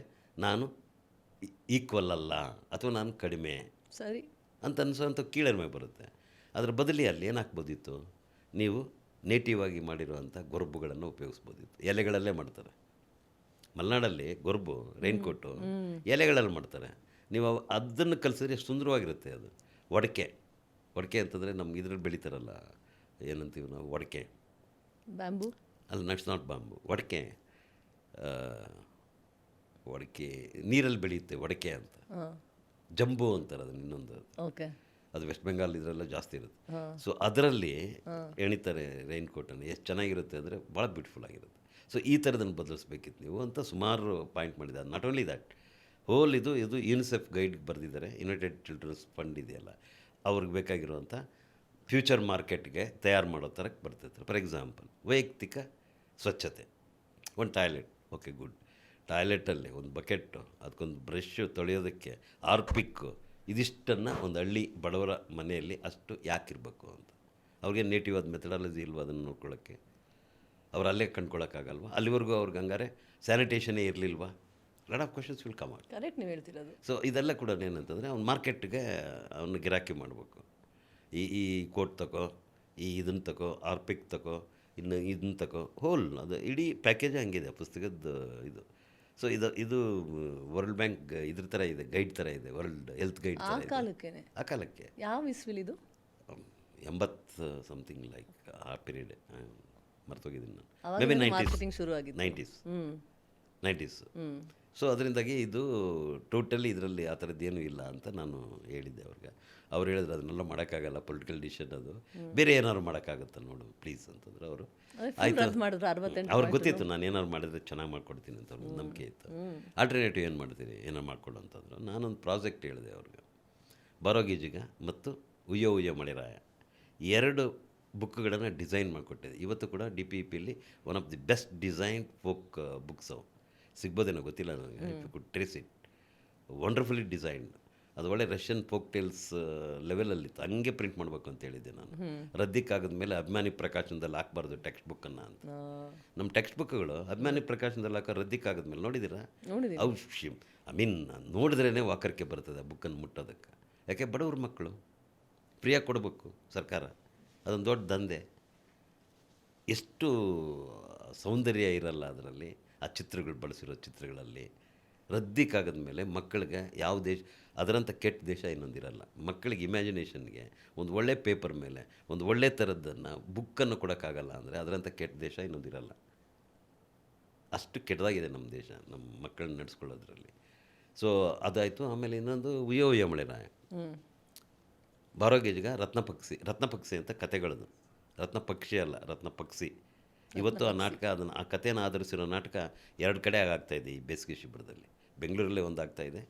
A: ನಾನು ಈಕ್ವಲ್ ಅಲ್ಲ ಅಥವಾ ನಾನು ಕಡಿಮೆ
B: ಸರಿ
A: ಅಂತ ಅನಿಸೋಂಥ ಕೀಳರಿಮೆ ಬರುತ್ತೆ. ಅದರ ಬದಲಿ ಅಲ್ಲಿ ಏನು ಹಾಕ್ಬೋದಿತ್ತು? ನೀವು ನೇಟಿವ್ ಆಗಿ ಮಾಡಿರುವಂಥ ಗೊರ್ಬುಗಳನ್ನು ಉಪಯೋಗಿಸ್ಬೋದಿತ್ತು. ಎಲೆಗಳಲ್ಲೇ ಮಾಡ್ತಾರೆ ಮಲೆನಾಡಲ್ಲಿ ಗೊರ್ಬು, ರೈನ್ಕೋಟು ಎಲೆಗಳಲ್ಲಿ ಮಾಡ್ತಾರೆ. ನೀವು ಅದನ್ನು ಕಲಿಸಿದ್ರೆ ಎಷ್ಟು ಸುಂದರವಾಗಿರುತ್ತೆ ಅದು. ಒಡಕೆ ಅಂತಂದರೆ ನಮ್ಗೆ ಇದ್ರಲ್ಲಿ ಬೆಳೀತಾರಲ್ಲ, ಏನಂತೀವಿ ನಾವು, ಒಡಕೆ
B: ಬ್ಯಾಂಬೂ
A: ಅಲ್ಲ, ನಟ್ಸ್ ನಾಟ್ ಬಾಂಬು. ಒಡಕೆ ನೀರಲ್ಲಿ ಬೆಳೆಯುತ್ತೆ, ಒಡಕೆ ಅಂತ. ಜಂಬು ಅಂತಾರೆ ಅದನ್ನು ಇನ್ನೊಂದು.
B: ಓಕೆ.
A: ಅದು ವೆಸ್ಟ್ ಬೆಂಗಾಲ್ ಇದರೆಲ್ಲ ಜಾಸ್ತಿ ಇರುತ್ತೆ. ಸೊ ಅದರಲ್ಲಿ ಎಣಿತಾರೆ ರೈನ್ಕೋಟನ್ನು. ಎಷ್ಟು ಚೆನ್ನಾಗಿರುತ್ತೆ ಅಂದರೆ ಭಾಳ ಬ್ಯೂಟಿಫುಲ್ ಆಗಿರುತ್ತೆ. ಸೊ ಈ ಥರದನ್ನು ಬದಲಿಸ್ಬೇಕಿತ್ತು ನೀವು ಅಂತ ಸುಮಾರು ಪಾಯಿಂಟ್ ಮಾಡಿದ್ದಾರೆ. ನಾಟ್ ಓನ್ಲಿ ದ್ಯಾಟ್, ಹೋಲ್ ಇದು ಯುನಿಸೆಫ್ ಗೈಡ್ಗೆ ಬರೆದಿದ್ದಾರೆ. ಯುನೈಟೆಡ್ ಚಿಲ್ಡ್ರನ್ಸ್ ಫಂಡ್ ಇದೆಯಲ್ಲ, ಅವ್ರಿಗೆ ಬೇಕಾಗಿರುವಂಥ ಫ್ಯೂಚರ್ ಮಾರ್ಕೆಟ್ಗೆ ತಯಾರು ಮಾಡೋ ಥರಕ್ಕೆ ಬರ್ತೈತೆ. ಫಾರ್ ಎಕ್ಸಾಂಪಲ್ ವೈಯಕ್ತಿಕ ಸ್ವಚ್ಛತೆ, ಒಂದು ಟಾಯ್ಲೆಟ್, ಓಕೆ ಗುಡ್. ಟಾಯ್ಲೆಟಲ್ಲಿ ಒಂದು ಬಕೆಟ್ಟು, ಅದಕ್ಕೊಂದು ಬ್ರಷ್ ತೊಳೆಯೋದಕ್ಕೆ, ಆರ್ಪಿಕ್ಕು, ಇದಿಷ್ಟನ್ನು ಒಂದು ಹಳ್ಳಿ ಬಡವರ ಮನೆಯಲ್ಲಿ ಅಷ್ಟು ಯಾಕಿರಬೇಕು ಅಂತ. ಅವ್ರಿಗೆ ನೇಟಿವ್ ಆದ ಮೆಥಡಾಲಜಿ ಇಲ್ವ ಅದನ್ನು ನೋಡ್ಕೊಳ್ಳೋಕ್ಕೆ? ಅವ್ರು ಅಲ್ಲೇ ಕಂಡ್ಕೊಳ್ಳೋಕ್ಕಾಗಲ್ವ? ಅಲ್ಲಿವರೆಗೂ ಅವ್ರಿಗೆ ಹಂಗಾರೆ ಸ್ಯಾನಿಟೇಷನೇ ಇರಲಿಲ್ವಾ? Lot of questions will come out.
B: Correct ನೀವು ಹೇಳ್ತಿರೋದು.
A: ಸೊ ಇದೆಲ್ಲ ಕೂಡ ಏನಂತಂದರೆ ಅವ್ನು ಮಾರ್ಕೆಟ್ಗೆ ಅವನು ಗಿರಾಕಿ ಮಾಡಬೇಕು. ಈ ಕೋಟ್ ತಗೋ, ಇದನ್ನು ತಗೋ, ಆರ್ಪಿಕ್ ತಗೋ, ಇನ್ನು ಇದನ್ನ ತಗೋ, ಹೋಲ್ ಅದು ಇಡೀ ಪ್ಯಾಕೇಜೇ ಹಂಗಿದೆ ಪುಸ್ತಕದ ಇದು. ಸೊ ಇದು ವರ್ಲ್ಡ್ ಬ್ಯಾಂಕ್ ಇದ್ರ ಥರ ಇದೆ, ಗೈಡ್ ಥರ ಇದೆ, ವರ್ಲ್ಡ್ ಹೆಲ್ತ್ ಗೈಡ್ ಥರ ಇದೆ.
B: ಕಾಲಕ್ಕೇನೆ
A: ಆ ಕಾಲಕ್ಕೆ
B: ಯಾವ ಇಸ್ವಿಲಿದು?
A: 80 ಸಮಥಿಂಗ್ ಲೈಕ್ ಆ ಪೀರಿಯಡ್ ಮರ್ತೋಗಿದ್ದೀನಿ ನಾನು.
B: ಅವಾಗ
A: ಮೇ ಬಿ
B: ಮಾರ್ಕೆಟಿಂಗ್ ಶುರು ಆಗಿದ್ದು.
A: 90s. ಸೊ ಅದರಿಂದಾಗಿ ಇದು ಟೋಟಲಿ ಇದರಲ್ಲಿ ಆ ಥರದ್ದೇನೂ ಇಲ್ಲ ಅಂತ ನಾನು ಹೇಳಿದ್ದೆ ಅವ್ರಿಗೆ. ಅವ್ರು ಹೇಳಿದ್ರು ಅದನ್ನೆಲ್ಲ ಮಾಡೋಕ್ಕಾಗಲ್ಲ, ಪೊಲಿಟಿಕಲ್ ಡಿಸಿಷನ್ ಅದು, ಬೇರೆ ಏನಾದ್ರು ಮಾಡೋಕ್ಕಾಗತ್ತ ನೋಡು ಪ್ಲೀಸ್ ಅಂತಂದ್ರೆ ಅವರು. ಆಯಿತು, ಅವ್ರಿಗೆ ಗೊತ್ತಿತ್ತು ನಾನು ಏನಾದ್ರು ಮಾಡಿದ್ರೆ ಚೆನ್ನಾಗಿ ಮಾಡ್ಕೊಡ್ತೀನಿ ಅಂತ ಅವ್ರಿಗೆ ನಂಬಿಕೆ ಇತ್ತು. ಆಲ್ಟರ್ನೇಟಿವ್ ಏನು ಮಾಡ್ತೀರಿ, ಏನಾರು ಮಾಡ್ಕೊಡು ಅಂತಂದ್ರು. ನಾನೊಂದು ಪ್ರಾಜೆಕ್ಟ್ ಹೇಳಿದೆ ಅವ್ರಿಗೆ, ಬರೋಗೀಜಿಗ ಮತ್ತು ಉಯ್ಯೋ ಉಯ್ಯೋ ಮಳೆರಾಯ 2 ಬುಕ್ಗಳನ್ನು ಡಿಸೈನ್ ಮಾಡಿಕೊಟ್ಟಿದೆ. ಇವತ್ತು ಕೂಡ DPEPಲಿ one of the best designed folk books ಅವು ಸಿಗ್ಬೋದೇನೋ ಗೊತ್ತಿಲ್ಲ ನನಗೆ. If you could trace it, wonderfully designed. ಅದು ಒಳ್ಳೆ ರಷ್ಯನ್ ಫೋಕ್ ಟೇಲ್ಸ್ ಲೆವೆಲಲ್ಲಿತ್ತು. ಹಂಗೆ ಪ್ರಿಂಟ್ ಮಾಡಬೇಕು ಅಂತ ಹೇಳಿದ್ದೆ ನಾನು. ರದ್ದಿಕ್ಕಾಗದ ಮೇಲೆ ಅಭಿಮಾನಿ ಪ್ರಕಾಶನದಲ್ಲಿ ಹಾಕ್ಬಾರ್ದು ಟೆಕ್ಸ್ಟ್ ಬುಕ್ಕನ್ನು ಅಂತ. ನಮ್ಮ ಟೆಕ್ಸ್ಟ್ ಬುಕ್ಗಳು ಅಭಿಮಾನಿ ಪ್ರಕಾಶನದಲ್ಲಿ ಹಾಕೋ ರದ್ದಿಕ್ಕಾಗದ್ಮೇಲೆ ನೋಡಿದ್ದೀರಾ? ಅವು ಐ ಮೀನ್ ನೋಡಿದ್ರೇ ವಾಕರಿಕೆ ಬರ್ತದೆ ಆ ಬುಕ್ಕನ್ನು ಮುಟ್ಟೋದಕ್ಕೆ. ಯಾಕೆ ಬಡವ್ರ ಮಕ್ಕಳು ಫ್ರೀಯಾಗಿ ಕೊಡಬೇಕು ಸರ್ಕಾರ, ಅದೊಂದು ದೊಡ್ಡ ದಂಧೆ. ಎಷ್ಟು ಸೌಂದರ್ಯ ಇರಲ್ಲ ಅದರಲ್ಲಿ, ಆ ಚಿತ್ರಗಳು ಬಳಸಿರೋ ಚಿತ್ರಗಳಲ್ಲಿ. ರದ್ದಿಕ್ಕಾಗದ ಮೇಲೆ ಮಕ್ಕಳಿಗೆ ಯಾವ ದೇಶ, ಅದರಂಥ ಕೆಟ್ಟ ದೇಶ ಇನ್ನೊಂದಿರಲ್ಲ. ಮಕ್ಕಳಿಗೆ ಇಮ್ಯಾಜಿನೇಷನ್ಗೆ ಒಂದು ಒಳ್ಳೆ ಪೇಪರ್ ಮೇಲೆ ಒಂದು ಒಳ್ಳೆ ಥರದ್ದನ್ನು ಬುಕ್ಕನ್ನು ಕೊಡೋಕ್ಕಾಗಲ್ಲ ಅಂದರೆ ಅದರಂಥ ಕೆಟ್ಟ ದೇಶ ಇನ್ನೊಂದಿರಲ್ಲ. ಅಷ್ಟು ಕೆಟ್ಟದಾಗಿದೆ ನಮ್ಮ ದೇಶ ನಮ್ಮ ಮಕ್ಕಳನ್ನ ನಡೆಸ್ಕೊಳ್ಳೋದ್ರಲ್ಲಿ. ಸೊ ಅದಾಯಿತು. ಆಮೇಲೆ ಇನ್ನೊಂದು ಉಯ್ಯೋ ಉಯ್ಯೋ ಮಳೆರಾಯ, ಬಾರೋಗೇಜ್ಗ ರತ್ನಪಕ್ಷಿ ಅಂತ ಕತೆಗಳದು. ರತ್ನಪಕ್ಷಿ ಅಲ್ಲ, ರತ್ನಪಕ್ಷಿ. ಇವತ್ತು ಆ ನಾಟಕ, ಅದನ್ನು ಆ ಕಥೆಯನ್ನು ಆಧರಿಸಿರೋ ನಾಟಕ 2 ಕಡೆ ಆಗ್ತಾಯಿದೆ ಈ ಬೇಸಿಗೆ ಶಿಬಿರದಲ್ಲಿ. ಬೆಂಗಳೂರಲ್ಲೇ ಒಂದು ಆಗ್ತಾಯಿದೆ,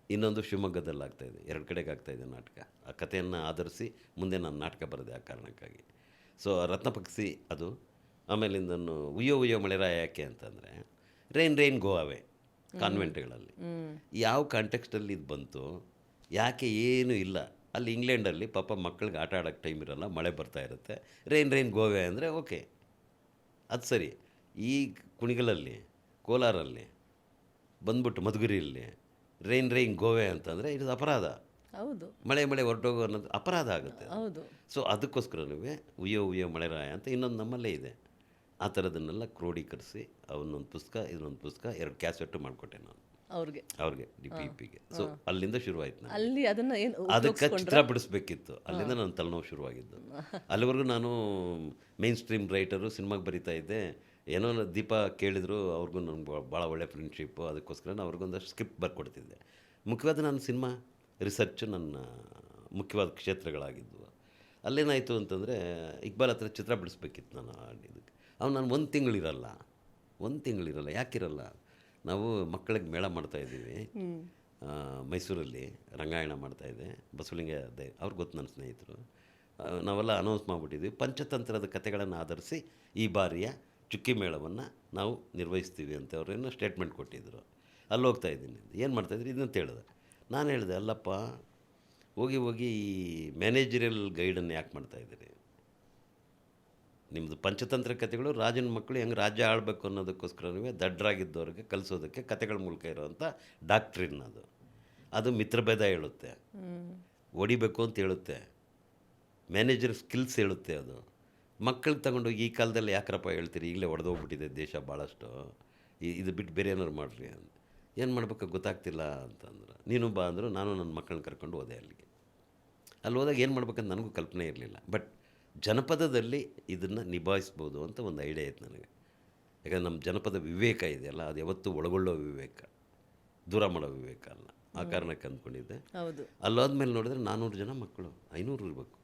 A: ಇನ್ನೊಂದು ಶಿವಮೊಗ್ಗದಲ್ಲಿ ಆಗ್ತಾಯಿದೆ. 2 ಕಡೆಗೆ ಆಗ್ತಾಯಿದೆ ನಾಟಕ. ಆ ಕಥೆಯನ್ನು ಆಧರಿಸಿ ಮುಂದೆ ನಾನು ನಾಟಕ ಬರೆದೆ ಆ ಕಾರಣಕ್ಕಾಗಿ. ಸೊ ರತ್ನಪಕ್ಷಿ ಅದು. ಆಮೇಲಿಂದನು ಉಯ್ಯೋ ಉಯ್ಯೋ ಮಳೆರಾಯ ಯಾಕೆ ಅಂತಂದರೆ, ರೈನ್ ಗೋ ಅವೇ ಕಾನ್ವೆಂಟ್ಗಳಲ್ಲಿ ಯಾವ ಕಾಂಟೆಕ್ಸ್ಟಲ್ಲಿ ಇದು ಬಂತು, ಯಾಕೆ ಏನೂ ಇಲ್ಲ ಅಲ್ಲಿ. ಇಂಗ್ಲೆಂಡಲ್ಲಿ ಪಾಪ ಮಕ್ಕಳಿಗೆ ಆಟ ಆಡೋಕ್ಕೆ ಟೈಮ್ ಇರೋಲ್ಲ, ಮಳೆ ಬರ್ತಾ ಇರುತ್ತೆ. ರೈನ್ ಗೋವೆ ಅಂದರೆ ಓಕೆ, ಅದು ಸರಿ. ಈ ಕುಣಿಗಲಲ್ಲಿ, ಕೋಲಾರಲ್ಲಿ ಬಂದ್ಬಿಟ್ಟು ಮಧುಗಿರಿಯಲ್ಲಿ ರೈನ್ ಗೋವೆ ಅಂತಂದರೆ ಇದು ಅಪರಾಧ.
B: ಹೌದು,
A: ಮಳೆ ಹೊರಟೋಗೋ ಅನ್ನೋದು ಅಪರಾಧ ಆಗುತ್ತೆ.
B: ಹೌದು.
A: ಸೊ ಅದಕ್ಕೋಸ್ಕರವೇ ಉಯ್ಯೋ ಉಯ್ಯೋ ಮಳೆರಾಯ ಅಂತ ಇನ್ನೊಂದು ನಮ್ಮಲ್ಲೇ ಇದೆ. ಆ ಥರದನ್ನೆಲ್ಲ ಕ್ರೋಢೀಕರಿಸಿ ಅವನೊಂದು ಪುಸ್ತಕ, ಇದನ್ನೊಂದು ಪುಸ್ತಕ, 2 ಕ್ಯಾಸೆಟ್ಟು ಮಾಡಿಕೊಟ್ಟೆ ನಾನು ಅವ್ರಿಗೆ DPEPಗೆ. ಸೊ ಅಲ್ಲಿಂದ ಶುರುವಾಯಿತು ನಾನು.
B: ಅಲ್ಲಿ ಅದನ್ನು
A: ಅದಕ್ಕೆ ಚಿತ್ರ ಬಿಡಿಸ್ಬೇಕಿತ್ತು, ಅಲ್ಲಿಂದ ನನ್ನ ತಲೆನೋವು ಶುರುವಾಗಿದ್ದು. ಅಲ್ಲಿವರೆಗೂ ನಾನು ಮೇನ್ ಸ್ಟ್ರೀಮ್ ರೈಟರು, ಸಿನಿಮಾಗೆ ಬರಿತಾ ಇದ್ದೆ. ಏನೋ ದೀಪ ಕೇಳಿದ್ರು, ಅವ್ರಿಗೂ ನನಗೆ ಭಾಳ ಒಳ್ಳೆ ಫ್ರೆಂಡ್ಶಿಪ್ಪು. ಅದಕ್ಕೋಸ್ಕರ ಅವ್ರಿಗೊಂದಷ್ಟು ಸ್ಕ್ರಿಪ್ಟ್ ಬರ್ಕೊಡ್ತಿದ್ದೆ. ಮುಖ್ಯವಾದ ನನ್ನ ಸಿನಿಮಾ ರಿಸರ್ಚ್ ನನ್ನ ಮುಖ್ಯವಾದ ಕ್ಷೇತ್ರಗಳಾಗಿದ್ವು. ಅಲ್ಲೇನಾಯಿತು ಅಂತಂದರೆ, ಇಕ್ಬಾಲ್ ಹತ್ರ ಚಿತ್ರ ಬಿಡಿಸ್ಬೇಕಿತ್ತು ನಾನು ಇದಕ್ಕೆ. ನಾನು 1 ತಿಂಗಳಿರಲ್ಲ. ಯಾಕಿರಲ್ಲ? ನಾವು ಮಕ್ಕಳಿಗೆ ಮೇಳ ಮಾಡ್ತಾಯಿದ್ದೀವಿ ಮೈಸೂರಲ್ಲಿ, ರಂಗಾಯಣ ಮಾಡ್ತಾಯಿದ್ದೆ, ಬಸವಲಿಂಗ ಅವ್ರಿಗೆ ಗೊತ್ತು ನನ್ನ ಸ್ನೇಹಿತರು. ನಾವೆಲ್ಲ ಅನೌನ್ಸ್ ಮಾಡಿಬಿಟ್ಟಿದ್ವಿ, ಪಂಚತಂತ್ರದ ಕಥೆಗಳನ್ನು ಆಧರಿಸಿ ಈ ಬಾರಿಯ ಚುಕ್ಕಿ ಮೇಳವನ್ನು ನಾವು ನಿರ್ವಹಿಸ್ತೀವಿ ಅಂತ ಅವ್ರೇನೋ ಸ್ಟೇಟ್ಮೆಂಟ್ ಕೊಟ್ಟಿದ್ದರು. ಅಲ್ಲಿ ಹೋಗ್ತಾಯಿದ್ದೀನಿ, ಏನು ಮಾಡ್ತಾಯಿದ್ರಿ ಇದಂತ ಹೇಳಿದೆ. ನಾನು ಹೇಳಿದೆ, ಅಲ್ಲಪ್ಪ ಹೋಗಿ ಈ ಮ್ಯಾನೇಜರಿಯಲ್ ಗೈಡನ್ನು ಯಾಕೆ ಮಾಡ್ತಾಯಿದ್ದೀರಿ? ನಿಮ್ಮದು ಪಂಚತಂತ್ರ ಕಥೆಗಳು ರಾಜನ ಮಕ್ಕಳು ಹೆಂಗೆ ರಾಜ್ಯ ಆಳಬೇಕು ಅನ್ನೋದಕ್ಕೋಸ್ಕರವೇ ದಡ್ಡರಾಗಿದ್ದವ್ರಿಗೆ ಕಲಿಸೋದಕ್ಕೆ ಕಥೆಗಳ ಮೂಲಕ ಇರೋವಂಥ ಡಾಕ್ಟ್ರಿನ್ ಅದು ಮಿತ್ರಭೇದ ಹೇಳುತ್ತೆ, ಹೊಡಿಬೇಕು ಅಂತ ಹೇಳುತ್ತೆ, ಮ್ಯಾನೇಜರ್ ಸ್ಕಿಲ್ಸ್ ಹೇಳುತ್ತೆ. ಅದು ಮಕ್ಕಳಿಗೆ ತಗೊಂಡೋಗಿ ಈ ಕಾಲದಲ್ಲಿ ಯಾಕ್ರಪ್ಪ ಹೇಳ್ತೀರಿ, ಈಗಲೇ ಹೊಡೆದೋಗ್ಬಿಟ್ಟಿದೆ ದೇಶ ಭಾಳಷ್ಟು, ಇದು ಬಿಟ್ಟು ಬೇರೆ ಏನಾರು ಮಾಡಿರಿ ಅಂತ. ಏನು ಮಾಡ್ಬೇಕು ಗೊತ್ತಾಗ್ತಿಲ್ಲ ಅಂತಂದ್ರೆ, ನೀನು ಬಾ ಅಂದರು. ನಾನು ನನ್ನ ಮಕ್ಕಳನ್ನ ಕರ್ಕೊಂಡು ಹೋದೆ ಅಲ್ಲಿಗೆ. ಅಲ್ಲಿ ಹೋದಾಗ ಏನು ಮಾಡ್ಬೇಕಂತ ನನಗೂ ಕಲ್ಪನೆ ಇರಲಿಲ್ಲ. ಬಟ್ ಜನಪದದಲ್ಲಿ ಇದನ್ನು ನಿಭಾಯಿಸ್ಬೋದು ಅಂತ ಒಂದು ಐಡಿಯಾ ಇತ್ತು ನನಗೆ. ಯಾಕಂದರೆ ನಮ್ಮ ಜನಪದ ವಿವೇಕ ಇದೆಯಲ್ಲ, ಅದು ಯಾವತ್ತೂ ಒಳಗೊಳ್ಳೋ ವಿವೇಕ, ದೂರ ಮಾಡೋ ವಿವೇಕ ಅಲ್ಲ. ಆ ಕಾರಣಕ್ಕೆ ಅಂದ್ಕೊಂಡಿದ್ದೆ. ಅಲ್ಲೋದ್ಮೇಲೆ ನೋಡಿದ್ರೆ 400 ಜನ ಮಕ್ಕಳು, 500 ಇರಬೇಕು,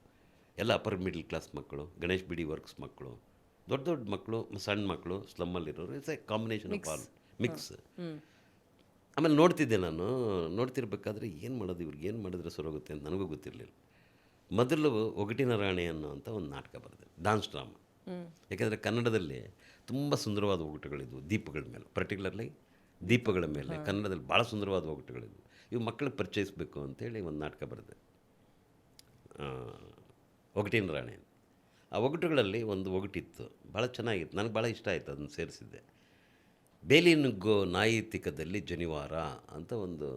A: ಎಲ್ಲ ಅಪ್ಪರ್ ಮಿಡ್ಲ್ ಕ್ಲಾಸ್ ಮಕ್ಕಳು, ಗಣೇಶ್ ಬಿಡಿ ವರ್ಕ್ಸ್ ಮಕ್ಕಳು, ದೊಡ್ಡ ಮಕ್ಕಳು, ಸಣ್ಣ ಮಕ್ಕಳು, ಸ್ಲಮ್ಮಲ್ಲಿರೋರು. It's a combination of all mix. ಆಮೇಲೆ ನೋಡ್ತಿದ್ದೆ ನಾನು. ನೋಡ್ತಿರ್ಬೇಕಾದ್ರೆ ಏನು ಮಾಡೋದು, ಇವ್ರಿಗೆ ಏನು ಮಾಡಿದ್ರೆ ಸರೋಗುತ್ತೆ ಅಂತ ನನಗೂ ಗೊತ್ತಿರಲಿಲ್ಲ. ಮೊದಲು ಒಗಟಿನ ರಾಣಿ ಅನ್ನೋಂಥ ಒಂದು ನಾಟಕ ಬರೆದೆ, ಡಾನ್ಸ್ ಡ್ರಾಮಾ. ಯಾಕೆಂದರೆ ಕನ್ನಡದಲ್ಲಿ ತುಂಬ ಸುಂದರವಾದ ಒಗಟುಗಳಿದ್ವು ದೀಪಗಳ ಮೇಲೆ, ಪರ್ಟಿಕ್ಯುಲರ್ಲಿ ದೀಪಗಳ ಮೇಲೆ ಕನ್ನಡದಲ್ಲಿ ಭಾಳ ಸುಂದರವಾದ ಒಗಟುಗಳಿದ್ವು. ಇವು ಮಕ್ಕಳಿಗೆ ಪರಿಚಯಿಸಬೇಕು ಅಂತೇಳಿ ಒಂದು ನಾಟಕ ಬರೆದೆ, ಒಗಟಿನ ರಾಣಿ. ಆ ಒಗಟುಗಳಲ್ಲಿ ಒಂದು ಒಗಟಿತ್ತು, ಭಾಳ ಚೆನ್ನಾಗಿತ್ತು, ನನಗೆ ಭಾಳ ಇಷ್ಟ ಆಯಿತು, ಅದನ್ನು ಸೇರಿಸಿದ್ದೆ. ಬೇಲಿ ನುಗ್ಗೋ ನಾಯಿ ತಿಕ್ಕದಲ್ಲಿ ಜನಿವಾರ ಅಂತ ಒಂದು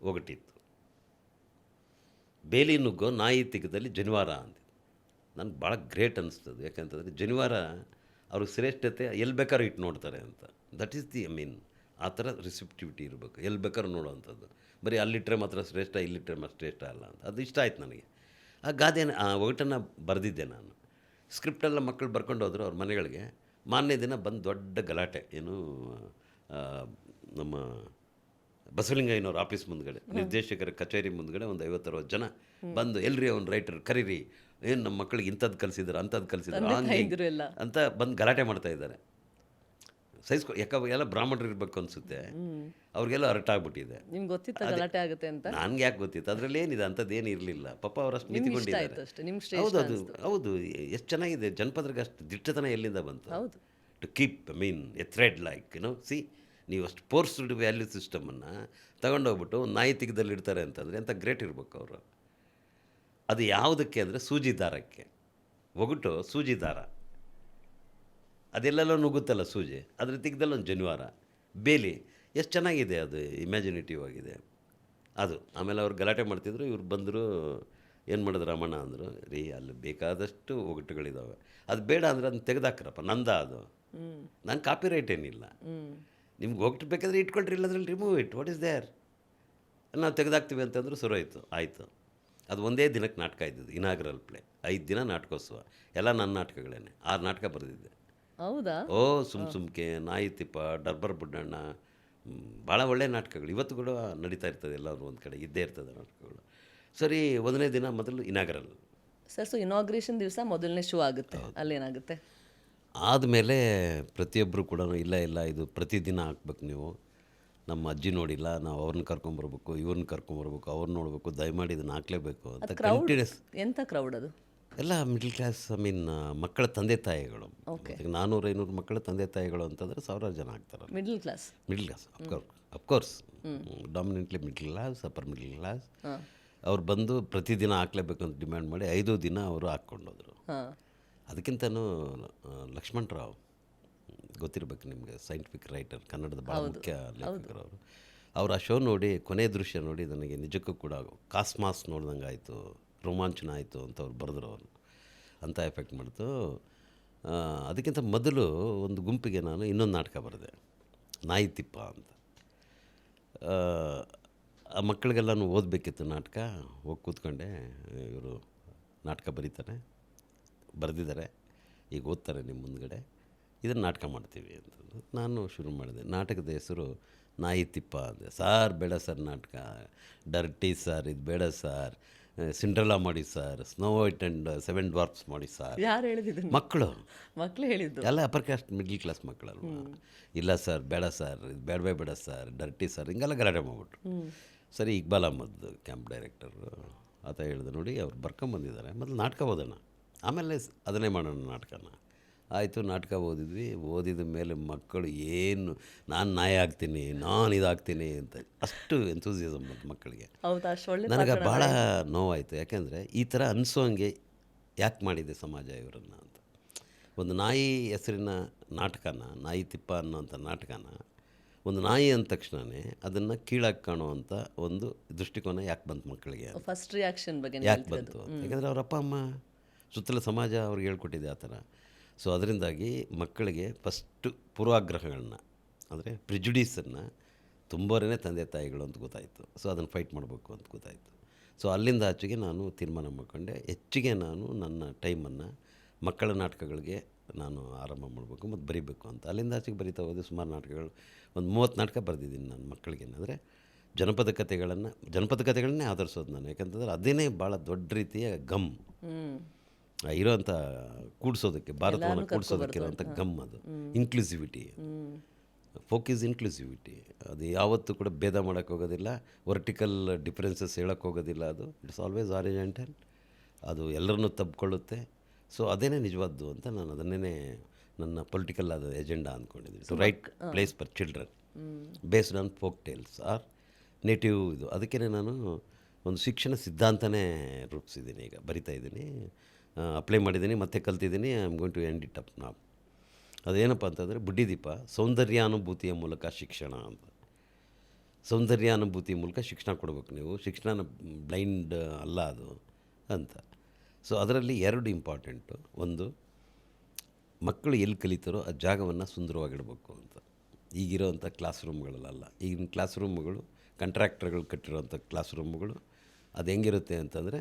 A: ಒಗಟಿತ್ತು. ಬೇಲಿ ನುಗ್ಗೋ ನಾಯಿ ತಿಕ್ಕದಲ್ಲಿ ಜನಿವಾರ ಅಂತ ನನಗೆ ಭಾಳ ಗ್ರೇಟ್ ಅನ್ನಿಸ್ತದೆ. ಯಾಕಂತಂದರೆ ಜನಿವಾರ ಅವ್ರಿಗೆ ಶ್ರೇಷ್ಠತೆ ಎಲ್ಲಿ ಬೇಕಾದ್ರೂ ಇಟ್ಟು ನೋಡ್ತಾರೆ ಅಂತ. ದಟ್ ಈಸ್ ದಿ ಆ ಥರ ರಿಸೆಪ್ಟಿವಿಟಿ ಇರಬೇಕು, ಎಲ್ಲಿ ಬೇಕಾದ್ರೂ ನೋಡೋವಂಥದ್ದು. ಬರೀ ಅಲ್ಲಿಟ್ಟರೆ ಮಾತ್ರ ಶ್ರೇಷ್ಠ, ಇಲ್ಲಿಟ್ಟರೆ ಮಾತ್ರ ಶ್ರೇಷ್ಠ ಅಲ್ಲ ಅಂತ. ಅದು ಇಷ್ಟ ಆಯ್ತು ನನಗೆ. ಆ ಗಾದೆನ, ಆ ಒಗಟನ್ನು ಬರೆದಿದ್ದೆ ನಾನು. ಸ್ಕ್ರಿಪ್ಟೆಲ್ಲ ಮಕ್ಕಳು ಬರ್ಕೊಂಡು ಹೋದರು ಅವ್ರ ಮನೆಗಳಿಗೆ. ಮಾರನೇ ದಿನ ಬಂದು ದೊಡ್ಡ ಗಲಾಟೆ, ಏನು ನಮ್ಮ ಬಸವಲಿಂಗಯ್ಯನವ್ರ ಆಫೀಸ್ ಮುಂದ್ಗಡೆ, ನಿರ್ದೇಶಕರ ಕಚೇರಿ ಮುಂದ್ಗಡೆ ಒಂದು 50-60 ಜನ ಬಂದು, ಎಲ್ರಿ ಅವ್ನು ರೈಟರ್ ಕರೀರಿ, ಏನು ನಮ್ಮ ಮಕ್ಕಳಿಗೆ ಇಂಥದ್ದು ಕಲಿಸಿದ್ರು ಅಂಥದ್ದು ಕಲಿಸಿದ್ರು ಹಂಗೆ ಅಂತ ಬಂದು ಗಲಾಟೆ ಮಾಡ್ತಾ ಇದ್ದಾರೆ. ಎಲ್ಲ ಬ್ರಾಹ್ಮಣರು ಇರಬೇಕು ಅನಿಸುತ್ತೆ, ಅವ್ರಿಗೆಲ್ಲ ಅರಟಾಗ್ಬಿಟ್ಟಿದೆ.
B: ನಿಮ್ಗೆ ಗೊತ್ತಿತ್ತು ಗಲಾಟೆ ಆಗುತ್ತೆ ಅಂತ?
A: ನನಗೆ ಯಾಕೆ ಗೊತ್ತಿತ್ತು, ಅದರಲ್ಲಿ ಏನಿದೆ ಅಂಥದ್ದು ಏನು ಇರಲಿಲ್ಲ. ಪಾಪ ಅವರಷ್ಟು ನಿಂತ್ಕೊಂಡಿದ್ದಾರೆ. ಹೌದು, ಎಷ್ಟು ಚೆನ್ನಾಗಿದೆ ಜನಪದರಿಗೆ, ಅಷ್ಟು ದಿಟ್ಟತನ ಎಲ್ಲಿಂದ ಬಂತು?
B: ಹೌದು,
A: to keep a thread like see, ನೀವು ಅಷ್ಟು ಫೋರ್ಸ್ಡ್ ವ್ಯಾಲ್ಯೂ ಸಿಸ್ಟಮನ್ನು ತಗೊಂಡೋಗ್ಬಿಟ್ಟು ನಾಯಿ ತಿಕ್ಕದಲ್ಲಿ ಇಡ್ತಾರೆ ಅಂತಂದರೆ ಎಂಥ ಗ್ರೇಟ್ ಇರಬೇಕು ಅವರು. ಅದು ಯಾವುದಕ್ಕೆ ಅಂದರೆ ಸೂಜಿ ದಾರಕ್ಕೆ. ಒಗಟು ಸೂಜಿ ದಾರ, ಅದೆಲ್ಲೆಲ್ಲ ನುಗ್ಗುತ್ತಲ್ಲ ಸೂಜಿ, ಅದ್ರ ತಿಕ್ಕದಲ್ಲಿ ಒಂದು ಜನಿವಾರ, ಬೇಲಿ, ಎಷ್ಟು ಚೆನ್ನಾಗಿದೆ, ಅದು ಇಮ್ಯಾಜಿನೇಟಿವ್ ಆಗಿದೆ ಅದು. ಆಮೇಲೆ ಅವ್ರು ಗಲಾಟೆ ಮಾಡ್ತಿದ್ರು, ಇವ್ರು ಬಂದರು, ಏನು ಮಾಡಿದ್ರು ರಾಮಣ್ಣ ಅಂದರು, ರೀ ಅಲ್ಲಿ ಬೇಕಾದಷ್ಟು ಒಗಟುಗಳಿದ್ದಾವೆ, ಅದು ಬೇಡ ಅಂದರೆ ಅದನ್ನ ತೆಗೆದಾಕ್ರಪ್ಪ, ನಂದ ಅದು, ನಾನು ಕಾಪಿ ರೈಟ್ ಏನಿಲ್ಲ, ನಿಮ್ಗೆ ಒಗಟು ಬೇಕಾದರೆ ಇಟ್ಕೊಳ್ರಿ, ಇಲ್ಲದ್ರಲ್ಲಿ remove it, what is there, ನಾವು ತೆಗೆದಾಕ್ತೀವಿ ಅಂತಂದ್ರು. ಶುರುವಾಯಿತು, ಆಯಿತು. ಅದು ಒಂದೇ ದಿನಕ್ಕೆ ನಾಟಕ ಇದ್ದಿದ್ದು, ಇನಾಗ್ರಲ್ ಪ್ಲೇ, 5 ದಿನ ನಾಟಕೋತ್ಸವ, ಎಲ್ಲ ನನ್ನ ನಾಟಕಗಳೇ, 6 ನಾಟಕ ಬರೆದಿದ್ದೆ.
B: ಹೌದಾ?
A: ಸುಮ್ಕೆ, ನಾಯಿ ತಿಪ್ಪ, ಡರ್ಬರ್ ಬುಡ್ಡಣ್ಣ, ಭಾಳ ಒಳ್ಳೆಯ ನಾಟಕಗಳು ಇವತ್ತು ಕೂಡ ನಡೀತಾ ಇರ್ತದೆ, ಎಲ್ಲರೂ ಒಂದು ಕಡೆ ಇದ್ದೇ ಇರ್ತದೆ ನಾಟಕಗಳು. ಸರಿ, 1ನೇ ದಿನ ಮೊದಲು ಇನಾಗ್ರಲ್
B: ಸರ್. ಸೊ ಇನಾಗ್ರೇಷನ್ ದಿವಸ ಮೊದಲನೇ ಶೋ ಆಗುತ್ತೆ, ಅಲ್ಲೇನಾಗುತ್ತೆ?
A: ಆದಮೇಲೆ ಪ್ರತಿಯೊಬ್ಬರು ಕೂಡ ಇಲ್ಲ ಇದು ಪ್ರತಿದಿನ ಹಾಕ್ಬೇಕು ನೀವು, ನಮ್ಮ ಅಜ್ಜಿ ನೋಡಿಲ್ಲ, ನಾವು ಅವ್ರನ್ನ ಕರ್ಕೊಂಬರ್ಬೇಕು, ಇವ್ರನ್ನ ಕರ್ಕೊಂಬರ್ಬೇಕು, ಅವ್ರನ್ನ ನೋಡಬೇಕು, ದಯಮಾಡಿ ಇದನ್ನು ಹಾಕ್ಲೇಬೇಕು ಅಂತ ಕಂಟಿನ್ಯೂಸ್.
B: ಎಂಥ ಕ್ರೌಡ್ ಅದು? ಎಲ್ಲ
A: ಮಿಡ್ಲ್ ಕ್ಲಾಸ್, ಮಕ್ಕಳ ತಂದೆ ತಾಯಿಗಳು. 400-500 ಮಕ್ಕಳ ತಂದೆ ತಾಯಿಗಳು ಅಂತಂದರೆ 1000 ಜನ ಆಗ್ತಾರೆ. Middle class of course, dominantly middle class, upper middle class. ಅವ್ರು ಬಂದು ಪ್ರತಿದಿನ ಹಾಕ್ಲೇಬೇಕು ಅಂತ ಡಿಮ್ಯಾಂಡ್ ಮಾಡಿ 5 ದಿನ ಅವರು ಹಾಕ್ಕೊಂಡೋದ್ರು. ಅದಕ್ಕಿಂತನೂ ಲಕ್ಷ್ಮಣರಾವ್ ಗೊತ್ತಿರಬೇಕು ನಿಮಗೆ, ಸೈಂಟಿಫಿಕ್ ರೈಟರ್, ಕನ್ನಡದ ಭಾಳ ಮುಖ್ಯ ಲೇಖಕರು ಅವರು. ಅವ್ರು ಆ ಶೋ ನೋಡಿ, ಕೊನೆಯ ದೃಶ್ಯ ನೋಡಿ, ನನಗೆ ನಿಜಕ್ಕೂ ಕೂಡ ಕಾಸ್ಮಾಸ್ ನೋಡ್ದಂಗೆ ಆಯಿತು, ರೋಮಾಂಚನ ಆಯಿತು ಅಂತ ಅವ್ರು ಬರೆದ್ರು. ಅವರು ಅಂಥ ಎಫೆಕ್ಟ್ ಮಾಡ್ತು. ಅದಕ್ಕಿಂತ ಮೊದಲು ಒಂದು ಗುಂಪಿಗೆ ನಾನು ಇನ್ನೊಂದು ನಾಟಕ ಬರೆದೆ, ನಾಯಿ ತಿಪ್ಪ ಅಂತ. ಆ ಮಕ್ಕಳಿಗೆಲ್ಲನೂ ಓದಬೇಕಿತ್ತು ನಾಟಕ. ಹೋಗಿ ಕೂತ್ಕೊಂಡೆ, ಇವರು ನಾಟಕ ಬರೆದಿದ್ದಾರೆ, ಈಗ ಓದ್ತಾರೆ ನಿಮ್ಮ ಮುಂದ್ಗಡೆ, ಇದನ್ನು ನಾಟಕ ಮಾಡ್ತೀವಿ ಅಂತಂದು ನಾನು ಶುರು ಮಾಡಿದೆ. ನಾಟಕದ ಹೆಸರು ನಾಯಿ ತಿಪ್ಪ ಅಂದೆ. ಸಾರ್ ಬೇಡ ಸರ್ ನಾಟಕ, ಡರ್ಟಿ ಸರ್, ಇದು ಬೇಡ ಸರ್, ಸಿಂಡ್ರೆಲಾ ಮಾಡಿ ಸರ್, ಸ್ನೋ ವೈಟ್ ಆ್ಯಂಡ್ 7 ಡ್ವಾರ್ಫ್ಸ್ ಮಾಡಿ ಸರ್.
B: ಯಾರು ಹೇಳಿದ್ದು? ಮಕ್ಕಳು ಹೇಳಿದ್ದು,
A: ಎಲ್ಲ ಅಪ್ಪರ್ ಕ್ಲಾಸ್ ಮಿಡ್ಲ್ ಕ್ಲಾಸ್ ಮಕ್ಕಳಲ್ವ. ಇಲ್ಲ ಸರ್, ಬೇಡ ಸರ್, ಇದು ಬೇಡ ಸರ್, ಡರ್ಟಿ ಸರ್, ಹಿಂಗೆಲ್ಲ ಗಲಾಟೆ ಮಾಡ್ಬಿಟ್ರು. ಸರಿ, ಇಕ್ಬಾಲ್ ಅಹ್ಮದ್ ಕ್ಯಾಂಪ್ ಡೈರೆಕ್ಟರು ಆತ ಹೇಳಿದೆ, ನೋಡಿ ಅವ್ರು ಬರ್ಕೊಂಬಂದಿದ್ದಾರೆ, ಮೊದಲು ನಾಟಕ ಓದೋಣ, ಆಮೇಲೆ ಅದನ್ನೇ ಮಾಡೋಣ ನಾಟಕನ. ಆಯಿತು, ನಾಟಕ ಓದಿದ ಮೇಲೆ ಮಕ್ಕಳು ಏನು, ನಾನು ನಾಯಿ ಆಗ್ತೀನಿ, ನಾನು ಇದಾಗ್ತೀನಿ ಅಂತ ಅಷ್ಟು ಎಂಥೂಸಿಯಾಸಮ್ ಬಂತು ಮಕ್ಕಳಿಗೆ. ನನಗೆ ಭಾಳ ನೋವಾಯಿತು. ಯಾಕೆಂದರೆ ಈ ಥರ ಅನಿಸೋಂಗೆ ಯಾಕೆ ಮಾಡಿದೆ ಸಮಾಜ ಇವರನ್ನು ಅಂತ. ಒಂದು ನಾಯಿ ಹೆಸರಿನ ನಾಟಕನ, ನಾಯಿ ತಿಪ್ಪ ಅನ್ನೋಂಥ ನಾಟಕನ, ಒಂದು ನಾಯಿ ಅಂದ ತಕ್ಷಣವೇ ಅದನ್ನು ಕೀಳಾಗಿ ಕಾಣುವಂಥ ಒಂದು ದೃಷ್ಟಿಕೋನ ಯಾಕೆ ಬಂತು ಮಕ್ಕಳಿಗೆ,
B: ಫಸ್ಟ್ ರಿಯಾಕ್ಷನ್ ಬಗ್ಗೆ
A: ಯಾಕೆ ಬಂತು? ಯಾಕೆಂದರೆ ಅವ್ರ ಅಪ್ಪ ಅಮ್ಮ, ಸುತ್ತಲ ಸಮಾಜ ಅವ್ರಿಗೆ ಹೇಳ್ಕೊಟ್ಟಿದೆ ಆ ಥರ. ಸೊ ಅದರಿಂದಾಗಿ ಮಕ್ಕಳಿಗೆ ಫಸ್ಟು ಪೂರ್ವಾಗ್ರಹಗಳನ್ನ, ಅಂದರೆ ಪ್ರಿಜುಡೀಸನ್ನು ತುಂಬರೇ ತಂದೆ ತಾಯಿಗಳು ಅಂತ ಗೊತ್ತಾಯಿತು. ಸೊ ಅದನ್ನು ಫೈಟ್ ಮಾಡಬೇಕು ಅಂತ ಗೊತ್ತಾಯಿತು. ಸೊ ಅಲ್ಲಿಂದ ಆಚೆಗೆ ನಾನು ತೀರ್ಮಾನ ಮಾಡಿಕೊಂಡೆ, ಹೆಚ್ಚಿಗೆ ನಾನು ನನ್ನ ಟೈಮನ್ನು ಮಕ್ಕಳ ನಾಟಕಗಳಿಗೆ ನಾನು ಆರಂಭ ಮಾಡಬೇಕು ಮತ್ತು ಬರೀಬೇಕು ಅಂತ. ಅಲ್ಲಿಂದ ಆಚೆಗೆ ಬರೀತಾ ಹೋದೆ. ಸುಮಾರು ನಾಟಕಗಳು, ಒಂದು 30 ನಾಟಕ ಬರೆದಿದ್ದೀನಿ ನಾನು ಮಕ್ಕಳಿಗೆ. ಅಂದರೆ ಜನಪದ ಕಥೆಗಳನ್ನೇ ಆಧರಿಸೋದು ನಾನು. ಯಾಕಂತಂದರೆ ಅದೇನೇ ಭಾಳ ದೊಡ್ಡ ರೀತಿಯ ಗಮ್ ಇರೋಂಥ ಕೂಡಿಸೋದಕ್ಕೆ, ಭಾರತವನ್ನು ಕೂಡಿಸೋದಕ್ಕೆ ಇರೋಂಥ ಗಮ್ ಅದು. Inclusivity, folk is inclusivity. ಅದು ಯಾವತ್ತೂ ಕೂಡ ಭೇದ ಮಾಡೋಕ್ಕೆ ಹೋಗೋದಿಲ್ಲ, ವರ್ಟಿಕಲ್ ಡಿಫ್ರೆನ್ಸಸ್ ಹೇಳೋಕ್ಕೆ ಹೋಗೋದಿಲ್ಲ. ಅದು ಇಟ್ಸ್ ಆಲ್ವೇಸ್ ಹಾರಿಜಾಂಟಲ್, ಅದು ಎಲ್ಲರನ್ನೂ ತಬ್ಕೊಳ್ಳುತ್ತೆ. ಸೊ ಅದೇನೇ ನಿಜವಾದ್ದು ಅಂತ ನಾನು ಅದನ್ನೇ ನನ್ನ ಪೊಲಿಟಿಕಲ್ ಆದ ಎಜೆಂಡಾ ಅಂದ್ಕೊಂಡಿದ್ದೀನಿ. To write place for children. Based on folk tales or native ಇದು. ಅದಕ್ಕೇ ನಾನು ಒಂದು ಶಿಕ್ಷಣ ಸಿದ್ಧಾಂತನೇ ರೂಪಿಸಿದ್ದೀನಿ, ಈಗ ಬರಿತಾ ಇದ್ದೀನಿ, ಅಪ್ಲೈ ಮಾಡಿದ್ದೀನಿ, ಮತ್ತೆ ಕಲ್ತಿದ್ದೀನಿ. I am going to end it up ನಾವು. ಅದೇನಪ್ಪ ಅಂತಂದರೆ ಬುಡ್ಡಿದೀಪ ಸೌಂದರ್ಯಾನುಭೂತಿಯ ಮೂಲಕ ಶಿಕ್ಷಣ ಅಂತ. ಸೌಂದರ್ಯಾನುಭೂತಿ ಮೂಲಕ ಶಿಕ್ಷಣ ಕೊಡಬೇಕು ನೀವು, ಶಿಕ್ಷಣ ಬ್ಲೈಂಡ್ ಅಲ್ಲ ಅದು ಅಂತ. ಸೊ ಅದರಲ್ಲಿ ಎರಡು ಇಂಪಾರ್ಟೆಂಟು. ಒಂದು, ಮಕ್ಕಳು ಎಲ್ಲಿ ಕಲಿತಾರೋ ಆ ಜಾಗವನ್ನು ಸುಂದರವಾಗಿಡಬೇಕು ಅಂತ. ಈಗಿರೋವಂಥ ಕ್ಲಾಸ್ ರೂಮ್ಗಳಲ್ಲ, ಈಗಿನ ಕ್ಲಾಸ್ ರೂಮ್ಗಳು ಕಾಂಟ್ರಾಕ್ಟರ್ಗಳು ಕಟ್ಟಿರೋವಂಥ ಕ್ಲಾಸ್ ರೂಮ್ಗಳು ಅದು ಹೆಂಗಿರುತ್ತೆ ಅಂತಂದರೆ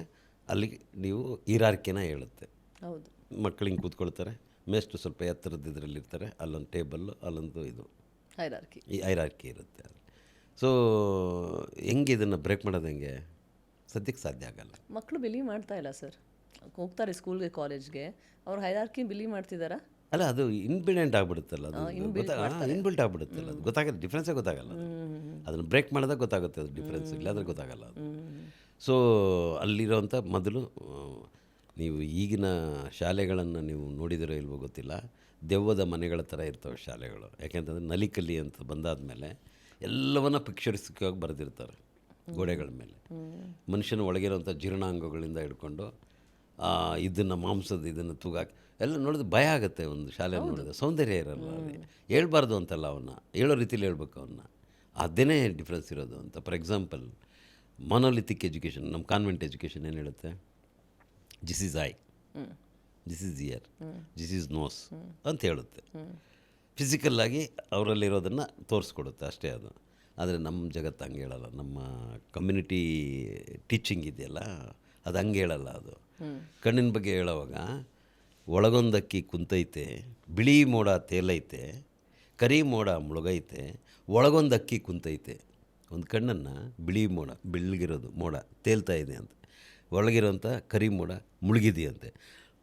A: ಅಲ್ಲಿ ನೀವು ಹೀರಾರ್ಕಿನ ಹೇಳುತ್ತೆ.
B: ಹೌದು,
A: ಮಕ್ಕಳು ಹಿಂಗೆ ಕೂತ್ಕೊಳ್ತಾರೆ, ಮೇಷ್ಟು ಸ್ವಲ್ಪ ಎತ್ತರದ ಇದರಲ್ಲಿರ್ತಾರೆ, ಅಲ್ಲೊಂದು ಟೇಬಲ್ಲು, ಅಲ್ಲೊಂದು ಇದು
B: ಹೈರಾರ್ಕಿ.
A: ಈ ಹೈರಾರ್ಕಿ ಇರುತ್ತೆ. ಸೊ ಹೆಂಗೆ ಇದನ್ನು ಬ್ರೇಕ್ ಮಾಡೋದು ಹೆಂಗೆ? ಸದ್ಯಕ್ಕೆ ಸಾಧ್ಯ ಆಗಲ್ಲ.
B: ಮಕ್ಕಳು ಬಿಲೀವ್ ಮಾಡ್ತಾ ಇಲ್ಲ ಸರ್. ಹೋಗ್ತಾರೆ ಸ್ಕೂಲ್ಗೆ, ಕಾಲೇಜ್ಗೆ, ಅವ್ರು ಹೈರಾರ್ಕಿ ಬಿಲೀವ್ ಮಾಡ್ತಿದ್ದಾರಾ?
A: ಅಲ್ಲ, ಅದು ಇನ್ಬಿಲ್ಡೆಂಟ್ ಆಗ್ಬಿಡುತ್ತಲ್ಲ, ಅದು ಇನ್ಬಿಲ್ಟ್ ಆಗ್ಬಿಡುತ್ತಲ್ಲ, ಅದು ಗೊತ್ತಾಗಲ್ಲ, ಡಿಫ್ರೆನ್ಸೇ ಗೊತ್ತಾಗಲ್ಲ. ಅದನ್ನು ಬ್ರೇಕ್ ಮಾಡಿದಾಗ ಗೊತ್ತಾಗುತ್ತೆ ಅದು ಡಿಫ್ರೆನ್ಸ್, ಇಲ್ಲಾಂದರೆ ಗೊತ್ತಾಗಲ್ಲ ಅದು. ಸೊ ಅಲ್ಲಿರೋವಂಥ ಮೊದಲು ನೀವು ಈಗಿನ ಶಾಲೆಗಳನ್ನು ನೀವು ನೋಡಿದಿರೋ ಇಲ್ವೋ ಗೊತ್ತಿಲ್ಲ, ದೆವ್ವದ ಮನೆಗಳ ಥರ ಇರ್ತವೆ ಶಾಲೆಗಳು. ಯಾಕೆಂತಂದರೆ ನಲಿಕಲಿ ಅಂತ ಬಂದಾದಮೇಲೆ ಎಲ್ಲವನ್ನ ಪಿಕ್ಚರಿಸ್ಟಿಕ್ಕಾಗಿ ಬರೆದಿರ್ತಾರೆ ಗೋಡೆಗಳ ಮೇಲೆ. ಮನುಷ್ಯನ ಒಳಗಿರೋಂಥ ಜೀರ್ಣಾಂಗಗಳಿಂದ ಹಿಡ್ಕೊಂಡು ಇದನ್ನು ಮಾಂಸದ ಇದನ್ನು ತೂಗಾಕಿ ಎಲ್ಲ ನೋಡಿದ್ರೆ ಭಯ ಆಗುತ್ತೆ. ಒಂದು ಶಾಲೆ ನೋಡಿದ್ರೆ ಸೌಂದರ್ಯ ಇರಲ್ಲ, ಅಲ್ಲಿ ಹೇಳ್ಬಾರ್ದು ಅಂತಲ್ಲ, ಅವನ್ನ ಹೇಳೋ ರೀತಿಲಿ ಹೇಳ್ಬೇಕು ಅವನ್ನ. ಅದೇನೇ ಡಿಫ್ರೆನ್ಸ್ ಇರೋದು ಅಂತ. ಫಾರ್ ಎಕ್ಸಾಂಪಲ್, ಮೊನೋಲಿಥಿಕ್ ಎಜುಕೇಷನ್, ನಮ್ಮ ಕಾನ್ವೆಂಟ್ ಎಜುಕೇಷನ್ ಏನು ಹೇಳುತ್ತೆ? This is eye, this is ear, this is nose ಅಂತ ಹೇಳುತ್ತೆ. ಫಿಸಿಕಲ್ಲಾಗಿ ಅವರಲ್ಲಿರೋದನ್ನು ತೋರಿಸ್ಕೊಡುತ್ತೆ ಅಷ್ಟೇ ಅದು. ಆದರೆ ನಮ್ಮ ಜಗತ್ತು ಹಂಗೆ ಹೇಳಲ್ಲ. ನಮ್ಮ ಕಮ್ಯುನಿಟಿ ಟೀಚಿಂಗ್ ಇದೆಯಲ್ಲ, ಅದು ಹಂಗೆ ಹೇಳಲ್ಲ. ಅದು ಕಣ್ಣಿನ ಬಗ್ಗೆ ಹೇಳೋವಾಗ ಒಳಗೊಂದಕ್ಕಿ ಕುಂತೈತೆ, ಬಿಳಿ ಮೋಡ ತೇಲೈತೆ, ಕರಿ ಮೋಡ ಮುಳುಗೈತೆ, ಒಳಗೊಂದಕ್ಕಿ ಕುಂತೈತೆ. ಒಂದು ಕಣ್ಣನ್ನು ಬಿಳಿ ಮೋಡ, ಬೆಳ್ಳಗಿರೋದು ಮೋಡ ತೇಲ್ತಾ ಇದೆ ಅಂತ, ಒಳಗಿರೋಂಥ ಕರಿ ಮೋಡ ಮುಳುಗಿದೆಯಂತೆ,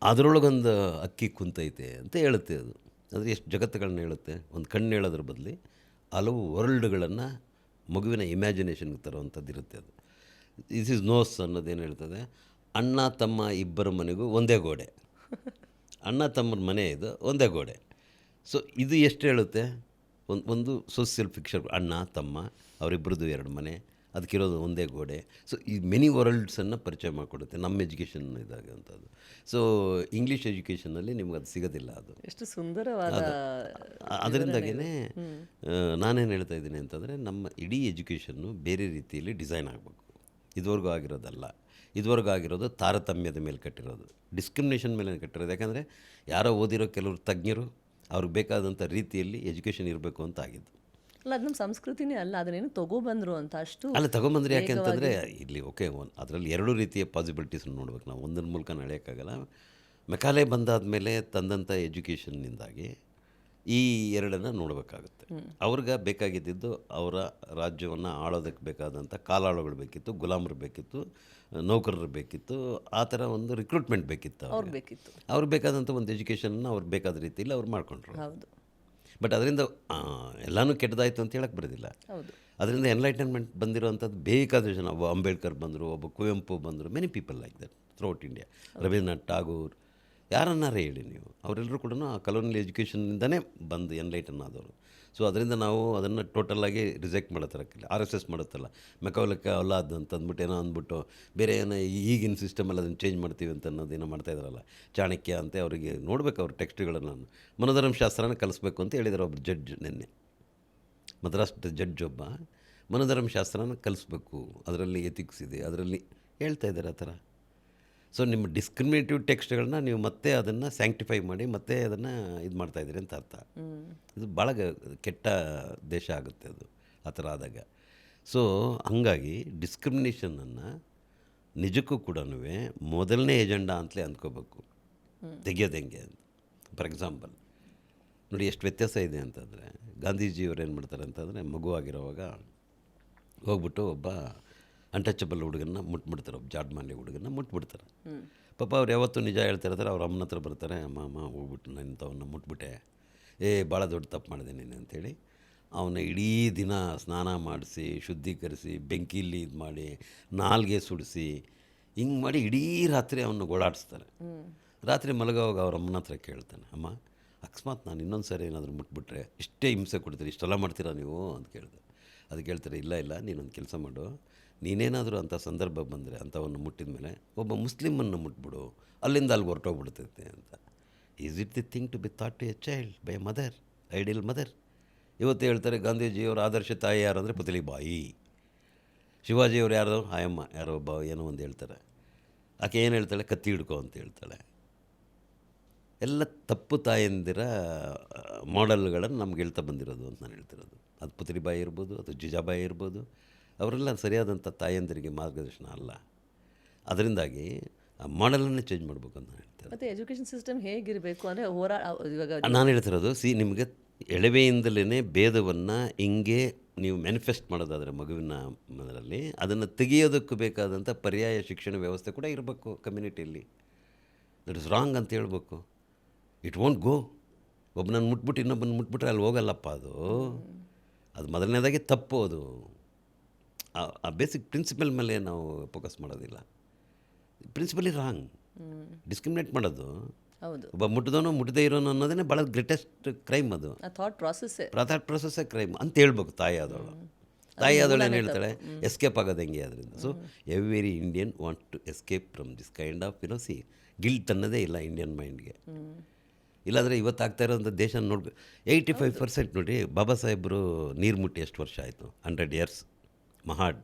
A: ಅದರೊಳಗೊಂದು ಅಕ್ಕಿ ಕುಂತೈತೆ ಅಂತ ಹೇಳುತ್ತೆ. ಅದು ಅಂದರೆ ಎಷ್ಟು ಜಗತ್ತುಗಳನ್ನ ಹೇಳುತ್ತೆ. ಒಂದು ಕಣ್ಣು ಹೇಳೋದ್ರ ಬದಲು ಹಲವು ವರ್ಲ್ಡ್ಗಳನ್ನು ಮಗುವಿನ ಇಮ್ಯಾಜಿನೇಷನ್ಗೆ ತರುವಂಥದ್ದು ಇರುತ್ತೆ. ಅದು ದಿಸ್ ಈಸ್ ನೋಸ್ ಅನ್ನೋದೇನು ಹೇಳ್ತದೆ? ಅಣ್ಣ ತಮ್ಮ ಇಬ್ಬರ ಮನೆಗೂ ಒಂದೇ ಗೋಡೆ, ಅಣ್ಣ ತಮ್ಮನ ಮನೆ ಇದು ಒಂದೇ ಗೋಡೆ. ಸೊ ಇದು ಎಷ್ಟು ಹೇಳುತ್ತೆ? ಒಂದು ಸೋಷಿಯಲ್ ಫಿಕ್ಷನ್, ಅಣ್ಣ ತಮ್ಮ ಅವರಿಬ್ಬರದು ಎರಡು ಮನೆ, ಅದಕ್ಕಿರೋದು ಒಂದೇ ಗೋಡೆ. ಸೊ ಈ ಮೆನಿ ವರ್ಲ್ಡ್ಸನ್ನು ಪರಿಚಯ ಮಾಡಿಕೊಡುತ್ತೆ ನಮ್ಮ ಎಜುಕೇಷನ್ ಇದಾಗ ಅಂಥದ್ದು. ಸೊ ಇಂಗ್ಲೀಷ್ ಎಜುಕೇಷನಲ್ಲಿ ನಿಮ್ಗೆ ಅದು ಸಿಗೋದಿಲ್ಲ. ಅದು
B: ಎಷ್ಟು ಸುಂದರವಾದ.
A: ಅದರಿಂದಾಗೇ ನಾನೇನು ಹೇಳ್ತಾ ಇದ್ದೀನಿ ಅಂತಂದರೆ, ನಮ್ಮ ಇಡೀ ಎಜುಕೇಷನ್ನು ಬೇರೆ ರೀತಿಯಲ್ಲಿ ಡಿಸೈನ್ ಆಗಬೇಕು. ಇದುವರೆಗೂ ಆಗಿರೋದಲ್ಲ. ಇದುವರೆಗೂ ಆಗಿರೋದು ತಾರತಮ್ಯದ ಮೇಲೆ ಕಟ್ಟಿರೋದು, ಡಿಸ್ಕ್ರಿಮಿನೇಷನ್ ಮೇಲೆ ಕಟ್ಟಿರೋದು. ಯಾಕಂದರೆ ಯಾರೋ ಓದಿರೋ ಕೆಲವರು ತಜ್ಞರು ಅವ್ರಿಗೆ ಬೇಕಾದಂಥ ರೀತಿಯಲ್ಲಿ ಎಜುಕೇಷನ್ ಇರಬೇಕು ಅಂತ ಆಗಿದ್ದು.
B: ಅಲ್ಲ, ಅದು ನಮ್ಮ ಸಂಸ್ಕೃತಿನೇ ಅಲ್ಲ, ಅದನ್ನೇನು ತೊಗೊಬಂದರು ಅಂತ ಅಷ್ಟು
A: ಅಲ್ಲ ತೊಗೊಂಬಂದ್ರೆ. ಯಾಕೆ ಅಂತಂದರೆ ಇಲ್ಲಿ ಅದರಲ್ಲಿ ಎರಡು ರೀತಿಯ ಪಾಸಿಬಿಲಿಟೀಸನ್ನು ನೋಡ್ಬೇಕು ನಾವು, ಒಂದರ ಮೂಲಕ ನಡೆಯೋಕ್ಕಾಗಲ್ಲ. ಮೆಕಾಲೆ ಬಂದಾದಮೇಲೆ ತಂದಂಥ ಎಜುಕೇಷನ್ನಿಂದಾಗಿ ಈ ಎರಡನ್ನು ನೋಡಬೇಕಾಗುತ್ತೆ. ಅವ್ರಿಗೆ ಬೇಕಾಗಿದ್ದು ಅವರ ರಾಜ್ಯವನ್ನು ಆಳೋದಕ್ಕೆ ಬೇಕಾದಂಥ ಕಾಲಾಳುಗಳು ಬೇಕಿತ್ತು, ಗುಲಾಮರು ಬೇಕಿತ್ತು, ನೌಕರರು ಬೇಕಿತ್ತು, ಆ ಥರ ಒಂದು ರಿಕ್ರೂಟ್ಮೆಂಟ್ ಬೇಕಿತ್ತು. ಅವ್ರಿಗೆ ಬೇಕಾದಂಥ ಒಂದು ಎಜುಕೇಷನ್ನ ಅವ್ರು ಬೇಕಾದ ರೀತಿಯಲ್ಲಿ ಅವ್ರು ಮಾಡಿಕೊಂಡ್ರು.
B: ಹೌದು.
A: ಬಟ್ ಅದರಿಂದ ಎಲ್ಲನೂ ಕೆಟ್ಟದಾಯಿತು ಅಂತ ಹೇಳಕ್ಕೆ ಬರೋದಿಲ್ಲ. ಅದರಿಂದ ಎನ್ಲೈಟನ್ಮೆಂಟ್ ಬಂದಿರೋವಂಥದ್ದು ಬೇಕಾದ ಜನ. ಒಬ್ಬ ಅಂಬೇಡ್ಕರ್ ಬಂದರು, ಒಬ್ಬ ಕುವೆಂಪು ಬಂದರು, many people like that throughout India. Rabindranath Tagore, ಯಾರನ್ನಾರೇ ಹೇಳಿ ನೀವು, ಅವರೆಲ್ಲರೂ ಕೂಡ ಆ ಕಲೋನಿಯಲ್ ಎಜುಕೇಷನ್ನಿಂದನೇ ಬಂದು ಎನ್ಲೈಟನ್ ಆದವರು. ಸೊ ಅದರಿಂದ ನಾವು ಅದನ್ನು ಟೋಟಲಾಗಿ ರಿಜೆಕ್ಟ್ ಮಾಡೋ ಥರಕ್ಕಿಲ್ಲ. RSS ಮಾಡುತ್ತಲ್ಲ, ಮೆಕಾಲಕ್ಕೆ ಅಲ್ಲ ಅದು ಅಂತ ಅಂದ್ಬಿಟ್ಟು ಏನೋ ಅಂದ್ಬಿಟ್ಟು ಬೇರೆ ಏನೋ ಈಗಿನ ಸಿಸ್ಟಮಲ್ಲಿ ಅದನ್ನು ಚೇಂಜ್ ಮಾಡ್ತೀವಿ ಅಂತ ಅನ್ನೋದೇನೋ ಮಾಡ್ತಾಯಿದ್ರಲ್ಲ, ಚಾಣಕ್ಯ ಅಂತ. ಅವರಿಗೆ ನೋಡಬೇಕು ಅವ್ರ ಟೆಕ್ಸ್ಟ್ಗಳನ್ನು. ಮನೋಧರ್ಮ ಶಾಸ್ತ್ರನ ಕಲಿಸ್ಬೇಕು ಅಂತ ಹೇಳಿದ್ದಾರೆ ಒಬ್ಬರು ಜಡ್ಜ್ ನಿನ್ನೆ, ಮದ್ರಾಸ್ ಜಡ್ಜ್ ಒಬ್ಬ. ಮನೋಧರ್ಮ ಶಾಸ್ತ್ರನ ಕಲಿಸ್ಬೇಕು, ಅದರಲ್ಲಿ ಎಥಿಕ್ಸ್ ಇದೆ, ಅದರಲ್ಲಿ ಹೇಳ್ತಾ ಇದ್ದಾರೆ ಆ ಥರ. ಸೊ ನಿಮ್ಮ ಡಿಸ್ಕ್ರಿಮಿನೇಟಿವ್ ಟೆಕ್ಸ್ಟ್ಗಳನ್ನ ನೀವು ಮತ್ತೆ ಅದನ್ನು ಸ್ಯಾಂಕ್ಟಿಫೈ ಮಾಡಿ ಮತ್ತೆ ಅದನ್ನು ಇದು ಮಾಡ್ತಾಯಿದ್ದೀರಿ ಅಂತ ಅರ್ಥ. ಇದು ಭಾಳ ಕೆಟ್ಟ ದೇಶ ಆಗುತ್ತೆ ಅದು ಆ ಥರ ಆದಾಗ. ಸೊ ಹಂಗಾಗಿ ಡಿಸ್ಕ್ರಿಮಿನೇಷನನ್ನು ನಿಜಕ್ಕೂ ಕೂಡ ಮೊದಲನೇ ಏಜೆಂಡಾ ಅಂತಲೇ ಅಂದ್ಕೋಬೇಕು, ತೆಗಿಯೋದು ಹೆಂಗೆ ಅಂತ. ಫಾರ್ ಎಕ್ಸಾಂಪಲ್ ನೋಡಿ ಎಷ್ಟು ವ್ಯತ್ಯಾಸ ಇದೆ ಅಂತಂದರೆ, ಗಾಂಧೀಜಿಯವರು ಏನು ಮಾಡ್ತಾರೆ ಅಂತಂದರೆ, ಮಗುವಾಗಿರೋವಾಗ ಹೋಗ್ಬಿಟ್ಟು ಒಬ್ಬ ಅನ್ಟಚಬಲ್ ಹುಡುಗನ್ನ ಮುಟ್ಬಿಡ್ತಾರೆ, ಒಬ್ಬ ಜಾಡ್ಮಾನ್ಯ ಹುಡುಗನ್ನ ಮುಟ್ಬಿಡ್ತಾರೆ. ಪಾಪ ಅವ್ರು ಯಾವತ್ತೂ ನಿಜ ಹೇಳ್ತಾ ಇರ್ತಾರೆ. ಅವ್ರ ಅಮ್ಮನ ಹತ್ರ ಬರ್ತಾರೆ, ಅಮ್ಮ ಹೋಗ್ಬಿಟ್ಟು ನಾನು ಇಂಥವನ್ನ ಮುಟ್ಬಿಟ್ಟೆ, ಭಾಳ ದೊಡ್ಡ ತಪ್ಪು ಮಾಡಿದೆ ನೀನು ಅಂತೇಳಿ ಅವನ ಇಡೀ ದಿನ ಸ್ನಾನ ಮಾಡಿಸಿ, ಶುದ್ಧೀಕರಿಸಿ, ಬೆಂಕಿಲಿ ಇದು ಮಾಡಿ, ನಾಲ್ಗೆ ಸುಡಿಸಿ, ಹಿಂಗೆ ಮಾಡಿ ಇಡೀ ರಾತ್ರಿ ಅವನ್ನ ಓಡಾಡಿಸ್ತಾರೆ. ರಾತ್ರಿ ಮಲಗೋವಾಗ ಅವ್ರ ಅಮ್ಮನ ಹತ್ರ ಕೇಳ್ತಾನೆ, ಅಮ್ಮ ಅಕಸ್ಮಾತ್ ನಾನು ಇನ್ನೊಂದು ಸಾರಿ ಏನಾದರೂ ಮುಟ್ಬಿಟ್ರೆ ಇಷ್ಟೇ ಹಿಂಸೆ ಕೊಡ್ತೀರಿ, ಇಷ್ಟೆಲ್ಲ ಮಾಡ್ತೀರಾ ನೀವು ಅಂತ ಕೇಳಿದೆ. ಅದಕ್ಕೆ ಹೇಳ್ತಾರೆ, ಇಲ್ಲ ನೀನೊಂದು ಕೆಲಸ ಮಾಡು, ನೀನೇನಾದರೂ ಅಂಥ ಸಂದರ್ಭ ಬಂದರೆ ಅಂಥವನ್ನು ಮುಟ್ಟಿದ ಮೇಲೆ ಒಬ್ಬ ಮುಸ್ಲಿಮನ್ನು ಮುಟ್ಬಿಡು, ಅಲ್ಲಿಂದ ಅಲ್ಲಿಗೆ ಹೊರಟೋಗ್ಬಿಡ್ತೈತೆ ಅಂತ. Is it the thing to be thought to a child by a mother, ideal mother? ಇವತ್ತು ಹೇಳ್ತಾರೆ ಗಾಂಧೀಜಿಯವರ ಆದರ್ಶ ತಾಯಿ ಯಾರು ಅಂದರೆ ಪುತಲಿಬಾಯಿ. ಶಿವಾಜಿಯವರು ಯಾರು, ಆಯಮ್ಮ ಯಾರೋ ಒಬ್ಬ ಏನೋ ಒಂದು ಹೇಳ್ತಾರೆ. ಆಕೆ ಏನು ಹೇಳ್ತಾಳೆ, ಕತ್ತಿ ಹಿಡ್ಕೊ ಅಂತ ಹೇಳ್ತಾಳೆ. ಎಲ್ಲ ತಪ್ಪು ತಾಯಂದಿರ ಮಾಡೆಲ್ಗಳನ್ನು ನಮ್ಗೆ ಹೇಳ್ತಾ ಬಂದಿರೋದು ಅಂತ ನಾನು ಹೇಳ್ತಿರೋದು. ಅದು ಪುತಲಿಬಾಯಿ ಇರ್ಬೋದು, ಅದು ಜಿಜಾಬಾಯಿ ಇರ್ಬೋದು, ಅವರೆಲ್ಲ ಸರಿಯಾದಂಥ ತಾಯಂದಿರಿಗೆ ಮಾರ್ಗದರ್ಶನ ಅಲ್ಲ. ಅದರಿಂದಾಗಿ ಆ ಮಾಡೆಲನ್ನೇ ಚೇಂಜ್ ಮಾಡಬೇಕು ಅಂತ ನಾನು ಹೇಳ್ತೇನೆ.
B: ಮತ್ತು ಎಜುಕೇಷನ್ ಸಿಸ್ಟಮ್ ಹೇಗಿರಬೇಕು ಅಂದರೆ ಇವಾಗ
A: ನಾನು ಹೇಳ್ತಿರೋದು, ನಿಮಗೆ ಎಳವೆಯಿಂದಲೇ ಭೇದವನ್ನು ಹಿಂಗೆ ನೀವು ಮ್ಯಾನಿಫೆಸ್ಟ್ ಮಾಡೋದಾದರೆ ಮಗುವಿನ ಅದರಲ್ಲಿ ಅದನ್ನು ತೆಗೆಯೋದಕ್ಕೂ ಬೇಕಾದಂಥ ಪರ್ಯಾಯ ಶಿಕ್ಷಣ ವ್ಯವಸ್ಥೆ ಕೂಡ ಇರಬೇಕು ಕಮ್ಯುನಿಟಿಯಲ್ಲಿ. ದಟ್ ಇಸ್ ರಾಂಗ್ ಅಂತ ಹೇಳ್ಬೇಕು. ಇಟ್ ವೋಂಟ್ ಗೋ. ಒಬ್ಬನನ್ನು ಮುಟ್ಬಿಟ್ಟು ಇನ್ನೊಬ್ಬನ ಮುಟ್ಬಿಟ್ರೆ ಅಲ್ಲಿ ಹೋಗಲ್ಲಪ್ಪ. ಅದು ಮೊದಲನೇದಾಗಿ ತಪ್ಪು. ಅದು ಆ ಬೇಸಿಕ್ ಪ್ರಿನ್ಸಿಪಲ್ ಮೇಲೆ ನಾವು ಫೋಕಸ್ ಮಾಡೋದಿಲ್ಲ. Principally wrong. ಡಿಸ್ಕ್ರಿಮಿನೇಟ್ ಮಾಡೋದು,
B: ಹೌದು,
A: ಒಬ್ಬ ಮುಟ್ಟಿದವನು ಮುಟ್ಟದೇ ಇರೋನು ಅನ್ನೋದೇ ಭಾಳ ಗ್ರೇಟೆಸ್ಟ್ ಕ್ರೈಮ್. ಅದು
B: ಥಾಟ್ ಪ್ರಾಸೆಸ್ಸೇ
A: ಕ್ರೈಮ್ ಅಂತ ಹೇಳ್ಬೇಕು. ತಾಯಿ ಆದವಳು ಏನು ಹೇಳ್ತಾಳೆ, ಎಸ್ಕೇಪ್ ಆಗೋದು ಹೆಂಗೆ ಅದರಿಂದ. So every Indian want to escape from this kind of guilt ಅನ್ನೋದೇ ಇಲ್ಲ ಇಂಡಿಯನ್ ಮೈಂಡ್ಗೆ. ಇಲ್ಲಾಂದರೆ ಇವತ್ತು ಆಗ್ತಾ ಇರೋಂಥ ದೇಶ 85% ನೋಡಿ. ಬಾಬಾ ಸಾಹೇಬರು ನೀರು ಮುಟ್ಟಿ ಎಷ್ಟು ವರ್ಷ ಆಯಿತು? 100 years. ಮಹಾಡ್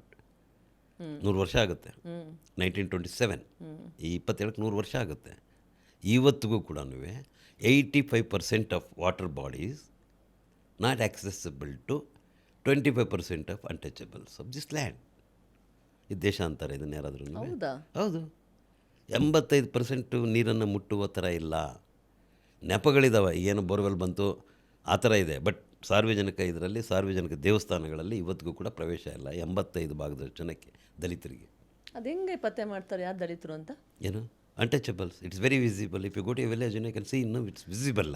A: 100 ವರ್ಷ ಆಗುತ್ತೆ. 1927. ಈ 27ಕ್ಕೆ 100 ವರ್ಷ ಆಗುತ್ತೆ. ಇವತ್ತಿಗೂ ಕೂಡ 85% of water bodies not accessible to 25% of untouchables of this land. ಈ ದೇಶ ಅಂತಾರೆ ಇದನ್ನು ಯಾರಾದರೂ? ಹೌದು. 85% ನೀರನ್ನು ಮುಟ್ಟುವ ಥರ ಇಲ್ಲ. ನೆಪಗಳಿದ್ದಾವೆ, ಏನು ಬೋರ್ವೆಲ್ ಬಂತು ಆ ಥರ ಇದೆ. ಬಟ್ ಸಾರ್ವಜನಿಕ ದೇವಸ್ಥಾನಗಳಲ್ಲಿ ಇವತ್ತಿಗೂ ಕೂಡ ಪ್ರವೇಶ ಇಲ್ಲ 85% ಜನಕ್ಕೆ, ದಲಿತರಿಗೆ.
B: ಅದು ಹೆಂಗೆ ಪತ್ತೆ ಮಾಡ್ತಾರೆ ಯಾರು ದಲಿತರು ಅಂತ?
A: ಏನು untouchables. It's very visible. If you go to a village you can see it's visible.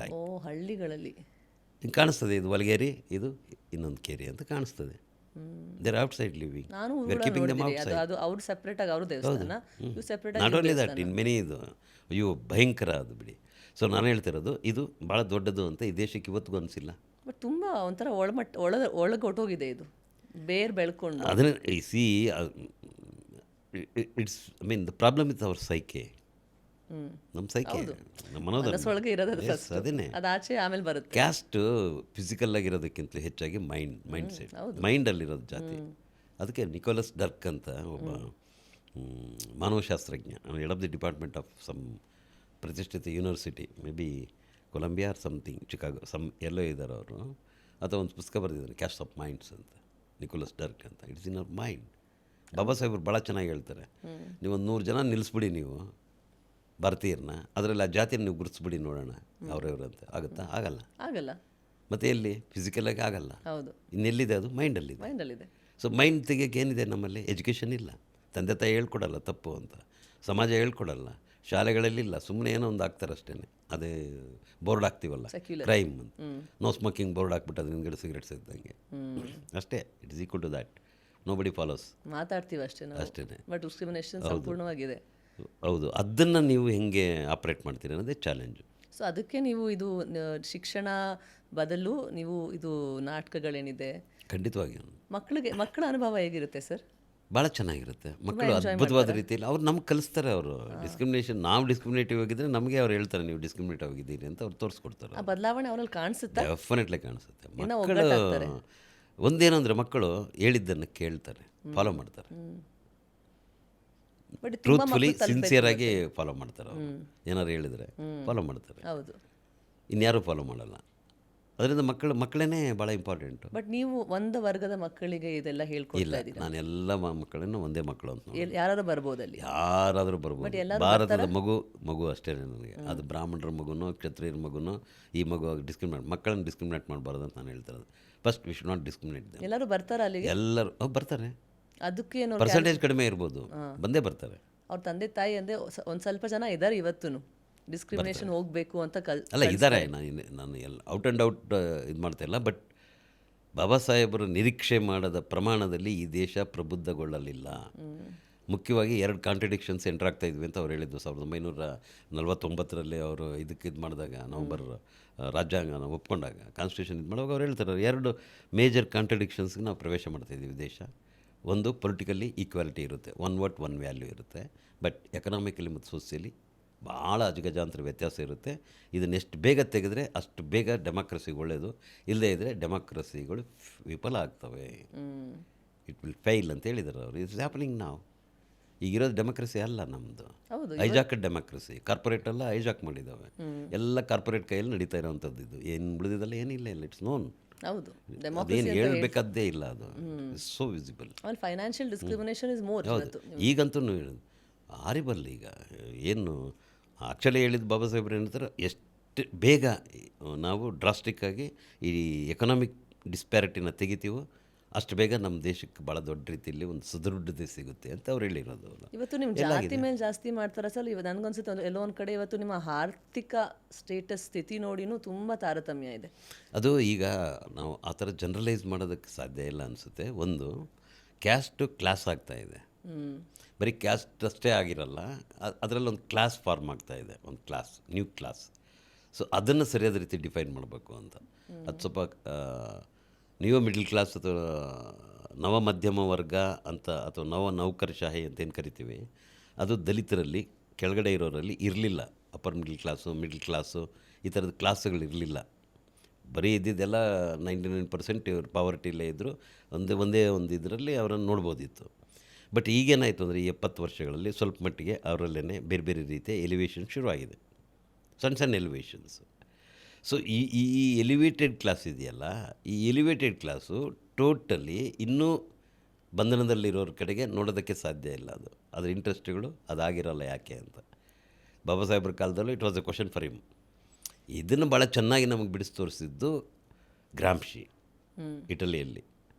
B: ಹಳ್ಳಿಗಳಲ್ಲಿ
A: ಹಿಂಗೆ ಕಾಣಿಸ್ತದೆ. ಇದು ವಲ್ಗೇರಿ, ಇದು ಇನ್ನೊಂದು ಕೇರಿ ಅಂತ ಕಾಣಿಸ್ತದೆ. There outside living.
B: ಅವ್ರು ಸೆಪ್ರೇಟಾಗಿ ಅವರು ದೇವಸ್ಥಾನ,
A: not only that, in many. ಇದು ಅಯ್ಯೋ ಭಯಂಕರ ಅದು ಬಿಡಿ. ಸೊ ನಾನು ಹೇಳ್ತಿರೋದು ಇದು ಭಾಳ ದೊಡ್ಡದು ಅಂತ ಈ ದೇಶಕ್ಕೆ ಇವತ್ತಿಗೂ ಅನಿಸಿಲ್ಲ.
B: ಬಟ್ ತುಂಬ ಒಂಥರ ಒಳಗೆ ಹೊಟ್ಟೋಗಿದೆ ಇದು, ಬೇರೆ ಬೆಳ್ಕೊಂಡು.
A: ಅದನ್ನೇ C it's the problem is our psyche. ನಮ್ಮ ಸೈಕೆ, ನಮ್ಮ
B: ಮನಸ್ಸೊಳಗೆ ಇರೋದು
A: ಅದನ್ನೇ.
B: ಅದು ಆಚೆ ಆಮೇಲೆ ಬರುತ್ತೆ.
A: ಕ್ಯಾಸ್ಟ್ ಫಿಸಿಕಲ್ ಆಗಿರೋದಕ್ಕಿಂತ ಹೆಚ್ಚಾಗಿ ಮೈಂಡ್ ಸೆಟ್, ಮೈಂಡಲ್ಲಿರೋದು ಜಾತಿ. ಅದಕ್ಕೆ ನಿಕೋಲಸ್ ಡರ್ಕ್ ಅಂತ ಒಬ್ಬ ಮಾನವಶಾಸ್ತ್ರಜ್ಞ, head of the department of some ಪ್ರತಿಷ್ಠಿತ university, may be Columbia or something, Chicago ಎಲ್ಲೋ ಇದ್ದಾರೆ ಅವರು. ಅಥವಾ ಒಂದು ಪುಸ್ತಕ ಬರೆದಿದ್ದಾರೆ, ಕ್ಯಾಸ್ಟ್ ಆಫ್ ಮೈಂಡ್ಸ್ ಅಂತ, ನಿಕೋಲಸ್ ಡರ್ಕ್ ಅಂತ. It's in our mind. Baba ಸಾಹೇಬರು ಭಾಳ ಚೆನ್ನಾಗಿ ಹೇಳ್ತಾರೆ, ನೀವೊಂದು 100 ಜನ ನಿಲ್ಲಿಸ್ಬಿಡಿ ನೀವು ಭಾರತೀಯರನ್ನ, ಅದರಲ್ಲಿ ಆ ಜಾತಿಯನ್ನು ನೀವು ಗುರುತಿಸ್ಬಿಡಿ ನೋಡೋಣ ಅವ್ರವ್ರು ಅಂತ. ಆಗುತ್ತಾ? ಆಗಲ್ಲ. ಮತ್ತು ಎಲ್ಲಿ? ಫಿಸಿಕಲಾಗಿ ಆಗಲ್ಲ.
B: ಹೌದು.
A: ಇನ್ನೆಲ್ಲಿದೆ? ಅದು ಮೈಂಡಲ್ಲಿದೆ. ಸೊ ಮೈಂಡ್ ತೆಗಿಯೋಕೆ ಏನಿದೆ ನಮ್ಮಲ್ಲಿ? ಎಜುಕೇಷನ್ ಇಲ್ಲ. ತಂದೆ ತಾಯಿ ಹೇಳ್ಕೊಡಲ್ಲ ತಪ್ಪು ಅಂತ, ಸಮಾಜ ಹೇಳ್ಕೊಡಲ್ಲ, ಶಾಲೆಗಳಲ್ಲಿಲ್ಲ. ಸುಮ್ಮನೆ ಏನೋ ಒಂದು ಆಗ್ತಾರೆ ಅಷ್ಟೇ. ಅದೇ ಬೋರ್ಡ್ ಹಾಕ್ತೀವಲ್ಲ, ಕ್ರೈಮ್ ಅಂತ, ನೋ ಸ್ಮೋಕಿಂಗ್ ಬೋರ್ಡ್ ಹಾಕ್ಬಿಟ್ಟು ಅದು ನಿಮ್ಗಡೆ ಸಿಗರೇಟ್ಸ್ ಇದ್ದಂಗೆ ಅಷ್ಟೇ. It is equal to that. Nobody follows.
B: ಮಾತಾಡ್ತೀವಿ ಅಷ್ಟೇ. ಬಟ್ ಡಿಸ್ಕ್ರಿಮಿನೇಷನ್ ಸಂಪೂರ್ಣವಾಗಿದೆ.
A: ಹೌದು. ಅದನ್ನು ನೀವು ಹೆಂಗೆ ಆಪ್ರೇಟ್ ಮಾಡ್ತೀರಿ ಅನ್ನೋದೇ ಚಾಲೆಂಜು.
B: ಸೊ ಅದಕ್ಕೆ ನೀವು ಇದು ಶಿಕ್ಷಣ ಬದಲು ನೀವು ಇದು ನಾಟಕಗಳೇನಿದೆ,
A: ಖಂಡಿತವಾಗಿ
B: ಮಕ್ಕಳ ಅನುಭವ ಹೇಗಿರುತ್ತೆ ಸರ್?
A: ಭಾಳ ಚೆನ್ನಾಗಿರುತ್ತೆ. ಮಕ್ಕಳು ಅದ್ಭುತವಾದ ರೀತಿಯಲ್ಲಿ ಅವ್ರು ನಮ್ಗೆ ಕಲಿಸ್ತಾರೆ. ಅವರು ನಾವು ಡಿಸ್ಕ್ರಿಮಿನೇಟಿವ್ ಆಗಿದ್ದರೆ ನಮಗೆ ಅವ್ರು ಹೇಳ್ತಾರೆ ನೀವು ಡಿಸ್ಕ್ರಿಮಿನೇಟಿವ್ ಆಗಿದ್ದೀರಿ ಅಂತ ಅವ್ರು ತೋರಿಸ್ಕೊಡ್ತಾರೆ.
B: ಆ ಬದಲಾವಣೆ ಅವರಲ್ಲಿ ಕಾಣಿಸುತ್ತೆ,
A: ಡೆಫಿನೆಟ್ಲಿ ಕಾಣಿಸುತ್ತೆ. ಮಕ್ಕಳು ಒಂದೇನಂದರೆ ಮಕ್ಕಳು ಹೇಳಿದ್ದನ್ನು ಕೇಳ್ತಾರೆ, ಫಾಲೋ ಮಾಡ್ತಾರೆ. ಟ್ರೂತ್ಫುಲಿ ಸಿನ್ಸಿಯರಾಗಿ ಫಾಲೋ ಮಾಡ್ತಾರೆ. ಅವರು ಏನಾರು ಹೇಳಿದರೆ ಫಾಲೋ ಮಾಡ್ತಾರೆ.
B: ಹೌದು.
A: ಇನ್ಯಾರೂ ಫಾಲೋ ಮಾಡಲ್ಲ. ಅದರಿಂದ ಮಕ್ಕಳೇ ಭಾಳ ಇಂಪಾರ್ಟೆಂಟು.
B: ಬಟ್ ನೀವು ಒಂದು ವರ್ಗದ ಮಕ್ಕಳಿಗೆ ಇದೆಲ್ಲ ಹೇಳ್ಕೊಡ್ತಾ ಇದ್ದೀರಾ?
A: ನಾನು ಎಲ್ಲ ಮಕ್ಕಳನ್ನು ಒಂದೇ ಮಕ್ಕಳು ಅಂತ.
B: ಯಾರಾದ್ರೂ ಬರ್ಬೋದು ಅಲ್ಲಿ?
A: ಯಾರಾದರೂ ಬರ್ಬೋದು. ಭಾರತದ ಮಗು ಅಷ್ಟೇ ನನಗೆ. ಅದು ಬ್ರಾಹ್ಮಣರ ಮಗುನೋ ಕ್ಷತ್ರಿಯರ ಮಗುನೋ ಈ ಮಗು ಮಕ್ಕಳನ್ನು ಡಿಸ್ಕ್ರಿಮಿನೇಟ್ ಮಾಡಬಾರ್ದು ಅಂತ ನಾನು ಹೇಳ್ತಿರೋದು. First we should not discriminate.
B: ಎಲ್ಲರೂ ಬರ್ತಾರೆ ಅಲ್ಲಿಗೆ?
A: ಎಲ್ಲರೂ ಬರ್ತಾರೆ.
B: ಅದಕ್ಕೇನು
A: ಪರ್ಸೆಂಟೇಜ್ ಕಡಿಮೆ ಇರ್ಬೋದು, ಬಂದೇ ಬರ್ತಾರೆ.
B: ಅವ್ರ ತಂದೆ ತಾಯಿ ಅಂದರೆ ಒಂದು ಸ್ವಲ್ಪ ಜನ ಇದ್ದಾರೆ ಇವತ್ತು ಡಿಸ್ಕ್ರಿಮಿನೇಷನ್ ಹೋಗಬೇಕು ಅಂತ
A: ಅಲ್ಲ ಇದ್ದಾರೆ. ನಾನು ಎಲ್ಲ ಔಟ್ ಆ್ಯಂಡ್ ಔಟ್ ಇದು ಮಾಡ್ತಾ ಇಲ್ಲ. ಬಟ್ ಬಾಬಾ ಸಾಹೇಬರು ನಿರೀಕ್ಷೆ ಮಾಡದ ಪ್ರಮಾಣದಲ್ಲಿ ಈ ದೇಶ ಪ್ರಬುದ್ಧಗೊಳ್ಳಲಿಲ್ಲ. ಮುಖ್ಯವಾಗಿ 2 ಕಾಂಟ್ರಡಿಕ್ಷನ್ಸ್ ಎಂಟರ್ ಆಗ್ತಾ ಇದ್ವಿ ಅಂತ ಅವ್ರು ಹೇಳಿದ್ದು 1949ರಲ್ಲಿ ಅವರು ಇದಕ್ಕೆ ಇದು ಮಾಡಿದಾಗ ನವಂಬರ್ ರಾಜ್ಯಾಂಗನ ಒಪ್ಕೊಂಡಾಗ ಕಾನ್ಸ್ಟಿಟ್ಯೂಷನ್ ಇದು ಮಾಡುವಾಗ ಅವ್ರು ಹೇಳ್ತಾರೆ 2 ಮೇಜರ್ ಕಾಂಟ್ರಡಿಕ್ಷನ್ಸ್ಗೆ ನಾವು ಪ್ರವೇಶ ಮಾಡ್ತಾಯಿದ್ದೀವಿ ದೇಶ. ಒಂದು ಪೊಲಿಟಿಕಲಿ ಈಕ್ವಾಲಿಟಿ ಇರುತ್ತೆ, ಒನ್ ವರ್ಟ್ ಒನ್ ವ್ಯಾಲ್ಯೂ ಇರುತ್ತೆ. ಬಟ್ ಎಕನಾಮಿಕಲಿ ಮತ್ತು ಸೋಷಿಯಲಿ ಭಾಳ ಅಜಗಜಾಂತರ ವ್ಯತ್ಯಾಸ ಇರುತ್ತೆ. ಇದನ್ನು ಎಷ್ಟು ಬೇಗ ತೆಗೆದ್ರೆ ಅಷ್ಟು ಬೇಗ ಡೆಮಾಕ್ರಸಿಗೆ ಒಳ್ಳೆಯದು, ಇಲ್ಲದೇ ಇದ್ದರೆ ಡೆಮಾಕ್ರಸಿಗಳು ವಿಫಲ ಆಗ್ತವೆ. ಇಟ್ ವಿಲ್ ಫೈಲ್ ಅಂತ ಹೇಳಿದ್ದಾರೆ ಅವರು. ಇಟ್ಸ್ ಹ್ಯಾಪನಿಂಗ್ ನಾವು. ಈಗಿರೋದು ಡೆಮಾಕ್ರಸಿ ಅಲ್ಲ ನಮ್ಮದು,
B: ಹೌದು.
A: ಐಜಾಕ್ಡ್ ಡೆಮಾಕ್ರಸಿ. ಕಾರ್ಪೊರೇಟ್ ಎಲ್ಲ ಐಜಾಕ್ ಮಾಡಿದ್ದಾವೆ, ಎಲ್ಲ ಕಾರ್ಪೊರೇಟ್ ಕೈಯಲ್ಲಿ ನಡೀತಾ ಇರೋವಂಥದ್ದು. ಇದು ಏನು ಉಳಿದಿದ್ದಲ್ಲ, ಏನಿಲ್ಲ, ಇಲ್ಲ. It's non.
B: ಹೌದು,
A: ಅದೇನು ಹೇಳಬೇಕಾದ್ದೇ ಇಲ್ಲ, ಅದು ಸೋ ವಿಸಿಬಲ್.
B: ಆಮೇಲೆ ಫೈನಾನ್ಷಿಯಲ್ ಡಿಸ್ಕ್ರಿಮಿನೇಷನ್ ಇಸ್ ಮೋರ್.
A: ಹೌದು, ಈಗಂತೂ ಹಾರಿಬಲ್. ಈಗ ಏನು ಆ್ಯಕ್ಚುಲಿ ಹೇಳಿದ ಬಾಬಾ ಸಾಹೇಬ್ರು ಏನಂತಾರೆ, ಎಷ್ಟು ಬೇಗ ನಾವು ಡ್ರಾಸ್ಟಿಕ್ಕಾಗಿ ಈ ಎಕನಾಮಿಕ್ ಡಿಸ್ಪ್ಯಾರಿಟಿನ ತೆಗಿತೀವೋ ಅಷ್ಟು ಬೇಗ ನಮ್ಮ ದೇಶಕ್ಕೆ ಭಾಳ ದೊಡ್ಡ ರೀತಿಯಲ್ಲಿ ಒಂದು ಸುದೃಢತೆ ಸಿಗುತ್ತೆ ಅಂತ ಅವ್ರು ಹೇಳಿರೋದು.
B: ಇವತ್ತು ನಿಮ್ಮ ಜಾತಿ ಮೇಲೆ ಜಾಸ್ತಿ ಮಾಡ್ತಾರೆ ಸರ್. ಇವತ್ತು ನನಗನ್ಸುತ್ತೆ ಎಲ್ಲೋ ಒಂದು ಕಡೆ ಇವತ್ತು ನಿಮ್ಮ ಆರ್ಥಿಕ ಸ್ಟೇಟಸ್ ಸ್ಥಿತಿ ನೋಡಿನೂ ತುಂಬ ತಾರತಮ್ಯ ಇದೆ.
A: ಅದು ಈಗ ನಾವು ಆ ಥರ ಜನರಲೈಸ್ ಮಾಡೋದಕ್ಕೆ ಸಾಧ್ಯ ಇಲ್ಲ ಅನಿಸುತ್ತೆ. ಒಂದು ಕ್ಯಾಸ್ಟು ಕ್ಲಾಸ್ ಆಗ್ತಾಯಿದೆ, ಬರೀ ಕ್ಯಾಸ್ಟ್ ಅಷ್ಟೇ ಆಗಿರಲ್ಲ, ಅದರಲ್ಲೊಂದು ಕ್ಲಾಸ್ ಫಾರ್ಮ್ ಆಗ್ತಾಯಿದೆ, ಒಂದು ಕ್ಲಾಸ್, ನ್ಯೂ ಕ್ಲಾಸ್. ಸೊ ಅದನ್ನು ಸರಿಯಾದ ರೀತಿ ಡಿಫೈನ್ ಮಾಡಬೇಕು ಅಂತ. ಅದು ಸ್ವಲ್ಪ ನ್ಯೂ ಮಿಡ್ಲ್ ಕ್ಲಾಸ್ ಅಥವಾ ನವ ಮಧ್ಯಮ ವರ್ಗ ಅಂತ, ಅಥವಾ ನೌಕರಶಾಹಿ ಅಂತ ಏನು ಕರಿತೀವಿ, ಅದು ದಲಿತರಲ್ಲಿ ಕೆಳಗಡೆ ಇರೋರಲ್ಲಿ ಇರಲಿಲ್ಲ. Upper middle class, middle class, ಈ ಥರದ ಕ್ಲಾಸ್ಗಳಿರಲಿಲ್ಲ. ಬರೀ ಇದ್ದಿದ್ದೆಲ್ಲ 99% ಇವರು ಪಾವರ್ಟಿಲೇ ಇದ್ದರು. ಒಂದೇ ಒಂದು ಇದರಲ್ಲಿ ಅವರನ್ನು ನೋಡ್ಬೋದಿತ್ತು. ಬಟ್ ಈಗೇನಾಯಿತು ಅಂದರೆ ಈ 70 ವರ್ಷಗಳಲ್ಲಿ ಸ್ವಲ್ಪ ಮಟ್ಟಿಗೆ ಅವರಲ್ಲೇ ಬೇರೆ ಬೇರೆ ರೀತಿಯ ಎಲಿವೇಷನ್ ಶುರುವಾಗಿದೆ, ಸಣ್ಣ ಎಲಿವೇಷನ್ಸ್. ಸೊ ಈ ಎಲಿವೇಟೆಡ್ ಕ್ಲಾಸ್ ಇದೆಯಲ್ಲ, ಈ ಎಲಿವೇಟೆಡ್ ಕ್ಲಾಸು ಟೋಟಲಿ ಇನ್ನೂ ಬಂಧನದಲ್ಲಿರೋರ ಕಡೆಗೆ ನೋಡೋದಕ್ಕೆ ಸಾಧ್ಯ ಇಲ್ಲ. ಅದರ ಇಂಟ್ರೆಸ್ಟ್ಗಳು ಅದಾಗಿರೋಲ್ಲ. ಯಾಕೆ ಅಂತ ಬಾಬಾ ಸಾಹೇಬ್ರ ಕಾಲದಲ್ಲೂ it was A question for him. ಇದನ್ನು ಭಾಳ ಚೆನ್ನಾಗಿ ನಮಗೆ ಬಿಡಿಸಿ ತೋರಿಸಿದ್ದು ಗ್ರಾಮ್ಶಿ, ಇಟಲಿಯಲ್ಲಿ.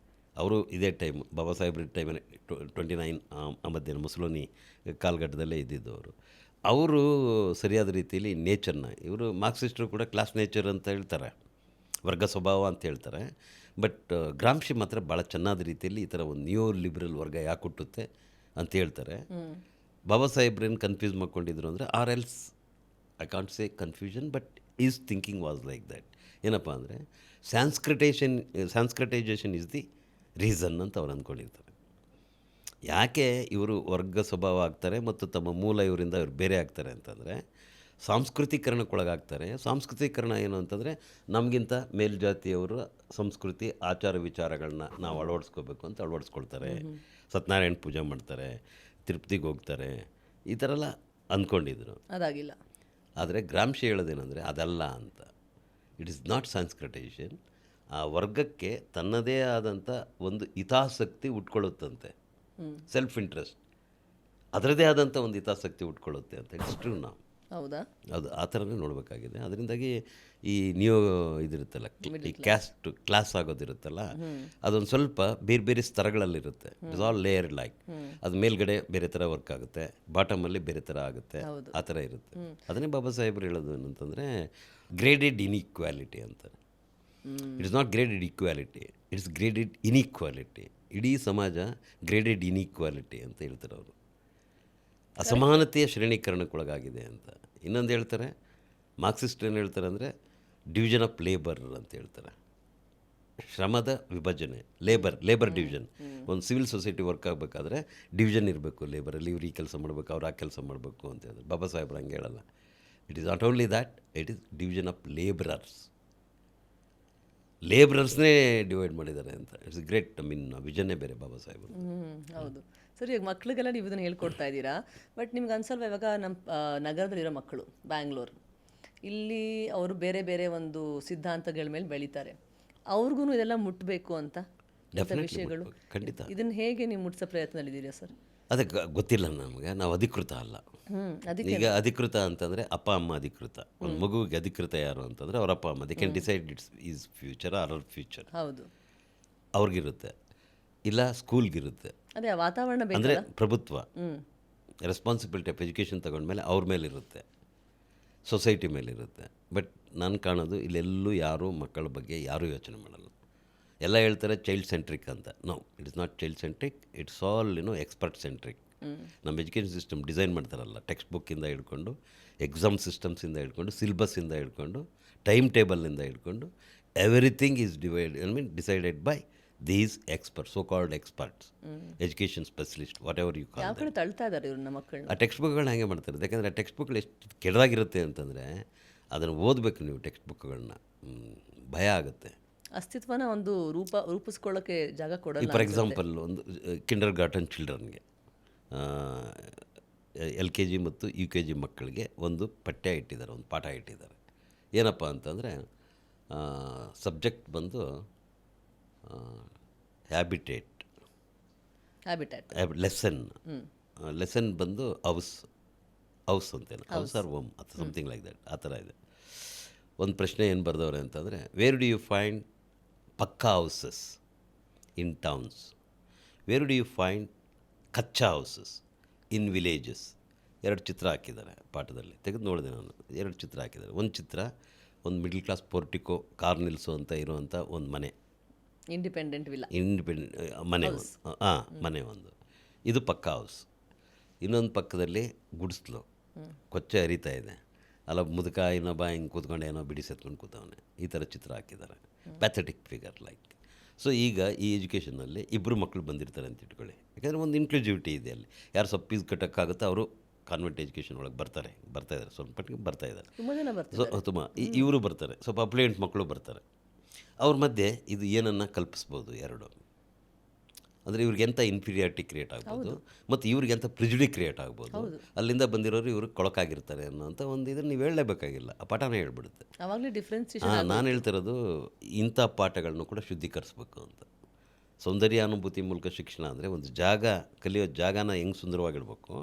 A: ಅವರು ಇದೇ ಟೈಮ್, ಬಾಬಾ ಸಾಹೇಬ್ರ ಟೈಮಲ್ಲಿ 29 ಮಧ್ಯಾಹ್ನ ಮುಸೋಲಿನಿ ಕಾಲಘಟ್ಟದಲ್ಲೇ ಇದ್ದಿದ್ದು ಅವರು ಸರಿಯಾದ ರೀತಿಯಲ್ಲಿ ನೇಚರ್ನ, ಇವರು ಮಾರ್ಕ್ಸಿಸ್ಟರು ಕೂಡ ಕ್ಲಾಸ್ ನೇಚರ್ ಅಂತ ಹೇಳ್ತಾರೆ, ವರ್ಗ ಸ್ವಭಾವ ಅಂತ ಹೇಳ್ತಾರೆ. ಬಟ್ ಗ್ರಾಮ್ಶಿ ಮಾತ್ರ ಭಾಳ ಚೆನ್ನಾದ ರೀತಿಯಲ್ಲಿ ಈ ಥರ ಒಂದು ನ್ಯೂ ಲಿಬ್ರಲ್ ವರ್ಗ ಯಾಕೆ ಹುಟ್ಟುತ್ತೆ ಅಂತ ಹೇಳ್ತಾರೆ. ಬಾಬಾ ಸಾಹೇಬ್ರೇನು ಕನ್ಫ್ಯೂಸ್ ಮಾಡ್ಕೊಂಡಿದ್ರು ಅಂದರೆ, or else I can't say confusion, but is thinking was like that. ಏನಪ್ಪ ಅಂದರೆ ಸಾಂಸ್ಕ್ರಿಟೈಜೇಷನ್ ಈಸ್ ದಿ ರೀಸನ್ ಅಂತ ಅವ್ರು ಅಂದ್ಕೊಂಡಿರ್ತಾರೆ. ಯಾಕೆ ಇವರು ವರ್ಗ ಸ್ವಭಾವ ಆಗ್ತಾರೆ ಮತ್ತು ತಮ್ಮ ಮೂಲ ಇವರಿಂದ ಇವರು ಬೇರೆ ಆಗ್ತಾರೆ ಅಂತಂದರೆ, ಸಾಂಸ್ಕೃತೀಕರಣಕ್ಕೊಳಗಾಗ್ತಾರೆ. ಸಾಂಸ್ಕೃತೀಕರಣ ಏನು ಅಂತಂದರೆ, ನಮಗಿಂತ ಮೇಲ್ಜಾತಿಯವರ ಸಂಸ್ಕೃತಿ ಆಚಾರ ವಿಚಾರಗಳನ್ನ ನಾವು ಅಳವಡಿಸ್ಕೋಬೇಕು ಅಂತ ಅಳವಡಿಸ್ಕೊಳ್ತಾರೆ. ಸತ್ಯನಾರಾಯಣ ಪೂಜೆ ಮಾಡ್ತಾರೆ, ತಿರುಪತಿಗೆ ಹೋಗ್ತಾರೆ, ಈ ಥರ ಎಲ್ಲ ಅಂದ್ಕೊಂಡಿದ್ರು.
B: ಅದಾಗಿಲ್ಲ.
A: ಆದರೆ ಗ್ರಾಮ್ಶಿ ಹೇಳೋದೇನೆಂದರೆ ಅದಲ್ಲ ಅಂತ. It is not sanskritization. ಆ ವರ್ಗಕ್ಕೆ ತನ್ನದೇ ಆದಂಥ ಒಂದು ಹಿತಾಸಕ್ತಿ ಉಟ್ಕೊಳ್ಳುತ್ತಂತೆ, ಸೆಲ್ಫ್ ಇಂಟ್ರೆಸ್ಟ್, ಅದರದೇ ಆದಂಥ ಒಂದು ಹಿತಾಸಕ್ತಿ ಉಟ್ಕೊಳ್ಳುತ್ತೆ ಅಂತ. It's true. ನಾವು
B: ಹೌದಾ?
A: ಅದು ಆ ಥರನೇ ನೋಡಬೇಕಾಗಿದೆ. ಅದರಿಂದಾಗಿ ಈ ನ್ಯೂ ಇದಿರುತ್ತಲ್ಲ, ಈ ಕ್ಲಾಸ್ ಆಗೋದಿರುತ್ತಲ್ಲ, ಅದೊಂದು ಸ್ವಲ್ಪ ಬೇರೆ ಬೇರೆ ಸ್ತರಗಳಲ್ಲಿರುತ್ತೆ. It's all layered like. ಅದು ಮೇಲ್ಗಡೆ ಬೇರೆ ಥರ ವರ್ಕ್ ಆಗುತ್ತೆ, ಬಾಟಮಲ್ಲಿ ಬೇರೆ ಥರ ಆಗುತ್ತೆ, ಆ ಥರ ಇರುತ್ತೆ. ಅದನ್ನೇ ಬಾಬಾ ಸಾಹೇಬ್ರು ಹೇಳೋದು ಏನಂತಂದರೆ, ಗ್ರೇಡೆಡ್ ಇನ್ಇಕ್ವಾಲಿಟಿ ಅಂತ. It's not graded equality, it's graded inequality. ಇಡೀ ಸಮಾಜ ಗ್ರೇಡೆಡ್ ಇನ್ಇಕ್ವಾಲಿಟಿ ಅಂತ ಹೇಳ್ತಾರೆ ಅವರು. ಅಸಮಾನತೆಯ ಶ್ರೇಣೀಕರಣಕ್ಕೊಳಗಾಗಿದೆ ಅಂತ. ಇನ್ನೊಂದು ಹೇಳ್ತಾರೆ, ಮಾರ್ಕ್ಸಿಸ್ಟ್ ಏನು ಹೇಳ್ತಾರೆ ಅಂದರೆ, ಡಿವಿಷನ್ ಆಫ್ ಲೇಬರ್ ಅಂತ ಹೇಳ್ತಾರೆ. ಶ್ರಮದ ವಿಭಜನೆ, ಲೇಬರ್ ಡಿವಿಷನ್. ಒಂದು ಸಿವಿಲ್ ಸೊಸೈಟಿ ವರ್ಕ್ ಆಗಬೇಕಾದ್ರೆ ಡಿವಿಷನ್ ಇರಬೇಕು. ಲೇಬರಲ್ಲಿ ಇವ್ರು ಈ ಕೆಲಸ ಮಾಡಬೇಕು, ಅವ್ರು ಆ ಕೆಲಸ ಮಾಡಬೇಕು ಅಂತ ಹೇಳಿದ್ರೆ, ಬಾಬಾ ಸಾಹೇಬ್ರು ಹಂಗೆ ಹೇಳಲ್ಲ. It is not only that, it is division of ಲೇಬ್ರರ್ಸ್ನೇ ಡಿವೈಡ್ ಮಾಡಿದ್ದಾರೆ ಅಂತ. It's great. ವಿಷನ್ನೇ ಬೇರೆ ಬಾಬಾ ಸಾಹೇಬರು.
B: ಹೌದು ಸರ್. ಈಗ ಮಕ್ಳಿಗೆಲ್ಲ ನೀವು ಇದನ್ನು ಹೇಳ್ಕೊಡ್ತಾ ಇದ್ದೀರಾ, ಬಟ್ ನಿಮ್ಗೆ ಅನ್ಸಲ್ವ ಇವಾಗ ನಮ್ಮ ನಗರದಲ್ಲಿರೋ ಮಕ್ಕಳು, ಬ್ಯಾಂಗ್ಳೂರು, ಇಲ್ಲಿ ಅವರು ಬೇರೆ ಬೇರೆ ಒಂದು ಸಿದ್ಧಾಂತಗಳ ಮೇಲೆ ಬೆಳೀತಾರೆ, ಅವ್ರಿಗೂ ಇದೆಲ್ಲ ಮುಟ್ಟಬೇಕು ಅಂತ ವಿಷಯಗಳು?
A: ಖಂಡಿತ.
B: ಇದನ್ನು ಹೇಗೆ ನೀವು ಮುಟ್ಟಿಸೋ ಪ್ರಯತ್ನದಲ್ಲಿದ್ದೀರಾ ಸರ್?
A: ಅದಕ್ಕೆ ಗೊತ್ತಿಲ್ಲ ನಮಗೆ, ನಾವು ಅಧಿಕೃತ ಅಲ್ಲ. ಈಗ ಅಧಿಕೃತ ಅಂತಂದರೆ ಅಪ್ಪ ಅಮ್ಮ ಅಧಿಕೃತ. ಒಂದು ಮಗುವಿಗೆ ಅಧಿಕೃತ ಯಾರು ಅಂತಂದರೆ ಅವ್ರ ಅಪ್ಪ ಅಮ್ಮ. They can decide it's his future or our future.
B: ಹೌದು,
A: ಅವ್ರಿಗಿರುತ್ತೆ. ಇಲ್ಲ ಸ್ಕೂಲ್ಗಿರುತ್ತೆ.
B: ಅದೇ ವಾತಾವರಣ
A: ಅಂದರೆ ಪ್ರಭುತ್ವ ರೆಸ್ಪಾನ್ಸಿಬಿಲಿಟಿ ಆಫ್ ಎಜುಕೇಷನ್ ತಗೊಂಡ್ಮೇಲೆ ಅವ್ರ ಮೇಲಿರುತ್ತೆ, ಸೊಸೈಟಿ ಮೇಲಿರುತ್ತೆ. ಬಟ್ ನಾನು ಕಾಣೋದು ಇಲ್ಲೆಲ್ಲೂ ಯಾರೂ ಮಕ್ಕಳ ಬಗ್ಗೆ ಯಾರೂ ಯೋಚನೆ ಮಾಡಲ್ಲ. ಎಲ್ಲ ಹೇಳ್ತಾರೆ ಚೈಲ್ಡ್ ಸೆಂಟ್ರಿಕ್ ಅಂತ. No, it is not child centric, it's all expert centric. ನಮ್ಮ ಎಜುಕೇಷನ್ ಸಿಸ್ಟಮ್ ಡಿಸೈನ್ ಮಾಡ್ತಾರಲ್ಲ, ಟೆಕ್ಸ್ಟ್ ಬುಕ್ಕಿಂದ ಹಿಡ್ಕೊಂಡು ಎಕ್ಸಾಮ್ ಸಿಸ್ಟಮ್ಸಿಂದ ಹಿಡ್ಕೊಂಡು ಸಿಲೆಬಸ್ಸಿಂದ ಹಿಡ್ಕೊಂಡು ಟೈಮ್ ಟೇಬಲ್ನಿಂದ ಹಿಡ್ಕೊಂಡು everything is decided by these experts, so called experts, education specialist, whatever you
B: ಯಾವ
A: ಕಾಲ್.
B: ಕಡೆ ತಳ್ತಾ ಇದ್ದಾರೆ ಇವ್ರನ್ನ ಮಕ್ಕಳನ್ನ.
A: ಆ ಟೆಕ್ಸ್ಟ್ ಬುಕ್ಗಳನ್ನ ಹಾಗೆ ಮಾಡ್ತಾರೆ. ಯಾಕೆಂದರೆ ಆ ಟೆಕ್ಸ್ಟ್ ಬುಕ್ಗಳು ಎಷ್ಟು ಕೆಡದಾಗಿರುತ್ತೆ ಅಂತಂದರೆ ಅದನ್ನು ಓದಬೇಕು ನೀವು ಟೆಕ್ಸ್ಟ್ ಬುಕ್ಗಳನ್ನ, ಭಯ ಆಗುತ್ತೆ.
B: ಅಸ್ತಿತ್ವನ ಒಂದು ರೂಪಿಸ್ಕೊಳ್ಳೋಕ್ಕೆ ಜಾಗ ಕೊಡಲ್ಲ.
A: ಫಾರ್ ಎಕ್ಸಾಂಪಲ್, ಒಂದು ಕಿಂಡರ್ ಗಾರ್ಟನ್ ಚಿಲ್ಡ್ರನ್ಗೆ, LKG ಮತ್ತು UKG ಮಕ್ಕಳಿಗೆ ಒಂದು ಪಠ್ಯ ಇಟ್ಟಿದ್ದಾರೆ, ಒಂದು ಪಾಠ ಇಟ್ಟಿದ್ದಾರೆ. ಏನಪ್ಪ ಅಂತಂದರೆ ಸಬ್ಜೆಕ್ಟ್ ಬಂದು ಹ್ಯಾಬಿಟೇಟ್, ಲೆಸನ್ ಬಂದು ಹೌಸ್ ಅಂತೇನು, ಹೌಸ್ ಆರ್ ಹೋಮ್ ಅಥವಾ ಸಮಥಿಂಗ್ ಲೈಕ್ ದಟ್, ಆ ಥರ ಇದೆ. ಒಂದು ಪ್ರಶ್ನೆ ಏನು ಬರೆದವ್ರೆ ಅಂತಂದರೆ, where do you find pucca houses in towns, where do you find kutcha houses in villages. 2 ಚಿತ್ರ ಹಾಕಿದ್ದಾರೆ ಪಾಠದಲ್ಲಿ, ತೆಗೆದು ನೋಡಿದೆ ನಾನು. 2 ಚಿತ್ರ ಹಾಕಿದ್ದಾರೆ. ಒಂದು ಚಿತ್ರ ಒಂದು ಮಿಡ್ಲ್ ಕ್ಲಾಸ್ ಪೋರ್ಟಿಕೋ, ಕಾರ್ ನಿಲ್ಲಿಸೋ ಅಂತ ಇರುವಂಥ ಒಂದು ಮನೆ,
B: ಇಂಡಿಪೆಂಡೆಂಟ್
A: ಮನೆ ಮನೆ ಒಂದು, ಇದು ಪಕ್ಕಾ ಹೌಸ್. ಇನ್ನೊಂದು ಪಕ್ಕದಲ್ಲಿ ಗುಡಿಸ್ಲು, ಕೊಚ್ಚೆ ಹರಿತಾ ಇದೆ, ಅಲ್ಲ ಮುದುಕ ಇನ್ನೊಬ್ಬ ಹಿಂಗೆ ಕೂತ್ಕೊಂಡು ಏನೋ ಬಿಡಿಸೆತ್ಕೊಂಡು ಕೂತವನೆ, ಈ ಥರ ಚಿತ್ರ ಹಾಕಿದ್ದಾರೆ. Pathetic figure like. ಸೊ ಈಗ ಈ ಎಜುಕೇಷನಲ್ಲಿ 2 ಮಕ್ಕಳು ಬಂದಿರ್ತಾರೆ ಅಂತ ಇಟ್ಕೊಳ್ಳಿ. ಯಾಕಂದರೆ ಒಂದು ಇನ್ಕ್ಲೂಸಿವಿಟಿ ಇದೆ ಅಲ್ಲಿ. ಯಾರು ಸ್ವಲ್ಪ ಫೀಸ್ ಕಟ್ಟೋಕ್ಕಾಗುತ್ತೋ ಅವರು ಕಾನ್ವೆಂಟ್ ಎಜುಕೇಷನ್ ಒಳಗೆ ಬರ್ತಾಯಿದ್ದಾರೆ, ಸ್ವಲ್ಪ ಮಟ್ಟಿಗೆ ಬರ್ತಾಯಿದ್ದಾರೆ. ತುಂಬ ಇವರು ಬರ್ತಾರೆ, ಸ್ವಲ್ಪ ಅಪ್ಲಿಯೆಂಟ್ ಮಕ್ಕಳು ಬರ್ತಾರೆ. ಅವ್ರ ಮಧ್ಯೆ ಇದು ಏನನ್ನು ಕಲ್ಪಿಸ್ಬೋದು, 2 ಅಂದರೆ ಇವ್ರಿಗೆ ಎಂಥ ಇನ್ಫೀರಿಯಾರಿಟಿ ಕ್ರಿಯೇಟ್ ಆಗ್ಬೋದು ಮತ್ತು ಇವ್ರಿಗೆ ಎಂಥ ಪ್ರಿಜುಡಿ ಕ್ರಿಯೇಟ್ ಆಗ್ಬೋದು. ಅಲ್ಲಿಂದ ಬಂದಿರೋರು ಇವ್ರಿಗೆ ಕೊಳಕಾಗಿರ್ತಾರೆ ಅನ್ನೋಂಥ ಒಂದು ಇದನ್ನು ನೀವು ಹೇಳಲೇಬೇಕಾಗಿಲ್ಲ, ಆ ಪಾಠನೇ ಹೇಳ್ಬಿಡುತ್ತೆ. ನಾನು ಹೇಳ್ತಿರೋದು ಇಂಥ ಪಾಠಗಳನ್ನು ಕೂಡ ಶುದ್ಧೀಕರಿಸ್ಬೇಕು ಅಂತ. ಸೌಂದರ್ಯ ಅನುಭೂತಿ ಮೂಲಕ ಶಿಕ್ಷಣ ಅಂದರೆ ಒಂದು ಜಾಗ, ಕಲಿಯೋ ಜಾಗನ ಹೆಂಗೆ ಸುಂದರವಾಗಿಡ್ಬೇಕು,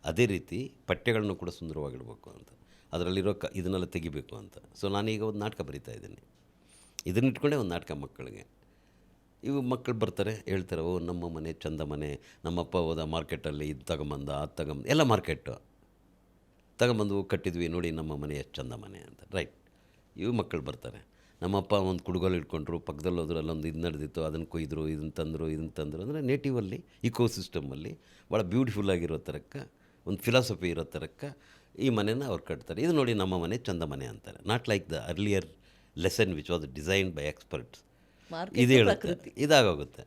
A: ಅದೇ ರೀತಿ ಪಠ್ಯಗಳನ್ನು ಕೂಡ ಸುಂದರವಾಗಿಡ್ಬೇಕು ಅಂತ, ಅದರಲ್ಲಿರೋ ಇದನ್ನೆಲ್ಲ ತೆಗಿಬೇಕು ಅಂತ. ಸೊ ನಾನೀಗ ಒಂದು ನಾಟಕ ಬರಿತಾ ಇದ್ದೀನಿ, ಇದನ್ನಿಟ್ಕೊಂಡೇ ಒಂದು ನಾಟಕ ಮಕ್ಕಳಿಗೆ. ಇವು ಮಕ್ಕಳು ಬರ್ತಾರೆ, ಹೇಳ್ತಾರೆ, ಓ ನಮ್ಮ ಮನೆ ಚಂದ ಮನೆ, ನಮ್ಮಪ್ಪ ಹೋದ ಮಾರ್ಕೆಟಲ್ಲಿ ಇದು ತಗೊಂಬಂದ, ಅದು ತಗೊಂಬಂದು, ಎಲ್ಲ ಮಾರ್ಕೆಟು ತಗೊಂಬಂದು ಕಟ್ಟಿದ್ವಿ ನೋಡಿ, ನಮ್ಮ ಮನೆ ಎಷ್ಟು ಚಂದ ಮನೆ ಅಂತ. ರೈಟ್. ಇವು ಮಕ್ಕಳು ಬರ್ತಾರೆ, ನಮ್ಮಪ್ಪ ಒಂದು ಕುಡುಗೋಲು ಇಟ್ಕೊಂಡ್ರು, ಪಕ್ಕದಲ್ಲಿ ಹೋದ್ರು, ಅಲ್ಲೊಂದು ಇದು ನಡೆದಿತ್ತು, ಅದನ್ನು ಕೊಯ್ದರು, ಇದನ್ನು ತಂದರು. ಅಂದರೆ ನೇಟಿವಲ್ಲಿ ಇಕೋ ಸಿಸ್ಟಮಲ್ಲಿ ಭಾಳ ಬ್ಯೂಟಿಫುಲ್ಲಾಗಿರೋ ಥರಕ್ಕೆ, ಒಂದು ಫಿಲಾಸಫಿ ಇರೋ ಥರಕ್ಕೆ ಈ ಮನೆನ ಅವ್ರು ಕಟ್ತಾರೆ. ಇದು ನೋಡಿ ನಮ್ಮ ಮನೆ ಚಂದ ಮನೆ ಅಂತಾರೆ. Not like the earlier lesson which was designed by experts. ಇದು ಹೇಳುತ್ತೆ, ಇದಾಗೋಗುತ್ತೆ.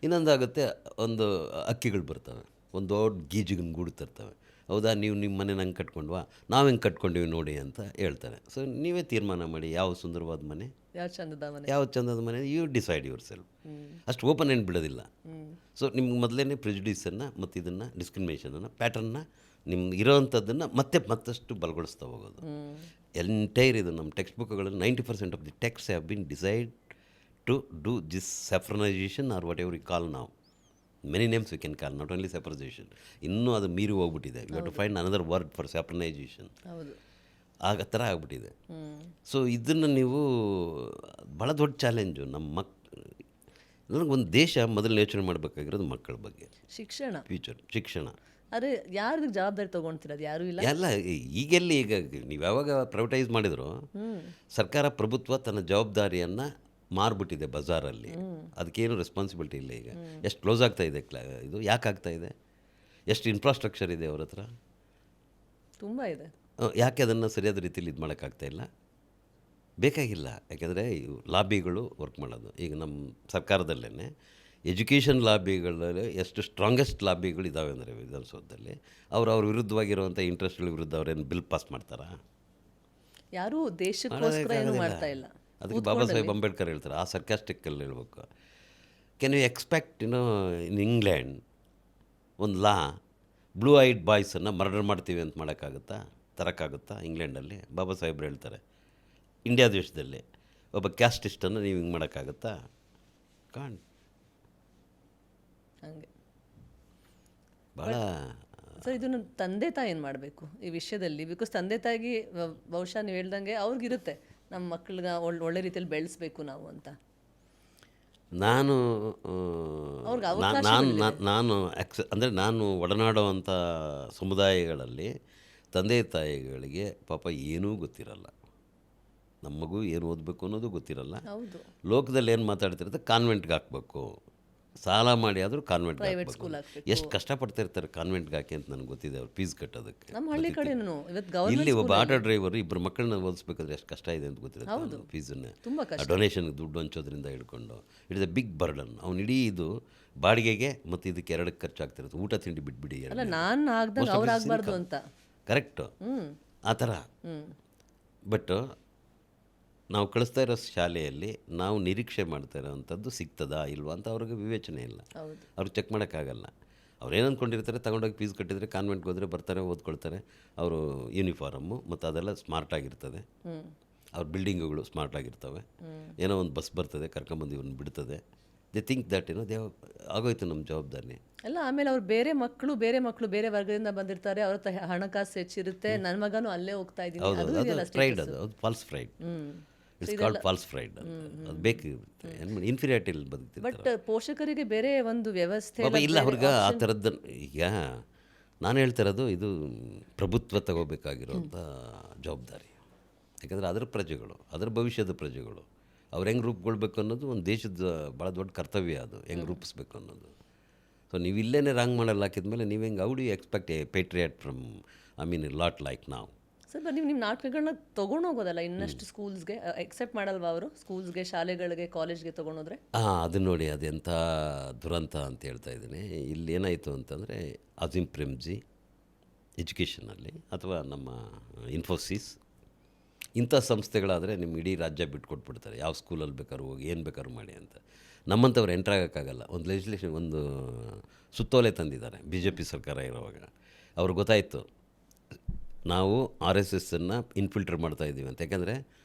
A: ಇನ್ನೊಂದಾಗುತ್ತೆ, ಒಂದು ಅಕ್ಕಿಗಳು ಬರ್ತವೆ, ಒಂದು ದೊಡ್ಡ ಗೀಜಿಗನ ಗೂಡು ತರ್ತವೆ. ಹೌದಾ, ನೀವು ನಿಮ್ಮ ಮನೆ ನಂಗೆ ಕಟ್ಕೊಂಡ್ವಾ, ನಾವು ಹೆಂಗೆ ಕಟ್ಕೊಂಡಿವಿ ನೋಡಿ ಅಂತ ಹೇಳ್ತಾರೆ. ಸೊ ನೀವೇ ತೀರ್ಮಾನ ಮಾಡಿ, ಯಾವ ಸುಂದರವಾದ ಮನೆ, ಯಾವ ಚಂದದ ಮನೆ, ಯು ಡಿಸೈಡ್ ಯುವರ್ ಸೆಲ್ಫ್. ಅಷ್ಟು ಓಪನ್ ಎಂಡ್ ಬಿಡೋದಿಲ್ಲ. ಸೊ ನಿಮ್ಗೆ ಮೊದಲೇ ಪ್ರೆಜುಡಿಸನ್ನು ಮತ್ತು ಇದನ್ನು ಡಿಸ್ಕ್ರಿಮಿನೇಷನನ್ನು, ಪ್ಯಾಟರ್ನ್ನ, ನಿಮ್ಗೆ ಇರೋವಂಥದ್ದನ್ನು ಮತ್ತಷ್ಟು ಬಲಗೊಳಿಸ್ತಾ ಹೋಗೋದು. ಎಂಟೈರ್ ಇದು ನಮ್ಮ ಟೆಕ್ಸ್ಟ್ ಬುಕ್ಗಳಲ್ಲಿ 90% of the text have been decide to do this saffronization or whatever we call now. Many names we can call, not only saffronization. ಇನ್ನೂ ಅದು ಮೀರಿ ಹೋಗ್ಬಿಟ್ಟಿದೆ. We have to find another word for saffronization. ಆಗ ಥರ ಆಗ್ಬಿಟ್ಟಿದೆ. So ಇದನ್ನು ನೀವು ಭಾಳ ದೊಡ್ಡ ಚಾಲೆಂಜು ನಮ್ಮ ನನಗೊಂದು ದೇಶ ಮೊದಲು ಯೋಚನೆ ಮಾಡಬೇಕಾಗಿರೋದು ಮಕ್ಕಳ ಬಗ್ಗೆ,
B: ಶಿಕ್ಷಣ,
A: ಫ್ಯೂಚರ್ ಶಿಕ್ಷಣ.
B: ಅರೆ ಯಾರು ಜವಾಬ್ದಾರಿ ತೊಗೊಳ್ತಿರೋದು? ಯಾರೂ ಇಲ್ಲ.
A: ಎಲ್ಲ ಈಗೆಲ್ಲಿ, ಈಗ ನೀವು ಯಾವಾಗ ಪ್ರೈವೇಟೈಸ್ ಮಾಡಿದ್ರು, ಸರ್ಕಾರ ಪ್ರಭುತ್ವ ತನ್ನ ಜವಾಬ್ದಾರಿಯನ್ನು ಮಾರ್ಬಿಟ್ಟಿದೆ ಬಜಾರಲ್ಲಿ. ಅದಕ್ಕೇನು ರೆಸ್ಪಾನ್ಸಿಬಿಲಿಟಿ ಇಲ್ಲ. ಈಗ ಎಷ್ಟು ಕ್ಲೋಸ್ ಆಗ್ತಾ ಇದೆ ಇದು, ಯಾಕೆ ಆಗ್ತಾ ಇದೆ? ಎಷ್ಟು ಇನ್ಫ್ರಾಸ್ಟ್ರಕ್ಚರ್ ಇದೆ ಅವ್ರ ಹತ್ರ,
B: ತುಂಬ ಇದೆ.
A: ಯಾಕೆ ಅದನ್ನು ಸರಿಯಾದ ರೀತಿಯಲ್ಲಿ ಇದು ಮಾಡೋಕ್ಕಾಗ್ತಾಯಿಲ್ಲ? ಬೇಕಾಗಿಲ್ಲ. ಯಾಕೆಂದರೆ ಲಾಬಿಗಳು ವರ್ಕ್ ಮಾಡೋದು. ಈಗ ನಮ್ಮ ಸರ್ಕಾರದಲ್ಲೇ ಎಜುಕೇಷನ್ ಲಾಬಿಗಳಲ್ಲಿ ಎಷ್ಟು ಸ್ಟ್ರಾಂಗೆಸ್ಟ್ ಲಾಬಿಗಳು ಇದ್ದಾವೆ ಅಂದರೆ ವಿಧಾನಸೌಧದಲ್ಲಿ, ಅವ್ರ ವಿರುದ್ಧವಾಗಿರುವಂಥ ಇಂಟ್ರೆಸ್ಟ್ಗಳ ವಿರುದ್ಧ ಅವ್ರೇನು ಬಿಲ್ ಪಾಸ್ ಮಾಡ್ತಾರಾ?
B: ಯಾರೂ ದೇಶಕ್ಕೋಸ್ಕರ ಏನು ಮಾಡ್ತಾ ಇಲ್ಲ.
A: ಅದಕ್ಕೆ ಬಾಬಾ ಸಾಹೇಬ್ ಅಂಬೇಡ್ಕರ್ ಹೇಳ್ತಾರೆ, ಆ ಸರ್ಕಾಸ್ಟಿಕ್ಕಲ್ಲಿ ಹೇಳ್ಬೇಕು. Can you expect in England ಒಂದು ಲಾ, ಬ್ಲೂ ಐಡ್ ಬಾಯ್ಸನ್ನು ಮರ್ಡರ್ ಮಾಡ್ತೀವಿ ಅಂತ ಮಾಡೋಕ್ಕಾಗುತ್ತಾ, ತರೋಕ್ಕಾಗುತ್ತಾ? ಇಂಗ್ಲೆಂಡಲ್ಲಿ ಬಾಬಾ ಸಾಹೇಬ್ರು ಹೇಳ್ತಾರೆ. ಇಂಡಿಯಾ ದೇಶದಲ್ಲಿ ಒಬ್ಬ ಕ್ಯಾಸ್ಟಿಸ್ಟನ್ನು ನೀವು ಹಿಂಗೆ ಮಾಡೋಕ್ಕಾಗುತ್ತಾ? ಕಾಣ್.
B: ಹಂಗೆ
A: ಭಾಳ.
B: ಸರ್, ಇದನ್ನು ತಂದೆ ತಾಯಿ ಏನು ಮಾಡಬೇಕು ಈ ವಿಷಯದಲ್ಲಿ? ಬಿಕಾಸ್ ತಂದೆ ತಾಯಿಗೆ ಬಹುಶಃ ನೀವು ಹೇಳ್ದಂಗೆ ಅವ್ರಿಗಿರುತ್ತೆ, ನಮ್ಮ ಮಕ್ಕಳಿಗೆ ಒಳ್ಳೆ ರೀತಿಯಲ್ಲಿ ಬೆಳೆಸ್ಬೇಕು ನಾವು ಅಂತ.
A: ಅಂದರೆ ನಾನು ಒಡನಾಡುವಂಥ ಸಮುದಾಯಗಳಲ್ಲಿ ತಂದೆ ತಾಯಿಗಳಿಗೆ ಪಾಪ ಏನೂ ಗೊತ್ತಿರಲ್ಲ. ನಮ್ಮ ಮಗು ಏನು ಓದಬೇಕು ಅನ್ನೋದು ಗೊತ್ತಿರಲ್ಲ. ಲೋಕದಲ್ಲಿ ಏನು ಮಾತಾಡ್ತಿರುತ್ತೆ, ಕಾನ್ವೆಂಟ್ಗೆ ಹಾಕಬೇಕು, ಸಾಲ ಮಾಡಿ ಆದರೂ ಕಾನ್ವೆಂಟ್ಗೆ
B: ಪ್ರೈವೇಟ್ ಸ್ಕೂಲ್
A: ಹಾಕಬೇಕು.
B: ಹಾಕ್ಬೇಕು.
A: ಎಷ್ಟು ಕಷ್ಟಪಡ್ತಾ ಇರ್ತಾರೆ ಕಾನ್ವೆಂಟ್ಗೆ ಹಾಕಿ ಅಂತ ನನಗೆ ಗೊತ್ತಿದೆ, ಅವ್ರು ಫೀಸ್ ಕಟ್ಟೋದಕ್ಕೆ.
B: ನಮ್ಮ ಹಳ್ಳಿ ಕಡೆನೂ ಇವತ್ತು
A: ಇಲ್ಲಿ
B: ಗೌರ್ಮೆಂಟ್
A: ಒಬ್ಬ ಆಟೋ ಡ್ರೈವರು ಇಬ್ಬರು ಮಕ್ಕಳನ್ನ ಓದಿಸ್ಬೇಕಾದ್ರೆ ಎಷ್ಟು ಕಷ್ಟ ಇದೆ ಅಂತ ಗೊತ್ತಿರುತ್ತೆ ಫೀಸನ್ನೇ.
B: ತುಂಬ ಕಷ್ಟ.
A: ಡೊನೇಷನ್ಗೆ ದುಡ್ಡು ಹಂಚೋದ್ರಿಂದ ಹಿಡ್ಕೊಂಡು it is a big burden. ಅವ್ನು ಇಡೀ ಇದು ಬಾಡಿಗೆಗೆ ಮತ್ತು ಇದಕ್ಕೆ ಎರಡಕ್ಕೆ ಖರ್ಚಾಗ್ತಿರುತ್ತೆ. ಊಟ ತಿಂಡಿ ಬಿಟ್ಬಿಡಿ.
B: ಅಲ್ಲ, ನಾನು ಆಗ್ದಂಗೆ ಅವ್ರು ಆಗಬಾರ್ದು ಅಂತ.
A: ಕರೆಕ್ಟು, ಆ ಥರ. ಬಟ್ ನಾವು ಕಳಿಸ್ತಾ ಇರೋ ಶಾಲೆಯಲ್ಲಿ ನಾವು ನಿರೀಕ್ಷೆ ಮಾಡ್ತಾ ಇರೋವಂಥದ್ದು ಸಿಗ್ತದಾ ಇಲ್ವಾ ಅಂತ ಅವ್ರಿಗೆ ವಿವೇಚನೆ ಇಲ್ಲ.
B: ಹೌದು.
A: ಅವ್ರಿಗೆ ಚೆಕ್ ಮಾಡೋಕ್ಕಾಗಲ್ಲ. ಅವ್ರೇನು ಅಂದ್ಕೊಂಡಿರ್ತಾರೆ, ತಗೊಂಡೋಗಿ ಫೀಸ್ ಕಟ್ಟಿದರೆ ಕಾನ್ವೆಂಟ್ಗೆ ಹೋದರೆ ಬರ್ತಾರೆ, ಓದ್ಕೊಳ್ತಾರೆ. ಅವರು ಯೂನಿಫಾರಮ್ಮು ಮತ್ತು ಅದೆಲ್ಲ ಸ್ಮಾರ್ಟಾಗಿರ್ತದೆ. ಅವ್ರ ಬಿಲ್ಡಿಂಗುಗಳು ಸ್ಮಾರ್ಟಾಗಿರ್ತವೆ. ಏನೋ ಒಂದು ಬಸ್ ಬರ್ತದೆ, ಕರ್ಕೊಂಬಂದು ಇವ್ರನ್ನ ಬಿಡ್ತದೆ. ದೇ ಥಿಂಕ್ ದ್ಯಾಟ್ ಆಗೋಯ್ತು ನಮ್ಮ ಜವಾಬ್ದಾರಿ.
B: ಅಲ್ಲ, ಆಮೇಲೆ ಅವ್ರು ಬೇರೆ ಮಕ್ಕಳು ಬೇರೆ ವರ್ಗದಿಂದ ಬಂದಿರ್ತಾರೆ, ಅವ್ರ ಹತ್ರ ಹಣಕಾಸು ಹೆಚ್ಚಿರುತ್ತೆ. ನನ್ನ ಮಗನೂ ಅಲ್ಲೇ ಹೋಗ್ತಾ ಇದ್ದೀನಿ,
A: ಹೌದು,
B: ಅದು
A: ಅದು
B: ಇದೆಯಲ್ಲ
A: ಫ್ರೈಡ್,
B: status.
A: ಅದು false pride. It's called false pride ಅಂತ. ಅದು ಬೇಕಿರುತ್ತೆ. ಏನು ಮಾಡಿ ಇನ್ಫೀರಿಯಾರಿಟಿಲಿ ಬದುಕ್ತಿರ್ತಾರೆ.
B: ಬಟ್ ಪೋಷಕರಿಗೆ ಬೇರೆ ಒಂದು ವ್ಯವಸ್ಥೆ
A: ಪಾಪ ಇಲ್ಲ ಅವ್ರಿಗೆ ಆ ಥರದ್ದು. ಈಗ ನಾನು ಹೇಳ್ತಿರೋದು ಇದು ಪ್ರಭುತ್ವ ತಗೋಬೇಕಾಗಿರೋಂಥ ಜವಾಬ್ದಾರಿ. ಯಾಕಂದರೆ ಅದರ ಪ್ರಜೆಗಳು, ಅದರ ಭವಿಷ್ಯದ ಪ್ರಜೆಗಳು ಅವ್ರು ಹೆಂಗೆ ರೂಪುಗೊಳ್ಬೇಕು ಅನ್ನೋದು ಒಂದು ದೇಶದ ಭಾಳ ದೊಡ್ಡ ಕರ್ತವ್ಯ. ಅದು ಹೆಂಗೆ ರೂಪಿಸ್ಬೇಕು ಅನ್ನೋದು. ಸೊ ನೀವು ಇಲ್ಲೇ ರಾಂಗ್ ಮಾಡಲ್ಲ ಹಾಕಿದ್ಮೇಲೆ ನೀವು ಹೆಂಗೆ how do you expect a patriot from lot like ನಾವು.
B: ಸರ್, ನೀವು ನಿಮ್ಮ ನಾಟಕಗಳನ್ನ ತೊಗೊಂಡೋಗೋದಲ್ಲ ಇನ್ನಷ್ಟು ಸ್ಕೂಲ್ಸ್ಗೆ ಎಕ್ಸೆಪ್ಟ್ ಮಾಡಲ್ವಾ ಅವರು? ಸ್ಕೂಲ್ಸ್ಗೆ, ಶಾಲೆಗಳಿಗೆ, ಕಾಲೇಜ್ಗೆ ತೊಗೊಂಡೋದ್ರೆ?
A: ಅದು ನೋಡಿ, ಅದೆಂಥ ದುರಂತ ಅಂತ ಹೇಳ್ತಾ ಇದ್ದೀನಿ. ಇಲ್ಲಿ ಏನಾಯಿತು ಅಂತಂದರೆ ಅಜೀಂ ಪ್ರೇಮ್ಜಿ ಎಜುಕೇಷನಲ್ಲಿ ಅಥವಾ ನಮ್ಮ ಇನ್ಫೋಸಿಸ್ ಇಂಥ ಸಂಸ್ಥೆಗಳಾದರೆ ನಿಮ್ಮ ಇಡೀ ರಾಜ್ಯ ಬಿಟ್ಕೊಟ್ಬಿಡ್ತಾರೆ. ಯಾವ ಸ್ಕೂಲಲ್ಲಿ ಬೇಕಾದ್ರೂ ಹೋಗಿ ಏನು ಬೇಕಾದ್ರೂ ಮಾಡಿ ಅಂತ. ನಮ್ಮಂಥವ್ರು ಎಂಟ್ರಾಗೋಕ್ಕಾಗಲ್ಲ. ಒಂದು ಲೆಜಿಸ್ಲೇಷನ್, ಒಂದು ಸುತ್ತೋಲೆ ತಂದಿದ್ದಾರೆ BJP ಸರ್ಕಾರ ಇರೋವಾಗ. ಅವ್ರಿಗೆ ಗೊತ್ತಾಯಿತು ನಾವು RSSನ್ನು ಇನ್ಫಿಲ್ಟರ್ ಮಾಡ್ತಾಯಿದ್ದೀವಿ ಅಂತ. ಯಾಕೆಂದರೆ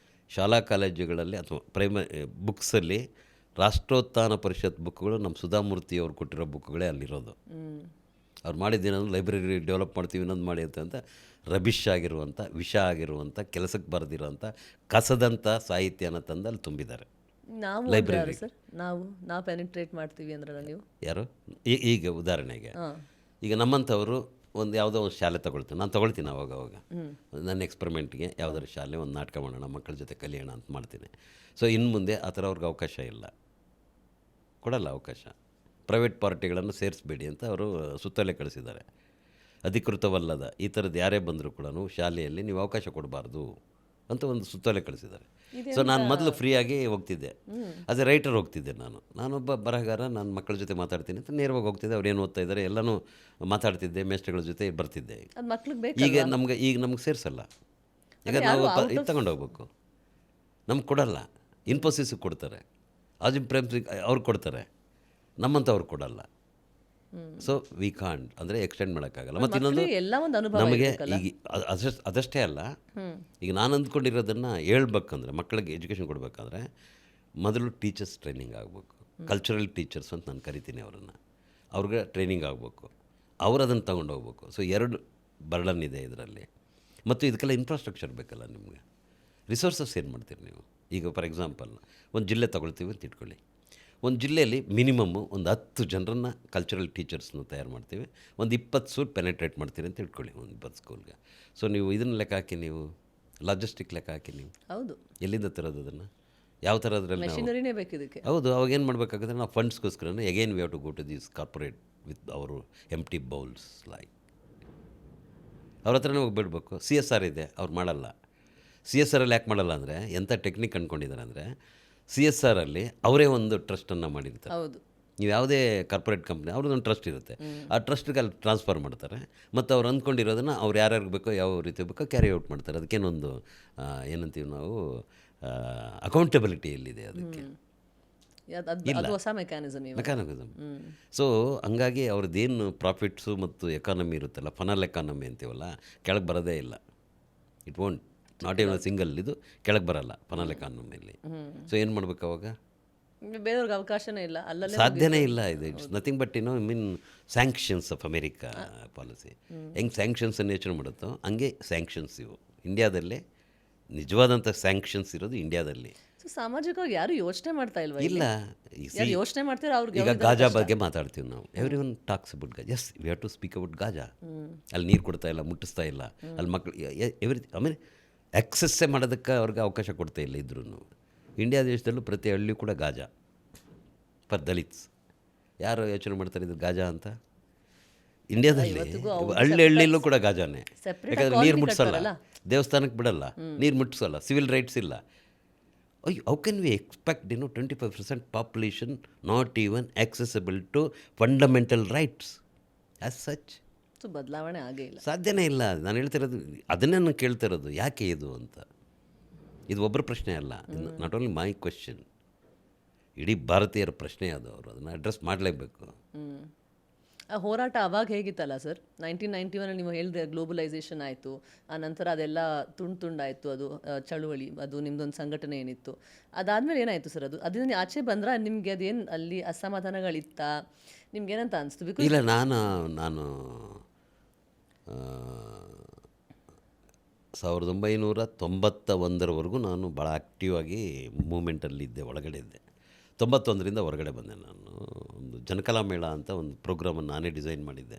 A: ಶಾಲಾ ಕಾಲೇಜುಗಳಲ್ಲಿ ಅಥವಾ ಬುಕ್ಸಲ್ಲಿ ರಾಷ್ಟ್ರೋತ್ಥಾನ ಪರಿಷತ್ ಬುಕ್ಗಳು ನಮ್ಮ ಸುಧಾಮೂರ್ತಿ ಅವ್ರು ಕೊಟ್ಟಿರೋ ಬುಕ್ಗಳೇ ಅಲ್ಲಿರೋದು. ಅವ್ರು ಮಾಡಿದ್ದೇನಂದ್ರೆ ಲೈಬ್ರರಿ ಡೆವಲಪ್ ಮಾಡ್ತೀವಿ ಇನ್ನೊಂದು ಮಾಡಿ ಅಂತ ರಬಿಶ್ ಆಗಿರುವಂಥ, ವಿಷ ಆಗಿರುವಂಥ, ಕೆಲಸಕ್ಕೆ ಬರೆದಿರೋಂಥ ಕಸದಂಥ ಸಾಹಿತ್ಯನ ತಂದು ಅಲ್ಲಿ ತುಂಬಿದ್ದಾರೆ ಲೈಬ್ರರಿ.
B: ಸರ್, ನಾವು ಪೆನಿಟ್ರೇಟ್ ಮಾಡ್ತೀವಿ ಅಂದ್ರೆ ನೀವು
A: ಯಾರು? ಈಗ ಉದಾಹರಣೆಗೆ ಈಗ ನಮ್ಮಂಥವರು ಒಂದು ಯಾವುದೋ ಒಂದು ಶಾಲೆ ತೊಗೊಳ್ತೀನಿ, ನಾನು ತೊಗೊಳ್ತೀನಿ ಅವಾಗ ನನ್ನ ಎಕ್ಸ್ಪರಿಮೆಂಟ್ಗೆ ಯಾವುದಾದ್ರು ಶಾಲೆ ಒಂದು ನಾಟಕ ಮಾಡೋಣ, ಮಕ್ಕಳ ಜೊತೆ ಕಲಿಯೋಣ ಅಂತ ಮಾಡ್ತೀನಿ. ಸೊ ಇನ್ನು ಮುಂದೆ ಆ ಥರ ಅವ್ರಿಗೆ ಅವಕಾಶ ಇಲ್ಲ, ಕೊಡಲ್ಲ ಅವಕಾಶ. ಪ್ರೈವೇಟ್ ಪಾರ್ಟಿಗಳನ್ನು ಸೇರಿಸಬೇಡಿ ಅಂತ ಅವರು ಸುತ್ತೋಲೆ ಕಳಿಸಿದ್ದಾರೆ. ಅಧಿಕೃತವಲ್ಲದ ಈ ಥರದ್ದು ಯಾರೇ ಬಂದರೂ ಕೂಡ ಶಾಲೆಯಲ್ಲಿ ನೀವು ಅವಕಾಶ ಕೊಡಬಾರ್ದು ಅಂತ ಒಂದು ಸುತ್ತೋಲೆ ಕಳಿಸಿದ್ದಾರೆ. ಸೊ ನಾನು ಮೊದಲು ಫ್ರೀಯಾಗಿ ಹೋಗ್ತಿದ್ದೆ, ಆಸ್ ಎ ರೈಟರ್ ಹೋಗ್ತಿದ್ದೆ. ನಾನೊಬ್ಬ ಬರಹಗಾರ, ನಾನು ಮಕ್ಕಳ ಜೊತೆ ಮಾತಾಡ್ತೀನಿ ಅಂತ ನೇರವಾಗಿ ಹೋಗ್ತಿದ್ದೆ. ಅವ್ರು ಏನು ಓದ್ತಾ ಇದ್ದಾರೆ ಎಲ್ಲನೂ ಮಾತಾಡ್ತಿದ್ದೆ, ಮೇಷ್ಟ್ರಗಳ ಜೊತೆ ಬರ್ತಿದ್ದೆ. ಈಗ ನಮ್ಗೆ ಸೇರಿಸಲ್ಲ. ಈಗ ನಾವು ಇದು ತಗೊಂಡೋಗ್ಬೇಕು, ನಮ್ಗೆ ಕೊಡಲ್ಲ. ಇನ್ಫೋಸಿಸ್ಗೆ ಕೊಡ್ತಾರೆ, ಅಜಿಂ ಪ್ರೇಮ್ಸಿಗೆ ಅವ್ರು ಕೊಡ್ತಾರೆ, ನಮ್ಮಂಥವ್ರು ಕೊಡಲ್ಲ. ಸೊ ವಿ ಕಾಂಟ್ ಅಂದರೆ ಎಕ್ಸ್ಟೆಂಡ್ ಮಾಡೋಕ್ಕಾಗಲ್ಲ. ಮತ್ತು ಇನ್ನೊಂದು ನಮಗೆ ಈಗ ಅದಷ್ಟೇ ಅಲ್ಲ, ಈಗ ನಾನು ಅಂದ್ಕೊಂಡಿರೋದನ್ನು ಹೇಳ್ಬೇಕಂದ್ರೆ, ಮಕ್ಕಳಿಗೆ ಎಜುಕೇಷನ್ ಕೊಡಬೇಕಾದ್ರೆ ಮೊದಲು ಟೀಚರ್ಸ್ ಟ್ರೈನಿಂಗ್ ಆಗಬೇಕು. ಕಲ್ಚರಲ್ ಟೀಚರ್ಸ್ ಅಂತ ನಾನು ಕರಿತೀನಿ ಅವ್ರಿಗೆ ಟ್ರೈನಿಂಗ್ ಆಗಬೇಕು. ಅವ್ರು ಅದನ್ನು ತೊಗೊಂಡು ಹೋಗ್ಬೇಕು. ಸೊ 2 ಬರ್ಡನ್ ಇದೆ ಇದರಲ್ಲಿ. ಮತ್ತು ಇದಕ್ಕೆಲ್ಲ ಇನ್ಫ್ರಾಸ್ಟ್ರಕ್ಚರ್ ಬೇಕಲ್ಲ ನಿಮಗೆ. ರಿಸೋರ್ಸಸ್ ಏನು ಮಾಡ್ತೀರಿ ನೀವು? ಈಗ ಫಾರ್ ಎಕ್ಸಾಂಪಲ್ ಒಂದು ಜಿಲ್ಲೆ ತೊಗೊಳ್ತೀವಿ ಅಂತ ಇಟ್ಕೊಳ್ಳಿ. ಒಂದು ಜಿಲ್ಲೆಯಲ್ಲಿ ಮಿನಿಮಮ್ಮು ಒಂದು 10 ಜನರನ್ನು ಕಲ್ಚರಲ್ ಟೀಚರ್ಸ್ನ ತಯಾರು ಮಾಡ್ತೀವಿ. ಒಂದು 20 ಸ್ಕೂಲ್ ಪೆನೆಟ್ರೇಟ್ ಮಾಡ್ತೀರಿ ಅಂತ ಇಟ್ಕೊಳ್ಳಿ, ಒಂದು 20 ಸ್ಕೂಲ್ಗೆ. ಸೊ ನೀವು ಇದನ್ನು ಲೆಕ್ಕ ಹಾಕಿ, ನೀವು ಲಾಜಿಸ್ಟಿಕ್ ಲೆಕ್ಕ ಹಾಕಿ, ನೀವು
B: ಹೌದು
A: ಎಲ್ಲಿಂದ ತರೋದು ಅದನ್ನು? ಯಾವ ಥರ ಅದರಲ್ಲಿ
B: ಮೆಷಿನರಿನೇ ಬೇಕಿದ್ದಕ್ಕೆ.
A: ಹೌದು, ಅವಾಗ ಏನು ಮಾಡಬೇಕಾಗುತ್ತೆ, ನಾವು ಫಂಡ್ಸ್ಗೋಸ್ಕರ again we have to go to these corporate with ಅವರು ಎಂಪ್ಟಿ ಬೌಲ್ಸ್ ಲೈಕ್. ಅವ್ರ ಹತ್ರನೇ ಹೋಗ್ಬಿಡ್ಬೇಕು. CSR ಇದೆ, ಅವ್ರು ಮಾಡಲ್ಲ. CSR ಯಾಕೆ ಮಾಡಲ್ಲ ಅಂದರೆ ಎಂಥ ಟೆಕ್ನಿಕ್ ಅಂದ್ಕೊಂಡಿದ್ದಾರೆ ಅಂದರೆ, CSR ಅವರೇ ಒಂದು ಟ್ರಸ್ಟನ್ನು ಮಾಡಿರ್ತಾರೆ.
B: ಹೌದು,
A: ನೀವು ಯಾವುದೇ ಕಾರ್ಪೊರೇಟ್ ಕಂಪ್ನಿ ಅವ್ರದ್ದೊಂದು ಟ್ರಸ್ಟ್ ಇರುತ್ತೆ. ಆ ಟ್ರಸ್ಟ್ಗೆ ಅಲ್ಲಿ ಟ್ರಾನ್ಸ್ಫರ್ ಮಾಡ್ತಾರೆ. ಮತ್ತು ಅವ್ರು ಅಂದ್ಕೊಂಡಿರೋದನ್ನು ಅವ್ರು ಯಾರ್ಯಾರಿಗೆ ಬೇಕೋ ಯಾವ ರೀತಿ ಬೇಕೋ ಕ್ಯಾರಿ ಔಟ್ ಮಾಡ್ತಾರೆ. ಅದಕ್ಕೇನೊಂದು ಏನಂತೀವಿ ನಾವು, ಅಕೌಂಟಬಿಲಿಟಿ ಎಲ್ಲಿದೆ ಅದಕ್ಕೆ
B: ಅದು ಹೊಸ ಮೆಕ್ಯಾನಿಸಮ್.
A: ಸೊ ಹಂಗಾಗಿ ಅವ್ರದ್ದೇನು ಪ್ರಾಫಿಟ್ಸು ಮತ್ತು ಎಕಾನಮಿ ಇರುತ್ತಲ್ಲ, ಫನಲ್ ಎಕಾನಮಿ ಅಂತೀವಲ್ಲ, ಕೆಳಗೆ ಬರೋದೇ ಇಲ್ಲ. It won't not even single ಇದು ಕೆಳಗೆ ಬರಲ್ಲ ಫನಲ್ ಎಕಾನಮಿಯಲ್ಲಿ. ಸೊ ಏನು ಮಾಡ್ಬೇಕು ಅವಾಗ?
B: ಬೇರೆಯವ್ರಿಗೆ ಅವಕಾಶನೇ ಇಲ್ಲ, ಅಲ್ಲಲ್ಲೇ
A: ಸಾಧ್ಯನೇ ಇಲ್ಲ. ಇದು it's nothing but sanctions of America policy. ಹೆಂಗೆ ಸ್ಯಾಂಕ್ಷನ್ಸನ್ನು ಯೋಚನೆ ಮಾಡುತ್ತೋ ಹಂಗೆ ಸ್ಯಾಂಕ್ಷನ್ಸ್ ಇವು ಇಂಡಿಯಾದಲ್ಲೇ. ನಿಜವಾದಂಥ ಸ್ಯಾಂಕ್ಷನ್ಸ್ ಇರೋದು ಇಂಡಿಯಾದಲ್ಲಿ.
B: ಸಾಮಾಜಿಕವಾಗಿ ಯಾರು ಯೋಚನೆ ಮಾಡ್ತಾ ಇಲ್ವಾ?
A: ಇಲ್ಲ,
B: ಯೋಚನೆ ಮಾಡ್ತಾರೆ ಅವ್ರಿಗೆ.
A: ಈಗ ಗಾಜಾ ಬಗ್ಗೆ ಮಾತಾಡ್ತೀವಿ ನಾವು. Everyone talks about Gaza. Yes, we have to speak about Gaza. ಅಲ್ಲಿ ನೀರು ಕೊಡ್ತಾ ಇಲ್ಲ, ಮುಟ್ಟಿಸ್ತಾ ಇಲ್ಲ, ಅಲ್ಲಿ ಮಕ್ಕಳು ಆಮೇಲೆ ಆಕ್ಸೆಸ್ಸೇ ಮಾಡೋದಕ್ಕೆ ಅವ್ರಿಗೆ ಅವಕಾಶ ಕೊಡ್ತಾ ಇಲ್ಲ. ಇದ್ರೂ ಇಂಡಿಯಾ ದೇಶದಲ್ಲೂ ಪ್ರತಿ ಹಳ್ಳಿ ಕೂಡ ಗಾಜಾ ಫಾರ್ ದಲಿತ್ಸ್. ಯಾರು ಯೋಚನೆ ಮಾಡ್ತಾರೆ ಇದು ಗಾಜಾ ಅಂತ? ಇಂಡಿಯಾದಲ್ಲಿ
B: ಇವತ್ತಿಗೂ ಅವ್ರು
A: ಹಳ್ಳಿ ಹಳ್ಳಿಯಲ್ಲೂ ಕೂಡ ಗಾಜಾನೇ.
B: separate
A: ಯಾಕಂದರೆ
B: colony
A: ನೀರು ಮುಟ್ಸಲ್ಲ,
B: ಕಟ್ತಾರಲ್ಲ.
A: ದೇವಸ್ಥಾನಕ್ಕೆ ಬಿಡಲ್ಲ, ನೀರು ಮುಟ್ಸಲ್ಲ, ಸಿವಿಲ್ ರೈಟ್ಸ್ ಇಲ್ಲ. ಅಯ್ಯೋ, how can we expect 25% population not even accessible to fundamental rights as such?
B: So ಬದಲಾವಣೆ ಆಗೇ ಇಲ್ಲ.
A: ಸಾಧ್ಯನೇ ಇಲ್ಲ. ನಾನು ಹೇಳ್ತಿರೋದು ಅದನ್ನೇ ನಾನು ಕೇಳ್ತಿರೋದು, ಯಾಕೆ ಇದು ಅಂತ. ಇದು ಒಬ್ಬರ ಪ್ರಶ್ನೆ ಅಲ್ಲ, ನಾಟ್ ಓನ್ಲಿ ಮೈ ಕ್ವೆಶ್ಚನ್, ಇಡೀ ಭಾರತೀಯರ ಪ್ರಶ್ನೆ ಅದು. ಅವರು ಅದನ್ನು ಅಡ್ರೆಸ್ ಮಾಡಲೇಬೇಕು.
B: ಆ ಹೋರಾಟ ಅವಾಗ ಹೇಗಿತ್ತಲ್ಲ ಸರ್, 1991 ನೀವು ಹೇಳಿದ್ರೆ ಗ್ಲೋಬಲೈಸೇಷನ್ ಆಯಿತು, ಆ ನಂತರ ಅದೆಲ್ಲ ತುಂಡಾಯಿತು, ಅದು ಚಳುವಳಿ, ಅದು ನಿಮ್ಮದೊಂದು ಸಂಘಟನೆ ಏನಿತ್ತು. ಅದಾದಮೇಲೆ ಏನಾಯಿತು ಸರ್? ಅದರಿಂದ ಆಚೆ ಬಂದ್ರೆ ನಿಮಗೆ ಅದೇನು ಅಲ್ಲಿ ಅಸಮಾಧಾನಗಳಿತ್ತಾ? ನಿಮ್ಗೇನಂತ ಅನಿಸ್ತು? ಬಿಕಾಸ್
A: ಇಲ್ಲ, ನಾನು 1991ರವರೆಗೂ ನಾನು ಭಾಳ ಆ್ಯಕ್ಟಿವ್ ಆಗಿ ಮೂಮೆಂಟಲ್ಲಿದ್ದೆ, ಒಳಗಡೆ ಇದ್ದೆ. 91ರಿಂದ ಹೊರಗಡೆ ಬಂದೆ. ನಾನು ಒಂದು ಜನಕಲಾ ಮೇಳ ಅಂತ ಒಂದು ಪ್ರೋಗ್ರಾಮನ್ನು ನಾನೇ ಡಿಸೈನ್ ಮಾಡಿದ್ದೆ.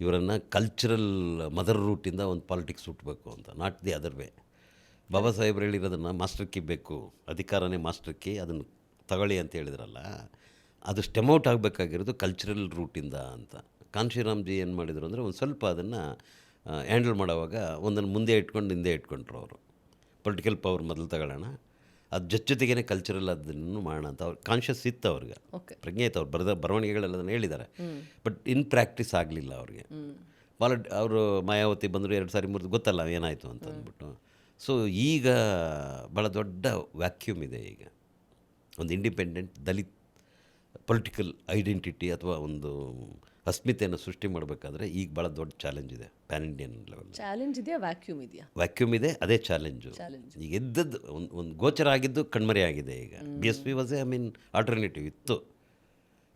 A: ಇವರನ್ನು ಕಲ್ಚರಲ್ ಮದರ್ ರೂಟಿಂದ ಒಂದು ಪಾಲಿಟಿಕ್ಸ್ ಹುಟ್ಟಬೇಕು ಅಂತ, ನಾಟ್ ದಿ ಅದರ್ ವೇ. ಬಾಬಾ ಸಾಹೇಬ್ರು ಹೇಳಿರೋದನ್ನು ಮಾಸ್ಟರ್ ಕೀ ಬೇಕು, ಅಧಿಕಾರನೇ ಮಾಸ್ಟರ್ ಕೀ, ಅದನ್ನು ತಗೊಳ್ಳಿ ಅಂತ ಹೇಳಿದ್ರಲ್ಲ, ಅದು ಸ್ಟೆಮೌಟ್ ಆಗಬೇಕಾಗಿರೋದು ಕಲ್ಚರಲ್ ರೂಟಿಂದ ಅಂತ. ಕಾನ್ಶಿರಾಮ್ಜಿ ಏನು ಮಾಡಿದರು ಅಂದರೆ ಒಂದು ಸ್ವಲ್ಪ ಅದನ್ನು ಹ್ಯಾಂಡಲ್ ಮಾಡೋವಾಗ ಒಂದನ್ನು ಮುಂದೆ ಇಟ್ಕೊಂಡು ಹಿಂದೆ ಇಟ್ಕೊಂಡ್ರು ಅವರು. ಪೊಲಿಟಿಕಲ್ ಪವರ್ ಮೊದಲು ತಗೊಳ್ಳೋಣ, ಅದು ಜೊತೆಗೇ ಕಲ್ಚರಲ್ ಅದನ್ನು ಮಾಡೋಣ ಅಂತ ಅವ್ರು ಕಾನ್ಷಿಯಸ್ ಇತ್ತು ಅವ್ರಿಗೆ, ಪ್ರಜ್ಞೆ ಇತ್ತು. ಅವ್ರು ಬರವಣಿಗೆಗಳೆಲ್ಲ ಅದನ್ನು ಹೇಳಿದ್ದಾರೆ. ಬಟ್ ಇನ್ ಪ್ರಾಕ್ಟೀಸ್ ಆಗಲಿಲ್ಲ ಅವ್ರಿಗೆ. ಅವರು ಮಾಯಾವತಿ ಬಂದರು 2 ಸಾರಿ 3 ಗೊತ್ತಲ್ಲ ಏನಾಯಿತು ಅಂತ ಅಂದ್ಬಿಟ್ಟು. ಸೊ ಈಗ ಭಾಳ ದೊಡ್ಡ ವ್ಯಾಕ್ಯೂಮ್ ಇದೆ. ಈಗ ಒಂದು ಇಂಡಿಪೆಂಡೆಂಟ್ ದಲಿತ್ ಪೊಲಿಟಿಕಲ್ ಐಡೆಂಟಿಟಿ ಅಥವಾ ಒಂದು ಅಸ್ಮಿತೆಯನ್ನು ಸೃಷ್ಟಿ ಮಾಡಬೇಕಾದ್ರೆ ಈಗ ಭಾಳ ದೊಡ್ಡ ಚಾಲೆಂಜ್ ಇದೆ. ಪ್ಯಾನ್ ಇಂಡಿಯನ್ ಲೆವೆಲ್
B: ಚಾಲೆಂಜ್ ಇದೆಯಾ, ವ್ಯಾಕ್ಯೂಮ್ ಇದೆಯಾ?
A: ವ್ಯಾಕ್ಯೂಮ್ ಇದೆ, ಅದೇ ಚಾಲೆಂಜು. ಈಗ ಎದ್ದದ್ದು ಒಂದು ಗೋಚರ ಆಗಿದ್ದು ಕಣ್ಮರೆ ಆಗಿದೆ. ಈಗ BSP ವಾಸ್ ಆಲ್ಟರ್ನೇಟಿವ್ ಇತ್ತು.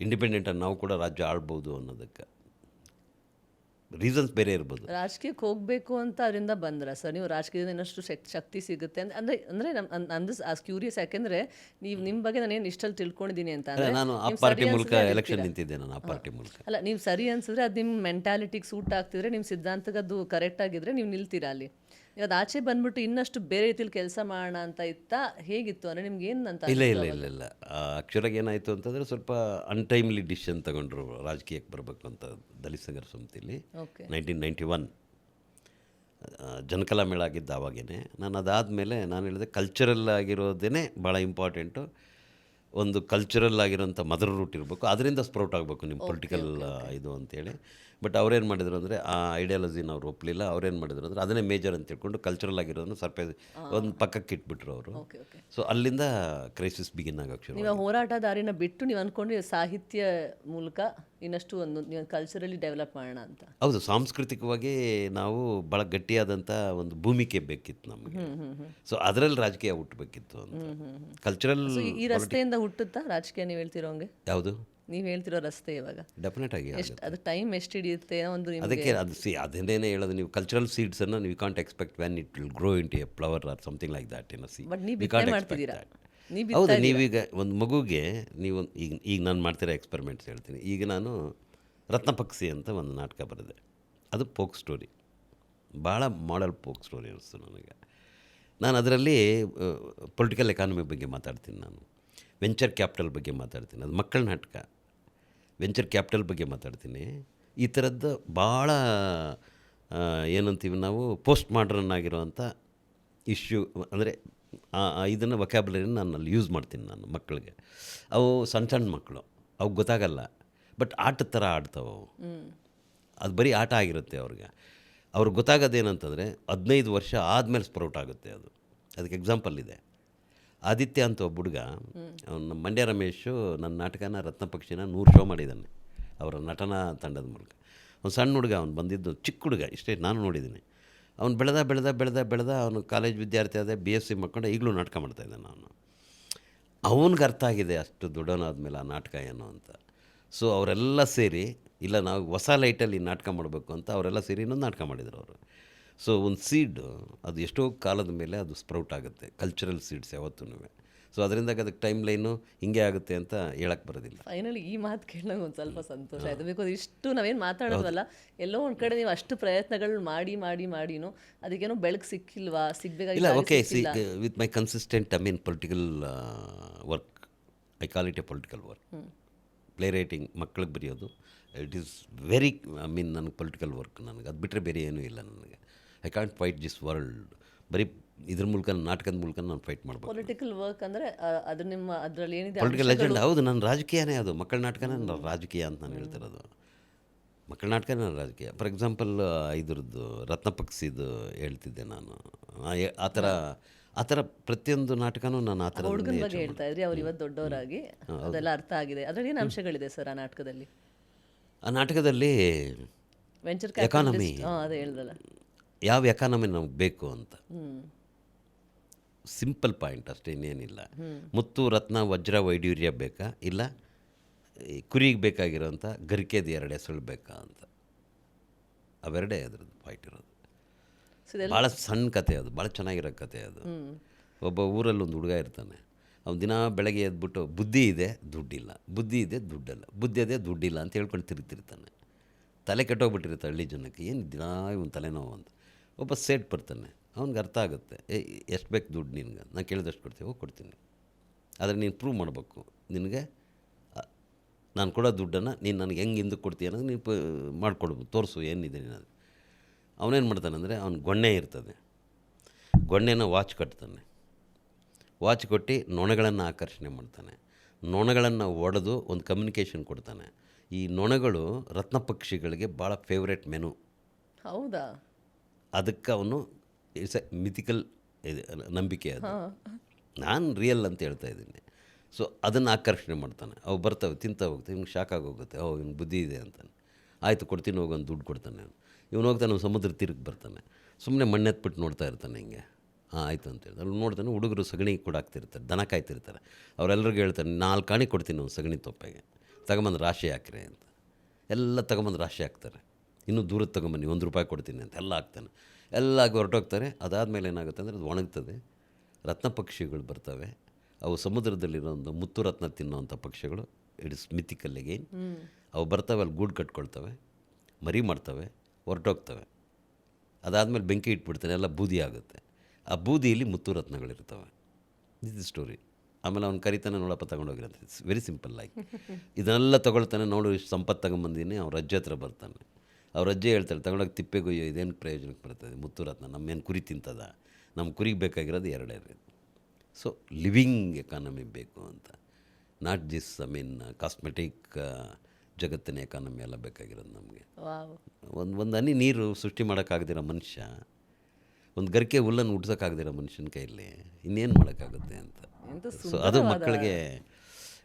A: ಇಂಡಿಪೆಂಡೆಂಟನ್ನು ನಾವು ಕೂಡ ರಾಜ್ಯ ಆಳ್ಬೋದು ಅನ್ನೋದಕ್ಕೆ ರೀಸನ್ಸ್ ಬೇರೆ ಇರ್ಬೋದು.
B: ರಾಜಕೀಯಕ್ಕೆ ಹೋಗಬೇಕು ಅಂತ ಅದರಿಂದ ಬಂದ್ರ ಸರ್ ನೀವು? ರಾಜಕೀಯದಿಂದ ಇನ್ನಷ್ಟು ಶಕ್ತಿ ಸಿಗುತ್ತೆ ಅಂದರೆ ನಂದು ಕ್ಯೂರಿಯಸ್, ಯಾಕೆಂದರೆ ನೀವು ನಿಮ್ಮ ಬಗ್ಗೆ ನಾನೇನು ಇಷ್ಟಲ್ಲಿ ತಿಳ್ಕೊಂಡಿದ್ದೀನಿ ಅಂತ ಅಂದರೆ
A: ನಾನು ಆ ಪಾರ್ಟಿ ಮೂಲಕ ಎಲೆಕ್ಷನ್ ನಿಂತಿದ್ದೆ. ನಾನು ಆ ಪಾರ್ಟಿ ಮೂಲಕ
B: ಅಲ್ಲ, ನೀವು ಸರಿ ಅನ್ಸಿದ್ರೆ ಅದು ನಿಮ್ಮ ಮೆಂಟಾಲಿಟಿಗೆ ಸೂಟ್ ಆಗ್ತಿದ್ರೆ, ನಿಮ್ಮ ಸಿದ್ಧಾಂತಕ್ಕೆ ಅದು ಕರೆಕ್ಟ್ ಆಗಿದ್ರೆ ನೀವು ನಿಲ್ತೀರಾ ಅಲ್ಲಿ. ಈಗ ಅದು ಆಚೆ ಬಂದ್ಬಿಟ್ಟು ಇನ್ನಷ್ಟು ಬೇರೆ ರೀತಿಲಿ ಕೆಲಸ ಮಾಡೋಣ ಅಂತ ಇತ್ತಾ, ಹೇಗಿತ್ತು ಅಂದರೆ ನಿಮ್ಗೆ ಏನು ಅಂತ?
A: ಇಲ್ಲ ಆ್ಯಕ್ಚುಲಾಗಿ ಏನಾಯಿತು ಅಂತಂದರೆ ಸ್ವಲ್ಪ ಅನ್ಟೈಮ್ಲಿ ಡಿಸಿಷನ್ ತಗೊಂಡ್ರು ರಾಜಕೀಯಕ್ಕೆ ಬರಬೇಕು ಅಂತ. ದಲಿತ ಸಂಘರ್ಷ ಸಮಿತಿಲಿ 1991 ಜನಕಲಾ ಮೇಳ ಆಗಿದ್ದು ಆವಾಗೇ. ನಾನು ಅದಾದಮೇಲೆ ನಾನು ಹೇಳಿದೆ ಕಲ್ಚರಲ್ ಆಗಿರೋದೇ ಭಾಳ ಇಂಪಾರ್ಟೆಂಟು. ಒಂದು ಕಲ್ಚರಲ್ ಆಗಿರೋಂಥ ಮದರ್ ರೂಟ್ ಇರಬೇಕು, ಅದರಿಂದ ಸ್ಪ್ರೌಟ್ ಆಗಬೇಕು ನಿಮ್ಮ ಪೊಲಿಟಿಕಲ್ ಇದು ಅಂತೇಳಿ. ಬಟ್ ಅವ್ರೇನು ಮಾಡಿದ್ರು ಅಂದರೆ ಆ ಐಡಿಯಾಲಜಿನ ಅವ್ರು ಒಪ್ಪಲಿಲ್ಲ. ಅವ್ರೇನು ಮಾಡಿದ್ರು ಅಂದರೆ ಅದನ್ನೇ ಮೇಜರ್ ಅಂತ ತಿಳ್ಕೊಂಡು ಕಲ್ಚರಲ್ ಆಗಿರೋದನ್ನು ಸರ್ಪ್ರೈಸ್ ಒಂದು ಪಕ್ಕಕ್ಕೆ ಇಟ್ಬಿಟ್ರು ಅವರು. ಸೊ ಅಲ್ಲಿಂದ ಕ್ರೈಸಿಸ್ ಬಿಗಿನ್ ಆಗೋಕ್ಕೆ ಶುರು.
B: ನೀವು ಹೋರಾಟ ದಾರಿನ ಬಿಟ್ಟು ನೀವು ಅಂದ್ಕೊಂಡು ಸಾಹಿತ್ಯ ಮೂಲಕ ಇನ್ನಷ್ಟು ಒಂದು ನೀವು ಕಲ್ಚರಲಿ ಡೆವಲಪ್ ಮಾಡೋಣ ಅಂತ.
A: ಹೌದು, ಸಾಂಸ್ಕೃತಿಕವಾಗಿ ನಾವು ಭಾಳ ಗಟ್ಟಿಯಾದಂಥ ಒಂದು ಭೂಮಿಕೆ ಬೇಕಿತ್ತು ನಮಗೆ. ಸೊ ಅದರಲ್ಲಿ ರಾಜಕೀಯ ಹುಟ್ಟಬೇಕಿತ್ತು ಅಂತ. ಕಲ್ಚರಲ್
B: ಈ ರಸ್ತೆಯಿಂದ ಹುಟ್ಟುತ್ತಾ ರಾಜಕೀಯ ನೀವು ಹೇಳ್ತಿರೋಂಗೆ?
A: ಯಾವುದು
B: ನೀವು ಹೇಳ್ತಿರೋ ರಸ್ತೆ ಇವಾಗ
A: ಡೆಫಿನೆಟ್ ಆಗಿ
B: ಅದು ಟೈಮ್ ಎಷ್ಟು ಹಿಡಿಯುತ್ತೆ ಒಂದು?
A: ಅದಕ್ಕೆ ಅದು ಅದನ್ನೇ ಹೇಳೋದು, ನೀವು ಕಲ್ಚರಲ್ ಸೀಡ್ಸನ್ನು ನೀವು can't expect when it will grow into a flower or something like that in a sea.
B: But ನೀವು ಬಿತ್ತನೆ ಮಾಡ್ತಿದ್ದೀರಾ.
A: ಹೌದು, ನೀವೀಗ ಒಂದು ಮಗುಗೆ ನೀವು ಈಗ ನಾನು ಮಾಡ್ತಿರೋ ಎಕ್ಸ್ಪೆರಿಮೆಂಟ್ಸ್ ಹೇಳ್ತೀನಿ. ಈಗ ನಾನು ರತ್ನಪಕ್ಷಿ ಅಂತ ಒಂದು ನಾಟಕ ಬರೆದೆ. ಅದು ಪೋಕ್ ಸ್ಟೋರಿ, ಭಾಳ ಮಾಡಲ್ ಪೋಕ್ ಸ್ಟೋರಿ ಅನಿಸ್ತು ನನಗೆ. ನಾನು ಅದರಲ್ಲಿ ಪೊಲಿಟಿಕಲ್ ಎಕಾನಮಿ ಬಗ್ಗೆ ಮಾತಾಡ್ತೀನಿ, ನಾನು ವೆಂಚರ್ ಕ್ಯಾಪಿಟಲ್ ಬಗ್ಗೆ ಮಾತಾಡ್ತೀನಿ. ಅದು ಮಕ್ಕಳ ನಾಟಕ. ವೆಂಚರ್ ಕ್ಯಾಪಿಟಲ್ ಬಗ್ಗೆ ಮಾತಾಡ್ತೀನಿ. ಈ ಥರದ್ದು ಭಾಳ ಏನಂತೀವಿ ನಾವು ಪೋಸ್ಟ್ ಮಾಡ್ರನ್ ಆಗಿರೋವಂಥ ಇಶ್ಯೂ, ಅಂದರೆ ಇದನ್ನು ವೊಕ್ಯಾಬುಲರಿನ ನಾನು ಅಲ್ಲಿ ಯೂಸ್ ಮಾಡ್ತೀನಿ ನಾನು ಮಕ್ಕಳಿಗೆ. ಅವು ಸಣ್ಣ ಸಣ್ಣ ಮಕ್ಕಳು, ಅವು ಗೊತ್ತಾಗಲ್ಲ, ಬಟ್ ಆಟದ ಥರ ಆಡ್ತಾವೆ ಅವು. ಅದು ಬರೀ ಆಟ ಆಗಿರುತ್ತೆ ಅವ್ರಿಗೆ. ಅವ್ರಿಗೆ ಗೊತ್ತಾಗೋದೇನಂತಂದರೆ 15 ವರ್ಷ ಆದಮೇಲೆ ಸ್ಪ್ರೌಟ್ ಆಗುತ್ತೆ ಅದು. ಅದಕ್ಕೆ ಎಕ್ಸಾಂಪಲ್ ಇದೆ. ಆದಿತ್ಯ ಅಂತ ಒಬ್ಬ ಹುಡುಗ, ಅವನು ಮಂಡ್ಯ ರಮೇಶು ನನ್ನ ನಾಟಕನ ರತ್ನಪಕ್ಷಿನ 100 ಶೋ ಮಾಡಿದ್ದಾನೆ ಅವರ ನಟನಾ ತಂಡದ ಮೂಲಕ. ಒಂದು ಸಣ್ಣ ಹುಡುಗ, ಅವ್ನು ಬಂದಿದ್ದು ಚಿಕ್ಕ ಹುಡುಗ, ಇಷ್ಟೇ ನಾನು ನೋಡಿದ್ದೀನಿ. ಅವ್ನು ಬೆಳೆದ ಅವನು ಕಾಲೇಜ್ ವಿದ್ಯಾರ್ಥಿ ಆದ, BSc ಮಾಡ್ಕೊಂಡು ಈಗಲೂ ನಾಟಕ ಮಾಡ್ತಾಯಿದ್ದಾನೆ. ಅವನಿಗೆ ಅರ್ಥ ಆಗಿದೆ ಅಷ್ಟು ದೊಡ್ಡವನಾದ್ಮೇಲೆ ಆ ನಾಟಕ ಏನು ಅಂತ. ಸೊ ಅವರೆಲ್ಲ ಸೇರಿ, ಇಲ್ಲ ನಾವು ಹೊಸ ಲೈಟಲ್ಲಿ ನಾಟಕ ಮಾಡಬೇಕು ಅಂತ ಅವರೆಲ್ಲ ಸೇರಿ ಇನ್ನೊಂದು ನಾಟಕ ಮಾಡಿದರು ಅವರು. ಸೊ ಒಂದು ಸೀಡ್ ಅದು ಎಷ್ಟೋ ಕಾಲದ ಮೇಲೆ ಅದು ಸ್ಪ್ರೌಟ್ ಆಗುತ್ತೆ, ಕಲ್ಚರಲ್ ಸೀಡ್ಸ್ ಯಾವತ್ತೂ. ಸೊ ಅದರಿಂದ ಅದಕ್ಕೆ ಟೈಮ್ ಲೈನು ಹಿಂಗೆ ಆಗುತ್ತೆ ಅಂತ ಹೇಳಕ್ಕೆ ಬರೋದಿಲ್ಲ.
B: ಫೈನಲಿ ಈ ಮಾತು ಕೇಳಿದಾಗ ಒಂದು ಸ್ವಲ್ಪ ಸಂತೋಷ ಆಯಿತು. ಬಿಕಾಸ್ ಇಷ್ಟು ನಾವೇನು ಮಾತಾಡೋದಲ್ಲ, ಎಲ್ಲೋ ಒಂದು ಕಡೆ ನೀವು ಅಷ್ಟು ಪ್ರಯತ್ನಗಳು ಮಾಡಿನೂ ಅದಕ್ಕೇನೋ ಬೆಳಕು ಸಿಕ್ಕಿಲ್ವಾ, ಸಿಗಬೇಕಾಗಿಲ್ಲ.
A: ಇಲ್ಲ, okay, with my consistent political work, I call it A political work. Play writing ಮಕ್ಕಳಿಗೆ ಬರೆಯೋದು. ಇಟ್ ಈಸ್ ವೆರಿ ನನಗೆ ಪೊಲಿಟಿಕಲ್ ವರ್ಕ್, ನನಗೆ ಅದು ಬಿಟ್ಟರೆ ಬೇರೆ ಏನೂ ಇಲ್ಲ ನನಗೆ. I can't fight this world. ಬರೀ ಇದ್ರ ಮೂಲಕ, ನಾಟಕದ ಮೂಲಕ ನಾನು ಫೈಟ್ ಮಾಡ್ಬೋದು.
B: ಪೊಲಿಟಿಕಲ್ ವರ್ಕ್ ಅಂದರೆ ಅದು ನಿಮ್ಮ ಅದರಲ್ಲಿ ಏನಿದೆ
A: ಪೊಲಿಟಿಕಲ್ ಏಜೆಂಟ್ ಹೌದು, ನನ್ನ ರಾಜಕೀಯನೇ ಅದು. ಮಕ್ಕಳ ನಾಟಕನೇ ನನ್ನ ರಾಜಕೀಯ ಅಂತ ನಾನು ಹೇಳ್ತಿರೋದು. ಮಕ್ಕಳ ನಾಟಕನೇ ನನ್ನ ರಾಜಕೀಯ. ಫಾರ್ ಎಕ್ಸಾಂಪಲ್ ಇದ್ರದ್ದು ರತ್ನಪಕ್ಷಿದು ಹೇಳ್ತಿದ್ದೆ ನಾನು. ಆ ಥರ ಪ್ರತಿಯೊಂದು ನಾಟಕನೂ ನಾನು ಆ ಥರ
B: ಹುಡುಗನ ಬಗ್ಗೆ ಹೇಳ್ತಾ ಇದ್ರಿ, ಅವ್ರು ಇವತ್ತು ದೊಡ್ಡವರಾಗಿ ಅದೆಲ್ಲ ಅರ್ಥ ಆಗಿದೆ. ಅದರಲ್ಲಿ ಏನು ಅಂಶಗಳಿದೆ ಸರ್ ಆ ನಾಟಕದಲ್ಲಿ?
A: ಆ ನಾಟಕದಲ್ಲಿ
B: ವೆಂಚರ್
A: ಎಕಾನಮಿ,
B: ಅದೇ ಹೇಳ್ದಲ್ಲ,
A: ಯಾವ ಎಕಾನಮಿ ನಮಗೆ ಬೇಕು ಅಂತ, ಸಿಂಪಲ್ ಪಾಯಿಂಟ್ ಅಷ್ಟೇ, ಇನ್ನೇನಿಲ್ಲ. ಮುತ್ತು ರತ್ನ ವಜ್ರ ವೈಡೂರ್ಯ ಬೇಕಾ, ಇಲ್ಲ ಕುರಿಗೆ ಬೇಕಾಗಿರೋಂಥ ಗರಿಕೆದು 2 ಹೆಸರು ಬೇಕಾ ಅಂತ. ಅವೆರಡೇ ಅದ್ರದ್ದು ಪಾಯಿಂಟ್ ಇರೋದು. ಭಾಳ ಸಣ್ಣ ಕತೆ ಅದು, ಭಾಳ ಚೆನ್ನಾಗಿರೋ ಕತೆ ಅದು. ಒಬ್ಬ ಊರಲ್ಲಿ ಒಂದು ಹುಡುಗ ಇರ್ತಾನೆ. ಅವ್ನು ದಿನ ಬೆಳಗ್ಗೆ ಎದ್ಬಿಟ್ಟು ಬುದ್ಧಿ ಇದೆ ದುಡ್ಡಿಲ್ಲ, ಬುದ್ಧಿ ಇದೆ ದುಡ್ಡಲ್ಲ, ಬುದ್ಧಿ ಇದೆ ದುಡ್ಡಿಲ್ಲ ಅಂತ ಹೇಳ್ಕೊಂಡು ತಿರುಗ್ತಿರ್ತಾನೆ. ತಲೆ ಕೆಟ್ಟೋಗ್ಬಿಟ್ಟಿರುತ್ತೆ ಹಳ್ಳಿ ಜನಕ್ಕೆ, ಏನು ದಿನ ಇವನು ತಲೆನೋವು ಅಂತ. ಒಬ್ಬ ಸೇಟ್ ಬರ್ತಾನೆ, ಅವ್ನಿಗೆ ಅರ್ಥ ಆಗುತ್ತೆ, ಎಷ್ಟು ಬೇಕು ದುಡ್ಡು ನಿನ್ಗೆ, ನಾನು ಕೇಳಿದಷ್ಟು ಕೊಡ್ತೀವಿ, ಹೋಗಿ ಕೊಡ್ತೀನಿ, ಆದರೆ ನೀನು ಪ್ರೂವ್ ಮಾಡಬೇಕು, ನಿನಗೆ ನಾನು ಕೊಡೋ ದುಡ್ಡನ್ನು ನೀನು ನನಗೆ ಹೆಂಗೆ ಹಿಂದಕ್ಕೆ ಕೊಡ್ತೀಯ ಅನ್ನೋದು ನೀನು ಮಾಡಿಕೊಡ್ಬೋದು, ತೋರಿಸು ಏನಿದೆ ನೀನು. ಅವನೇನು ಮಾಡ್ತಾನೆ ಅಂದರೆ, ಅವ್ನು ಗೊಣ್ಣೆ ಇರ್ತದೆ, ಗೊಣ್ಣೆನ ವಾಚ್ ಕಟ್ತಾನೆ. ವಾಚ್ ಕೊಟ್ಟು ನೊಣಗಳನ್ನು ಆಕರ್ಷಣೆ ಮಾಡ್ತಾನೆ. ನೊಣಗಳನ್ನು ಒಡೆದು ಒಂದು ಕಮ್ಯುನಿಕೇಷನ್ ಕೊಡ್ತಾನೆ. ಈ ನೊಣಗಳು ರತ್ನ ಪಕ್ಷಿಗಳಿಗೆ ಭಾಳ ಫೇವ್ರೇಟ್ ಮೆನು.
B: ಹೌದಾ?
A: ಅದಕ್ಕೆ ಅವನು ಇಟ್ಸ್ ಎ ಮಿಥಿಕಲ್ ನಂಬಿಕೆ ಅದು. ನಾನು ರಿಯಲ್ ಅಂತ ಹೇಳ್ತಾ ಇದ್ದೀನಿ. ಸೊ ಅದನ್ನು ಆಕರ್ಷಣೆ ಮಾಡ್ತಾನೆ. ಅವು ಬರ್ತವೆ, ತಿಂತ ಹೋಗ್ತವೆ, ಇವ್ನಿಗೆ ಶಾಕ್ ಆಗೋಗುತ್ತೆ, ಇವ್ನು ಬುದ್ಧಿ ಇದೆ ಅಂತಾನೆ. ಆಯಿತು ಕೊಡ್ತೀನಿ ಹೋಗಿ, ಒಂದು ದುಡ್ಡು ಕೊಡ್ತಾನೆ. ಇವನು ಹೋಗ್ತಾನೆ, ಸಮುದ್ರ ತೀರಕ್ಕೆ ಬರ್ತಾನೆ. ಸುಮ್ಮನೆ ಮಣ್ಣೆತ್ಬಿಟ್ಟು ನೋಡ್ತಾ ಇರ್ತಾನೆ ಹಿಂಗೆ. ಆಯಿತು ಅಂತೇಳಿ ಅಲ್ಲಿ ನೋಡ್ತಾನೆ, ಹುಡುಗರು ಸಗಣಿ ಕೊಡಾಕ್ತಿರ್ತಾರೆ, ದನ ಕಾಯ್ತಿರ್ತಾರೆ. ಅವರೆಲ್ಲರಿಗೂ ಹೇಳ್ತಾನೆ, 4 ಆಣೆ ಕೊಡ್ತೀನಿ ಒಂದು ಸಗಣಿ ತೊಪ್ಪೆಗೆ, ತಗೊಂಬಂದು ರಾಶಿ ಹಾಕ್ರಿ ಅಂತ. ಎಲ್ಲ ತಗೊಂಬಂದು ರಾಶಿ ಹಾಕ್ತಾರೆ. ಇನ್ನೂ ದೂರಕ್ಕೆ ತೊಗೊಂಬನ್ನಿ, ₹1 ಕೊಡ್ತೀನಿ ಅಂತ ಎಲ್ಲ ಹಾಕ್ತಾನೆ. ಎಲ್ಲ ಹೊರಟೋಗ್ತಾರೆ. ಅದಾದಮೇಲೆ ಏನಾಗುತ್ತೆ ಅಂದರೆ, ಅದು ಒಣಗ್ತದೆ, ರತ್ನ ಪಕ್ಷಿಗಳು ಬರ್ತವೆ. ಅವು ಸಮುದ್ರದಲ್ಲಿರೋ ಒಂದು ಮುತ್ತು ರತ್ನ ತಿನ್ನೋವಂಥ ಪಕ್ಷಿಗಳು. It is mythical again. ಅವು ಬರ್ತವೆ, ಅಲ್ಲಿ ಗೂಡು ಕಟ್ಕೊಳ್ತವೆ, ಮರಿ ಮಾಡ್ತವೆ, ಹೊರಟೋಗ್ತವೆ. ಅದಾದಮೇಲೆ ಬೆಂಕಿ ಇಟ್ಬಿಡ್ತಾನೆ, ಎಲ್ಲ ಬೂದಿ ಆಗುತ್ತೆ. ಆ ಬೂದಿಯಲ್ಲಿ ಮುತ್ತು ರತ್ನಗಳಿರ್ತವೆ. This is story. ಆಮೇಲೆ ಅವ್ನು ಕರಿತಾನೆ, ನೋಡಪ್ಪ ತಗೊಂಡೋಗಿರಂತ. ಇಟ್ಸ್ ವೆರಿ ಸಿಂಪಲ್ ಆಗಿ ಇದನ್ನೆಲ್ಲ ತೊಗೊಳ್ತಾನೆ. ನೋಡು ಇಷ್ಟು ಸಂಪತ್ತು ತಗೊಂಬಂದಿನಿ. ಅವ್ರ ಅಜ್ಜೆ ಹತ್ರ ಬರ್ತಾನೆ. ಅವ್ರ ಅಜ್ಜೆ ಹೇಳ್ತಾರೆ, ತಗೊಂಡೋಗಿ ತಿಪ್ಪೆಗೊಯ್ಯೋ, ಇದೇನು ಪ್ರಯೋಜನಕ್ಕೆ ಬರ್ತದೆ, ಮುತ್ತು ರತ್ನ ನಮ್ಮೇನು ಕುರಿ ತಿಂತದ, ನಮ್ಮ ಕುರಿಗೆ ಬೇಕಾಗಿರೋದು 2. ಸೊ ಲಿವಿಂಗ್ ಎಕಾನಮಿ ಬೇಕು ಅಂತ, ನಾಟ್ ದಿಸ್ ಕಾಸ್ಮೆಟಿಕ್ ಜಗತ್ತಿನ ಎಕಾನಮಿ ಎಲ್ಲ ಬೇಕಾಗಿರೋದು ನಮಗೆ. ಒಂದು ಹನಿ ನೀರು ಸೃಷ್ಟಿ ಮಾಡೋಕ್ಕಾಗದಿರೋ ಮನುಷ್ಯ, ಒಂದು ಗರಿಕೆ ಹುಲ್ಲನ್ನು ಹುಡ್ಸೋಕ್ಕಾಗದಿರೋ ಮನುಷ್ಯನ ಕೈಯಲ್ಲಿ ಇನ್ನೇನು ಮಾಡೋಕ್ಕಾಗುತ್ತೆ ಅಂತ. ಸೊ ಅದು ಮಕ್ಕಳಿಗೆ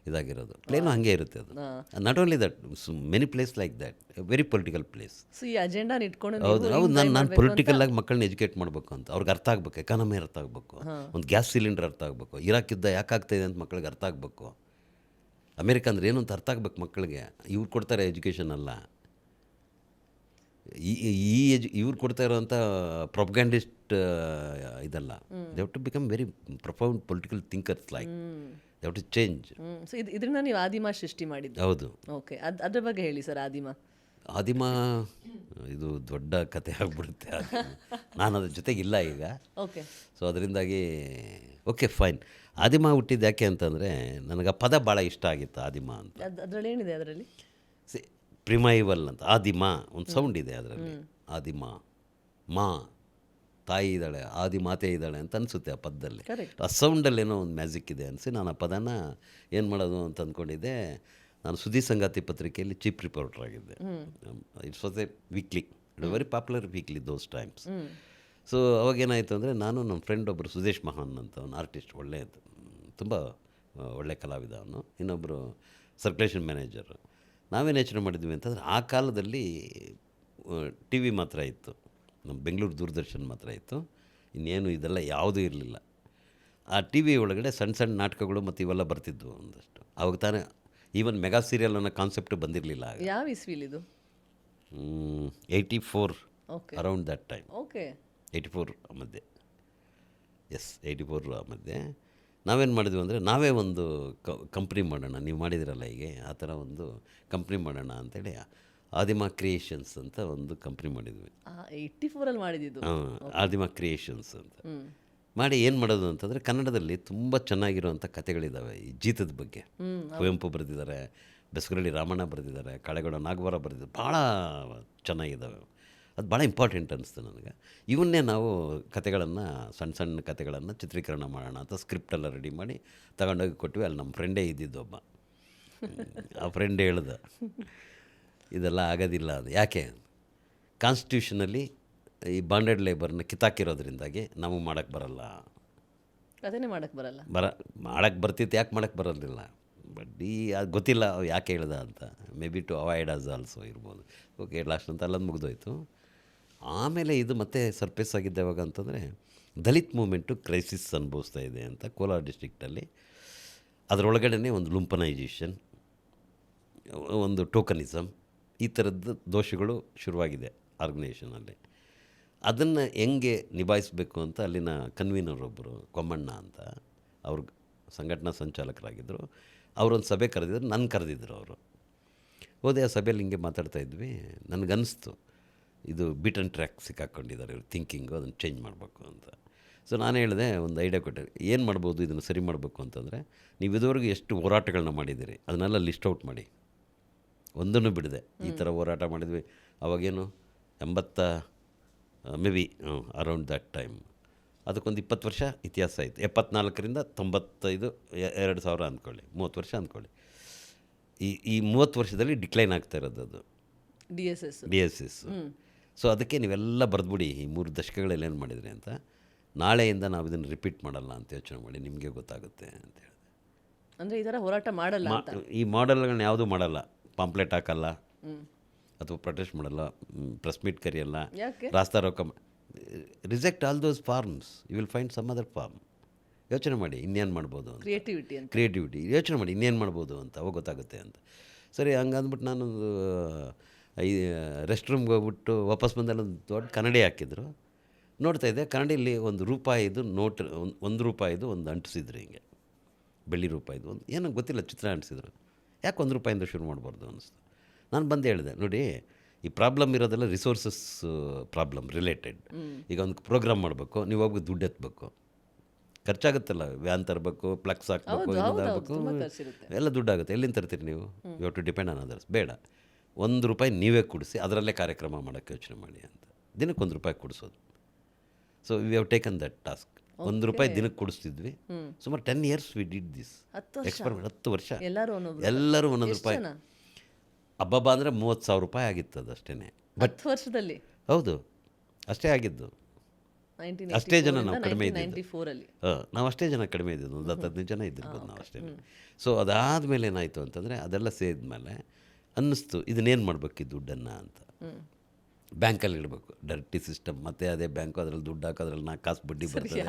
A: ಇದಾಗಿರೋದು. ಪ್ಲೇನು ಹಾಗೆ ಇರುತ್ತೆ ಅದು. Not only that, many place like that, very political place.
B: So ಈ ಅಜೆಂಡಾ ಇಟ್ಕೊಂಡು
A: ಹೌದು ನಾನು ಪೊಲಿಟಿಕಲ್ ಮಕ್ಕಳನ್ನ ಎಜುಕೇಟ್ ಮಾಡಬೇಕು ಅಂತ. ಅವ್ರಿಗೆ ಅರ್ಥ ಆಗಬೇಕು, ಎಕಾನಮಿ ಅರ್ಥ ಆಗಬೇಕು, ಒಂದು ಗ್ಯಾಸ್ ಸಿಲಿಂಡರ್ ಅರ್ಥ ಆಗಬೇಕು, ಇರಾಕ್ ಯುದ್ಧ ಯಾಕೆ ಆಗ್ತಾಯಿದೆ ಅಂತ ಮಕ್ಕಳಿಗೆ ಅರ್ಥ ಆಗಬೇಕು, ಅಮೇರಿಕ ಅಂದ್ರೆ ಏನು ಅಂತ ಅರ್ಥ ಆಗಬೇಕು ಮಕ್ಕಳಿಗೆ. ಇವ್ರು ಕೊಡ್ತಾರೆ ಎಜುಕೇಷನ್ ಅಲ್ಲ, ಇವ್ರು ಕೊಡ್ತಾ ಇರೋವಂಥ ಪ್ರೊಪಗ್ಯಾಂಡಿಸ್ಟ್ ಇದಲ್ಲ. They have to become very profound political thinkers, like they have to change.
B: So ಇದರಿಂದ ನೀವು ಆದಿಮ ಸೃಷ್ಟಿ ಮಾಡಿದ್ದು?
A: ಹೌದು.
B: ಓಕೆ, ಅದ್ರ ಬಗ್ಗೆ ಹೇಳಿ ಸರ್. ಆದಿಮ
A: ಇದು ದೊಡ್ಡ ಕತೆ ಆಗಿಬಿಡುತ್ತೆ. ನಾನು ಅದ್ರ ಜೊತೆಗಿಲ್ಲ ಈಗ.
B: ಓಕೆ.
A: ಸೊ ಅದರಿಂದಾಗಿ ಓಕೆ ಫೈನ್. ಆದಿಮ ಹುಟ್ಟಿದ್ದು ಯಾಕೆ ಅಂತಂದರೆ, ನನಗೆ ಆ ಪದ ಭಾಳ ಇಷ್ಟ ಆಗಿತ್ತು, ಆದಿಮ ಅಂತ.
B: ಅದರಲ್ಲಿ ಏನಿದೆ? ಅದರಲ್ಲಿ
A: ಪ್ರಿಮೈವಲ್ ಅಂತ, ಆದಿಮ ಒಂದು ಸೌಂಡ್ ಇದೆ ಅದರಲ್ಲಿ. ಆದಿಮ, ಮಾ ತಾಯಿ ಇದ್ದಾಳೆ, ಆದಿಮಾತೆ ಇದ್ದಾಳೆ ಅಂತ ಅನಿಸುತ್ತೆ ಆ ಪದದಲ್ಲಿ. ಆ ಸೌಂಡಲ್ಲೇನೋ ಒಂದು ಮ್ಯಾಜಿಕ್ ಇದೆ ಅನಿಸಿ ನಾನು ಆ ಪದನ ಏನು ಮಾಡೋದು ಅಂತ ಅಂದ್ಕೊಂಡಿದ್ದೆ. ನಾನು ಸುದ್ದಿ ಸಂಗಾತಿ ಪತ್ರಿಕೆಯಲ್ಲಿ ಚೀಫ್ ರಿಪೋರ್ಟರ್ ಆಗಿದ್ದೆ. It's was a weekly, it very popular weekly those times. So ಅವಾಗೇನಾಯಿತು ಅಂದರೆ, ನಾನು ನಮ್ಮ ಫ್ರೆಂಡ್ ಒಬ್ಬರು ಸುದೇಶ್ ಮಹಾನ್ ಅಂತ, ಒಂದು ಆರ್ಟಿಸ್ಟ್, ಒಳ್ಳೆಯದು, ತುಂಬ ಒಳ್ಳೆ ಕಲಾವಿದ ಅವನು. ಇನ್ನೊಬ್ಬರು ಸರ್ಕ್ಯುಲೇಷನ್ ಮ್ಯಾನೇಜರು. ನಾವೇನು ಯೋಚನೆ ಮಾಡಿದ್ವಿ ಅಂತಂದರೆ, ಆ ಕಾಲದಲ್ಲಿ ಟಿ ವಿ ಮಾತ್ರ ಇತ್ತು, ನಮ್ಮ ಬೆಂಗಳೂರು ದೂರದರ್ಶನ ಮಾತ್ರ ಇತ್ತು, ಇನ್ನೇನು ಇದೆಲ್ಲ ಯಾವುದೂ ಇರಲಿಲ್ಲ. ಆ ಟಿ ವಿ ಒಳಗಡೆ ಸಣ್ಣ ಸಣ್ಣ ನಾಟಕಗಳು ಮತ್ತು ಇವೆಲ್ಲ ಬರ್ತಿದ್ವು ಒಂದಷ್ಟು. ಅವಾಗ ತಾನೇ ಈವನ್ ಮೆಗಾ ಸೀರಿಯಲ್ ಅನ್ನೋ ಕಾನ್ಸೆಪ್ಟ್ ಬಂದಿರಲಿಲ್ಲ.
B: ಯಾವ ಇಸ್ವಿಲಿದು?
A: 84 ಅರೌಂಡ್ ದಟ್ ಟೈಮ್.
B: ಓಕೆ.
A: 84 ಮಧ್ಯೆ. ಎಸ್, 84 ಮಧ್ಯೆ. ನಾವೇನು ಮಾಡಿದ್ವಿ ಅಂದರೆ, ನಾವೇ ಒಂದು ಕಂಪ್ನಿ ಮಾಡೋಣ, ನೀವು ಮಾಡಿದಿರಲ್ಲ ಹೀಗೆ, ಆ ಥರ ಒಂದು ಕಂಪ್ನಿ ಮಾಡೋಣ ಅಂತೇಳಿ ಆದಿಮ ಕ್ರಿಯೇಷನ್ಸ್ ಅಂತ ಒಂದು ಕಂಪ್ನಿ ಮಾಡಿದ್ವಿ.
B: 84 ಮಾಡಿದ್ದು.
A: ಆದಿಮ ಕ್ರಿಯೇಷನ್ಸ್ ಅಂತ ಮಾಡಿ ಏನು ಮಾಡೋದು ಅಂತಂದರೆ, ಕನ್ನಡದಲ್ಲಿ ತುಂಬ ಚೆನ್ನಾಗಿರುವಂಥ ಕಥೆಗಳಿದ್ದಾವೆ ಈ ಜೀತದ ಬಗ್ಗೆ. ಕುವೆಂಪು ಬರೆದಿದ್ದಾರೆ, ಬೆಸ್ಗರಳ್ಳಿ ರಾಮಣ್ಣ ಬರೆದಿದ್ದಾರೆ, ಕಾಳೆಗೌಡ ನಾಗವರ ಬರೆದಿದ್ದಾರೆ, ಭಾಳ ಚೆನ್ನಾಗಿದ್ದಾವೆ. ಅದು ಭಾಳ ಇಂಪಾರ್ಟೆಂಟ್ ಅನ್ನಿಸ್ತು ನನಗೆ. ಇವನ್ನೇ ನಾವು ಕತೆಗಳನ್ನು, ಸಣ್ಣ ಸಣ್ಣ ಕತೆಗಳನ್ನು ಚಿತ್ರೀಕರಣ ಮಾಡೋಣ ಅಂತ ಸ್ಕ್ರಿಪ್ಟೆಲ್ಲ ರೆಡಿ ಮಾಡಿ ತಗೊಂಡೋಗಿ ಕೊಟ್ವಿ. ಅಲ್ಲಿ ನಮ್ಮ ಫ್ರೆಂಡೇ ಇದ್ದಿದ್ದೊಬ್ಬ. ಆ ಫ್ರೆಂಡ್ ಹೇಳ್ದ, ಇದೆಲ್ಲ ಆಗೋದಿಲ್ಲ. ಅದು ಯಾಕೆ, ಕಾನ್ಸ್ಟಿಟ್ಯೂಷನಲ್ಲಿ ಈ ಬಾಂಡೆಡ್ ಲೇಬರ್ನ ಕಿತ್ತಾಕಿರೋದ್ರಿಂದಾಗಿ ನಮಗೆ ಮಾಡೋಕ್ಕೆ ಬರಲ್ಲ.
B: ಅದನ್ನೇ ಮಾಡೋಕ್ಕೆ ಬರಲ್ಲ.
A: ಮಾಡೋಕ್ಕೆ ಬರ್ತಿತ್ತು, ಯಾಕೆ ಮಾಡೋಕ್ಕೆ ಬರೋದಿಲ್ಲ. ಬಟ್ ಅದು ಗೊತ್ತಿಲ್ಲ ಯಾಕೆ ಹೇಳ್ದ ಅಂತ. Maybe to avoid us also ಇರ್ಬೋದು. ಓಕೆ, ಲಾಸ್ಟ್ ಅಂತ ಅಲ್ಲೊಂದು ಮುಗಿದೋಯ್ತು. ಆಮೇಲೆ ಇದು ಮತ್ತೆ ಸರ್ಫೇಸ್ ಆಗಿದ್ದೆ ಯಾವಾಗ ಅಂತಂದರೆ, ದಲಿತ್ ಮೂಮೆಂಟು ಕ್ರೈಸಿಸ್ ಅನುಭವಿಸ್ತಾ ಇದೆ ಅಂತ ಕೋಲಾರ ಡಿಸ್ಟ್ರಿಕ್ಟಲ್ಲಿ. ಅದರೊಳಗಡೆ ಒಂದು ಲುಂಪನೈಜೇಷನ್, ಒಂದು ಟೋಕನಿಸಮ್, ಈ ಥರದ್ದು ದೋಷಗಳು ಶುರುವಾಗಿದೆ ಆರ್ಗನೈಜೇಷನಲ್ಲಿ. ಅದನ್ನು ಹೆಂಗೆ ನಿಭಾಯಿಸಬೇಕು ಅಂತ ಅಲ್ಲಿನ ಕನ್ವೀನರೊಬ್ಬರು ಕೊಮ್ಮಣ್ಣ ಅಂತ, ಅವ್ರ ಸಂಘಟನಾ ಸಂಚಾಲಕರಾಗಿದ್ದರು. ಅವರೊಂದು ಸಭೆ ಕರೆದಿದ್ರು, ನನ್ನ ಕರೆದಿದ್ರು ಅವರು. ಹೋದೆ, ಆ ಸಭೆಯಲ್ಲಿ ಹಿಂಗೆ ಮಾತಾಡ್ತಾಯಿದ್ವಿ. ನನಗನ್ನಿಸ್ತು ಇದು ಬೀಟ್ ಆ್ಯಂಡ್ ಟ್ರ್ಯಾಕ್ ಸಿಕ್ಕಾಕ್ಕೊಂಡಿದ್ದಾರೆ ಇವ್ರು, ಥಿಂಕಿಂಗು ಅದನ್ನು ಚೇಂಜ್ ಮಾಡಬೇಕು ಅಂತ. ಸೊ ನಾನು ಹೇಳಿದೆ, ಒಂದು ಐಡಿಯಾ ಕೊಟ್ಟೆ, ಏನು ಮಾಡ್ಬೋದು ಇದನ್ನು ಸರಿ ಮಾಡಬೇಕು ಅಂತಂದರೆ, ನೀವು ಇದುವರೆಗೂ ಎಷ್ಟು ಹೋರಾಟಗಳನ್ನ ಮಾಡಿದ್ದೀರಿ ಅದನ್ನೆಲ್ಲ ಲಿಸ್ಟ್ ಔಟ್ ಮಾಡಿ. ಒಂದನ್ನು ಬಿಡದೆ ಈ ಥರ ಹೋರಾಟ ಮಾಡಿದ್ವಿ. ಅವಾಗೇನು 80 may be around that time. ಅದಕ್ಕೊಂದು 20 ವರ್ಷ ಇತಿಹಾಸ ಆಯಿತು. 74ರಿಂದ 95, 2000 ಅಂದ್ಕೊಳ್ಳಿ, 30 ವರ್ಷ ಅಂದ್ಕೊಳ್ಳಿ. ಈ 30 ವರ್ಷದಲ್ಲಿ ಡಿಕ್ಲೈನ್ ಆಗ್ತಾ ಇರೋದು ಅದು ಡಿ ಎಸ್ ಎಸ್. ಸೊ ಅದಕ್ಕೆ ನೀವೆಲ್ಲ ಬರೆದ್ಬಿಡಿ ಈ 3 ದಶಕಗಳಲ್ಲಿ ಏನು ಮಾಡಿದ್ರಿ ಅಂತ. ನಾಳೆಯಿಂದ ನಾವು ಇದನ್ನು ರಿಪೀಟ್ ಮಾಡಲ್ಲ ಅಂತ ಯೋಚನೆ ಮಾಡಿ, ನಿಮಗೆ ಗೊತ್ತಾಗುತ್ತೆ ಅಂತ ಹೇಳಿದೆ.
B: ಅಂದರೆ ಈ ಥರ ಹೋರಾಟ ಮಾಡಲ್ಲ,
A: ಈ ಮಾಡೆಲ್ಗಳನ್ನ ಯಾವುದೂ ಮಾಡಲ್ಲ. ಪಾಂಪ್ಲೆಟ್ ಹಾಕಲ್ಲ, ಅಥವಾ ಪ್ರೊಟೆಸ್ಟ್ ಮಾಡಲ್ಲ, ಪ್ರೆಸ್ ಮೀಟ್ ಕರೆಯಲ್ಲ, rasta roko. Reject all those forms, you will find some other form. ಯೋಚನೆ ಮಾಡಿ ಇನ್ನೇನು ಮಾಡ್ಬೋದು ಅಂತ. ಕ್ರಿಯೇಟಿವಿಟಿ ಯೋಚನೆ ಮಾಡಿ ಇನ್ನೇನು ಮಾಡ್ಬೋದು ಅಂತ, ಅವಾಗ ಗೊತ್ತಾಗುತ್ತೆ ಅಂತ. ಸರಿ, ಹಂಗಂದ್ಬಿಟ್ಟು ನಾನೊಂದು ರೆಸ್ಟ್ ರೂಮ್ಗೆ ಹೋಗ್ಬಿಟ್ಟು ವಾಪಸ್ ಬಂದಲ್ಲಿ ಒಂದು ದೊಡ್ಡ ಕನ್ನಡಿ ಹಾಕಿದ್ರು. ನೋಡ್ತಾಯಿದ್ದೆ, ಕನ್ನಡಿಯಲ್ಲಿ ₹1 ನೋಟ್, ₹1 ಒಂದು ಅಂಟಿಸಿದ್ರು, ಹಿಂಗೆ ಬೆಳ್ಳಿ ರೂಪಾಯಿದು ಒಂದು ಏನೋ ಗೊತ್ತಿಲ್ಲ ಚಿತ್ರ ಅಂಟಿಸಿದ್ರು. ಯಾಕೆ ₹1 ಶುರು ಮಾಡಬಾರ್ದು ಅನ್ನಿಸ್ತು. ನಾನು ಬಂದು ಹೇಳಿದೆ, ನೋಡಿ ಈ ಪ್ರಾಬ್ಲಮ್ ಇರೋದೆಲ್ಲ ರಿಸೋರ್ಸಸ್ ಪ್ರಾಬ್ಲಮ್ ರಿಲೇಟೆಡ್. ಈಗ ಒಂದು ಪ್ರೋಗ್ರಾಮ್ ಮಾಡಬೇಕು, ನೀವು ಹೋಗಿ ದುಡ್ಡು ಎತ್ತಬೇಕು, ಖರ್ಚಾಗುತ್ತಲ್ಲ. ವ್ಯಾನ್ ತರಬೇಕು, ಪ್ಲಕ್ಸ್ ಹಾಕಬೇಕು, ಇನ್ನೊಂದು ಹಾಕಬೇಕು, ಎಲ್ಲ ದುಡ್ಡಾಗುತ್ತೆ. ಎಲ್ಲಿಂದ ತರ್ತೀರಿ ನೀವು? You have to depend on others. ಬೇಡ, ₹1 ನೀವೇ ಕೊಡಿಸಿ, ಅದರಲ್ಲೇ ಕಾರ್ಯಕ್ರಮ ಮಾಡೋಕ್ಕೆ ಯೋಚನೆ ಮಾಡಿ ಅಂತ. ದಿನಕ್ಕೆ ₹1 ಕೊಡಿಸೋದು. So we have taken that task. ₹1 ದಿನಕ್ಕೆ ಕೊಡಿಸ್ತಿದ್ವಿ. ಸುಮಾರು 10 years we did this experiment. 10 ವರ್ಷ ಎಲ್ಲರೂ ₹1. ಹಬ್ಬ ಅಂದರೆ ₹30,000 ಆಗಿತ್ತು ಅದು ಅಷ್ಟೇ. ಬಟ್
B: 10 ವರ್ಷದಲ್ಲಿ
A: ಹೌದು, ಅಷ್ಟೇ ಆಗಿದ್ದು. ಅಷ್ಟೇ ಜನ ನಾವು ಕಡಿಮೆ ಇದ್ದಿದ್ದು. ನಾವು ಅಷ್ಟೇ ಜನ ಕಡಿಮೆ ಇದ್ದಿದ್ದು, ಒಂದು 10-15 ಜನ ಇದ್ದಿರ್ಬೋದು ನಾವು ಅಷ್ಟೇ. ಸೊ ಅದಾದಮೇಲೆ ಏನಾಯಿತು ಅಂತಂದರೆ, ಅದೆಲ್ಲ ಸೇರಿದ್ಮೇಲೆ ಅನ್ನಿಸ್ತು ಇದನ್ನೇನು ಮಾಡಬೇಕು ಈ ದುಡ್ಡನ್ನು ಅಂತ. ಬ್ಯಾಂಕಲ್ಲಿ ಇಡಬೇಕು, ಡೈರೆಕ್ಟಿ ಸಿಸ್ಟಮ್. ಮತ್ತು ಅದೇ ಬ್ಯಾಂಕು, ಅದರಲ್ಲಿ ದುಡ್ಡು ಹಾಕೋ, ಅದ್ರಲ್ಲಿ 4 ಕಾಸು ಬಡ್ಡಿ ಬರ್ತದೆ.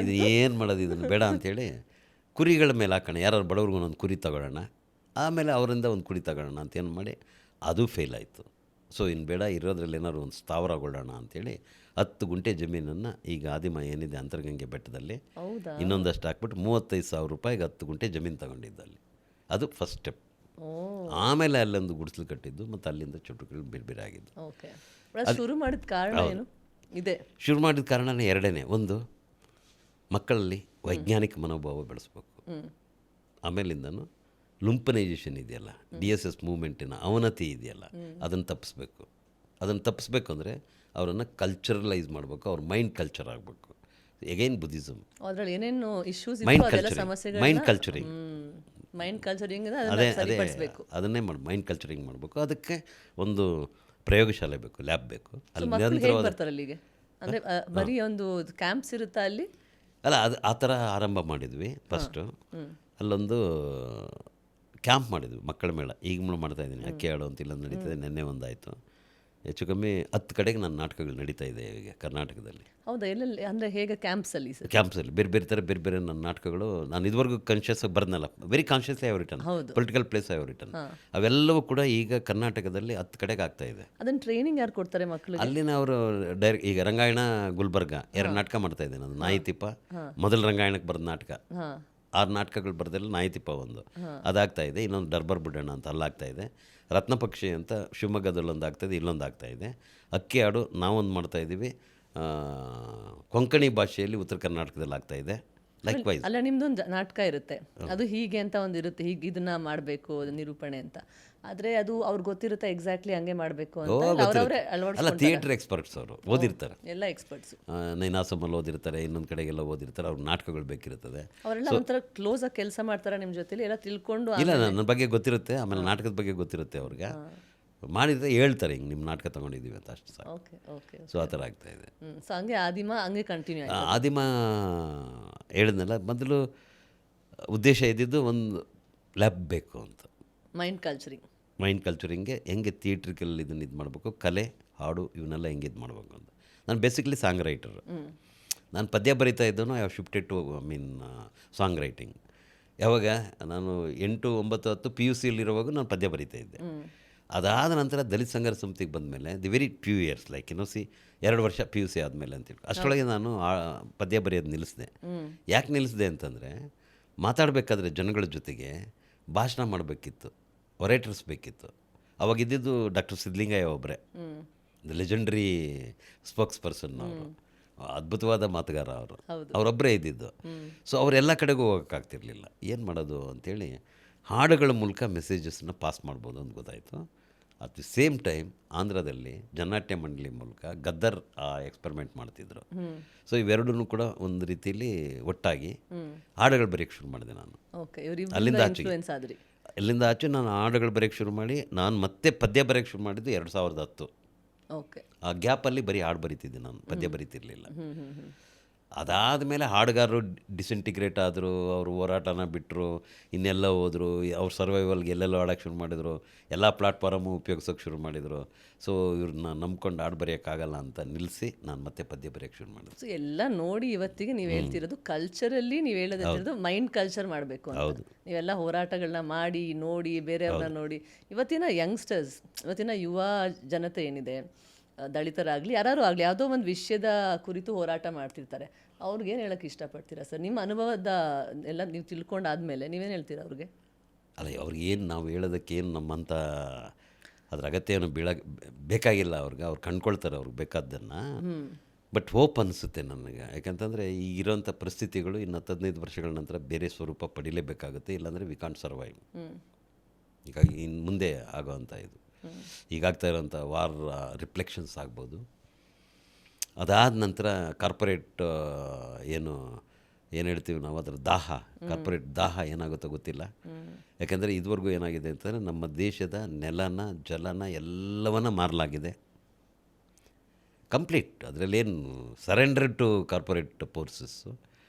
A: ಇದು ಏನು ಮಾಡೋದು, ಇದನ್ನು ಬೇಡ ಅಂಥೇಳಿ ಕುರಿಗಳ ಮೇಲೆ ಹಾಕೋಣ, ಯಾರು ಬಡವ್ರಿಗೂ ಒಂದು ಕುರಿ ತಗೊಳ್ಳೋಣ, ಆಮೇಲೆ ಅವರಿಂದ ಒಂದು ಕುರಿ ತಗೊಳ್ಳೋಣ ಅಂತ ಏನು ಮಾಡಿ, ಅದು ಫೇಲ್ ಆಯಿತು. ಸೊ ಇನ್ನು ಬೇಡ, ಇರೋದ್ರಲ್ಲಿ ಏನಾದ್ರು ಒಂದು ಸ್ಥಾವರಗೊಳ್ಳೋಣ ಅಂಥೇಳಿ 10 ಗುಂಟೆ ಜಮೀನನ್ನು ಈಗ ಆದಿಮ ಏನಿದೆ ಅಂತರಗಂಗೆ ಬೆಟ್ಟದಲ್ಲಿ ಇನ್ನೊಂದಷ್ಟು ಹಾಕ್ಬಿಟ್ಟು ₹35,000 10 ಗುಂಟೆ ಜಮೀನು ತಗೊಂಡಿದ್ದಲ್ಲಿ. ಅದು ಫಸ್ಟ್ ಸ್ಟೆಪ್. ಆಮೇಲೆ ಅಲ್ಲೊಂದು ಗುಡಿಸಲು ಕಟ್ಟಿದ್ದು, ಮತ್ತು ಅಲ್ಲಿಂದ ಚಟುವಟಿಕೆಗಳು ಬೇರೆ ಬೇರೆ ಆಗಿದ್ದು.
B: ಶುರು ಮಾಡಿದ ಕಾರಣ ಏನು ಇದೆ?
A: ಶುರು ಮಾಡಿದ ಕಾರಣನೇ ಎರಡೇ. ಒಂದು, ಮಕ್ಕಳಲ್ಲಿ ವೈಜ್ಞಾನಿಕ ಮನೋಭಾವ ಬೆಳೆಸ್ಬೇಕು. ಆಮೇಲಿಂದನೂ ಲುಂಪನೈಜೇಷನ್ ಇದೆಯಲ್ಲ, DSS ಮೂಮೆಂಟಿನ ಅವನತಿ ಇದೆಯಲ್ಲ, ಅದನ್ನು ತಪ್ಪಿಸ್ಬೇಕು. ಅದನ್ನು ತಪ್ಪಿಸ್ಬೇಕು ಅಂದರೆ ಅವರನ್ನು ಕಲ್ಚರಲೈಸ್ ಮಾಡಬೇಕು, ಅವ್ರ ಮೈಂಡ್ ಕಲ್ಚರ್ ಆಗಬೇಕು. ಎಗೈನ್ ಬುದ್ಧಿಸಮ್,
B: ಏನೇನು ಇಶ್ಯೂಸ್,
A: ಮೈಂಡ್ ಕಲ್ಚರಿಂಗ್,
B: ಅದೇ
A: ಅದನ್ನೇ ಮಾಡಿ ಮೈಂಡ್ ಕಲ್ಚರಿಂಗ್ ಮಾಡಬೇಕು. ಅದಕ್ಕೆ ಒಂದು ಪ್ರಯೋಗಶಾಲೆ ಬೇಕು, ಲ್ಯಾಬ್ ಬೇಕು.
B: ಅಲ್ಲಿ ನಿರಂತರವಾಗಿ ಅಲ್ಲಿಗೆ ಅಂದರೆ ಬರೀ ಒಂದು ಕ್ಯಾಂಪ್ಸ್ ಇರುತ್ತಾ ಅಲ್ಲಿ?
A: ಅಲ್ಲ, ಅದು ಆ ಥರ ಆರಂಭ ಮಾಡಿದ್ವಿ ಫಸ್ಟು. ಅಲ್ಲೊಂದು ಕ್ಯಾಂಪ್ ಮಾಡಿದ್ವಿ, ಮಕ್ಕಳ ಮೇಳ. ಈಗ ಮಾಡ್ತಾಯಿದ್ದೀನಿ, ಅಕ್ಕಿ ಆಡು ಅಂತ ಇಲ್ಲೊಂದು ನಡೀತದೆ. ನೆನ್ನೆ ಒಂದಾಯಿತು. ಹೆಚ್ಚು ಕಮ್ಮಿ 10 ಕಡೆಗೆ ನನ್ನ ನಾಟಕಗಳು ನಡೀತಾ ಇದೆ ಈಗ ಕರ್ನಾಟಕದಲ್ಲಿ.
B: ಹೌದಾ? ಎಲ್ಲೆಲ್ಲಿ ಅಂದರೆ ಹೇಗೆ? ಕ್ಯಾಂಪ್ಸಲ್ಲಿ
A: ಬೇರೆ ಬೇರೆ ಥರ ಬೇರೆ ಬೇರೆ ನನ್ನ ನಾಟಕಗಳು ನಾನು ಇದುವರೆಗೂ ಕಾನ್ಷಿಯಸ್ ಆಗಿ ಬರ್ನಲ್ಲ, very consciously I've written, political plays I've written. ಅವೆಲ್ಲವೂ ಕೂಡ ಈಗ ಕರ್ನಾಟಕದಲ್ಲಿ 10 ಕಡೆಗೆ ಆಗ್ತಾ ಇದೆ.
B: ಅದನ್ನು ಟ್ರೈನಿಂಗ್ ಯಾರು ಕೊಡ್ತಾರೆ ಮಕ್ಕಳಿಗೆ?
A: ಅಲ್ಲಿನ ಅವರು ಡೈರೆಕ್ಟ್. ಈಗ ರಂಗಾಯಣ ಗುಲ್ಬರ್ಗ 2 ನಾಟಕ ಮಾಡ್ತಾ ಇದ್ದೀನಿ ನಾನು. ನಾಯಿತಿಪ್ಪ ಮೊದಲು ರಂಗಾಯಣಕ್ಕೆ ಬರೆದ ನಾಟಕ, 6 ನಾಟಕಗಳು ಬರೆದಿಲ್ಲ, ನಾಯಿತಿಪ್ಪ ಒಂದು ಅದಾಗ್ತಾ ಇದೆ. ಇನ್ನೊಂದು ಡರ್ಬರ್ ಬುಡಣ್ಣ ಅಂತ ಅಲ್ಲಾಗ್ತಾ ಇದೆ. ರತ್ನಪಕ್ಷಿ ಅಂತ ಶಿವಮೊಗ್ಗದಲ್ಲೊಂದು ಆಗ್ತಾಯಿದೆ, ಇಲ್ಲೊಂದು ಆಗ್ತಾಯಿದೆ. ಅಕ್ಕಿ ಆಡು ನಾವೊಂದು ಮಾಡ್ತಾಯಿದ್ದೀವಿ, ಕೊಂಕಣಿ ಭಾಷೆಯಲ್ಲಿ ಉತ್ತರ ಕರ್ನಾಟಕದಲ್ಲಿ ಆಗ್ತಾಯಿದೆ. ಲೈಕ್ವೈಸ್.
B: ಅಲ್ಲ ನಿಮ್ದೊಂದು ನಾಟಕ ಇರುತ್ತೆ, ಅದು ಹೀಗೆ ಅಂತ ಒಂದು ಇರುತ್ತೆ, ಹೀಗೆ ಇದನ್ನ ಮಾಡಬೇಕು ನಿರೂಪಣೆ ಅಂತ. ಆದರೆ ಅದು ಅವ್ರಿಗೆ ಗೊತ್ತಿರುತ್ತೆ ಎಕ್ಸಾಕ್ಟ್ಲಿ ಹಂಗೆ ಮಾಡಬೇಕು ಅಂತ, ಅವರವರೇ
A: ಅಲ್ಲ,
B: ಅಳವಡಿಸ್ಕೊಂತಾರೆ.
A: ಥಿಯೇಟರ್ ಎಕ್ಸ್ಪರ್ಟ್ಸ್ ಅವರು ಓದಿರ್ತಾರೆ,
B: ಎಲ್ಲ ಎಕ್ಸ್ಪರ್ಟ್ಸು
A: ನೈನಾಸಮಲ್ಲಿ ಓದಿರ್ತಾರೆ, ಇನ್ನೊಂದು ಕಡೆಗೆಲ್ಲ ಓದಿರ್ತಾರೆ, ಅವ್ರ ನಾಟಕಗಳು ಬೇಕಿರ್ತದೆ.
B: ಅವರೆಲ್ಲ ಒಂಥರ ಕ್ಲೋಸ್ ಆಗಿ ಕೆಲಸ ಮಾಡ್ತಾರೆ ನಿಮ್ಮ ಜೊತೆಲಿ, ಎಲ್ಲ ತಿಳ್ಕೊಂಡು
A: ಇಲ್ಲ, ನನ್ನ ಬಗ್ಗೆ ಗೊತ್ತಿರುತ್ತೆ, ಆಮೇಲೆ ನಾಟಕದ ಬಗ್ಗೆ ಗೊತ್ತಿರುತ್ತೆ ಅವ್ರಿಗೆ. ಮಾಡಿದರೆ ಹೇಳ್ತಾರೆ, ಹಿಂಗೆ ನಿಮ್ಮ ನಾಟಕ ತೊಗೊಂಡಿದ್ದೀವಿ ಅಂತ, ಅಷ್ಟು ಸಾಕು.
B: Okay okay.
A: ಸೊ ಆ ಥರ ಆಗ್ತಾಯಿದೆ.
B: ಸೊ ಹಂಗೆ ಆದಿಮ ಹಂಗೆ ಕಂಟಿನ್ಯೂ ಆಯ್ತು.
A: ಆದಿಮ ಹೇಳಿದ್ನಲ್ಲ, ಮೊದಲು ಉದ್ದೇಶ ಇದ್ದಿದ್ದು ಒಂದು ಲ್ಯಾಬ್ ಬೇಕು ಅಂತ,
B: ಮೈಂಡ್ ಕಲ್ಚರಿಂಗ್.
A: ಮೈಂಡ್ ಕಲ್ಚರಿಂಗ್ಗೆ ಹೆಂಗೆ ಥಿಯೇಟ್ರಿಕಲ್ ಇದನ್ನು ಇದು ಮಾಡಬೇಕು, ಕಲೆ ಹಾಡು ಇವನ್ನೆಲ್ಲ ಹೆಂಗೆ ಇದು ಮಾಡಬೇಕು ಅಂತ. ನಾನು ಬೇಸಿಕ್ಲಿ ಸಾಂಗ್ ರೈಟರ್. ನಾನು ಪದ್ಯ ಬರಿತಾ ಇದ್ದನು, I have shifted to song writing. ಯಾವಾಗ ನಾನು 8, 9, 10 PUCಯಲ್ಲಿರುವಾಗ ನಾನು ಪದ್ಯ ಬರಿತಾ ಇದ್ದೆ. ಅದಾದ ನಂತರ ದಲಿತ ಸಂಘರ್ಷ ಸಮಿತಿಗೆ ಬಂದಮೇಲೆ ವೆರಿ ಫ್ಯೂ ಇಯರ್ಸ್, ಲೈಕ್ 2 ವರ್ಷ PUC ಆದಮೇಲೆ ಅಂತೇಳಿ ಅಷ್ಟರೊಳಗೆ ನಾನು ಪದ್ಯ ಬರೆಯೋದು ನಿಲ್ಲಿಸಿದೆ. ಯಾಕೆ ನಿಲ್ಲಿಸಿದೆ ಅಂತಂದರೆ, ಮಾತಾಡಬೇಕಾದ್ರೆ ಜನಗಳ ಜೊತೆಗೆ ಭಾಷಣ ಮಾಡಬೇಕಿತ್ತು, ಒರೇಟರ್ಸ್ ಬೇಕಿತ್ತು. ಅವಾಗಿದ್ದು ಡಾಕ್ಟರ್ ಸಿದ್ಧಲಿಂಗಯ್ಯ ಒಬ್ಬರೇ, ದ ಲೆಜೆಂಡ್ರಿ ಸ್ಪೋಕ್ಸ್ ಪರ್ಸನ್ ಅವರು, ಅದ್ಭುತವಾದ ಮಾತುಗಾರ ಅವರು, ಅವರೊಬ್ಬರೇ ಇದ್ದಿದ್ದು. ಸೊ ಅವರೆಲ್ಲ ಕಡೆಗೂ ಹೋಗೋಕ್ಕಾಗ್ತಿರ್ಲಿಲ್ಲ. ಏನು ಮಾಡೋದು ಅಂಥೇಳಿ ಹಾಡುಗಳ ಮೂಲಕ ಮೆಸೇಜಸ್ನ ಪಾಸ್ ಮಾಡ್ಬೋದು ಅಂತ ಗೊತ್ತಾಯಿತು. ಅಟ್ ದಿ ಸೇಮ್ ಟೈಮ್ ಆಂಧ್ರದಲ್ಲಿ ಜನನಾಟ್ಯ ಮಂಡಳಿ ಮೂಲಕ ಗದ್ದರ್ ಎಕ್ಸ್ಪೆರಿಮೆಂಟ್ ಮಾಡ್ತಿದ್ರು. ಸೊ ಇವೆರಡೂ ಕೂಡ ಒಂದು ರೀತಿಯಲ್ಲಿ ಒಟ್ಟಾಗಿ ಹಾಡುಗಳು ಬರೆಯೋಕ್ಕೆ ಶುರು ಮಾಡಿದೆ ನಾನು. ಅಲ್ಲಿಂದ ಆಚೆಗೆ, ಎಲ್ಲಿಂದ ಆಚೆ ನಾನು ಹಾಡುಗಳು ಬರೆಯೋಕ್ಕೆ ಶುರು ಮಾಡಿ, ನಾನು ಮತ್ತೆ ಪದ್ಯ ಬರೆಯೋಕ್ಕೆ ಶುರು ಮಾಡಿದ್ದು 2010.
B: ಓಕೆ.
A: ಆ ಗ್ಯಾಪಲ್ಲಿ ಬರೀ ಹಾಡು ಬರೀತಿದ್ದೆ, ನಾನು ಪದ್ಯ ಬರೀತಿರ್ಲಿಲ್ಲ. ಅದಾದಮೇಲೆ ಹಾಡುಗಾರರು ಡಿಸಿಂಟಿಗ್ರೇಟ್ ಆದರು, ಅವರು ಹೋರಾಟನ ಬಿಟ್ಟರು, ಇನ್ನೆಲ್ಲ ಹೋದರು, ಅವ್ರ ಸರ್ವೈವಲ್ಗೆ ಎಲ್ಲೆಲ್ಲೋ ಹಾಡೋಕ್ಕೆ ಶುರು ಮಾಡಿದರು, ಎಲ್ಲ ಪ್ಲಾಟ್ಫಾರಮು ಉಪಯೋಗಿಸೋಕೆ ಶುರು ಮಾಡಿದರು. ಸೊ ಇವ್ರನ್ನ ನಂಬ್ಕೊಂಡು ಹಾಡು ಬರೆಯೋಕ್ಕಾಗಲ್ಲ ಅಂತ ನಿಲ್ಲಿಸಿ ನಾನು ಮತ್ತೆ ಪದ್ಯ ಬರೆಯೋಕ್ಕೆ ಶುರು ಮಾಡಿದೆ.
B: ಸೊ ಎಲ್ಲ ನೋಡಿ ಇವತ್ತಿಗೆ ನೀವು ಹೇಳ್ತಿರೋದು ಕಲ್ಚರಲ್ಲಿ, ನೀವು ಹೇಳೋದು ಮೈಂಡ್ ಕಲ್ಚರ್ ಮಾಡಬೇಕು ಅಂತ. ನೀವೆಲ್ಲ ಹೋರಾಟಗಳನ್ನ ಮಾಡಿ ನೋಡಿ, ಬೇರೆಯವ್ರನ್ನ ನೋಡಿ, ಇವತ್ತಿನ ಯಂಗ್ಸ್ಟರ್ಸ್, ಇವತ್ತಿನ ಯುವ ಜನತೆ ಏನಿದೆ, ದಲಿತರಾಗಲಿ ಯಾರು ಆಗಲಿ, ಯಾವುದೋ ಒಂದು ವಿಷಯದ ಕುರಿತು ಹೋರಾಟ ಮಾಡ್ತಿರ್ತಾರೆ. ಅವ್ರಿಗೇನು ಹೇಳೋಕ್ಕೆ ಇಷ್ಟಪಡ್ತೀರಾ ಸರ್? ನಿಮ್ಮ ಅನುಭವದ ಎಲ್ಲ ನೀವು ತಿಳ್ಕೊಂಡಾದ್ಮೇಲೆ ನೀವೇನು ಹೇಳ್ತೀರಾ ಅವ್ರಿಗೆ?
A: ಅಲ್ಲ, ಅವ್ರಿಗೇನು ನಾವು ಹೇಳೋದಕ್ಕೇನು ನಮ್ಮಂಥ ಅದ್ರ ಅಗತ್ಯ ಏನು ಬೇಕಾಗಿಲ್ಲ ಅವ್ರಿಗೆ. ಅವ್ರು ಕಂಡ್ಕೊಳ್ತಾರೆ ಅವ್ರಿಗೆ ಬೇಕಾದ್ದನ್ನು. ಬಟ್ ಹೋಪ್ ಅನಿಸುತ್ತೆ ನನಗೆ, ಯಾಕಂತಂದರೆ ಈಗಿರೋಂಥ ಪರಿಸ್ಥಿತಿಗಳು ಇನ್ನು 15 ವರ್ಷಗಳ ನಂತರ ಬೇರೆ ಸ್ವರೂಪ ಪಡಿಲೇಬೇಕಾಗುತ್ತೆ, ಇಲ್ಲಾಂದರೆ ವಿ ಕಾಂಟ್ ಸರ್ವೈವ್. ಹೀಗಾಗಿ ಇನ್ನು ಮುಂದೆ ಆಗೋವಂಥ ಇದು ಈಗಾಗ್ತಾ ಇರೋಂಥ ವಾರ್ ರಿಫ್ಲೆಕ್ಷನ್ಸ್ ಆಗ್ಬೋದು. ಅದಾದ ನಂತರ ಕಾರ್ಪೊರೇಟ್ ಏನು ಹೇಳ್ತೀವಿ ನಾವು, ಅದರ ದಾಹ, ಕಾರ್ಪೊರೇಟ್ ದಾಹ ಏನಾಗುತ್ತೋ ಗೊತ್ತಿಲ್ಲ. ಯಾಕೆಂದರೆ ಇದುವರೆಗೂ ಏನಾಗಿದೆ ಅಂತಂದರೆ, ನಮ್ಮ ದೇಶದ ನೆಲನ, ಜಲನ ಎಲ್ಲವನ್ನ ಮಾರಲಾಗಿದೆ ಕಂಪ್ಲೀಟ್. ಅದರಲ್ಲೇನು ಸರೆಂಡರ್ ಟು ಕಾರ್ಪೊರೇಟ್ ಫೋರ್ಸಸ್ಸು.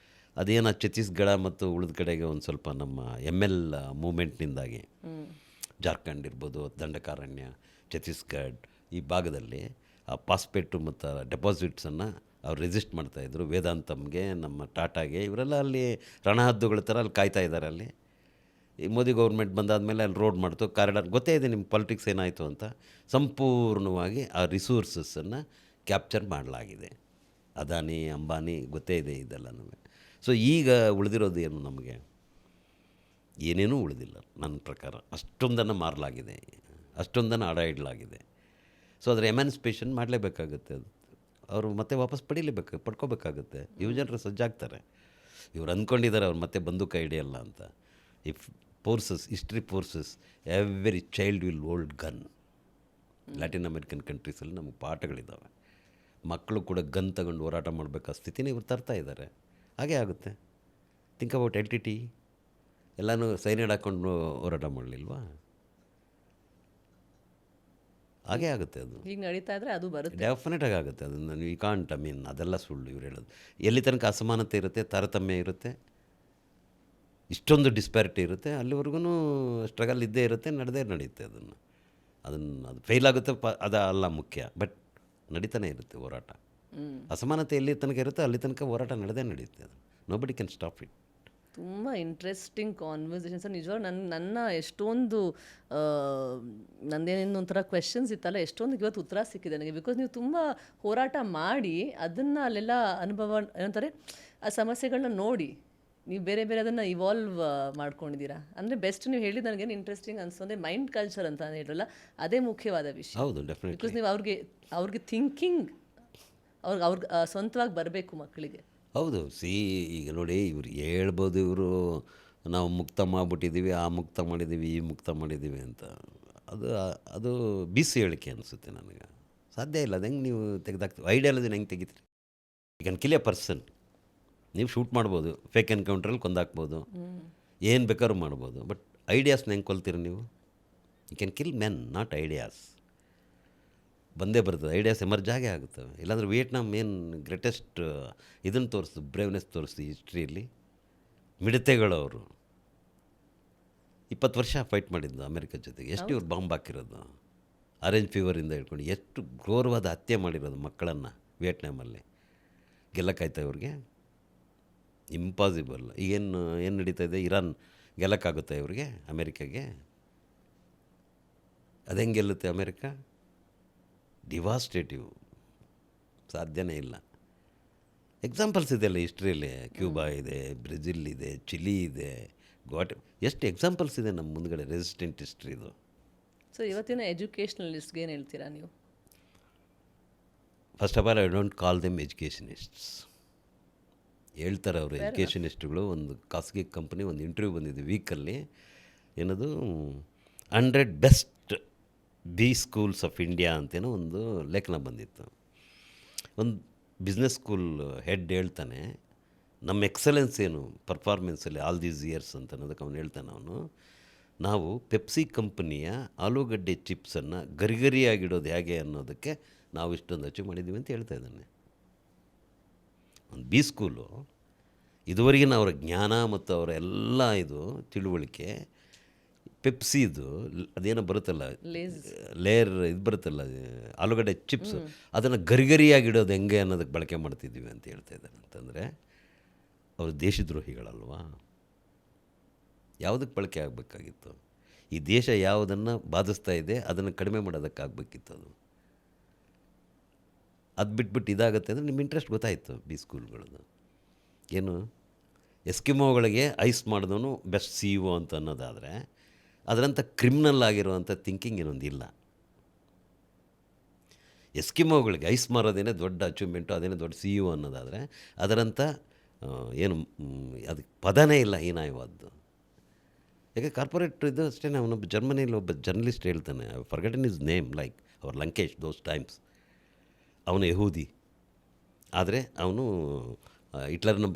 A: ಅದೇನು ಛತ್ತೀಸ್ಗಢ ಮತ್ತು ಉಳಿದ ಕಡೆಗೆ ಒಂದು ಸ್ವಲ್ಪ ನಮ್ಮ ML ಮೂಮೆಂಟ್ನಿಂದಾಗಿ, ಜಾರ್ಖಂಡ್ ಇರ್ಬೋದು, ದಂಡಕಾರಣ್ಯ, ಛತ್ತೀಸ್ಗಢ ಈ ಭಾಗದಲ್ಲಿ ಆ ಪಾಸ್ಪೇಟು ಮತ್ತು ಡೆಪಾಸಿಟ್ಸನ್ನು ಅವ್ರು ರೆಸಿಸ್ಟ್ ಮಾಡ್ತಾಯಿದ್ರು. ವೇದಾಂತಮ್ಗೆ, ನಮ್ಮ ಟಾಟಾಗೆ, ಇವರೆಲ್ಲ ಅಲ್ಲಿ ರಣಹದ್ದುಗಳ ಥರ ಅಲ್ಲಿ ಕಾಯ್ತಾ ಇದ್ದಾರೆ. ಅಲ್ಲಿ ಈ ಮೋದಿ ಗೌರ್ಮೆಂಟ್ ಬಂದಾದಮೇಲೆ ಅಲ್ಲಿ ರೋಡ್ ಮಾಡ್ತು, ಕಾರಿಡಾರ್. ಗೊತ್ತೇ ಇದೆ ನಿಮ್ಮ ಪಾಲಿಟಿಕ್ಸ್ ಏನಾಯಿತು ಅಂತ. ಸಂಪೂರ್ಣವಾಗಿ ಆ ರಿಸೋರ್ಸಸ್ಸನ್ನು ಕ್ಯಾಪ್ಚರ್ ಮಾಡಲಾಗಿದೆ. ಅದಾನಿ, ಅಂಬಾನಿ, ಗೊತ್ತೇ ಇದೆ ಇದೆಲ್ಲ ನಮಗೆ. ಸೊ ಈಗ ಉಳಿದಿರೋದು ಏನು, ನಮಗೆ ಏನೇನೂ ಉಳಿದಿಲ್ಲ ನನ್ನ ಪ್ರಕಾರ. ಅಷ್ಟೊಂದನ್ನು ಮಾರಲಾಗಿದೆ, ಅಷ್ಟೊಂದನ್ನು ಅಡ ಇಡಲಾಗಿದೆ. ಸೊ ಅದರ ಎಮ್ಯಾನ್ಸಿಪೇಷನ್ ಮಾಡಲೇಬೇಕಾಗುತ್ತೆ. ಅದು ಅವರು ಮತ್ತೆ ವಾಪಸ್ ಪಡ್ಕೋಬೇಕಾಗುತ್ತೆ. ಯುವಜನರು ಸಜ್ಜಾಗ್ತಾರೆ. ಇವ್ರು ಅಂದ್ಕೊಂಡಿದ್ದಾರೆ ಅವ್ರು ಮತ್ತೆ ಬಂದೂಕ ಹಿಡಿಯಲ್ಲ ಅಂತ. If forces, history forces, every child will hold gun. Latin American ಕಂಟ್ರೀಸಲ್ಲಿ ನಮಗೆ ಪಾಠಗಳಿದ್ದಾವೆ. ಮಕ್ಕಳು ಕೂಡ ಗನ್ ತಗೊಂಡು ಹೋರಾಟ ಮಾಡಬೇಕಾದ ಸ್ಥಿತಿನೇ ಇವ್ರು ತರ್ತಾ ಇದ್ದಾರೆ. ಹಾಗೇ ಆಗುತ್ತೆ. ಥಿಂಕ್ ಅಬೌಟ್ LTT, ಎಲ್ಲನೂ ಸೈನೈಡ್ ಹಾಕ್ಕೊಂಡು ಹೋರಾಟ ಮಾಡಲಿಲ್ವಾ? ಹಾಗೇ ಆಗುತ್ತೆ. ಅದು
B: ಈಗ ನಡೀತಾ ಇದ್ರೆ ಅದು ಬರುತ್ತೆ,
A: ಡೆಫಿನೆಟಾಗಿ ಆಗುತ್ತೆ. ಅದನ್ನು ವಿ ಕಾಂಟ್, ಅದೆಲ್ಲ ಸುಳ್ಳು ಇವ್ರು ಹೇಳೋದು. ಎಲ್ಲಿ ತನಕ ಅಸಮಾನತೆ ಇರುತ್ತೆ, ತಾರತಮ್ಯ ಇರುತ್ತೆ, ಇಷ್ಟೊಂದು ಡಿಸ್ಪ್ಯಾರಿಟಿ ಇರುತ್ತೆ, ಅಲ್ಲಿವರೆಗೂ ಸ್ಟ್ರಗಲ್ ಇದ್ದೇ ಇರುತ್ತೆ, ನಡೆಯುತ್ತೆ. ಅದು ಫೇಲ್ ಆಗುತ್ತೆ, ಅಲ್ಲ ಮುಖ್ಯ. ಬಟ್ ನಡೀತಾನೆ ಇರುತ್ತೆ ಹೋರಾಟ. ಅಸಮಾನತೆ ಎಲ್ಲಿ ತನಕ ಇರುತ್ತೆ ಅಲ್ಲಿ ತನಕ ಹೋರಾಟ ನಡೆಯುತ್ತೆ. ಅದು ನೋಬಡಿ ಕ್ಯಾನ್ ಸ್ಟಾಪ್ ಇಟ್.
B: ತುಂಬ ಇಂಟ್ರೆಸ್ಟಿಂಗ್ ಕಾನ್ವರ್ಸೇಷನ್ ಸರ್. ನಿಜವಾಗ ನನ್ನ ಎಷ್ಟೊಂದು ನಂದೇನೇನು ಒಂಥರ ಕ್ವೆಶನ್ಸ್ ಇತ್ತಲ್ಲ, ಎಷ್ಟೊಂದು ಇವತ್ತು ಉತ್ತರ ಸಿಕ್ಕಿದೆ ನನಗೆ. ಬಿಕಾಸ್ ನೀವು ತುಂಬ ಹೋರಾಟ ಮಾಡಿ ಅದನ್ನು ಅಲ್ಲೆಲ್ಲ ಅನುಭವ ಏನಂತಾರೆ, ಆ ಸಮಸ್ಯೆಗಳನ್ನ ನೋಡಿ ನೀವು ಬೇರೆ ಅದನ್ನು ಇವಾಲ್ವ್ ಮಾಡ್ಕೊಂಡಿದ್ದೀರಾ. ಅಂದರೆ ಬೆಸ್ಟ್ ನೀವು ಹೇಳಿದ ನನಗೇನು ಇಂಟ್ರೆಸ್ಟಿಂಗ್ ಅನಿಸ್ತಂದರೆ ಮೈಂಡ್ ಕಲ್ಚರ್ ಅಂತ ಹೇಳಿರಲ್ಲ, ಅದೇ ಮುಖ್ಯವಾದ ವಿಷಯ.
A: ಹೌದು, ಡೆಫಿನೆಟ್ಲಿ.
B: ಬಿಕಾಸ್ ನೀವು ಅವ್ರಿಗೆ ಥಿಂಕಿಂಗ್ ಅವ್ರಿಗೆ ಸ್ವಂತವಾಗಿ ಬರಬೇಕು ಮಕ್ಕಳಿಗೆ.
A: ಹೌದು. ಈಗ ನೋಡಿ ಇವ್ರು ಹೇಳ್ಬೋದು, ಇವರು ನಾವು ಮುಕ್ತ ಮಾಡಿಬಿಟ್ಟಿದ್ದೀವಿ, ಆ ಮುಕ್ತ ಮಾಡಿದ್ದೀವಿ, ಈ ಮುಕ್ತ ಮಾಡಿದ್ದೀವಿ ಅಂತ. ಅದು ಅದು ಬಿಸಿ ಹೇಳಿಕೆ ಅನಿಸುತ್ತೆ ನನಗೆ. ಸಾಧ್ಯ ಇಲ್ಲ. ಅದು ಹೆಂಗೆ ನೀವು ತೆಗೆದಾಕ್ತೀವಿ? ಐಡಿಯಾಲಜಿನ ಹೆಂಗೆ ತೆಗಿತೀರಿ? You can kill a person. ನೀವು ಶೂಟ್ ಮಾಡ್ಬೋದು, ಫೇಕ್ ಎನ್ಕೌಂಟ್ರಲ್ಲಿ ಕೊಂದಾಕ್ಬೋದು, ಏನು ಬೇಕಾದ್ರೂ ಮಾಡ್ಬೋದು. ಬಟ್ ಐಡಿಯಾಸ್ನ ಹೆಂಗೆ ಕೊಲ್ತೀರಿ ನೀವು? You can kill men, not ideas. ಬಂದೇ ಬರ್ತದೆ, ಐಡಿಯಾಸ್ ಎಮರ್ಜ್ ಆಗೇ ಆಗುತ್ತವೆ. ಇಲ್ಲಾಂದ್ರೆ ವಿಯೆಟ್ನಾಮ್ ಏನು ಗ್ರೇಟೆಸ್ಟ್ ಇದನ್ನು ತೋರಿಸ್ತು, ಬ್ರೇವ್ನೆಸ್ ತೋರಿಸ್ತು ಹಿಸ್ಟ್ರಿಯಲ್ಲಿ. ಮಿಡತೆಗಳು ಅವರು 20 ವರ್ಷ ಫೈಟ್ ಮಾಡಿದ್ದು ಅಮೆರಿಕ ಜೊತೆಗೆ. ಎಷ್ಟು ಇವ್ರು ಬಾಂಬ್ ಹಾಕಿರೋದು, ಆರೆಂಜ್ ಫೀವರಿಂದ ಹಿಡ್ಕೊಂಡು ಎಷ್ಟು ಘೋರವಾದ ಹತ್ಯೆ ಮಾಡಿರೋದು ಮಕ್ಕಳನ್ನು ವಿಯೆಟ್ನಾಮಲ್ಲಿ. ಗೆಲ್ಲಕ್ಕಾಯ್ತಾ ಇವ್ರಿಗೆ? ಇಂಪಾಸಿಬಲ್. ಈಗೇನು ಏನು ನಡೀತಾ ಇದೆ, ಇರಾನ್ ಗೆಲ್ಲಕ್ಕಾಗುತ್ತೆ ಇವ್ರಿಗೆ, ಅಮೇರಿಕಾಗೆ? ಅದು ಹೆಂಗೆ ಗೆಲ್ಲುತ್ತೆ ಅಮೇರಿಕಾ? ಡಿವಾಸ್ಟೇಟಿವ್, ಸಾಧ್ಯನೇ ಇಲ್ಲ. ಎಕ್ಸಾಂಪಲ್ಸ್ ಇದೆಯಲ್ಲ ಹಿಸ್ಟ್ರಿಯಲ್ಲಿ. ಕ್ಯೂಬಾ ಇದೆ, ಬ್ರೆಜಿಲ್ ಇದೆ, ಚಿಲಿ ಇದೆ, ಎಷ್ಟು ಎಕ್ಸಾಂಪಲ್ಸ್ ಇದೆ ನಮ್ಮ ಮುಂದ್ಗಡೆ ರೆಸಿಸ್ಟೆಂಟ್ ಹಿಸ್ಟ್ರಿದು.
B: ಸೊ ಇವತ್ತಿನ ಎಜುಕೇಷ್ನಲಿಸ್ಟ್ಗೆ ಏನು ಹೇಳ್ತೀರಾ ನೀವು?
A: First of all, I don't call them educationists. ಹೇಳ್ತಾರೆ ಅವರು ಎಜುಕೇಷನಿಸ್ಟ್ಗಳು. ಒಂದು ಖಾಸಗಿ ಕಂಪ್ನಿ ಒಂದು ಇಂಟರ್ವ್ಯೂ ಬಂದಿದೆ ವೀಕಲ್ಲಿ, ಏನದು 100 best B schools of India ಅಂತೇನೋ ಒಂದು ಲೇಖನ ಬಂದಿತ್ತು. ಒಂದು ಬಿಸ್ನೆಸ್ ಸ್ಕೂಲ್ ಹೆಡ್ ಹೇಳ್ತಾನೆ, ನಮ್ಮ ಎಕ್ಸಲೆನ್ಸ್ ಏನು ಪರ್ಫಾರ್ಮೆನ್ಸಲ್ಲಿ ಆಲ್ ದೀಸ್ ಇಯರ್ಸ್ ಅಂತ ಅನ್ನೋದಕ್ಕೆ ಅವನು ಹೇಳ್ತಾನೆ. ನಾವು ಪೆಪ್ಸಿ ಕಂಪನಿಯ ಆಲೂಗಡ್ಡೆ ಚಿಪ್ಸನ್ನು ಗರಿಗರಿಯಾಗಿಡೋದು ಹೇಗೆ ಅನ್ನೋದಕ್ಕೆ ನಾವು ಇಷ್ಟೊಂದು ಅಚೀವ್ ಮಾಡಿದ್ದೀವಿ ಅಂತ ಹೇಳ್ತಾ ಇದ್ದಾನೆ. ಒಂದು ಬಿ ಸ್ಕೂಲು ಇದುವರೆಗಿನ ಅವರ ಜ್ಞಾನ ಮತ್ತು ಅವರ ಎಲ್ಲ ಇದು ತಿಳುವಳಿಕೆ ಪೆಪ್ಸಿದು ಅದೇನೋ ಬರುತ್ತಲ್ಲ, ಲೇಯರ್ ಇದು ಬರುತ್ತಲ್ಲ, ಆಲೂಗಡ್ಡೆ ಚಿಪ್ಸ್, ಅದನ್ನು ಗರಿಗರಿಯಾಗಿಡೋದು ಹೆಂಗೆ ಅನ್ನೋದಕ್ಕೆ ಬಳಕೆ ಮಾಡ್ತಿದ್ದೀವಿ ಅಂತ ಹೇಳ್ತಾ ಇದ್ದಾರೆ. ಅಂತಂದರೆ ಅವರು ದೇಶದ್ರೋಹಿಗಳಲ್ವಾ? ಯಾವುದಕ್ಕೆ ಬಳಕೆ ಆಗಬೇಕಾಗಿತ್ತು? ಈ ದೇಶ ಯಾವುದನ್ನು ಬಾಧಿಸ್ತಾ ಇದೆ ಅದನ್ನು ಕಡಿಮೆ ಮಾಡೋದಕ್ಕಾಗಬೇಕಿತ್ತು. ಅದು ಬಿಟ್ಬಿಟ್ಟು ಇದಾಗುತ್ತೆ ಅಂದರೆ ನಿಮ್ಮ ಇಂಟ್ರೆಸ್ಟ್ ಗೊತ್ತಾಯಿತು. ಬಿ ಸ್ಕೂಲ್ಗಳದ್ದು ಏನು, ಎಸ್ಕಿಮೋಗಳಿಗೆ ಐಸ್ ಮಾಡಿದವನು ಬೆಸ್ಟ್ CEO ಅಂತ ಅನ್ನೋದಾದರೆ, ಅದರಂಥ ಕ್ರಿಮಿನಲ್ ಆಗಿರುವಂಥ ಥಿಂಕಿಂಗ್ ಇನ್ನೊಂದಿಲ್ಲ. ಎಸ್ಕಿಮೋಗಳಿಗೆ ಐಸ್ ಮಾರೋದೇನೆ ದೊಡ್ಡ ಅಚೀವ್ಮೆಂಟು, ಅದೇನೇ ದೊಡ್ಡ CEO ಅನ್ನೋದಾದರೆ, ಅದರಂಥ ಏನು ಅದಕ್ಕೆ ಪದನೇ ಇಲ್ಲ ಹೀನಾಯವಾದ್ದು. ಯಾಕೆ ಕಾರ್ಪೊರೇಟ್ ಇದು ಅಷ್ಟೇ. ಅವನೊಬ್ಬ ಜರ್ಮನಿಯಲ್ಲಿ ಒಬ್ಬ ಜರ್ನಲಿಸ್ಟ್ ಹೇಳ್ತಾನೆ, forgotten is name, like our Lankesh those times. ಅವನು ಯಹೂದಿ, ಆದರೆ ಅವನು ಹಿಟ್ಲರ್ನ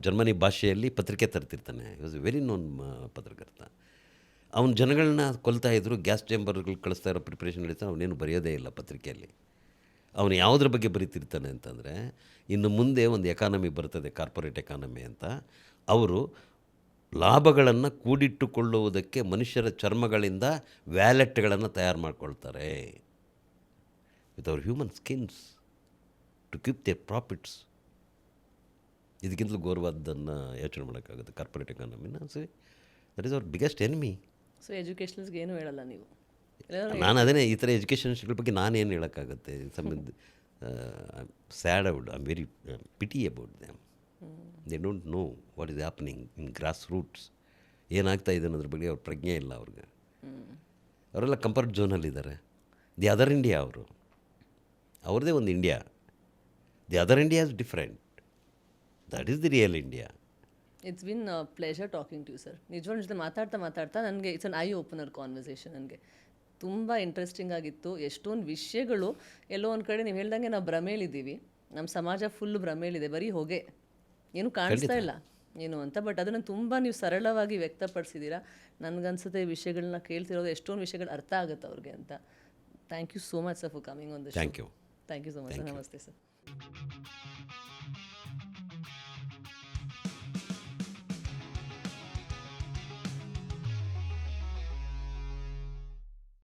A: ಜರ್ಮನಿ ಭಾಷೆಯಲ್ಲಿ ಪತ್ರಿಕೆ ತರ್ತಿರ್ತಾನೆ. He was a very known ಪತ್ರಕರ್ತ. ಅವನ ಜನಗಳನ್ನ ಕೊಲ್ತಾ ಇದ್ರು, ಗ್ಯಾಸ್ ಚೇಂಬರ್ಗಳು ಕಳಿಸ್ತಾ ಇರೋ ಪ್ರಿಪ್ರೇಷನ್ ನಡೀತಾ, ಅವನೇನು ಬರೆಯೋದೇ ಇಲ್ಲ ಪತ್ರಿಕೆಯಲ್ಲಿ. ಅವನು ಯಾವುದ್ರ ಬಗ್ಗೆ ಬರೀತಿರ್ತಾನೆ ಅಂತಂದರೆ, ಇನ್ನು ಮುಂದೆ ಒಂದು ಎಕಾನಮಿ ಬರ್ತದೆ, ಕಾರ್ಪೊರೇಟ್ ಎಕಾನಮಿ ಅಂತ. ಅವರು ಲಾಭಗಳನ್ನು ಕೂಡಿಟ್ಟುಕೊಳ್ಳುವುದಕ್ಕೆ ಮನುಷ್ಯರ ಚರ್ಮಗಳಿಂದ ವ್ಯಾಲೆಟ್ಗಳನ್ನು ತಯಾರು ಮಾಡ್ಕೊಳ್ತಾರೆ, with our human skins, to keep their profits. ಇದಕ್ಕಿಂತಲೂ ಗೌರವಾದ್ದನ್ನು ಯೋಚನೆ ಮಾಡೋಕ್ಕಾಗುತ್ತೆ ಕಾರ್ಪೊರೇಟ್ ಎಕಾನಮಿನ. So that is our biggest enemy.
B: So ಎಜುಕೇಷನಲ್ಸ್ಗೆ ಏನೂ ಹೇಳಲ್ಲ ನೀವು?
A: ನಾನು ಅದನ್ನೇ, ಈ ಥರ ಎಜುಕೇಷನ್ಸ್ಗಳ ಬಗ್ಗೆ ನಾನೇನು ಹೇಳೋಕ್ಕಾಗುತ್ತೆ? Sad about, I am very pity about them. They don't know what is happening in grass roots. ಏನಾಗ್ತಾ ಇದೆ ಅನ್ನೋದ್ರ ಬಗ್ಗೆ ಅವ್ರ ಪ್ರಜ್ಞೆ ಇಲ್ಲ ಅವ್ರಿಗೆ. ಅವರೆಲ್ಲ ಕಂಫರ್ಟ್ ಝೋನಲ್ಲಿದ್ದಾರೆ. ದಿ ಅದರ್ ಇಂಡಿಯಾ ಅವರು, ಅವ್ರದ್ದೇ ಒಂದು India. The other India is different. That is the real India.
B: It's been pleasure talking to you sir. ನಿಜವಾದ ಜೊತೆ ಮಾತಾಡ್ತಾ ನನಗೆ it's an eye opener conversation. ನನಗೆ ತುಂಬ ಇಂಟ್ರೆಸ್ಟಿಂಗ್ ಆಗಿತ್ತು. ಎಷ್ಟೊಂದು ವಿಷಯಗಳು ಎಲ್ಲೋ ಒಂದು ಕಡೆ ನೀವು ಹೇಳ್ದಂಗೆ ನಾವು ಭ್ರಮೇಲಿದ್ದೀವಿ. ನಮ್ಮ ಸಮಾಜ ಫುಲ್ ಭ್ರಮೇಲಿದೆ, ಬರೀ ಹೊಗೆ, ಏನು ಕಾಣಿಸ್ತಾ ಇಲ್ಲ ಏನು ಅಂತ. ಬಟ್ ಅದನ್ನು ತುಂಬ ನೀವು ಸರಳವಾಗಿ ವ್ಯಕ್ತಪಡಿಸಿದ್ದೀರಾ. ನನಗನ್ಸುತ್ತೆ ಈ ವಿಷಯಗಳನ್ನ ಕೇಳ್ತಿರೋದು ಎಷ್ಟೊಂದು ವಿಷಯಗಳು ಅರ್ಥ ಆಗುತ್ತೆ ಅವ್ರಿಗೆ ಅಂತ. Thank you so much sir for coming on the show.
A: Thank you.
B: Thank you so much. ನಮಸ್ತೆ ಸರ್.